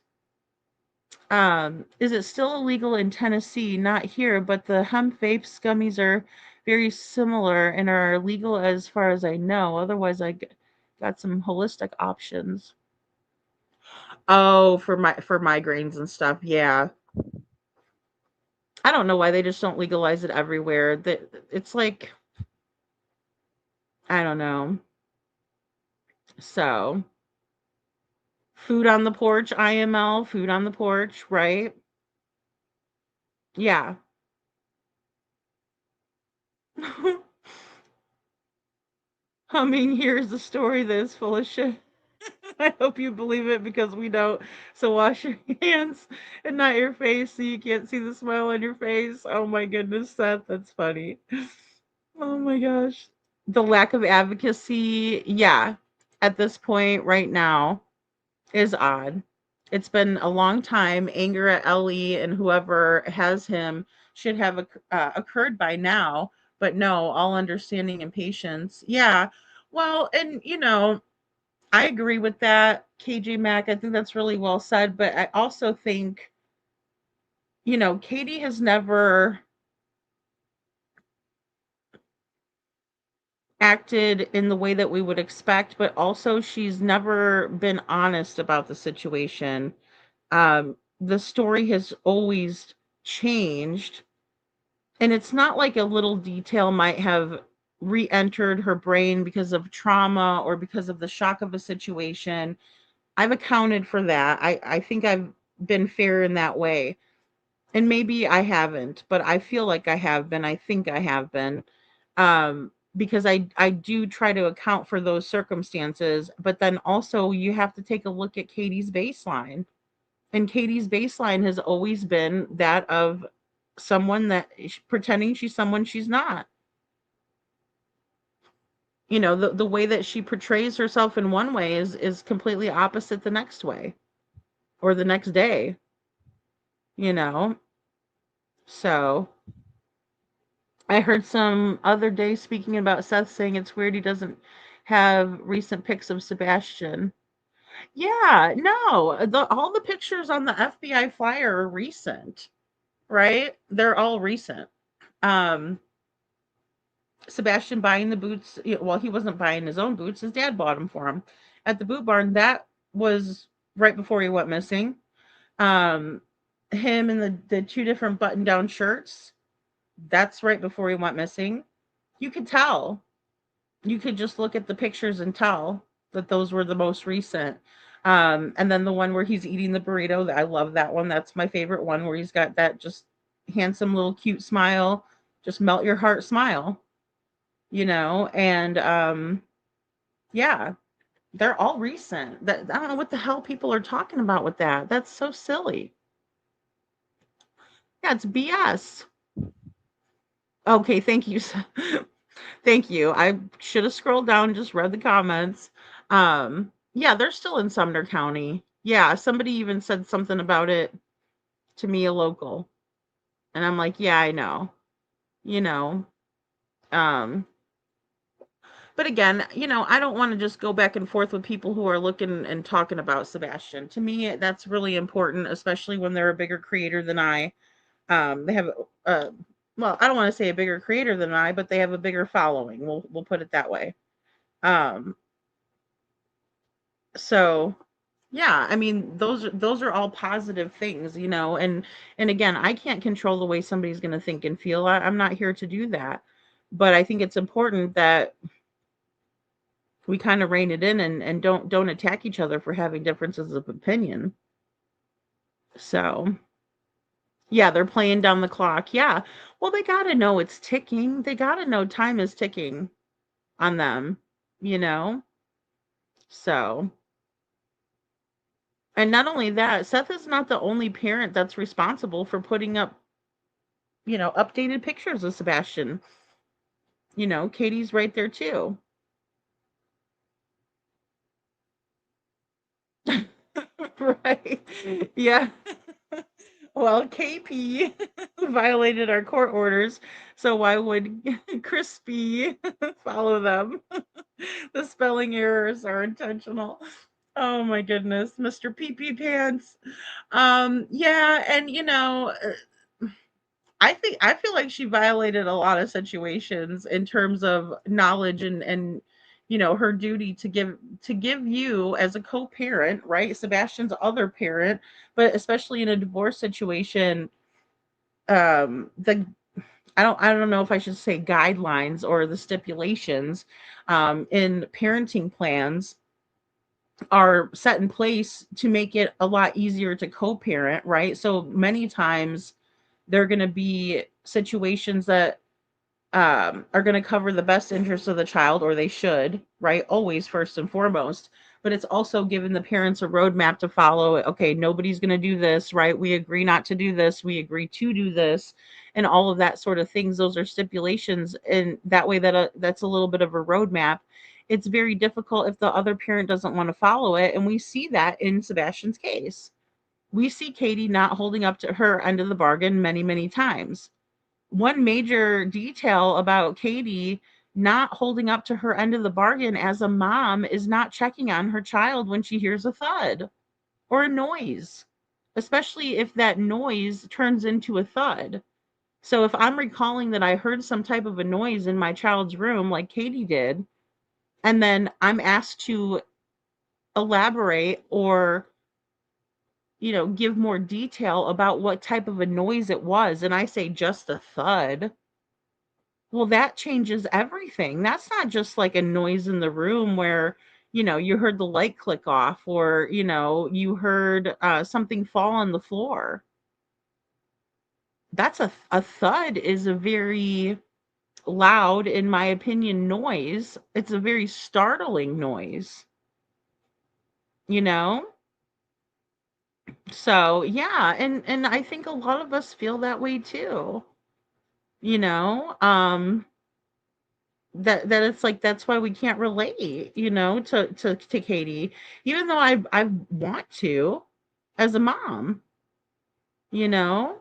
Is it still illegal in Tennessee? Not here, but the hemp vapes gummies are very similar and are legal as far as I know. Otherwise, I got some holistic options. Oh, for migraines and stuff. Yeah. I don't know why they just don't legalize it everywhere. It's like, I don't know. So, food on the porch, IML, food on the porch, right? Yeah. Humming, here's the story that is full of shit. I hope you believe it because we don't. So wash your hands and not your face so you can't see the smile on your face. Oh my goodness, Seth, that's funny. Oh my gosh. The lack of advocacy, yeah, at this point right now is odd. It's been a long time. Anger at Ellie and whoever has him should have occurred by now. But no, all understanding and patience. Yeah. Well, and I agree with that, KJ Mack. I think that's really well said. But I also think, Katie has never acted in the way that we would expect, but also she's never been honest about the situation. The story has always changed, and it's not like a little detail might have re-entered her brain because of trauma or because of the shock of a situation. I've accounted for that. I think I've been fair in that way. And maybe I haven't, but I feel like I have been. I think I have been. Because I do try to account for those circumstances, but then also you have to take a look at Katie's baseline. And Katie's baseline has always been that of someone that pretending she's someone she's not. You know, the way that she portrays herself in one way is completely opposite the next way or the next day, you know. So I heard some other day speaking about Seth saying it's weird he doesn't have recent pics of Sebastian. Yeah, no, all the pictures on the FBI flyer are recent, right? They're all recent. Um, Sebastian buying the boots, well, he wasn't buying his own boots. His dad bought them for him at the boot barn. That was right before he went missing. Um, him in the two different button-down shirts, that's right before he went missing. You could tell. You could just look at the pictures and tell that those were the most recent. And then the one where he's eating the burrito, I love that one. That's my favorite one, where he's got that just handsome little cute smile, just melt your heart smile, you know. And yeah, they're all recent. That I don't know what the hell people are talking about with that. That's so silly. Yeah, it's BS. Okay, thank you. Thank you. I should have scrolled down and just read the comments. Yeah, they're still in Sumner County. Yeah, somebody even said something about it to me, a local. And I'm like, yeah, I know. You know. Um, but again, you know, I don't want to just go back and forth with people who are looking and talking about Sebastian. To me, that's really important, especially when they're a bigger creator than I. They have well, I don't want to say a bigger creator than I, but they have a bigger following. We'll put it that way. Um, so yeah, I mean, those are all positive things, you know. And again, I can't control the way somebody's going to think and feel. I'm not here to do that. But I think it's important that we kind of rein it in and don't attack each other for having differences of opinion. So yeah, they're playing down the clock. Yeah. Well, they got to know it's ticking. They got to know time is ticking on them, you know? So, and not only that, Seth is not the only parent that's responsible for putting up, you know, updated pictures of Sebastian. You know, Katie's right there too. Right. Yeah. Well, KP violated our court orders, so why would Crispy follow them? The spelling errors are intentional. Oh my goodness, Mr. PP Pants. Yeah, and you know, I feel like she violated a lot of situations in terms of knowledge and you know, her duty to give you as a co-parent, right? Sebastian's other parent, but especially in a divorce situation, the I don't know if I should say guidelines or the stipulations in parenting plans are set in place to make it a lot easier to co-parent, right? So many times there are going to be situations that are going to cover the best interests of the child, or they should, right? Always first and foremost. But it's also giving the parents a roadmap to follow. Okay, nobody's going to do this, right? We agree not to do this. We agree to do this, and all of that sort of things. Those are stipulations, and that way that's a little bit of a roadmap. It's very difficult if the other parent doesn't want to follow it, and we see that in Sebastian's case. We see Katie not holding up to her end of the bargain many, many times. One major detail about Katie not holding up to her end of the bargain as a mom is not checking on her child when she hears a thud or a noise, especially if that noise turns into a thud. So if I'm recalling that I heard some type of a noise in my child's room, like Katie did, and then I'm asked to elaborate or, give more detail about what type of a noise it was, and I say just a thud, well, that changes everything. That's not just like a noise in the room where, you heard the light click off or, you heard something fall on the floor. That's a thud is a very loud, in my opinion, noise. It's a very startling noise, you know? So, yeah, and I think a lot of us feel that way too, you know? That it's like that's why we can't relate, to Katie, even though I want to as a mom, you know?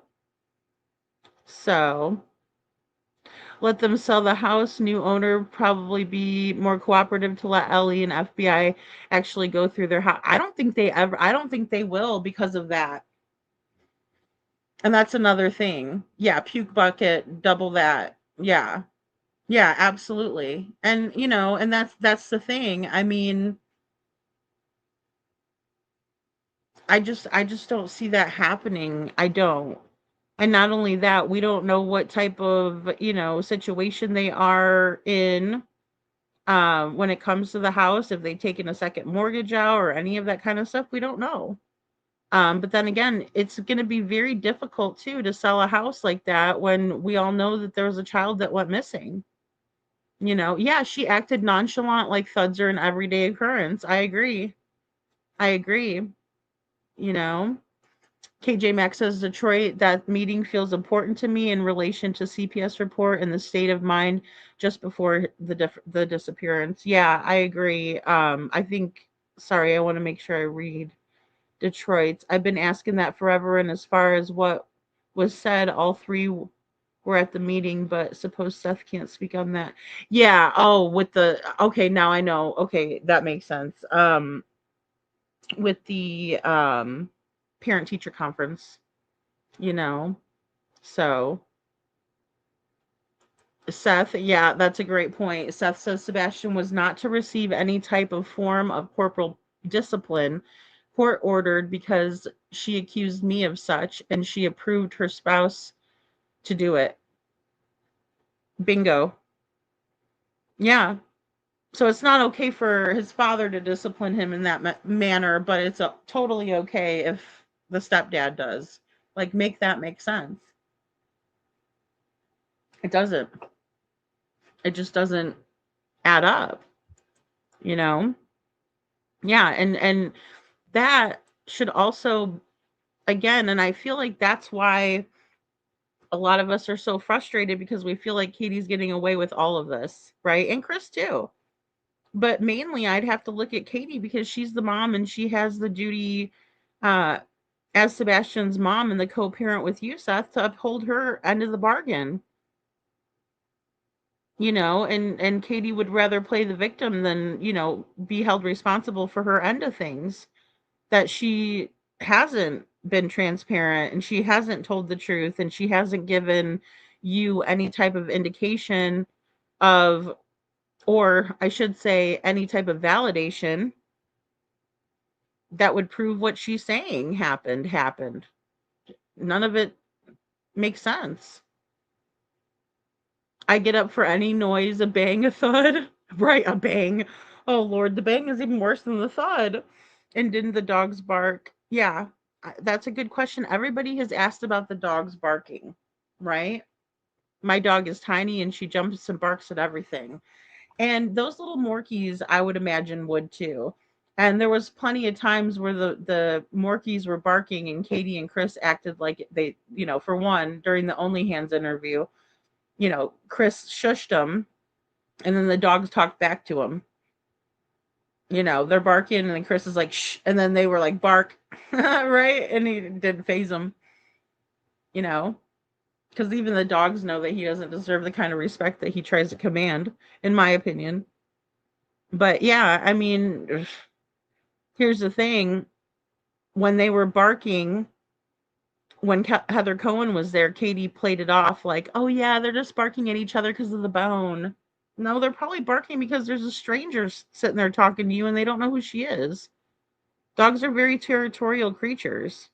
So, let them sell the house. New owner probably be more cooperative to let Ellie and FBI actually go through their house. I don't think they will because of that. And that's another thing. Yeah, puke bucket, double that. Yeah. Yeah, absolutely. And and that's the thing. I mean, I just don't see that happening. I don't. And not only that, we don't know what type of, situation they are in when it comes to the house, if they've taken a second mortgage out or any of that kind of stuff, we don't know. But then again, it's going to be very difficult too to sell a house like that when we all know that there was a child that went missing. Yeah, she acted nonchalant like thuds are an everyday occurrence. I agree. I agree. You know, KJ Max says Detroit, that meeting feels important to me in relation to CPS report and the state of mind just before the disappearance. Yeah, I agree. I think, sorry, I want to make sure I read Detroit. I've been asking that forever, and as far as what was said, all three were at the meeting, but suppose Seth can't speak on that. Yeah, oh, okay, now I know. Okay, that makes sense. With the parent teacher conference, you know. So Seth, yeah, that's a great point. Seth says Sebastian was not to receive any type of form of corporal discipline, court ordered, because she accused me of such and she approved her spouse to do it. Bingo. Yeah. So it's not okay for his father to discipline him in that manner, but it's totally okay if the stepdad does. Like, make that make sense. It doesn't. It just doesn't add up, you know? Yeah, and that should also, again, and I feel like that's why a lot of us are so frustrated, because we feel like Katie's getting away with all of this, right? And Chris too. But mainly I'd have to look at Katie because she's the mom and she has the duty uh as Sebastian's mom and the co-parent with you, Seth, to uphold her end of the bargain. And Katie would rather play the victim than, be held responsible for her end of things, that she hasn't been transparent and she hasn't told the truth and she hasn't given you any type of indication of, or I should say, any type of validation that would prove what she's saying happened. None of it makes sense. I get up for any noise, a bang, a thud. Right, a bang. Oh Lord, the bang is even worse than the thud. And didn't the dogs bark? Yeah, that's a good question. Everybody has asked about the dogs barking, right? My dog is tiny and she jumps and barks at everything. And those little Morkies, I would imagine, would too. And there was plenty of times where the Morkies were barking and Katie and Chris acted like they, for one, during the Only Hands interview, Chris shushed them and then the dogs talked back to him. They're barking and then Chris is like, shh. And then they were like, bark, right? And he didn't faze them, because even the dogs know that he doesn't deserve the kind of respect that he tries to command, in my opinion. But yeah, I mean, here's the thing. When they were barking, when Heather Cohen was there, Katie played it off like, oh yeah, they're just barking at each other because of the bone. No, they're probably barking because there's a stranger sitting there talking to you and they don't know who she is. Dogs are very territorial creatures.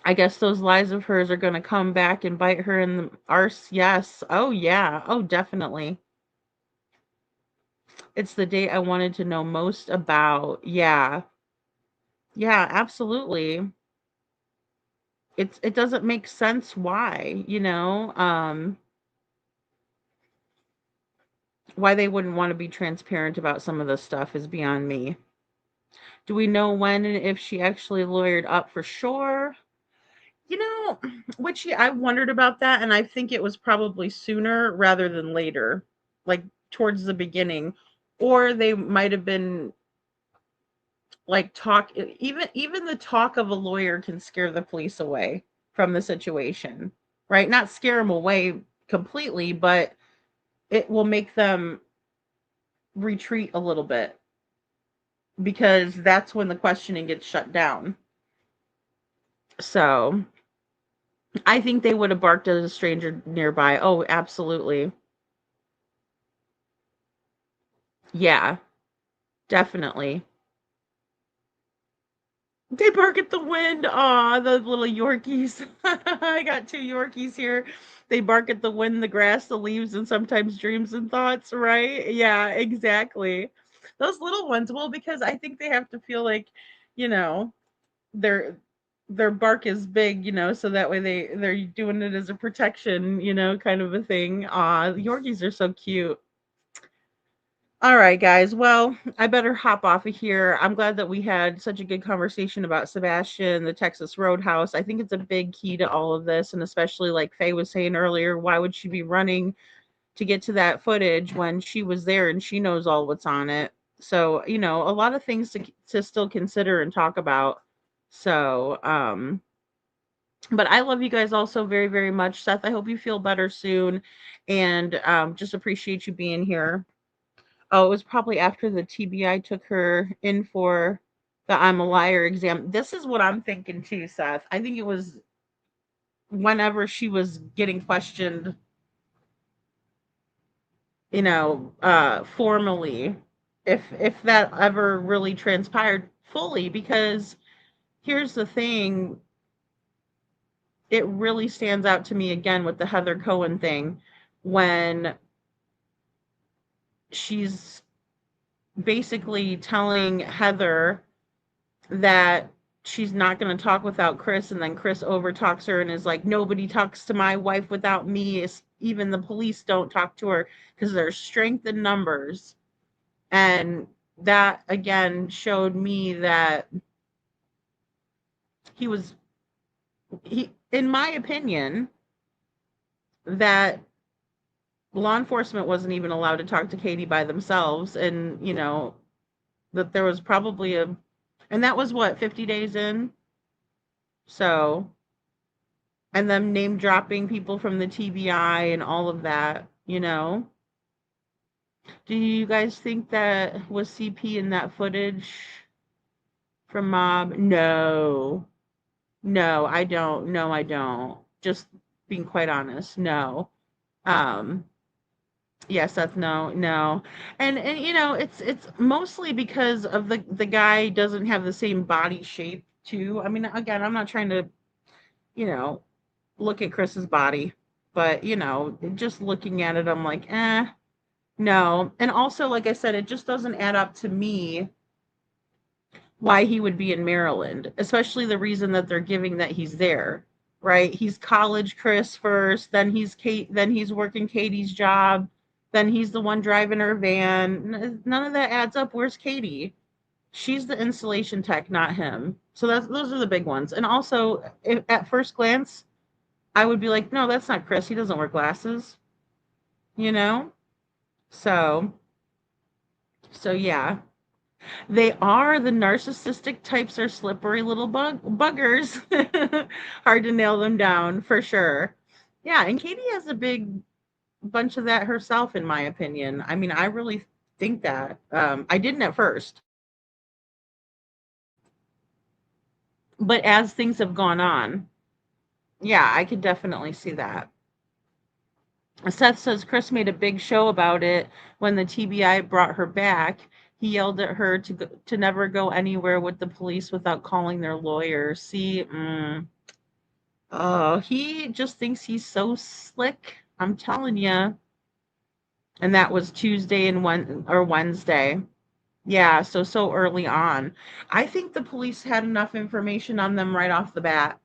I guess those lies of hers are going to come back and bite her in the arse. Yes. Oh, yeah. Oh, definitely. It's the date I wanted to know most about. Yeah. Yeah, absolutely. It doesn't make sense why, why they wouldn't want to be transparent about some of this stuff is beyond me. Do we know when and if she actually lawyered up for sure? You know, which I wondered about that, and I think it was probably sooner rather than later, like towards the beginning, or they might have been like even the talk of a lawyer can scare the police away from the situation, right? Not scare them away completely, but it will make them retreat a little bit because that's when the questioning gets shut down. So I think they would have barked at a stranger nearby. Oh, absolutely. Yeah, definitely. They bark at the wind. Aw, the little Yorkies. I got two Yorkies here. They bark at the wind, the grass, the leaves, and sometimes dreams and thoughts, right? Yeah, exactly. Those little ones, well, because I think they have to feel like, you know, their their bark is big, so that way they're doing it as a protection, kind of a thing. Aw, Yorkies are so cute. All right, guys. Well, I better hop off of here. I'm glad that we had such a good conversation about Sebastian, the Texas Roadhouse. I think it's a big key to all of this, and especially like Faye was saying earlier, why would she be running to get to that footage when she was there and she knows all what's on it? So, a lot of things to still consider and talk about. So, but I love you guys all so very, very much. Seth, I hope you feel better soon, and just appreciate you being here. Oh, it was probably after the TBI took her in for the I'm a liar exam. This is what I'm thinking too, Seth. I think it was whenever she was getting questioned, formally, if that ever really transpired fully, because here's the thing, it really stands out to me again with the Heather Cohen thing when she's basically telling Heather that she's not going to talk without Chris, and then Chris overtalks her and is like, nobody talks to my wife without me. Even the police don't talk to her because there's strength in numbers. And that again showed me that he in my opinion, that law enforcement wasn't even allowed to talk to Katie by themselves, and that there was probably and that was what, 50 days in. So, and them name dropping people from the TBI and all of that. Do you guys think that was CP in that footage from Mob? No. No, I don't. No, I don't. Just being quite honest. No. Um, yeah, Seth, no, no. And it's mostly because of the guy doesn't have the same body shape too. I mean, again, I'm not trying to, you know, look at Chris's body, but just looking at it, I'm like, no. And also, like I said, it just doesn't add up to me why he would be in Maryland, especially the reason that they're giving that he's there, right? He's college Chris first, then he's Kate, then he's working Katie's job, then he's the one driving her van. None of that adds up. Where's Katie? She's the installation tech, not him. So those are the big ones. And also, at first glance, I would be like, no, that's not Chris. He doesn't wear glasses, you know? So yeah. They are, the narcissistic types are slippery little buggers. Hard to nail them down for sure. Yeah, and Katie has a big bunch of that herself, in my opinion. I mean, I really think that. I didn't at first. But as things have gone on, yeah, I could definitely see that. Seth says Chris made a big show about it when the TBI brought her back. He yelled at her to never go anywhere with the police without calling their lawyer. See, oh, he just thinks he's so slick. I'm telling you. And that was Tuesday and Wednesday. Yeah, so early on. I think the police had enough information on them right off the bat.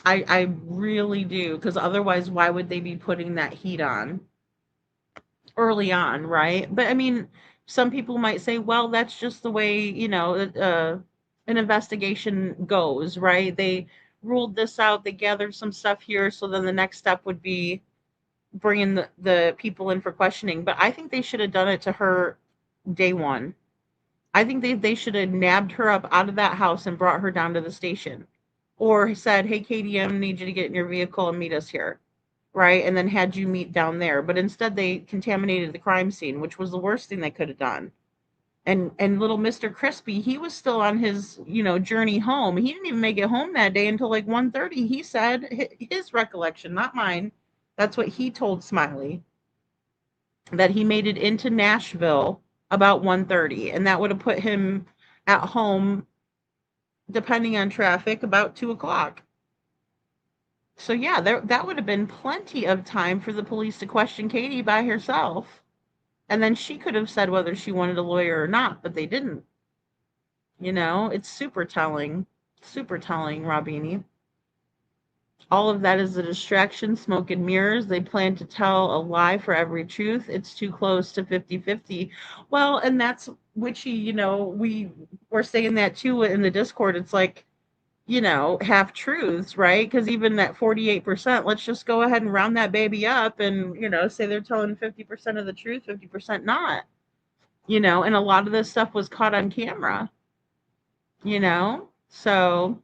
I really do, because otherwise, why would they be putting that heat on early on, right? But I mean, some people might say, well, that's just the way, an investigation goes, right? They ruled this out, they gathered some stuff here, so then the next step would be bringing the people in for questioning. But I think they should have done it to her day one. I think they should have nabbed her up out of that house and brought her down to the station. Or said, hey, Katie, I need you to get in your vehicle and meet us here. Right? And then had you meet down there. But instead they contaminated the crime scene, which was the worst thing they could have done. And little Mr. Crispy, he was still on his, journey home. He didn't even make it home that day until like 1:30. He said, his recollection, not mine. That's what he told Smiley. That he made it into Nashville about 1:30, and that would have put him at home, depending on traffic, about 2 o'clock. So yeah, that would have been plenty of time for the police to question Katie by herself. And then she could have said whether she wanted a lawyer or not, but they didn't. It's super telling. Super telling, Robini. All of that is a distraction, smoke and mirrors. They plan to tell a lie for every truth. It's too close to 50-50. Well, and that's witchy, we were saying that too in the Discord. It's like, half truths, right? Because even that 48%, let's just go ahead and round that baby up and, say they're telling 50% of the truth, 50% not. And a lot of this stuff was caught on camera, so.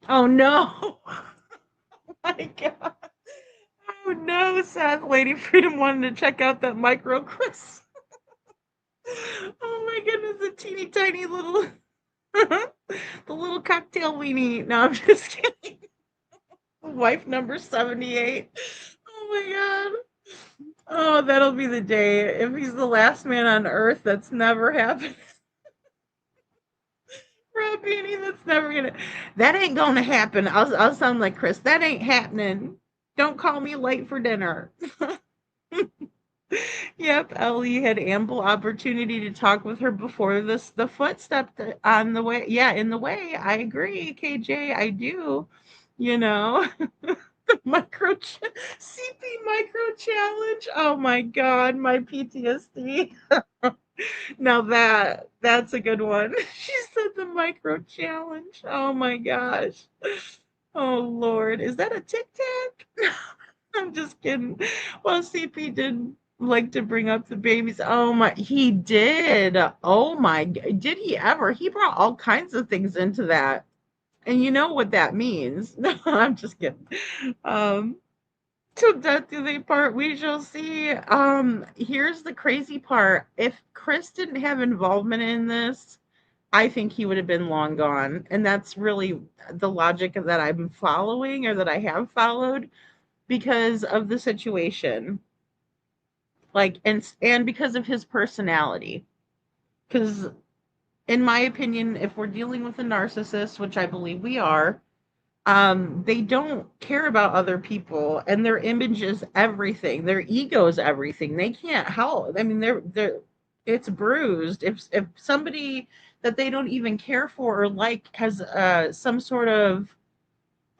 Oh no. Oh my God. Oh no, Seth. Lady Freedom wanted to check out that micro Chris. Oh my goodness, the teeny tiny little the little cocktail weenie. No, I'm just kidding. Wife number 78. Oh my God. Oh, that'll be the day. If he's the last man on earth, that's never happened. Rob Beanie, that ain't gonna happen. I'll sound like Chris. That ain't happening. Don't call me late for dinner. Yep, Ellie had ample opportunity to talk with her before the footstep on the way. Yeah, in the way. I agree, KJ. I do. The CP micro challenge. Oh my God, my PTSD. Now that's a good one. She said the micro challenge. Oh my gosh. Oh Lord, is that a Tic Tac? I'm just kidding. Well, CP did like to bring up the babies. Oh my, he did. Oh my, did he ever? He brought all kinds of things into that. And you know what that means. No, I'm just kidding. Till death do they part, we shall see. Here's the crazy part. If Chris didn't have involvement in this, I think he would have been long gone. And that's really the logic that I'm following, or that I have followed, because of the situation. Like, and because of his personality. Because in my opinion, if we're dealing with a narcissist, which I believe we are, they don't care about other people, and their image is everything. Their ego is everything. They can't help. I mean, it's bruised. If somebody that they don't even care for or like has some sort of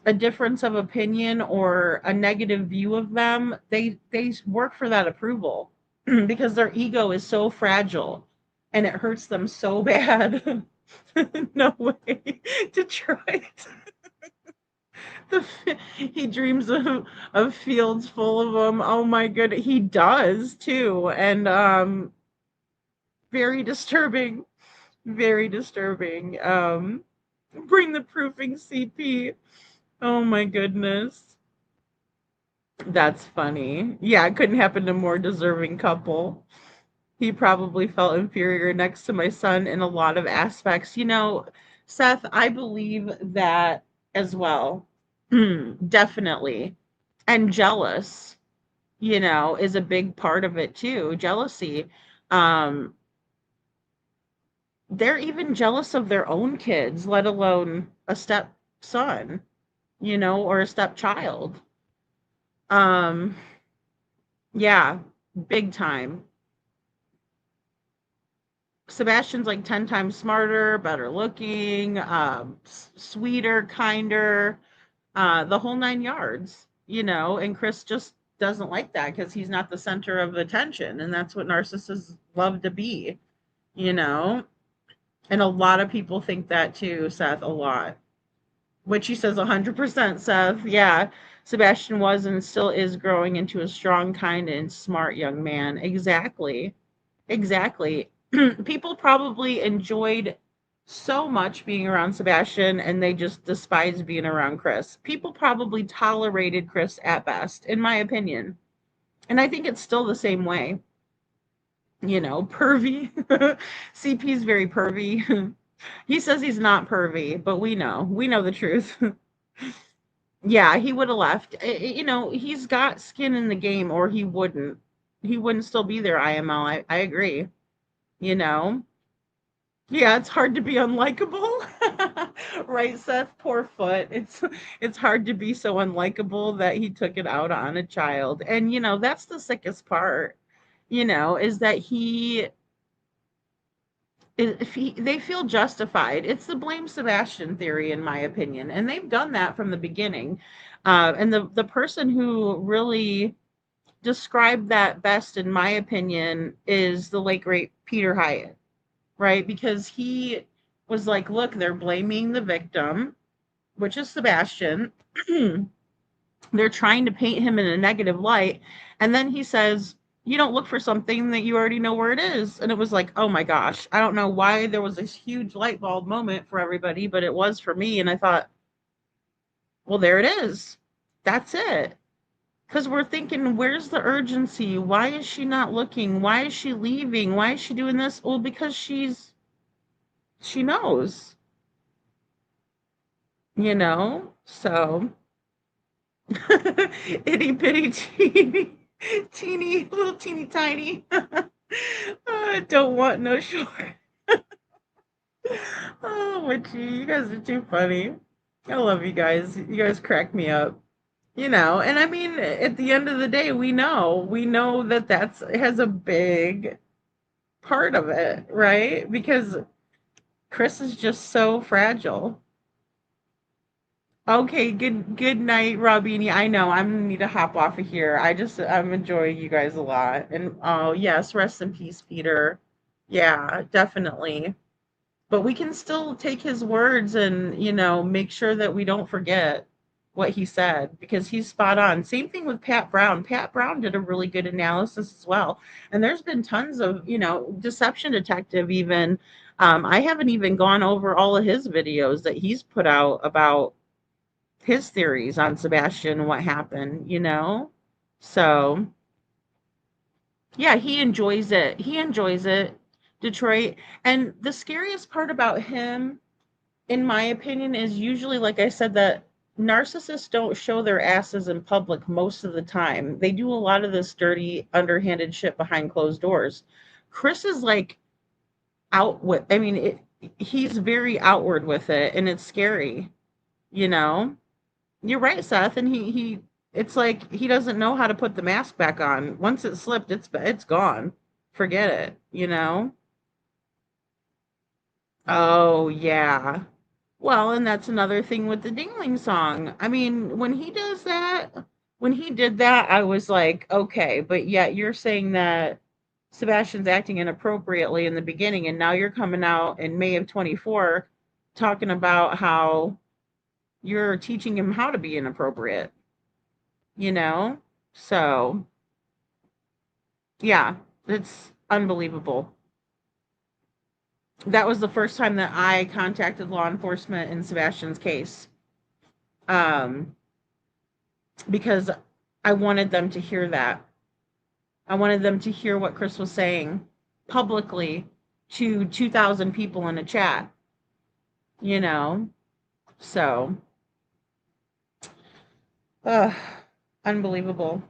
a difference of opinion or a negative view of them, they work for that approval because their ego is so fragile and it hurts them so bad. No way. Detroit. He dreams of fields full of them. Oh my goodness, he does too. And very disturbing. Very disturbing. Bring the proofing, CP. Oh my goodness. That's funny. Yeah, it couldn't happen to a more deserving couple. He probably felt inferior next to my son in a lot of aspects. Seth, I believe that as well. Definitely. And jealous, is a big part of it too. Jealousy. Um, they're even jealous of their own kids, let alone a stepson, or a stepchild. Um, yeah, big time. Sebastian's like 10 times smarter, better looking, sweeter, kinder, the whole nine yards, and Chris just doesn't like that because he's not the center of attention. And that's what narcissists love to be, you know? And a lot of people think that too, Seth, a lot. Which he says 100%, Seth. Yeah, Sebastian was and still is growing into a strong, kind, and smart young man. Exactly. Exactly. People probably enjoyed so much being around Sebastian and they just despised being around Chris. People probably tolerated Chris at best, in my opinion. And I think it's still the same way. Pervy. CP's very pervy. He says he's not pervy, but we know. We know the truth. Yeah, he would have left. He's got skin in the game or he wouldn't. He wouldn't still be there, IML. I agree. You know? Yeah, it's hard to be unlikable. Right, Seth? Poor Foot. It's hard to be so unlikable that he took it out on a child. And that's the sickest part, is that they feel justified. It's the blame Sebastian theory, in my opinion, and they've done that from the beginning. And the person who really described that best, in my opinion, is the late great Peter Hyatt, right? Because he was like, look, they're blaming the victim, which is Sebastian. They're trying to paint him in a negative light. And then he says, you don't look for something that you already know where it is. And it was like, oh my gosh, I don't know why there was this huge light bulb moment for everybody, but it was for me. And I thought, well, there it is. That's it. Because we're thinking, where's the urgency? Why is she not looking? Why is she leaving? Why is she doing this? Well, because she knows, so itty bitty teeny, little teeny tiny. I don't want no short. Oh, Witchy, you guys are too funny. I love you guys. You guys crack me up. And I mean, at the end of the day, we know that has a big part of it, right? Because Chris is just so fragile. Okay, good night, Robini. I know I'm gonna need to hop off of here. I'm enjoying you guys a lot. And oh yes, rest in peace, Peter. Yeah, definitely. But we can still take his words and, make sure that we don't forget what he said because he's spot on. Same thing with Pat Brown. Pat Brown did a really good analysis as well. And there's been tons of, Deception Detective even. I haven't even gone over all of his videos that he's put out about his theories on Sebastian and what happened, So, yeah, he enjoys it. He enjoys it. Detroit. And the scariest part about him, in my opinion, is usually, like I said, that narcissists don't show their asses in public most of the time. They do a lot of this dirty, underhanded shit behind closed doors. Chris is like he's very outward with it, and it's scary, You're right, Seth, and it's like he doesn't know how to put the mask back on. Once it slipped, it's gone. Forget it. Oh, yeah. Well, and that's another thing with the Dingling song. I mean, when he did that, I was like, okay, but yet you're saying that Sebastian's acting inappropriately in the beginning, and now you're coming out in May of 24 talking about how you're teaching him how to be inappropriate, So, yeah, it's unbelievable. That was the first time that I contacted law enforcement in Sebastian's case. Because I wanted them to hear that. I wanted them to hear what Chris was saying. publicly to 2,000 people in a chat, you know? So, unbelievable.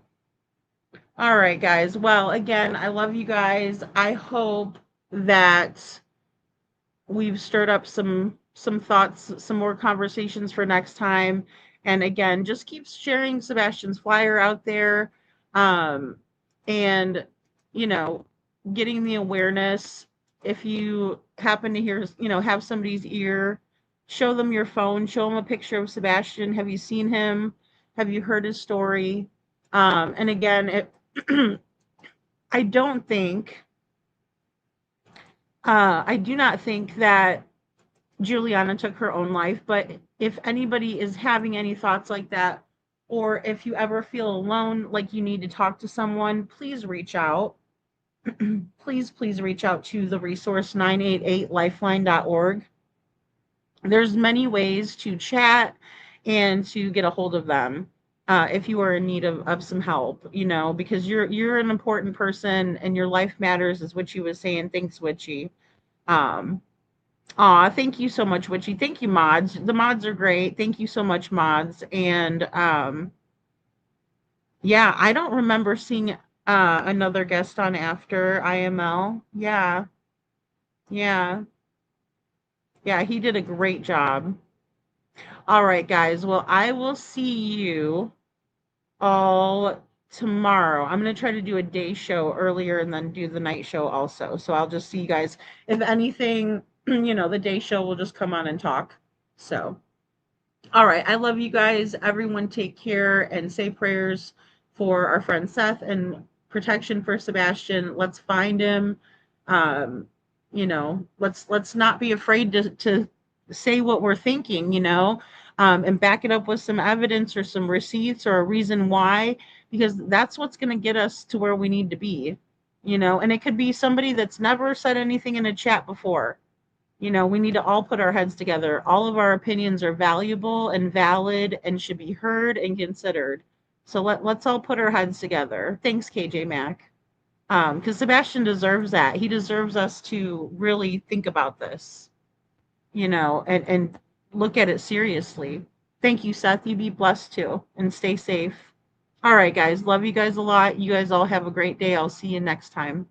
All right, guys. Well, again, I love you guys. I hope that we've stirred up some thoughts, some more conversations for next time. And again, just keep sharing Sebastian's flyer out there, and you know, getting the awareness. If you happen to hear, have somebody's ear, show them your phone, show them a picture of Sebastian. Have you seen him? Have you heard his story? And again, I don't think, I do not think that Juliana took her own life, but if anybody is having any thoughts like that, or if you ever feel alone, like you need to talk to someone, please reach out. Please reach out to the resource 988lifeline.org. There's many ways to chat and to get a hold of them, if you are in need of some help, because you're an important person and your life matters, is what you was saying. Thanks, Witchy. Thank you so much, Witchy. Thank you, mods. The mods are great. Thank you so much, mods. And yeah, I don't remember seeing another guest on after IML. Yeah. He did a great job. All right, guys. Well, I will see you all tomorrow. I'm going to try to do a day show earlier and then do the night show also. So I'll just see you guys. If anything, the day show will just come on and talk. So, all right. I love you guys. Everyone take care and say prayers for our friend Seth and protection for Sebastian. Let's find him. Let's not be afraid to say what we're thinking, and back it up with some evidence or some receipts or a reason why, because that's what's going to get us to where we need to be, and it could be somebody that's never said anything in a chat before. We need to all put our heads together. All of our opinions are valuable and valid and should be heard and considered. So let's all put our heads together. Thanks, KJ Mack. Because Sebastian deserves that. He deserves us to really think about this, and look at it seriously. Thank you, Seth. You be blessed too, and stay safe. All right, guys. Love you guys a lot. You guys all have a great day. I'll see you next time.